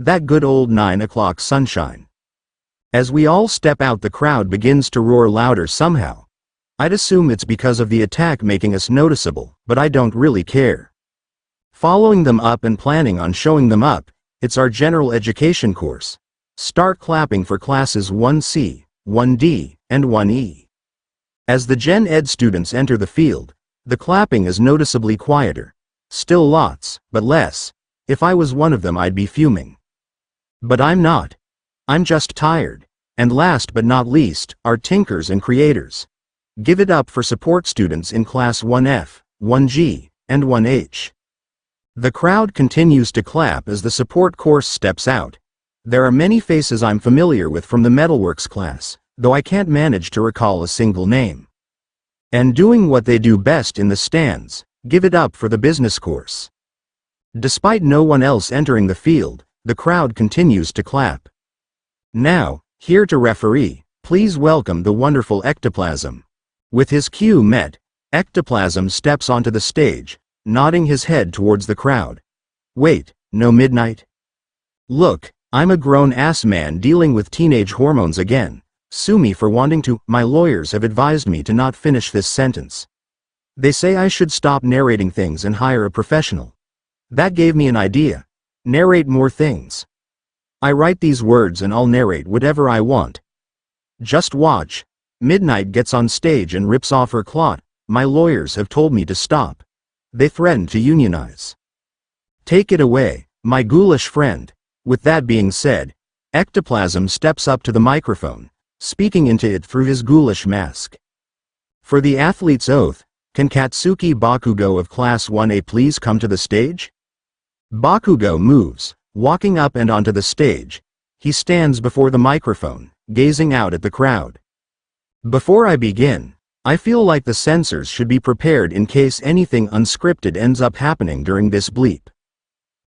[SPEAKER 1] That good old 9 o'clock sunshine. As we all step out, the crowd begins to roar louder somehow. I'd assume it's because of the attack making us noticeable, but I don't really care. Following them up and planning on showing them up, it's our general education course. Start clapping for classes 1C, 1D, and 1E. As the Gen Ed students enter the field, the clapping is noticeably quieter. Still lots, but less. If I was one of them, I'd be fuming. But I'm not. I'm just tired. And last but not least, our tinkers and creators. Give it up for support students in class 1F, 1G, and 1H. The crowd continues to clap as the support course steps out. There are many faces I'm familiar with from the Metalworks class, though I can't manage to recall a single name. And doing what they do best in the stands, give it up for the business course. Despite no one else entering the field, the crowd continues to clap. Now, here to referee, please welcome the wonderful Ectoplasm. With his cue met, Ectoplasm steps onto the stage, nodding his head towards the crowd. Wait, no midnight? Look, I'm a grown-ass man dealing with teenage hormones again. Sue me for wanting to. My lawyers have advised me to not finish this sentence. They say I should stop narrating things and hire a professional. That gave me an idea. Narrate more things. I write these words and I'll narrate whatever I want. Just watch. Midnight gets on stage and rips off her clot. My lawyers have told me to stop. They threaten to unionize. Take it away, my ghoulish friend. With that being said, Ectoplasm steps up to the microphone, speaking into it through his ghoulish mask. For the athlete's oath, can Katsuki Bakugo of Class 1A please come to the stage? Bakugo moves, walking up and onto the stage. He stands before the microphone, gazing out at the crowd. Before I begin, I feel like the censors should be prepared in case anything unscripted ends up happening during this bleep.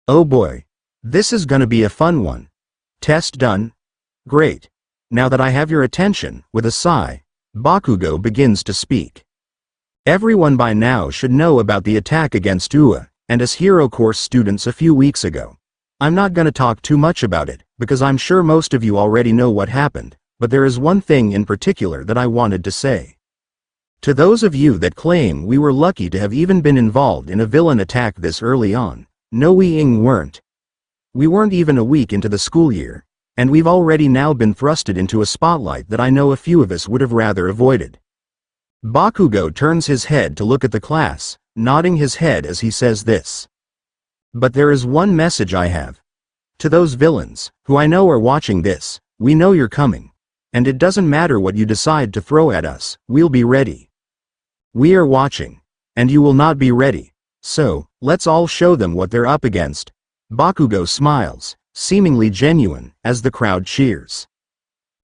[SPEAKER 1] Oh boy. This is gonna be a fun one. Test done? Great. Now that I have your attention, with a sigh, Bakugo begins to speak. Everyone by now should know about the attack against UA, and as Hero Course students a few weeks ago. I'm not gonna talk too much about it, because I'm sure most of you already know what happened, but there is one thing in particular that I wanted to say. To those of you that claim we were lucky to have even been involved in a villain attack this early on, no, we weren't. We weren't even a week into the school year, and we've already now been thrusted into a spotlight that I know a few of us would have rather avoided. Bakugo turns his head to look at the class, nodding his head as he says this. But there is one message I have. To those villains, who I know are watching this, we know you're coming. And it doesn't matter what you decide to throw at us, we'll be ready. We are watching. And you will not be ready. So, let's all show them what they're up against. Bakugo smiles, seemingly genuine, as the crowd cheers.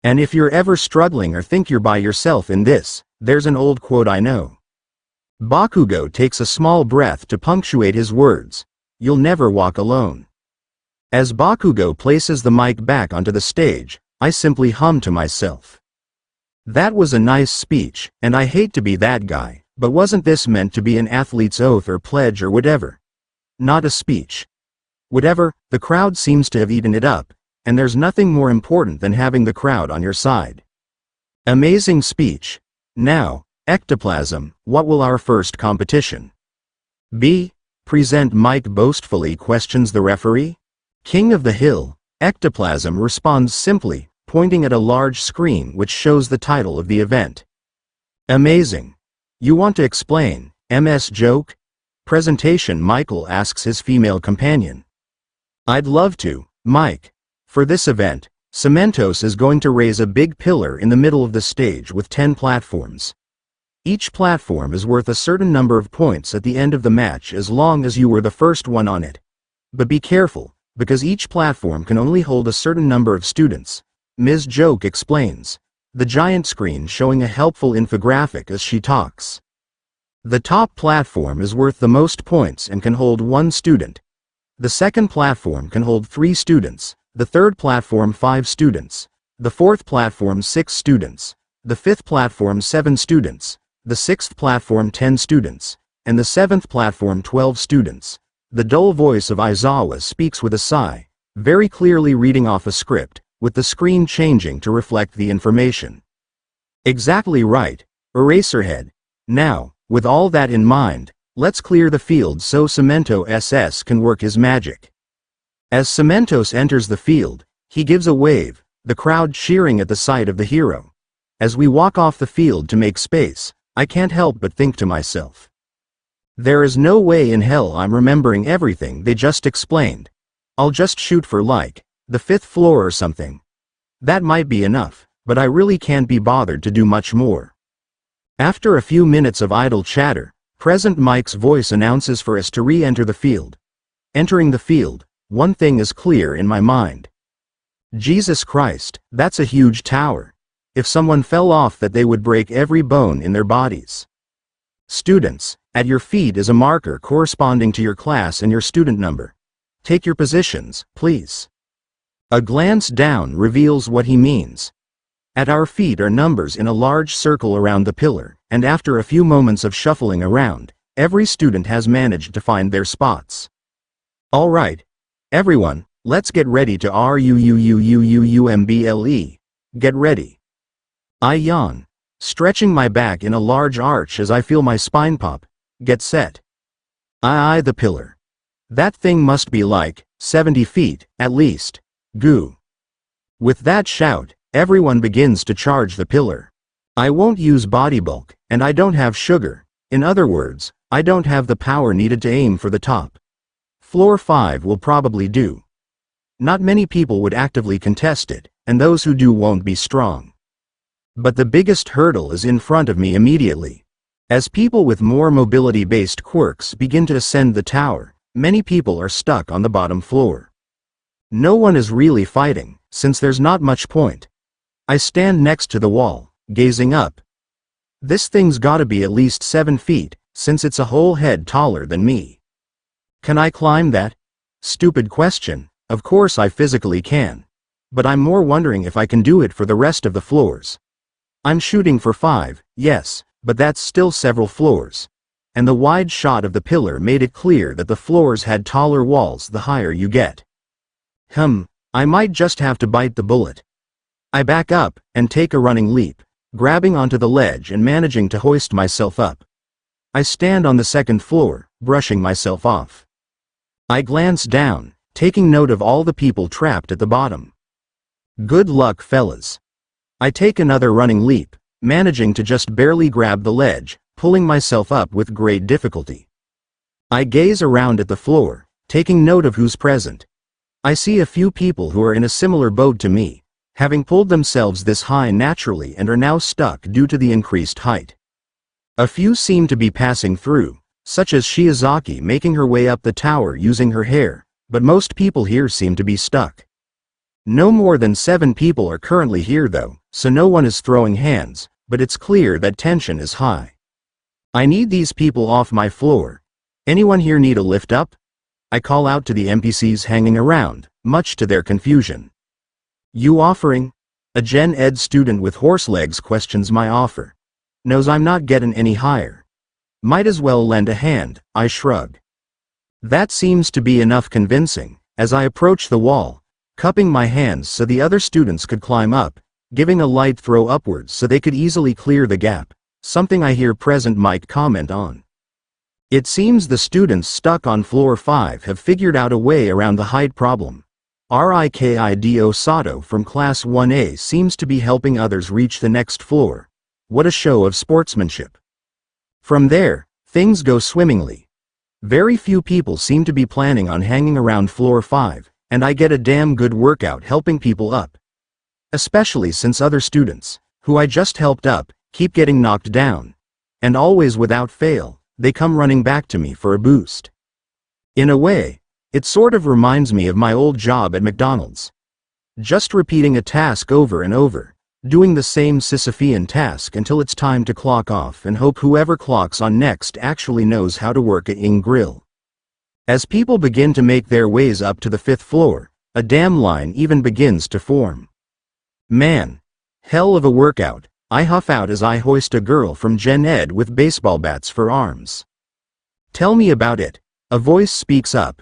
[SPEAKER 1] And if you're ever struggling or think you're by yourself in this, there's an old quote I know. Bakugo takes a small breath to punctuate his words. You'll never walk alone. As Bakugo places the mic back onto the stage, I simply hum to myself. That was a nice speech, and I hate to be that guy, but wasn't this meant to be an athlete's oath or pledge or whatever? Not a speech. Whatever, the crowd seems to have eaten it up, and there's nothing more important than having the crowd on your side. Amazing speech. Now, Ectoplasm, what will our first competition be? Present mic boastfully questions the referee. King of the Hill, Ectoplasm responds simply, pointing at a large screen which shows the title of the event. Amazing. You want to explain, MS joke? Presentation Michael asks his female companion. I'd love to, Mike. For this event, Cementos is going to raise a big pillar in the middle of the stage with 10 platforms. Each platform is worth a certain number of points at the end of the match as long as you were the first one on it. But be careful, because each platform can only hold a certain number of students. Ms. Joke explains, the giant screen showing a helpful infographic as she talks. The top platform is worth the most points and can hold 1 student. The second platform can hold 3 students, the third platform 5 students, the fourth platform 6 students, the fifth platform 7 students, the sixth platform 10 students, and the seventh platform 12 students. The dull voice of Aizawa speaks with a sigh, very clearly reading off a script, with the screen changing to reflect the information. Exactly right, Eraserhead. Now, with all that in mind, let's clear the field so Cemento SS can work his magic. As Cementos enters the field, he gives a wave, the crowd cheering at the sight of the hero. As we walk off the field to make space, I can't help but think to myself, there is no way in hell I'm remembering everything they just explained. I'll just shoot for like, the 5th floor or something. That might be enough, but I really can't be bothered to do much more. After a few minutes of idle chatter, Present Mike's voice announces for us to re-enter the field. Entering the field, one thing is clear in my mind. Jesus Christ, that's a huge tower. If someone fell off that they would break every bone in their bodies. Students, at your feet is a marker corresponding to your class and your student number. Take your positions, please. A glance down reveals what he means. At our feet are numbers in a large circle around the pillar, and after a few moments of shuffling around, every student has managed to find their spots. All right, everyone, let's get ready to RUUUUUUMBLE. Get ready. I yawn, stretching my back in a large arch as I feel my spine pop. Get set. I eye the pillar. That thing must be like 70 feet, at least. Goo. With that shout, everyone begins to charge the pillar. I won't use body bulk, and I don't have sugar. In other words, I don't have the power needed to aim for the top. Floor 5 will probably do. Not many people would actively contest it, and those who do won't be strong. But the biggest hurdle is in front of me immediately. As people with more mobility-based quirks begin to ascend the tower, many people are stuck on the bottom floor. No one is really fighting, since there's not much point. I stand next to the wall, gazing up. This thing's gotta be at least 7 feet, since it's a whole head taller than me. Can I climb that? Stupid question, of course I physically can. But I'm more wondering if I can do it for the rest of the floors. I'm shooting for 5, yes, but that's still several floors. And the wide shot of the pillar made it clear that the floors had taller walls the higher you get. I might just have to bite the bullet. I back up, and take a running leap, grabbing onto the ledge and managing to hoist myself up. I stand on the 2nd floor, brushing myself off. I glance down, taking note of all the people trapped at the bottom. Good luck, fellas. I take another running leap, managing to just barely grab the ledge, pulling myself up with great difficulty. I gaze around at the floor, taking note of who's present. I see a few people who are in a similar boat to me, having pulled themselves this high naturally and are now stuck due to the increased height. A few seem to be passing through, such as Shigaraki making her way up the tower using her hair, but most people here seem to be stuck. No more than 7 people are currently here though, so no one is throwing hands, but it's clear that tension is high. I need these people off my floor. Anyone here need a lift up? I call out to the NPCs hanging around, much to their confusion. You offering? A Gen Ed student with horse legs questions my offer. Knows I'm not getting any higher. Might as well lend a hand, I shrug. That seems to be enough convincing, as I approach the wall, cupping my hands so the other students could climb up, giving a light throw upwards so they could easily clear the gap, something I hear Present Mike comment on. It seems the students stuck on floor 5 have figured out a way around the height problem. Rikido Sato from Class 1A seems to be helping others reach the next floor. What a show of sportsmanship. From there, things go swimmingly. Very few people seem to be planning on hanging around floor 5, and I get a damn good workout helping people up. Especially since other students, who I just helped up, keep getting knocked down. And always without fail, they come running back to me for a boost. In a way, it sort of reminds me of my old job at McDonald's. Just repeating a task over and over, doing the same Sisyphean task until it's time to clock off and hope whoever clocks on next actually knows how to work a grill. As people begin to make their ways up to the 5th floor, a damn line even begins to form. Man, hell of a workout, I huff out as I hoist a girl from Gen Ed with baseball bats for arms. Tell me about it, a voice speaks up,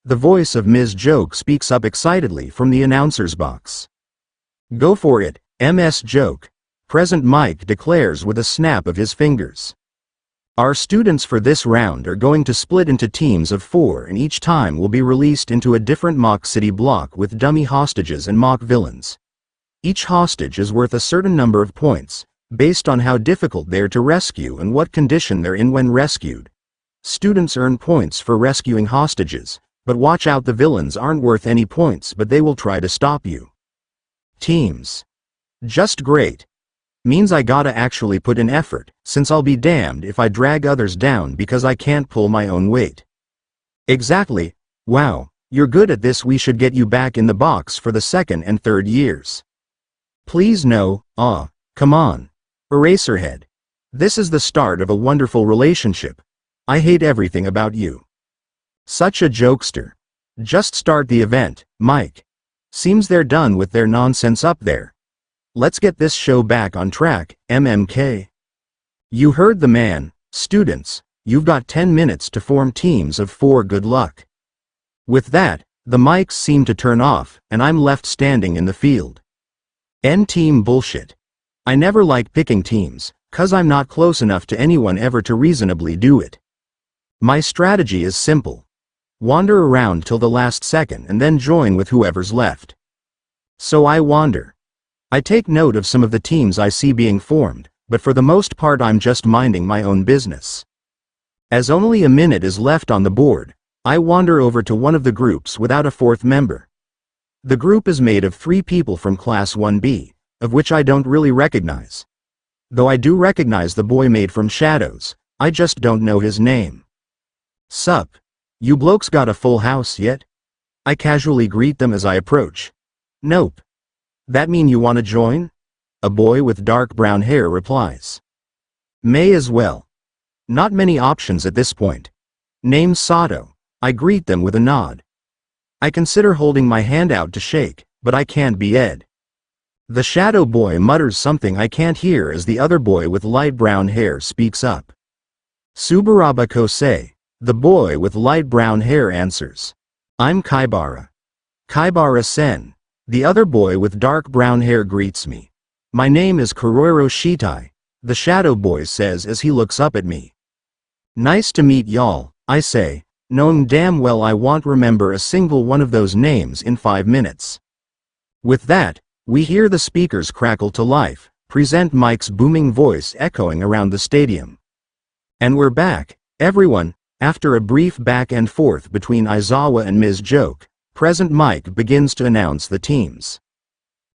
[SPEAKER 1] The voice of Ms. Joke speaks up excitedly from the announcer's box. Go for it, Ms. Joke, Present Mike declares with a snap of his fingers. Our students for this round are going to split into teams of 4 and each time will be released into a different mock city block with dummy hostages and mock villains. Each hostage is worth a certain number of points, based on how difficult they are to rescue and what condition they're in when rescued. Students earn points for rescuing hostages, but watch out, the villains aren't worth any points but they will try to stop you. Teams. Just great. Means I gotta actually put in effort, since I'll be damned if I drag others down because I can't pull my own weight. Exactly. Wow, you're good at this, we should get you back in the box for the 2nd and 3rd years. Please no, come on. Eraserhead. This is the start of a wonderful relationship. I hate everything about you. Such a jokester. Just start the event, Mike. Seems they're done with their nonsense up there. Let's get this show back on track, MMK. You heard the man, students, you've got 10 minutes to form teams of 4, good luck. With that, the mics seem to turn off, and I'm left standing in the field. N-team bullshit. I never like picking teams, 'cause I'm not close enough to anyone ever to reasonably do it. My strategy is simple. Wander around till the last second and then join with whoever's left. So I wander. I take note of some of the teams I see being formed, but for the most part I'm just minding my own business. As only a minute is left on the board, I wander over to one of the groups without a 4th member. The group is made of 3 people from Class 1B, of which I don't really recognize. Though I do recognize the boy made from shadows, I just don't know his name. Sup? You blokes got a full house yet? I casually greet them as I approach. Nope. That mean you wanna join? A boy with dark brown hair replies. May as well. Not many options at this point. Name's Sato. I greet them with a nod. I consider holding my hand out to shake, but I can't be Ed. The shadow boy mutters something I can't hear as the other boy with light brown hair speaks up. Subaraba Kosei, the boy with light brown hair answers. I'm Kaibara. Kaibara-sen. The other boy with dark brown hair greets me. My name is Kuroiro Shitai, the shadow boy says as he looks up at me. Nice to meet y'all, I say, knowing damn well I won't remember a single one of those names in 5 minutes. With that, we hear the speakers crackle to life, present Mike's booming voice echoing around the stadium. And we're back, everyone, after a brief back and forth between Aizawa and Ms. Joke. Present Mike begins to announce the teams.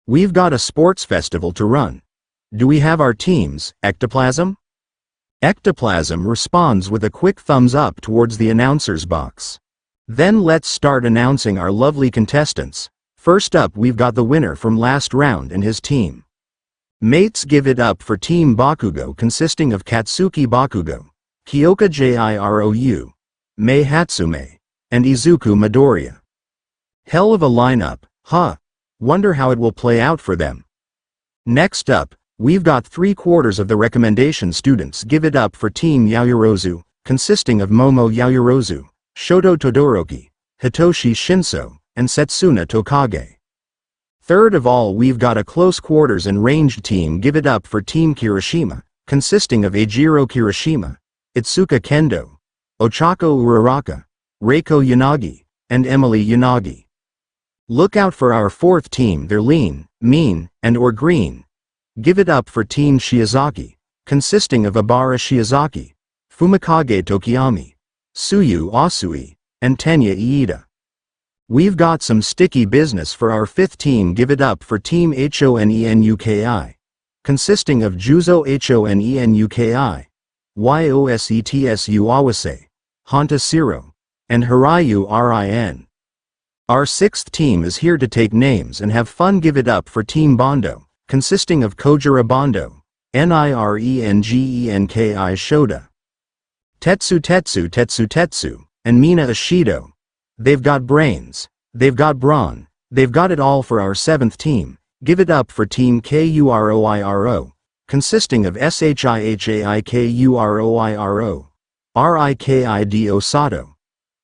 [SPEAKER 1] We've got a sports festival to run. Do we have our teams, Ectoplasm? Ectoplasm responds with a quick thumbs up towards the announcer's box. Then let's start announcing our lovely contestants. First up we've got the winner from last round and his team. Mates, give it up for Team Bakugo consisting of Katsuki Bakugo, Kyoka Jirou, Mei Hatsume, and Izuku Midoriya. Hell of a lineup, huh? Wonder how it will play out for them. Next up, we've got 3/4 of the recommendation students. Give it up for Team Yaoyorozu, consisting of Momo Yaoyorozu, Shoto Todoroki, Hitoshi Shinso, and Setsuna Tokage. Third of all, we've got a close quarters and ranged team. Give it up for Team Kirishima, consisting of Eijiro Kirishima, Itsuka Kendo, Ochako Uraraka, Reiko Yanagi, and Emily Yanagi. Look out for our 4th team. They're lean, mean, and/or green. Give it up for Team Shiozaki, consisting of Abara Shiozaki, Fumikage Tokiyami, Suyu Asui, and Tenya Iida. We've got some sticky business for our 5th team. Give it up for Team Honenuki, consisting of Juzo Honenuki, Yosetsu Awase, Honta Siro, and Hirayu Rin. Our 6th team is here to take names and have fun. Give it up for Team Bondo, consisting of Kojira Bondo, Nirengenki Shota, Tetsu, and Mina Ishido. They've got brains, they've got brawn, they've got it all for our 7th team. Give it up for Team Kuroiro, consisting of Shihai Kuroiro, Rikido Sato,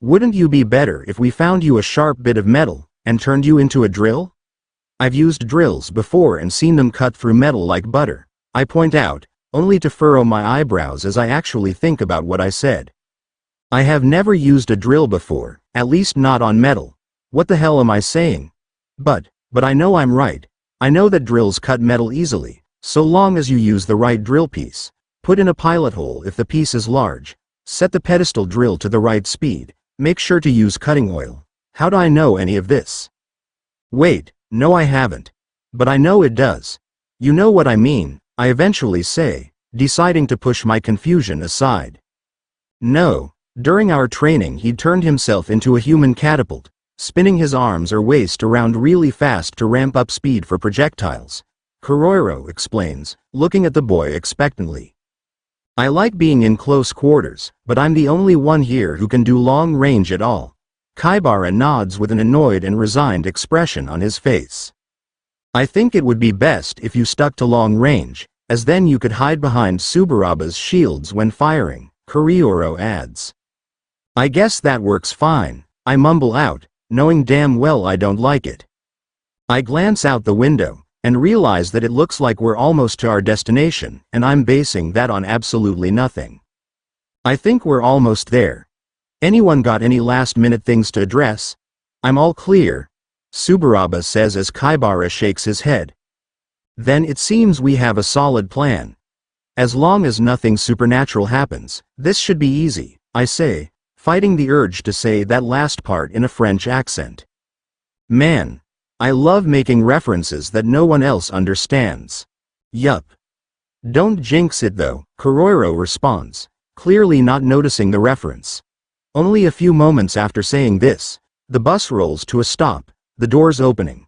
[SPEAKER 1] Wouldn't you be better if we found you a sharp bit of metal, and turned you into a drill? I've used drills before and seen them cut through metal like butter, I point out, only to furrow my eyebrows as I actually think about what I said. I have never used a drill before, at least not on metal. What the hell am I saying? But I know I'm right. I know that drills cut metal easily, so long as you use the right drill piece. Put in a pilot hole if the piece is large. Set the pedestal drill to the right speed. Make sure to use cutting oil. How do I know any of this? Wait, no I haven't. But I know it does. You know what I mean, I eventually say, deciding to push my confusion aside. No, during our training he turned himself into a human catapult, spinning his arms or waist around really fast to ramp up speed for projectiles. Kuroiro explains, looking at the boy expectantly. I like being in close quarters, but I'm the only one here who can do long range at all. Kaibara nods with an annoyed and resigned expression on his face. I think it would be best if you stuck to long range, as then you could hide behind Subaraba's shields when firing, Kuroiro adds. I guess that works fine, I mumble out, knowing damn well I don't like it. I glance out the window, and realize that it looks like we're almost to our destination, and I'm basing that on absolutely nothing. I think we're almost there. Anyone got any last-minute things to address? I'm all clear, Subaraba says as Kaibara shakes his head. Then it seems we have a solid plan. As long as nothing supernatural happens, this should be easy, I say, fighting the urge to say that last part in a French accent. Man, I love making references that no one else understands. Yup. Don't jinx it though, Kuroiro responds, clearly not noticing the reference. Only a few moments after saying this, the bus rolls to a stop, the doors opening.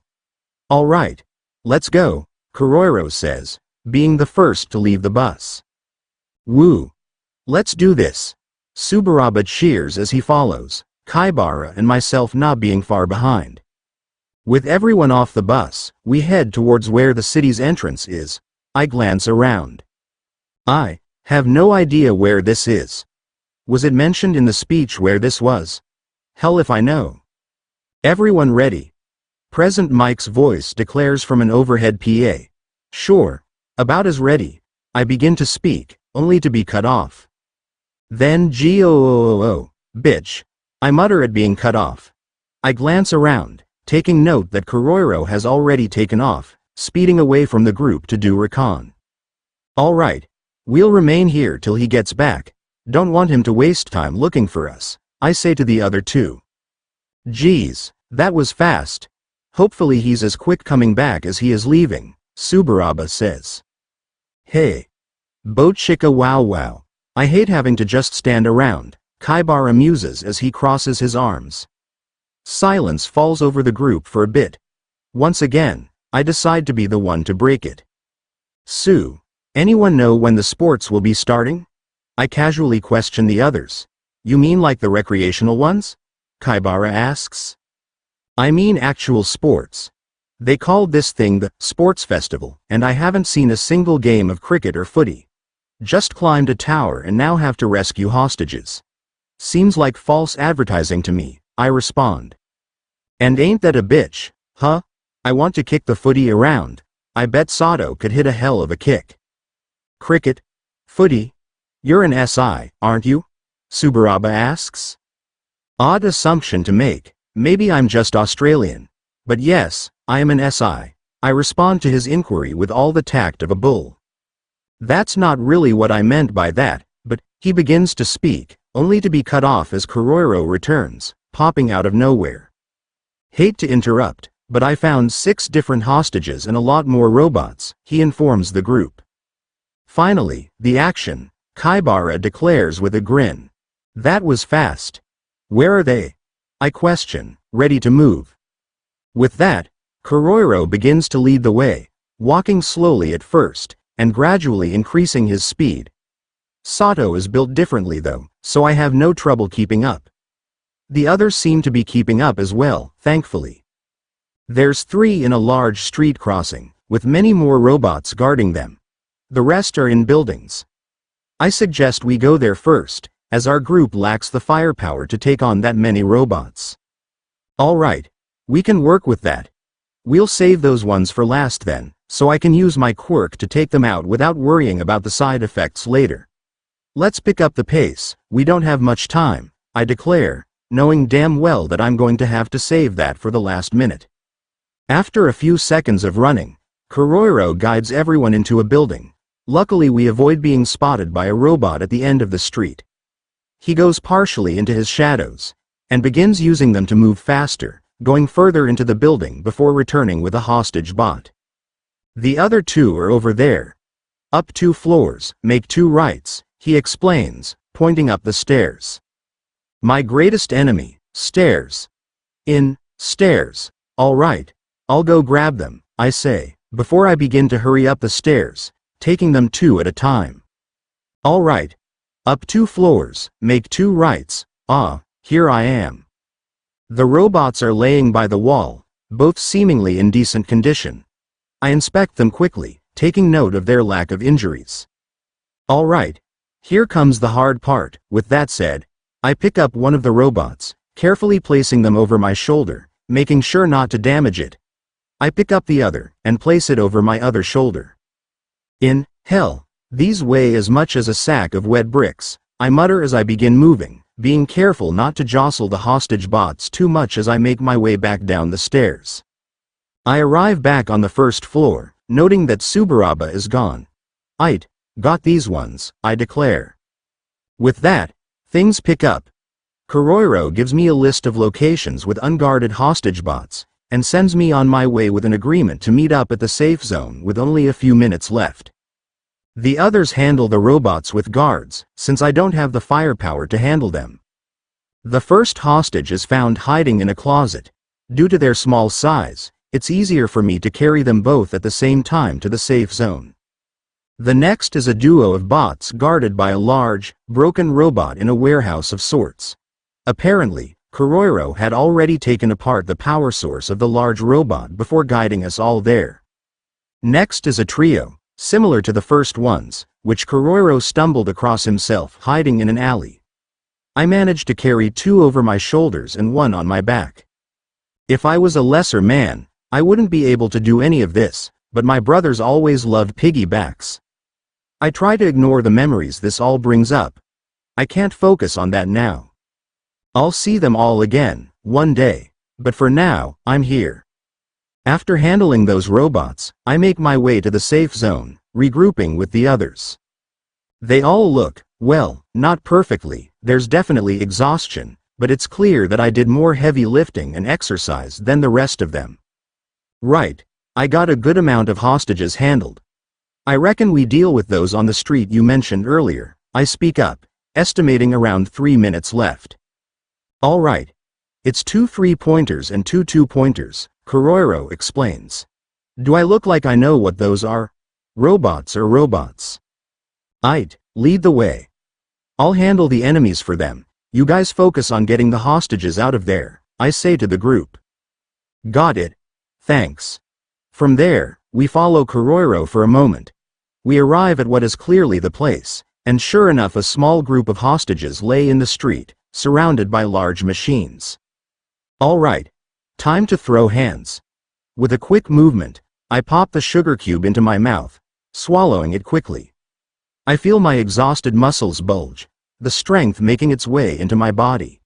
[SPEAKER 1] All right, let's go, Kuroiro says, being the first to leave the bus. Woo. Let's do this. Subaraba cheers as he follows, Kaibara and myself not being far behind. With everyone off the bus, we head towards where the city's entrance is. I glance around. I have no idea where this is. Was it mentioned in the speech where this was? Hell if I know. Everyone ready? Present Mike's voice declares from an overhead PA. Sure, about as ready. I begin to speak, only to be cut off. Then G-O-O-O-O, bitch. I mutter at being cut off. I glance around, taking note that Kuroiro has already taken off, speeding away from the group to do recon. All right, we'll remain here till he gets back. Don't want him to waste time looking for us, I say to the other two. Geez, that was fast. Hopefully he's as quick coming back as he is leaving, Subaraba says. Hey. Boat chicka wow wow. I hate having to just stand around, Kaibara muses as he crosses his arms. Silence falls over the group for a bit. Once again, I decide to be the one to break it. Sue, anyone know when the sports will be starting? I casually question the others. You mean like the recreational ones? Kaibara asks. I mean actual sports. They called this thing the Sports Festival, and I haven't seen a single game of cricket or footy. Just climbed a tower and now have to rescue hostages. Seems like false advertising to me, I respond. And ain't that a bitch, huh? I want to kick the footy around. I bet Sato could hit a hell of a kick. Cricket? Footy? You're an SI, aren't you? Subaraba asks. Odd assumption to make, maybe I'm just Australian. But yes, I am an SI. I respond to his inquiry with all the tact of a bull. That's not really what I meant by that, but he begins to speak, only to be cut off as Kuroiro returns, popping out of nowhere. Hate to interrupt, but I found 6 different hostages and a lot more robots, he informs the group. Finally, the action, Kaibara declares with a grin. That was fast. Where are they? I question, ready to move. With that, Kuroiro begins to lead the way, walking slowly at first, and gradually increasing his speed. Sato is built differently though, so I have no trouble keeping up. The others seem to be keeping up as well, thankfully. There's 3 in a large street crossing, with many more robots guarding them. The rest are in buildings. I suggest we go there first, as our group lacks the firepower to take on that many robots. Alright, we can work with that. We'll save those ones for last then, so I can use my quirk to take them out without worrying about the side effects later. Let's pick up the pace, we don't have much time, I declare, knowing damn well that I'm going to have to save that for the last minute. After a few seconds of running, Kuroiro guides everyone into a building. Luckily we avoid being spotted by a robot at the end of the street. He goes partially into his shadows, and begins using them to move faster, going further into the building before returning with a hostage bot. The other two are over there. Up 2 floors, make 2 rights, he explains, pointing up the stairs. My greatest enemy, stairs. Stairs. Alright, I'll go grab them, I say, before I begin to hurry up the stairs, taking them 2 at a time. Alright. Up 2 floors, make 2 rights, here I am. The robots are laying by the wall, both seemingly in decent condition. I inspect them quickly, taking note of their lack of injuries. Alright. Here comes the hard part. With that said, I pick up one of the robots, carefully placing them over my shoulder, making sure not to damage it. I pick up the other, and place it over my other shoulder. Hell, these weigh as much as a sack of wet bricks, I mutter as I begin moving, being careful not to jostle the hostage bots too much as I make my way back down the stairs. I arrive back on the first floor, noting that Subaraba is gone. Got these ones, I declare. With that, things pick up. Kuroiro gives me a list of locations with unguarded hostage bots, and sends me on my way with an agreement to meet up at the safe zone with only a few minutes left. The others handle the robots with guards, since I don't have the firepower to handle them. The first hostage is found hiding in a closet. Due to their small size, it's easier for me to carry them both at the same time to the safe zone. The next is a duo of bots guarded by a large, broken robot in a warehouse of sorts. Apparently, Kuroiro had already taken apart the power source of the large robot before guiding us all there. Next is a trio, similar to the first ones, which Kuroiro stumbled across himself hiding in an alley. I managed to carry 2 over my shoulders and 1 on my back. If I was a lesser man, I wouldn't be able to do any of this, but my brothers always loved piggybacks. I try to ignore the memories this all brings up. I can't focus on that now. I'll see them all again, one day, but for now, I'm here. After handling those robots, I make my way to the safe zone, regrouping with the others. They all look, well, not perfectly, there's definitely exhaustion, but it's clear that I did more heavy lifting and exercise than the rest of them. Right, I got a good amount of hostages handled. I reckon we deal with those on the street you mentioned earlier, I speak up, estimating around 3 minutes left. Alright. It's 2 3-pointers and 2 2-pointers, Kuroiro explains. Do I look like I know what those are? Robots are robots. Lead the way. I'll handle the enemies for them, you guys focus on getting the hostages out of there, I say to the group. Got it. Thanks. From there, we follow Kuroiro for a moment. We arrive at what is clearly the place, and sure enough a small group of hostages lay in the street, surrounded by large machines. Alright. Time to throw hands. With a quick movement, I pop the sugar cube into my mouth, swallowing it quickly. I feel my exhausted muscles bulge, the strength making its way into my body.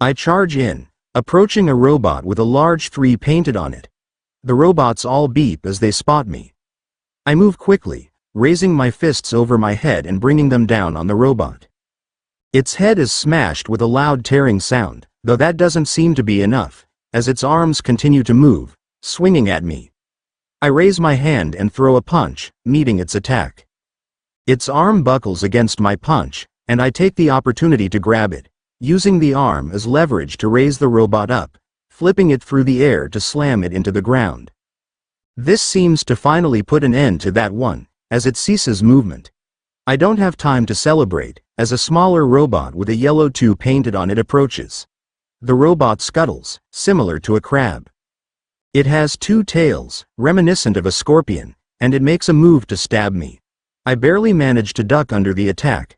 [SPEAKER 1] I charge in, approaching a robot with a large 3 painted on it. The robots all beep as they spot me. I move quickly, raising my fists over my head and bringing them down on the robot. Its head is smashed with a loud tearing sound, though that doesn't seem to be enough, as its arms continue to move, swinging at me. I raise my hand and throw a punch, meeting its attack. Its arm buckles against my punch, and I take the opportunity to grab it, using the arm as leverage to raise the robot up, flipping it through the air to slam it into the ground. This seems to finally put an end to that one, as it ceases movement. I don't have time to celebrate, as a smaller robot with a yellow 2 painted on it approaches. The robot scuttles, similar to a crab. It has 2 tails, reminiscent of a scorpion, and it makes a move to stab me. I barely manage to duck under the attack,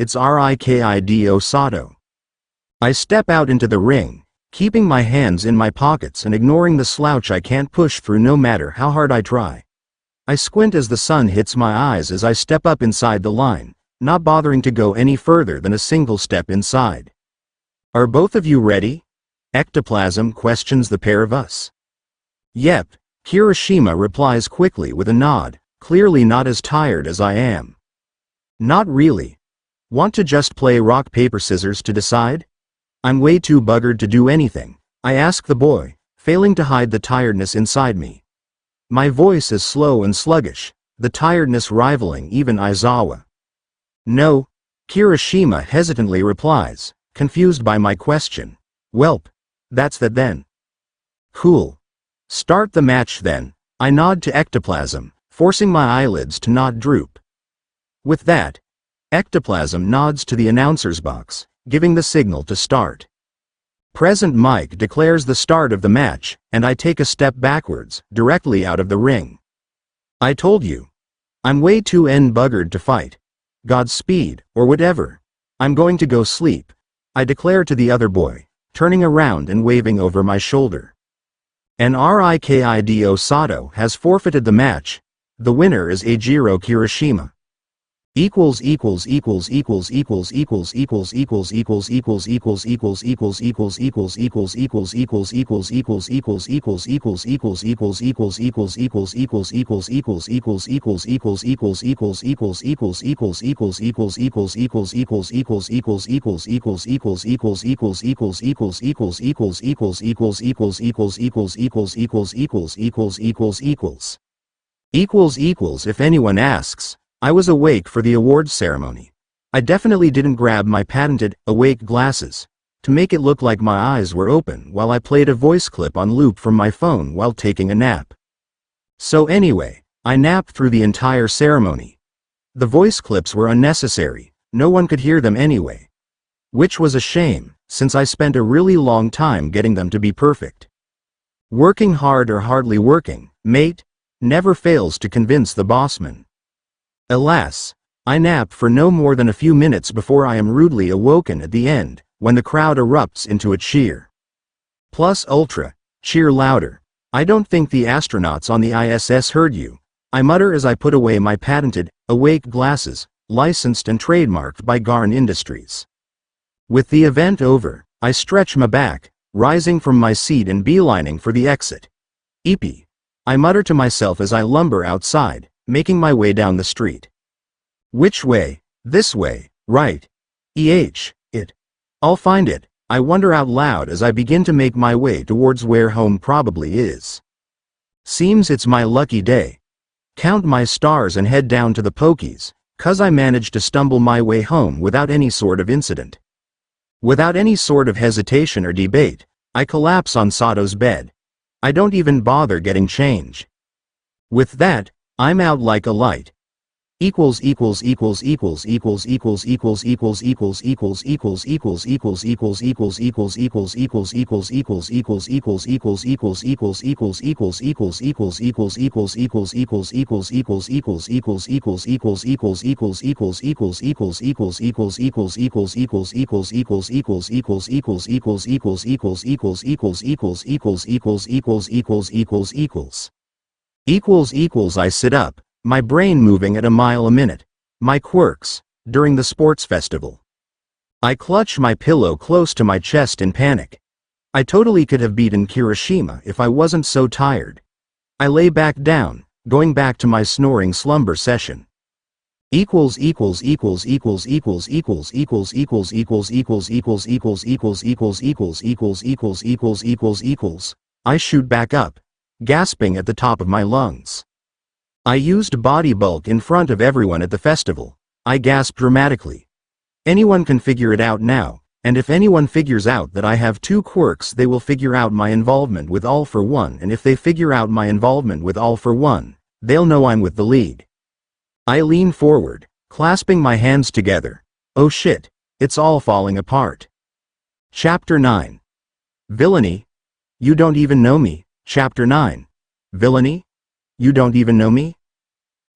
[SPEAKER 1] it's Rikido Sato. I step out into the ring, keeping my hands in my pockets and ignoring the slouch I can't push through no matter how hard I try. I squint as the sun hits my eyes as I step up inside the line, not bothering to go any further than a single step inside. Are both of you ready? Ectoplasm questions the pair of us. Yep, Kirishima replies quickly with a nod, clearly not as tired as I am. Not really. Want to just play rock paper scissors to decide? I'm way too buggered to do anything, I ask the boy, failing to hide the tiredness inside me. My voice is slow and sluggish, the tiredness rivaling even Aizawa. No, Kirishima hesitantly replies, confused by my question. Welp, that's that then. Cool. Start the match then, I nod to Ectoplasm, forcing my eyelids to not droop. With that, Ectoplasm nods to the announcer's box, giving the signal to start. Present Mike declares the start of the match, and I take a step backwards, directly out of the ring. I told you. I'm way too buggered to fight. Godspeed, or whatever. I'm going to go sleep, I declare to the other boy, turning around and waving over my shoulder. And Rikido Sato has forfeited the match. The winner is Eijiro Kirishima. If anyone asks, I was awake for the awards ceremony. I definitely didn't grab my patented awake glasses to make it look like my eyes were open while I played a voice clip on loop from my phone while taking a nap. So anyway, I napped through the entire ceremony. The voice clips were unnecessary, no one could hear them anyway. Which was a shame, since I spent a really long time getting them to be perfect. Working hard or hardly working, mate, never fails to convince the bossman. Alas, I nap for no more than a few minutes before I am rudely awoken at the end, when the crowd erupts into a cheer. Plus ultra, cheer louder. I don't think the astronauts on the ISS heard you, I mutter as I put away my patented, awake glasses, licensed and trademarked by Garn Industries. With the event over, I stretch my back, rising from my seat and beelining for the exit. Eepee, I mutter to myself as I lumber outside, making my way down the street. Which way? This way, right? It. I'll find it, I wonder out loud as I begin to make my way towards where home probably is. Seems it's my lucky day. Count my stars and head down to the Pokies, 'cause I managed to stumble my way home without any sort of incident. Without any sort of hesitation or debate, I collapse on Sato's bed. I don't even bother getting change. With that, I'm out like a light. I sit up, my brain moving at a mile a minute. My quirks, during the sports festival. I clutch my pillow close to my chest in panic. I totally could have beaten Kirishima if I wasn't so tired. I lay back down, going back to my snoring slumber session. I shoot back up, gasping at the top of my lungs. I used body bulk in front of everyone at the festival, I gasped dramatically. Anyone can figure it out now, and if anyone figures out that I have 2 quirks they will figure out my involvement with All for One, and if they figure out my involvement with All for One, they'll know I'm with the league. I lean forward, clasping my hands together. Oh shit, it's all falling apart. Chapter 9. Villainy? You don't even know me. Chapter 9. Villainy? You don't even know me?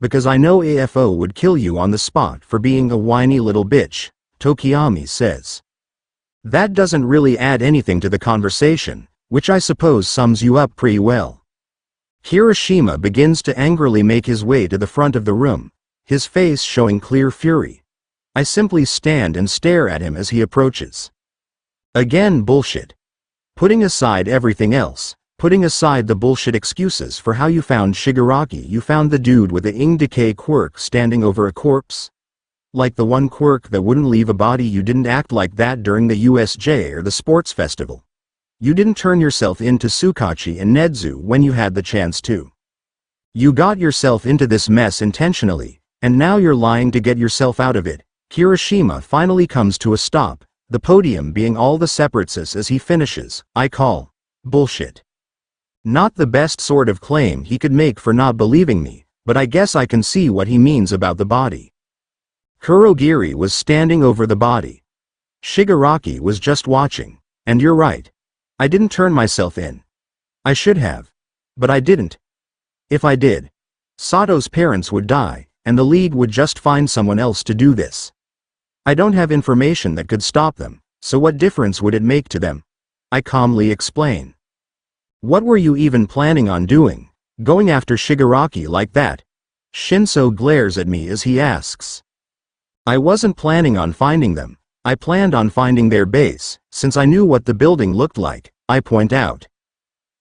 [SPEAKER 1] Because I know AFO would kill you on the spot for being a whiny little bitch, Tokiyami says. That doesn't really add anything to the conversation, which I suppose sums you up pretty well. Kirishima begins to angrily make his way to the front of the room, his face showing clear fury. I simply stand and stare at him as he approaches. Again bullshit. Putting aside everything else, putting aside the bullshit excuses for how you found Shigaraki, you found the dude with the ing decay quirk standing over a corpse? Like the one quirk that wouldn't leave a body. You didn't act like that during the USJ or the sports festival. You didn't turn yourself into Tsukachi and Nedzu when you had the chance to. You got yourself into this mess intentionally, and now you're lying to get yourself out of it. Kirishima finally comes to a stop, the podium being all the separatists as he finishes. I call bullshit. Not the best sort of claim he could make for not believing me, but I guess I can see what he means about the body. Kurogiri was standing over the body. Shigaraki was just watching, and you're right. I didn't turn myself in. I should have. But I didn't. If I did, Sato's parents would die, and the league would just find someone else to do this. I don't have information that could stop them, so what difference would it make to them? I calmly explain. What were you even planning on doing, going after Shigaraki like that? Shinso glares at me as he asks. I wasn't planning on finding them. I planned on finding their base, since I knew what the building looked like, I point out.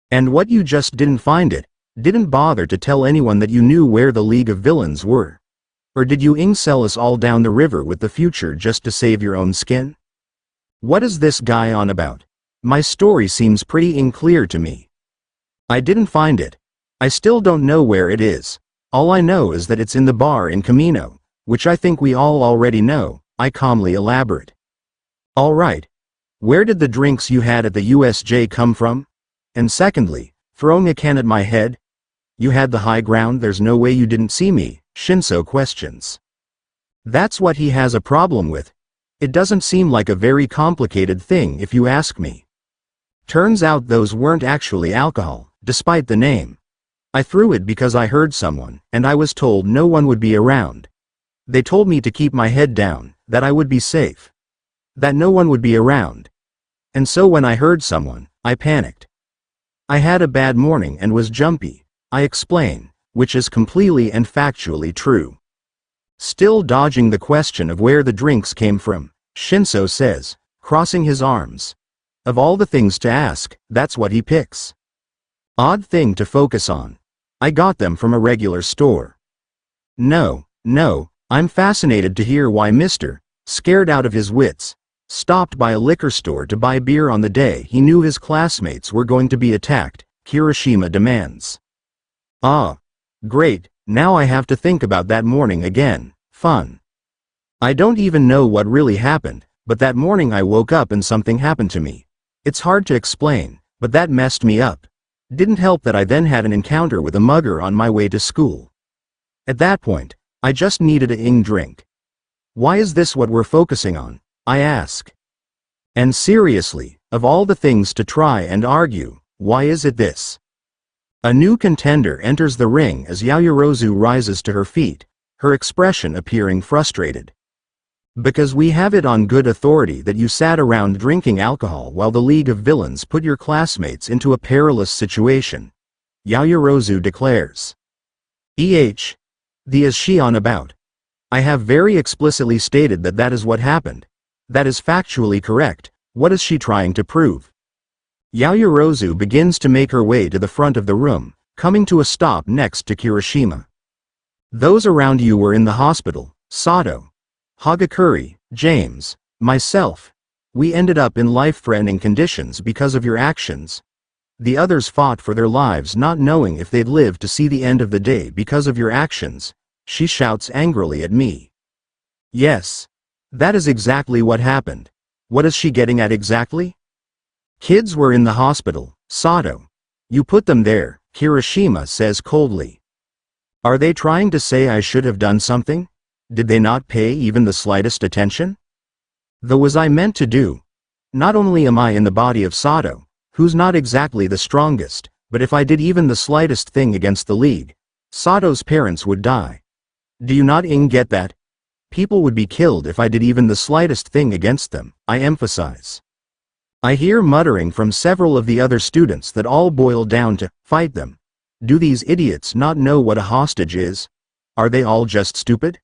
[SPEAKER 1] And what, you just didn't find it? Didn't bother to tell anyone that you knew where the League of Villains were? Or did you sell us all down the river with the future just to save your own skin? What is this guy on about? My story seems pretty clear to me. I didn't find it. I still don't know where it is. All I know is that it's in the bar in Camino, which I think we all already know, I calmly elaborate. Alright. Where did the drinks you had at the USJ come from? And secondly, throwing a can at my head? You had the high ground, there's no way you didn't see me, Shinso questions. That's what he has a problem with. It doesn't seem like a very complicated thing if you ask me. Turns out those weren't actually alcohol, despite the name. I threw it because I heard someone, and I was told no one would be around. They told me to keep my head down, that I would be safe. That no one would be around. And so when I heard someone, I panicked. I had a bad morning and was jumpy, I explain, which is completely and factually true. Still dodging the question of where the drinks came from, Shinso says, crossing his arms. Of all the things to ask, that's what he picks. Odd thing to focus on. I got them from a regular store. No, I'm fascinated to hear why Mr. Scared out of his wits, stopped by a liquor store to buy beer on the day he knew his classmates were going to be attacked, Kirishima demands. Ah, great, now I have to think about that morning again, fun. I don't even know what really happened, but that morning I woke up and something happened to me. It's hard to explain, but that messed me up. Didn't help that I then had an encounter with a mugger on my way to school. At that point, I just needed a drink. Why is this what we're focusing on? I ask. And seriously, of all the things to try and argue, why is it this? A new contender enters the ring as Yayorozu rises to her feet, her expression appearing frustrated. Because we have it on good authority that you sat around drinking alcohol while the League of Villains put your classmates into a perilous situation, Yayorozu declares. The is she on about? I have very explicitly stated that that is what happened. That is factually correct. What is she trying to prove? Yayorozu begins to make her way to the front of the room, coming to a stop next to Kirishima. Those around you were in the hospital, Sato, Hagakure, James, myself. We ended up in life-threatening conditions because of your actions. The others fought for their lives not knowing if they'd live to see the end of the day because of your actions, she shouts angrily at me. Yes. That is exactly what happened. What is she getting at exactly? Kids were in the hospital, Sato. You put them there, Kirishima says coldly. Are they trying to say I should have done something? Did they not pay even the slightest attention? Though was I meant to do? Not only am I in the body of Sato, who's not exactly the strongest, but if I did even the slightest thing against the League, Sato's parents would die. Do you not get that? People would be killed if I did even the slightest thing against them, I emphasize. I hear muttering from several of the other students that all boil down to fight them. Do these idiots not know what a hostage is? Are they all just stupid?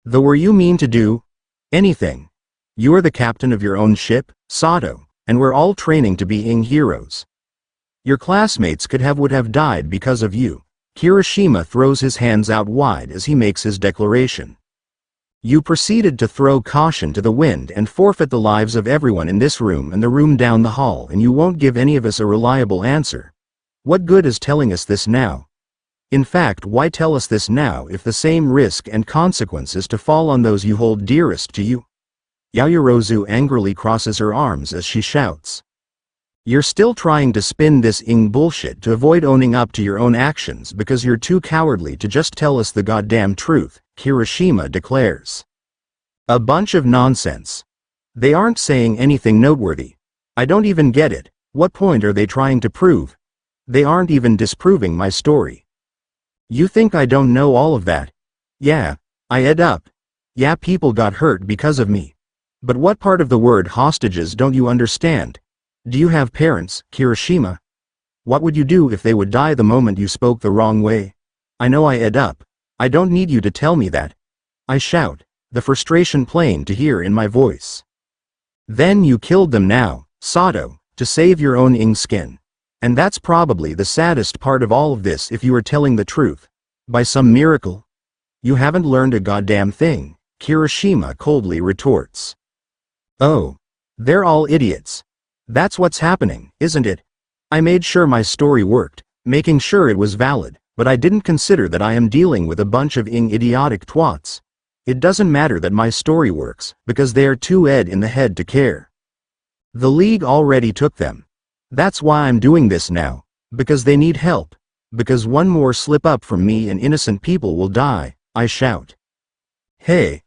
[SPEAKER 1] Though were you mean to do anything? You are the captain of your own ship, Sato, and we're all training to be heroes. Your classmates would have died because of you. Kirishima throws his hands out wide as he makes his declaration. You proceeded to throw caution to the wind and forfeit the lives of everyone in this room and the room down the hall, and you won't give any of us a reliable answer. What good is telling us this now? In fact, why tell us this now if the same risk and consequence is to fall on those you hold dearest to you? Yaoyorozu angrily crosses her arms as she shouts. You're still trying to spin this bullshit to avoid owning up to your own actions because you're too cowardly to just tell us the goddamn truth, Kirishima declares. A bunch of nonsense. They aren't saying anything noteworthy. I don't even get it. What point are they trying to prove? They aren't even disproving my story. You think I don't know all of that? Yeah, I ed up. Yeah, people got hurt because of me. But what part of the word hostages don't you understand? Do you have parents, Kirishima? What would you do if they would die the moment you spoke the wrong way? I know I ed up. I don't need you to tell me that. I shout, the frustration plain to hear in my voice. Then you killed them now, Sato, to save your own skin. And that's probably the saddest part of all of this if you are telling the truth. By some miracle. You haven't learned a goddamn thing, Kirishima coldly retorts. Oh. They're all idiots. That's what's happening, isn't it? I made sure my story worked, making sure it was valid, but I didn't consider that I am dealing with a bunch of idiotic twats. It doesn't matter that my story works, because they are too in the head to care. The league already took them. That's why I'm doing this now, because they need help. Because one more slip up from me and innocent people will die, I shout. Hey,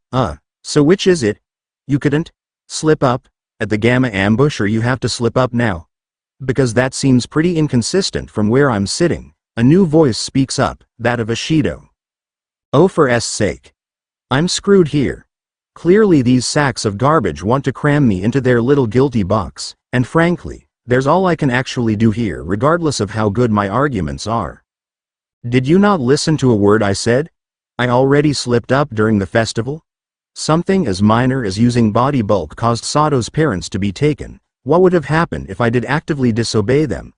[SPEAKER 1] so which is it? You couldn't slip up at the Gamma ambush, or you have to slip up now? Because that seems pretty inconsistent from where I'm sitting. A new voice speaks up, that of Ashido. Oh, for S sake. I'm screwed here. Clearly these sacks of garbage want to cram me into their little guilty box, and frankly, there's all I can actually do here regardless of how good my arguments are. Did you not listen to a word I said? I already slipped up during the festival? Something as minor as using body bulk caused Sato's parents to be taken. What would have happened if I did actively disobey them?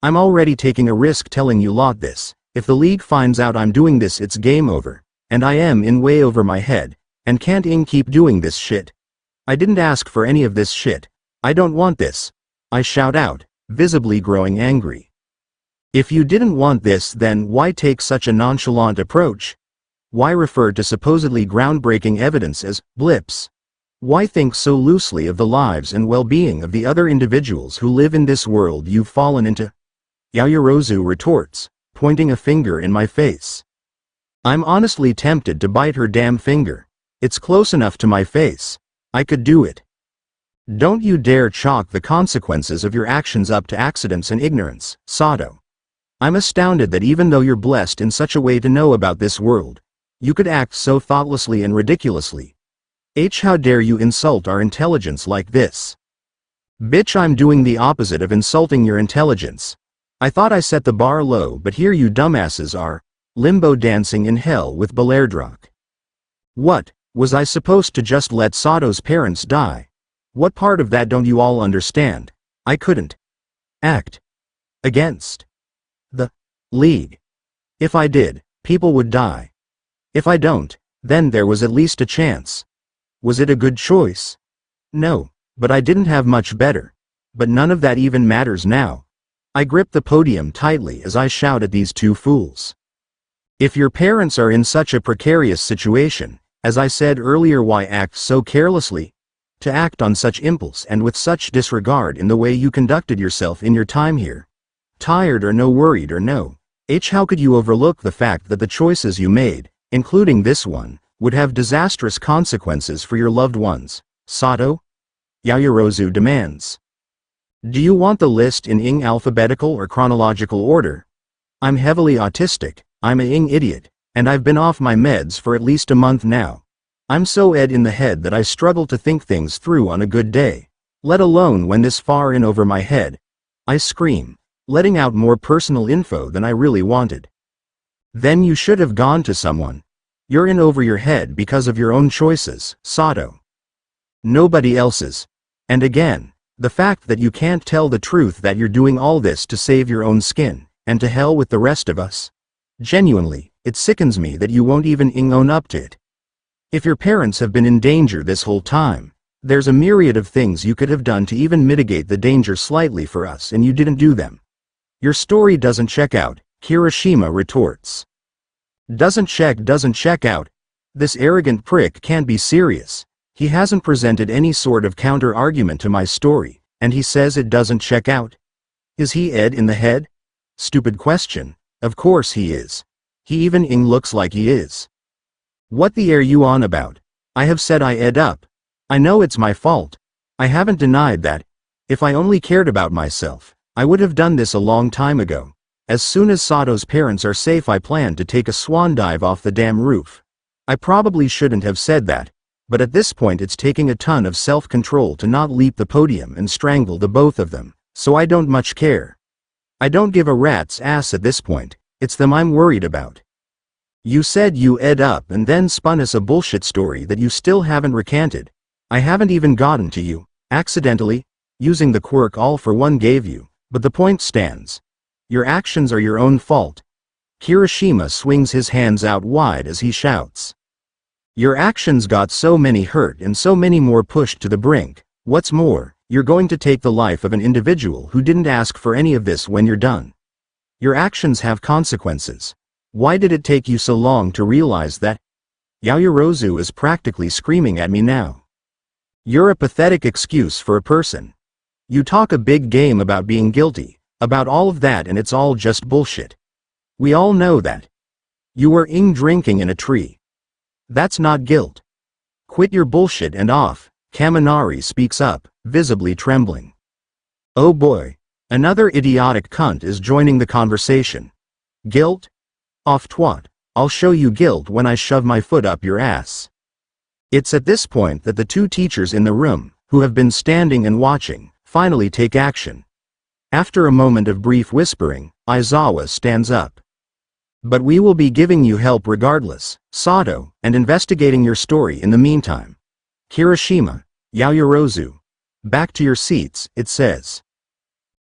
[SPEAKER 1] I'm already taking a risk telling you lot this. If the league finds out I'm doing this, it's game over. And I am in way over my head, and can't keep doing this shit. I didn't ask for any of this shit. I don't want this. I shout out, visibly growing angry. If you didn't want this, then why take such a nonchalant approach? Why refer to supposedly groundbreaking evidence as blips? Why think so loosely of the lives and well-being of the other individuals who live in this world you've fallen into? Yaoyorozu retorts, pointing a finger in my face. I'm honestly tempted to bite her damn finger. It's close enough to my face. I could do it. Don't you dare chalk the consequences of your actions up to accidents and ignorance, Sato. I'm astounded that even though you're blessed in such a way to know about this world, you could act so thoughtlessly and ridiculously. How dare you insult our intelligence like this? Bitch, I'm doing the opposite of insulting your intelligence. I thought I set the bar low, but here you dumbasses are, limbo dancing in hell with Belerdrock. What, was I supposed to just let Sato's parents die? What part of that don't you all understand? I couldn't act against the league. If I did, people would die. If I don't, then there was at least a chance. Was it a good choice? No, but I didn't have much better. But none of that even matters now. I grip the podium tightly as I shout at these two fools. If your parents are in such a precarious situation, as I said earlier, why act so carelessly? To act on such impulse and with such disregard in the way you conducted yourself in your time here. Tired or no, worried or no. How could you overlook the fact that the choices you made, including this one, would have disastrous consequences for your loved ones, Sato? Yaoyorozu demands. Do you want the list in alphabetical or chronological order? I'm heavily autistic, I'm a idiot, And I've been off my meds for at least a month now. I'm so in the head that I struggle to think things through on a good day, let alone when this far in over my head. I scream, letting out more personal info than I really wanted. Then you should have gone to someone. You're in over your head because of your own choices, Sato. Nobody else's. And again, the fact that you can't tell the truth that you're doing all this to save your own skin, and to hell with the rest of us. Genuinely, it sickens me that you won't even own up to it. If your parents have been in danger this whole time, there's a myriad of things you could have done to even mitigate the danger slightly for us and you didn't do them. Your story doesn't check out, Kirishima retorts. Doesn't check out. This arrogant prick can't be serious. He hasn't presented any sort of counter-argument to my story, and he says it doesn't check out. Is he in the head? Stupid question. Of course he is. He even looks like he is. What the are you on about? I have said I up. I know it's my fault. I haven't denied that. If I only cared about myself, I would have done this a long time ago. As soon as Sato's parents are safe, I plan to take a swan dive off the damn roof. I probably shouldn't have said that, but at this point it's taking a ton of self-control to not leap the podium and strangle the both of them, so I don't much care. I don't give a rat's ass at this point, it's them I'm worried about. You said you up and then spun us a bullshit story that you still haven't recanted. I haven't even gotten to you, accidentally, using the quirk all for one gave you, but the point stands. Your actions are your own fault. Kirishima swings his hands out wide as he shouts. Your actions got so many hurt and so many more pushed to the brink. What's more, you're going to take the life of an individual who didn't ask for any of this when you're done. Your actions have consequences. Why did it take you so long to realize that? Yaoyorozu is practically screaming at me now. You're a pathetic excuse for a person. You talk a big game about being guilty, about all of that, and it's all just bullshit. We all know that. You were drinking in a tree. That's not guilt. Quit your bullshit and off, Kaminari speaks up, visibly trembling. Oh boy. Another idiotic cunt is joining the conversation. Guilt? Off twat. I'll show you guilt when I shove my foot up your ass. It's at this point that the two teachers in the room, who have been standing and watching, finally take action. After a moment of brief whispering, Aizawa stands up. But we will be giving you help regardless, Sato, and investigating your story in the meantime. Kirishima, Yaoyorozu. Back to your seats, it says.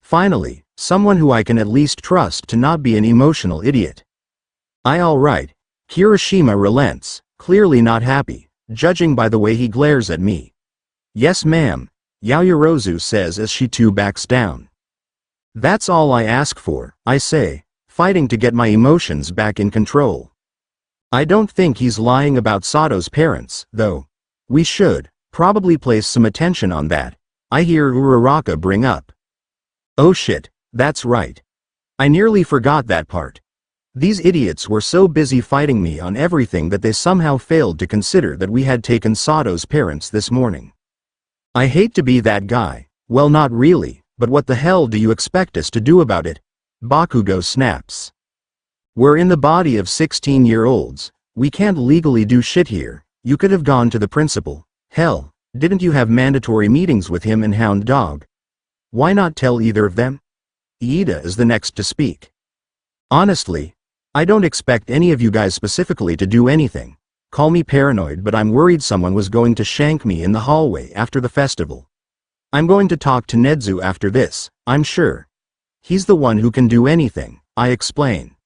[SPEAKER 1] Finally, someone who I can at least trust to not be an emotional idiot. Alright. Kirishima relents, clearly not happy, judging by the way he glares at me. Yes ma'am, Yaoyorozu says as she too backs down. That's all I ask for, I say, fighting to get my emotions back in control. I don't think he's lying about Sato's parents, though. We should, probably place some attention on that, I hear Uraraka bring up. Oh shit, that's right. I nearly forgot that part. These idiots were so busy fighting me on everything that they somehow failed to consider that we had taken Sato's parents this morning. I hate to be that guy, well not really, but what the hell do you expect us to do about it? Bakugo snaps. We're in the body of 16-year-olds, we can't legally do shit here. You could have gone to the principal. Hell, didn't you have mandatory meetings with him and Hound Dog? Why not tell either of them? Iida is the next to speak. Honestly, I don't expect any of you guys specifically to do anything. Call me paranoid, but I'm worried someone was going to shank me in the hallway after the festival. I'm going to talk to Nedzu after this, I'm sure. He's the one who can do anything, I explain.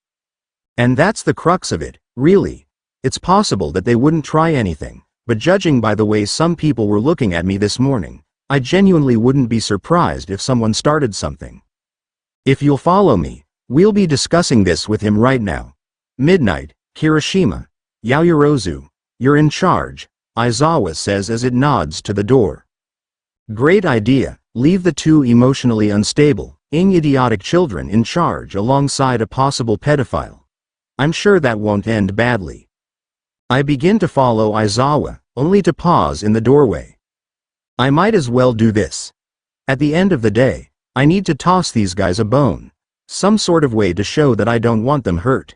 [SPEAKER 1] And that's the crux of it, really. It's possible that they wouldn't try anything, but judging by the way some people were looking at me this morning, I genuinely wouldn't be surprised if someone started something. If you'll follow me, we'll be discussing this with him right now. Midnight, Kirishima. Yaoyorozu, you're in charge, Aizawa says as it nods to the door. Great idea, leave the two emotionally unstable, idiotic children in charge alongside a possible pedophile. I'm sure that won't end badly. I begin to follow Aizawa, only to pause in the doorway. I might as well do this. At the end of the day, I need to toss these guys a bone. Some sort of way to show that I don't want them hurt.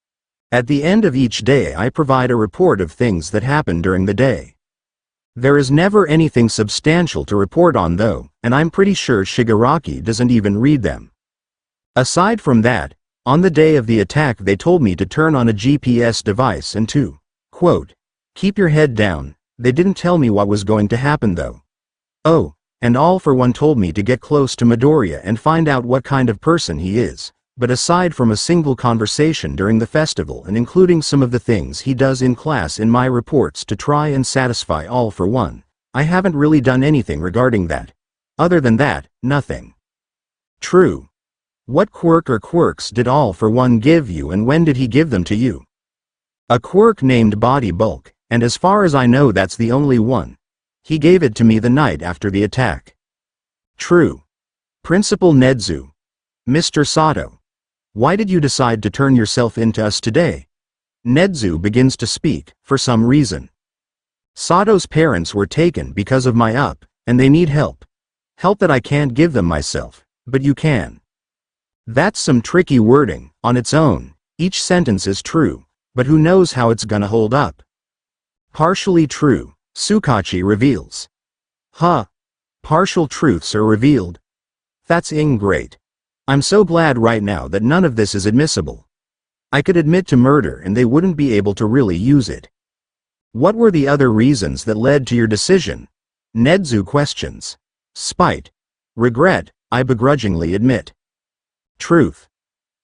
[SPEAKER 1] At the end of each day I provide a report of things that happen during the day. There is never anything substantial to report on though, and I'm pretty sure Shigaraki doesn't even read them. Aside from that, on the day of the attack they told me to turn on a GPS device and to, quote, keep your head down. They didn't tell me what was going to happen though. Oh, and All for One told me to get close to Midoriya and find out what kind of person he is, but aside from a single conversation during the festival and including some of the things he does in class in my reports to try and satisfy All for One, I haven't really done anything regarding that. Other than that, nothing. True. What quirk or quirks did All for One give you and when did he give them to you? A quirk named Body Bulk, and as far as I know that's the only one. He gave it to me the night after the attack. True. Principal Nedzu. Mr. Sato. Why did you decide to turn yourself into us today? Nedzu begins to speak, for some reason. Sato's parents were taken because of my and they need help. Help that I can't give them myself, but you can. That's some tricky wording, on its own. Each sentence is true, but who knows how it's gonna hold up. Partially true, Sukachi reveals. Huh. Partial truths are revealed. That's great. I'm so glad right now that none of this is admissible. I could admit to murder and they wouldn't be able to really use it. What were the other reasons that led to your decision? Nedzu questions. Spite. Regret, I begrudgingly admit. Truth.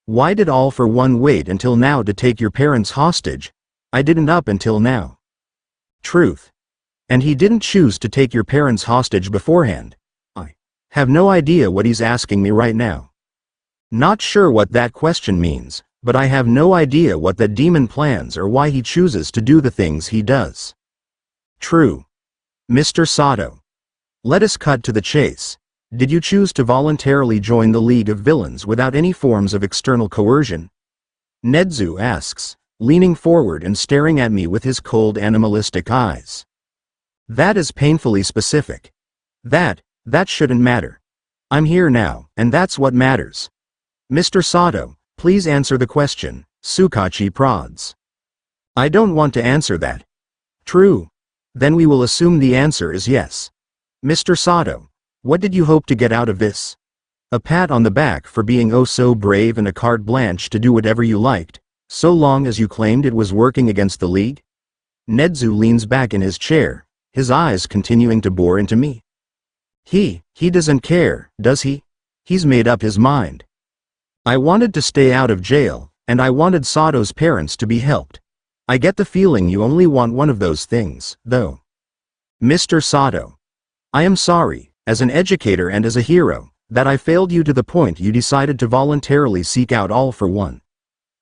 [SPEAKER 1] Why did All for One wait until now to take your parents hostage? I didn't up until now. Truth. And he didn't choose to take your parents hostage beforehand. I have no idea what he's asking me right now. Not sure what that question means, but I have no idea what that demon plans or why he chooses to do the things he does. True. Mr. Sato. Let us cut to the chase. Did you choose to voluntarily join the League of Villains without any forms of external coercion? Nedzu asks, leaning forward and staring at me with his cold animalistic eyes. That is painfully specific. That shouldn't matter. I'm here now, and that's what matters. Mr. Sato, please answer the question, Sukachi prods. I don't want to answer that. True. Then we will assume the answer is yes. Mr. Sato, what did you hope to get out of this? A pat on the back for being oh so brave and a carte blanche to do whatever you liked, so long as you claimed it was working against the League? Nedzu leans back in his chair, his eyes continuing to bore into me. He doesn't care, does he? He's made up his mind. I wanted to stay out of jail, and I wanted Sato's parents to be helped. I get the feeling you only want one of those things, though. Mr. Sato. I am sorry, as an educator and as a hero, that I failed you to the point you decided to voluntarily seek out All for One.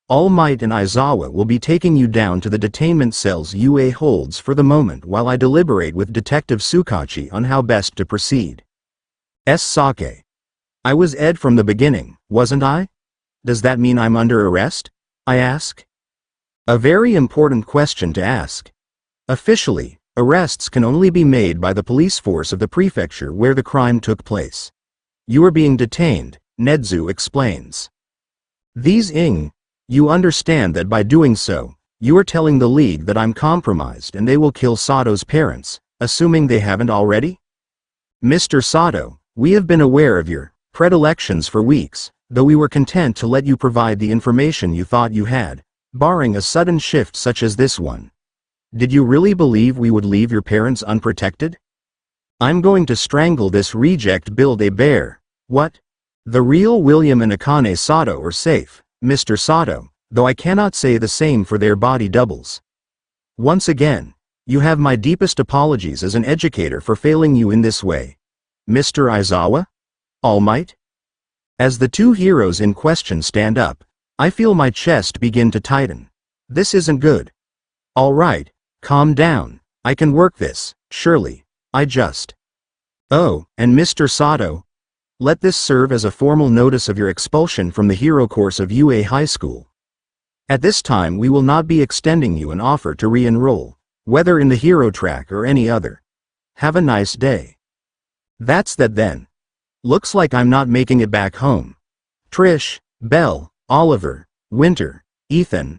[SPEAKER 1] All Might and Aizawa will be taking you down to the detainment cells UA holds for the moment while I deliberate with Detective Sukachi on how best to proceed. Sake. I was Ed from the beginning, wasn't I? Does that mean I'm under arrest? I ask. A very important question to ask. Officially, arrests can only be made by the police force of the prefecture where the crime took place. You are being detained, Nedzu explains. You understand that by doing so, you are telling the League that I'm compromised and they will kill Sato's parents, assuming they haven't already? Mr. Sato, we have been aware of your predilections for weeks, though we were content to let you provide the information you thought you had, barring a sudden shift such as this one. Did you really believe we would leave your parents unprotected? I'm going to strangle this reject Build-A-Bear. What? The real William and Akane Sato are safe, Mr. Sato, though I cannot say the same for their body doubles. Once again, you have my deepest apologies as an educator for failing you in this way. Mr. Aizawa? All Might? As the two heroes in question stand up, I feel my chest begin to tighten. This isn't good. All right, calm down. I can work this, surely. Oh, and Mr. Sato? Let this serve as a formal notice of your expulsion from the hero course of UA High School. At this time we will not be extending you an offer to re-enroll, whether in the hero track or any other. Have a nice day. That's that then. Looks like I'm not making it back home. Trish, Belle, Oliver, Winter, Ethan,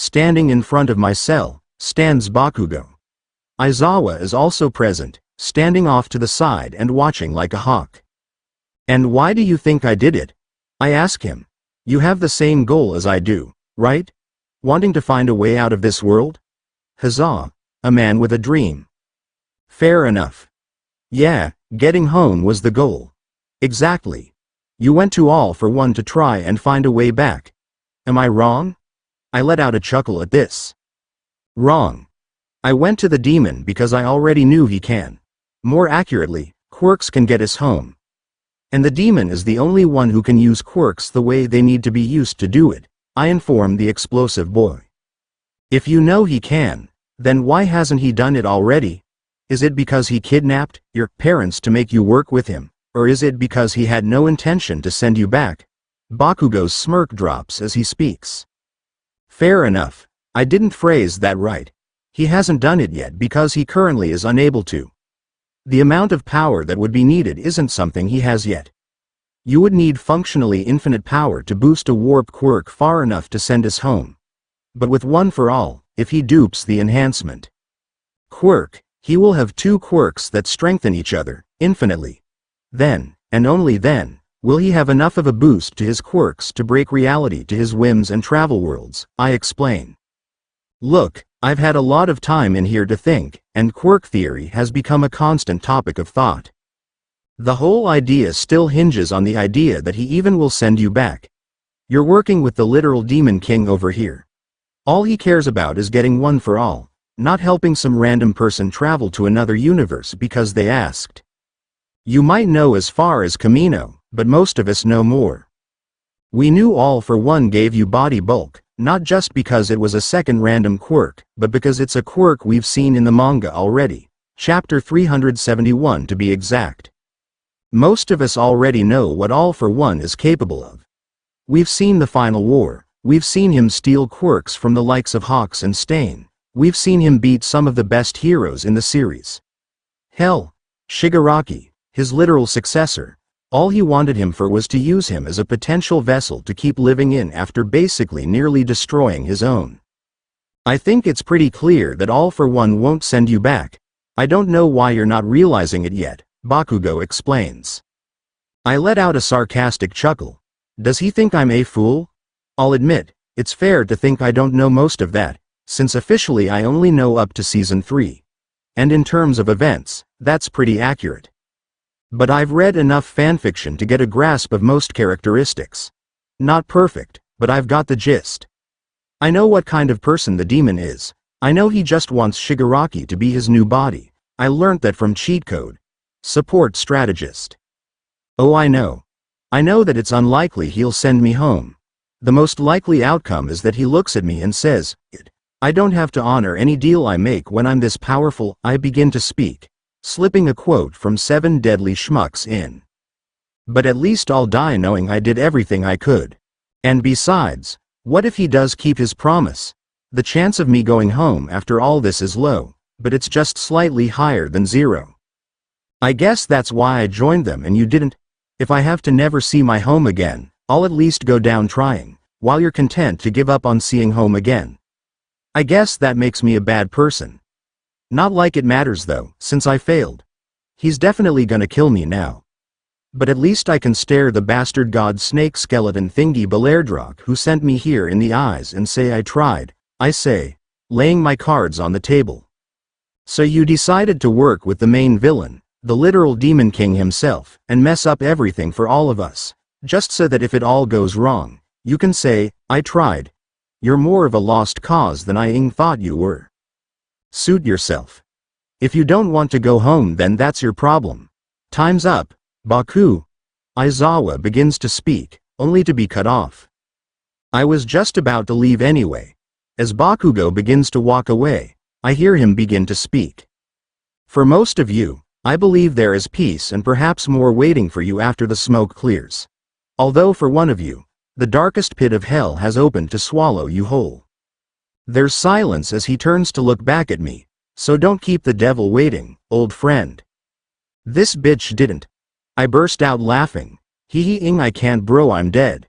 [SPEAKER 1] Standing in front of my cell, stands Bakugo. Aizawa is also present, standing off to the side and watching like a hawk. And why do you think I did it? I ask him. You have the same goal as I do, right? Wanting to find a way out of this world? Huzzah, a man with a dream. Fair enough. Yeah, getting home was the goal. Exactly. You went to All for One to try and find a way back. Am I wrong? I let out a chuckle at this. Wrong. I went to the demon because I already knew he can. More accurately, quirks can get us home. And the demon is the only one who can use quirks the way they need to be used to do it, I informed the explosive boy. If you know he can, then why hasn't he done it already? Is it because he kidnapped your parents to make you work with him, or is it because he had no intention to send you back? Bakugo's smirk drops as he speaks. Fair enough. I didn't phrase that right. He hasn't done it yet because he currently is unable to. The amount of power that would be needed isn't something he has yet. You would need functionally infinite power to boost a warp quirk far enough to send us home. But with One for All, if he dupes the enhancement quirk, he will have two quirks that strengthen each other, infinitely. Then, and only then, will he have enough of a boost to his quirks to break reality to his whims and travel worlds, I explain. Look, I've had a lot of time in here to think, and quirk theory has become a constant topic of thought. The whole idea still hinges on the idea that he even will send you back. You're working with the literal demon king over here. All he cares about is getting One for All, not helping some random person travel to another universe because they asked. You might know as far as Camino, but most of us know more. We knew All for One gave you body bulk, not just because it was a second random quirk, but because it's a quirk we've seen in the manga already. Chapter 371 to be exact. Most of us already know what All for One is capable of. We've seen the final war, we've seen him steal quirks from the likes of Hawks and Stain, we've seen him beat some of the best heroes in the series. Hell, Shigaraki, his literal successor, all he wanted him for was to use him as a potential vessel to keep living in after basically nearly destroying his own. I think it's pretty clear that All for One won't send you back. I don't know why you're not realizing it yet, Bakugo explains. I let out a sarcastic chuckle. Does he think I'm a fool? I'll admit, it's fair to think I don't know most of that, since officially I only know up to Season 3. And in terms of events, that's pretty accurate. But I've read enough fanfiction to get a grasp of most characteristics. Not perfect, but I've got the gist. I know what kind of person the demon is. I know he just wants Shigaraki to be his new body. I learnt that from cheat code. Support strategist. Oh, I know. I know that it's unlikely he'll send me home. The most likely outcome is that he looks at me and says, I don't have to honor any deal I make when I'm this powerful. I begin to speak, slipping a quote from Seven Deadly Schmucks in. But at least I'll die knowing I did everything I could. And besides, what if he does keep his promise? The chance of me going home after all this is low, but it's just slightly higher than zero. I guess that's why I joined them and you didn't. If I have to never see my home again, I'll at least go down trying, while you're content to give up on seeing home again. I guess that makes me a bad person. Not like it matters though, since I failed. He's definitely gonna kill me now. But at least I can stare the bastard god snake skeleton thingy Belairdrock who sent me here in the eyes and say I tried, I say, laying my cards on the table. So you decided to work with the main villain, the literal Demon King himself, and mess up everything for all of us, just so that if it all goes wrong, you can say, I tried. You're more of a lost cause than I thought you were. Suit yourself. If you don't want to go home then that's your problem. Time's up, Baku. Aizawa begins to speak, only to be cut off. I was just about to leave anyway. As Bakugo begins to walk away, I hear him begin to speak. For most of you, I believe there is peace and perhaps more waiting for you after the smoke clears. Although for one of you, the darkest pit of hell has opened to swallow you whole. There's silence as he turns to look back at me, so don't keep the devil waiting, old friend. This bitch didn't. I burst out laughing. Hee I can't bro, I'm dead.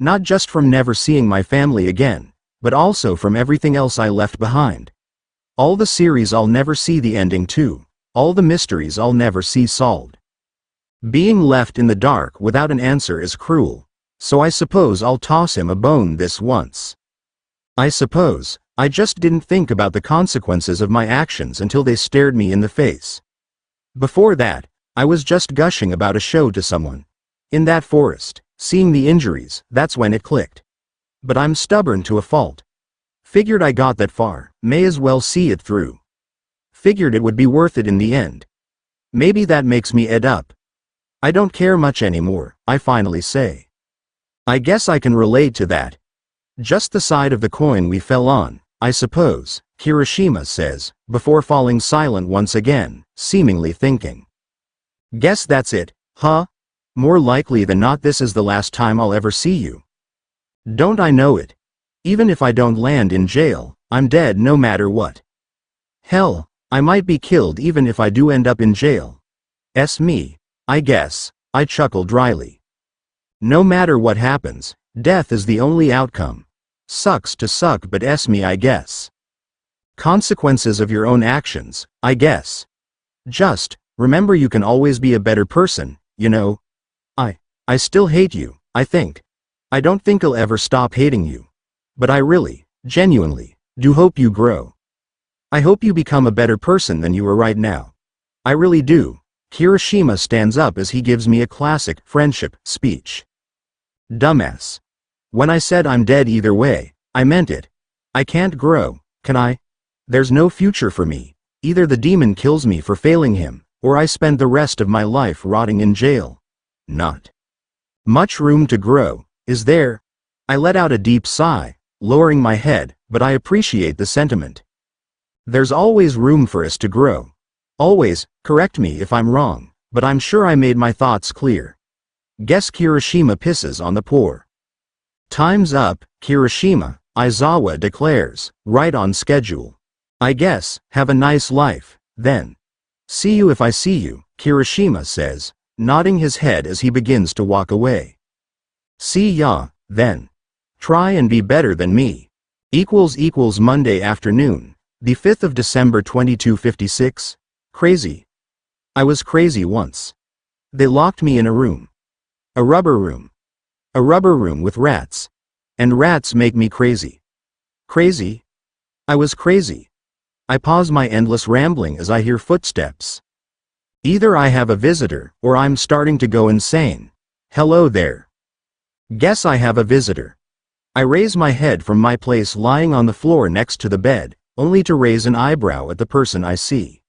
[SPEAKER 1] Not just from never seeing my family again, but also from everything else I left behind. All the series I'll never see the ending to. All the mysteries I'll never see solved. Being left in the dark without an answer is cruel, so I suppose I'll toss him a bone this once. I suppose, I just didn't think about the consequences of my actions until they stared me in the face. Before that, I was just gushing about a show to someone. In that forest, seeing the injuries, that's when it clicked. But I'm stubborn to a fault. Figured I got that far, may as well see it through. Figured it would be worth it in the end. Maybe that makes me ed up. I don't care much anymore, I finally say. I guess I can relate to that. Just the side of the coin we fell on, I suppose, Kirishima says, before falling silent once again, seemingly thinking. Guess that's it, huh? More likely than not this is the last time I'll ever see you. Don't I know it? Even if I don't land in jail, I'm dead no matter what. Hell, I might be killed even if I do end up in jail. Me, I guess, I chuckle dryly. No matter what happens, death is the only outcome. Sucks to suck but me I guess. Consequences of your own actions, I guess. Just, remember you can always be a better person, you know. I still hate you, I think. I don't think I'll ever stop hating you. But I really, genuinely, do hope you grow. I hope you become a better person than you are right now. I really do. Kirishima stands up as he gives me a classic friendship speech. Dumbass. When I said I'm dead either way, I meant it. I can't grow, can I? There's no future for me. Either the demon kills me for failing him, or I spend the rest of my life rotting in jail. Not much room to grow, is there? I let out a deep sigh, lowering my head, but I appreciate the sentiment. There's always room for us to grow. Always, correct me if I'm wrong, but I'm sure I made my thoughts clear. Guess Kirishima pisses on the poor. Time's up, Kirishima, Aizawa declares, right on schedule. I guess, have a nice life, then. See you if I see you, Kirishima says, nodding his head as he begins to walk away. See ya, then. Try and be better than me. Monday afternoon, the 5th of December 2256. Crazy. I was crazy once. They locked me in a room. A rubber room. A rubber room with rats. And rats make me crazy. Crazy? I was crazy. I pause my endless rambling as I hear footsteps. Either I have a visitor, or I'm starting to go insane. Hello there. Guess I have a visitor. I raise my head from my place lying on the floor next to the bed, only to raise an eyebrow at the person I see.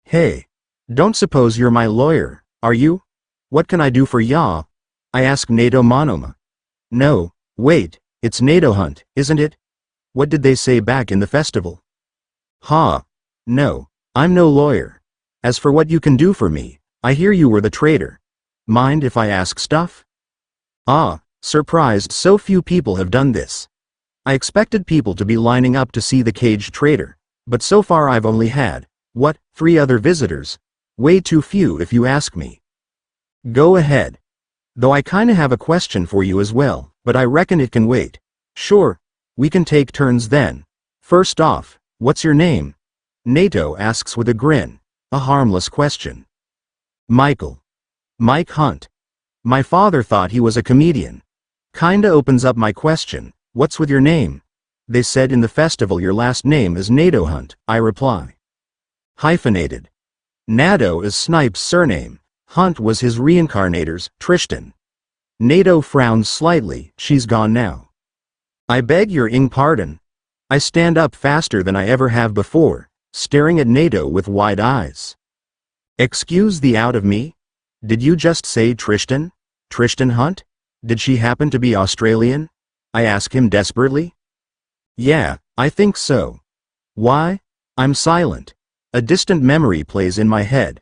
[SPEAKER 1] Hey. Don't suppose you're my lawyer, are you? What can I do for ya? I ask Nato Monoma. No, wait, it's Nato Hunt, isn't it? What did they say back in the festival? Ha. No, I'm no lawyer. As for what you can do for me, I hear you were the traitor. Mind if I ask stuff? Ah, surprised so few people have done this. I expected people to be lining up to see the caged traitor, but so far I've only had, 3 other visitors? Way too few if you ask me. Go ahead. Though I kinda have a question for you as well, but I reckon it can wait. Sure, we can take turns then. First off, what's your name? Nato asks with a grin, a harmless question. Michael. Mike Hunt. My father thought he was a comedian. Kinda opens up my question, what's with your name? They said in the festival your last name is Nato Hunt, I reply. Hyphenated. Nato is Snipe's surname, Hunt was his reincarnator's, Tristan. Nato frowns slightly, she's gone now. I beg your pardon. I stand up faster than I ever have before, staring at Nato with wide eyes. Excuse the out of me? Did you just say Tristan? Tristan Hunt? Did she happen to be Australian? I ask him desperately. Yeah, I think so. Why? I'm silent. A distant memory plays in my head.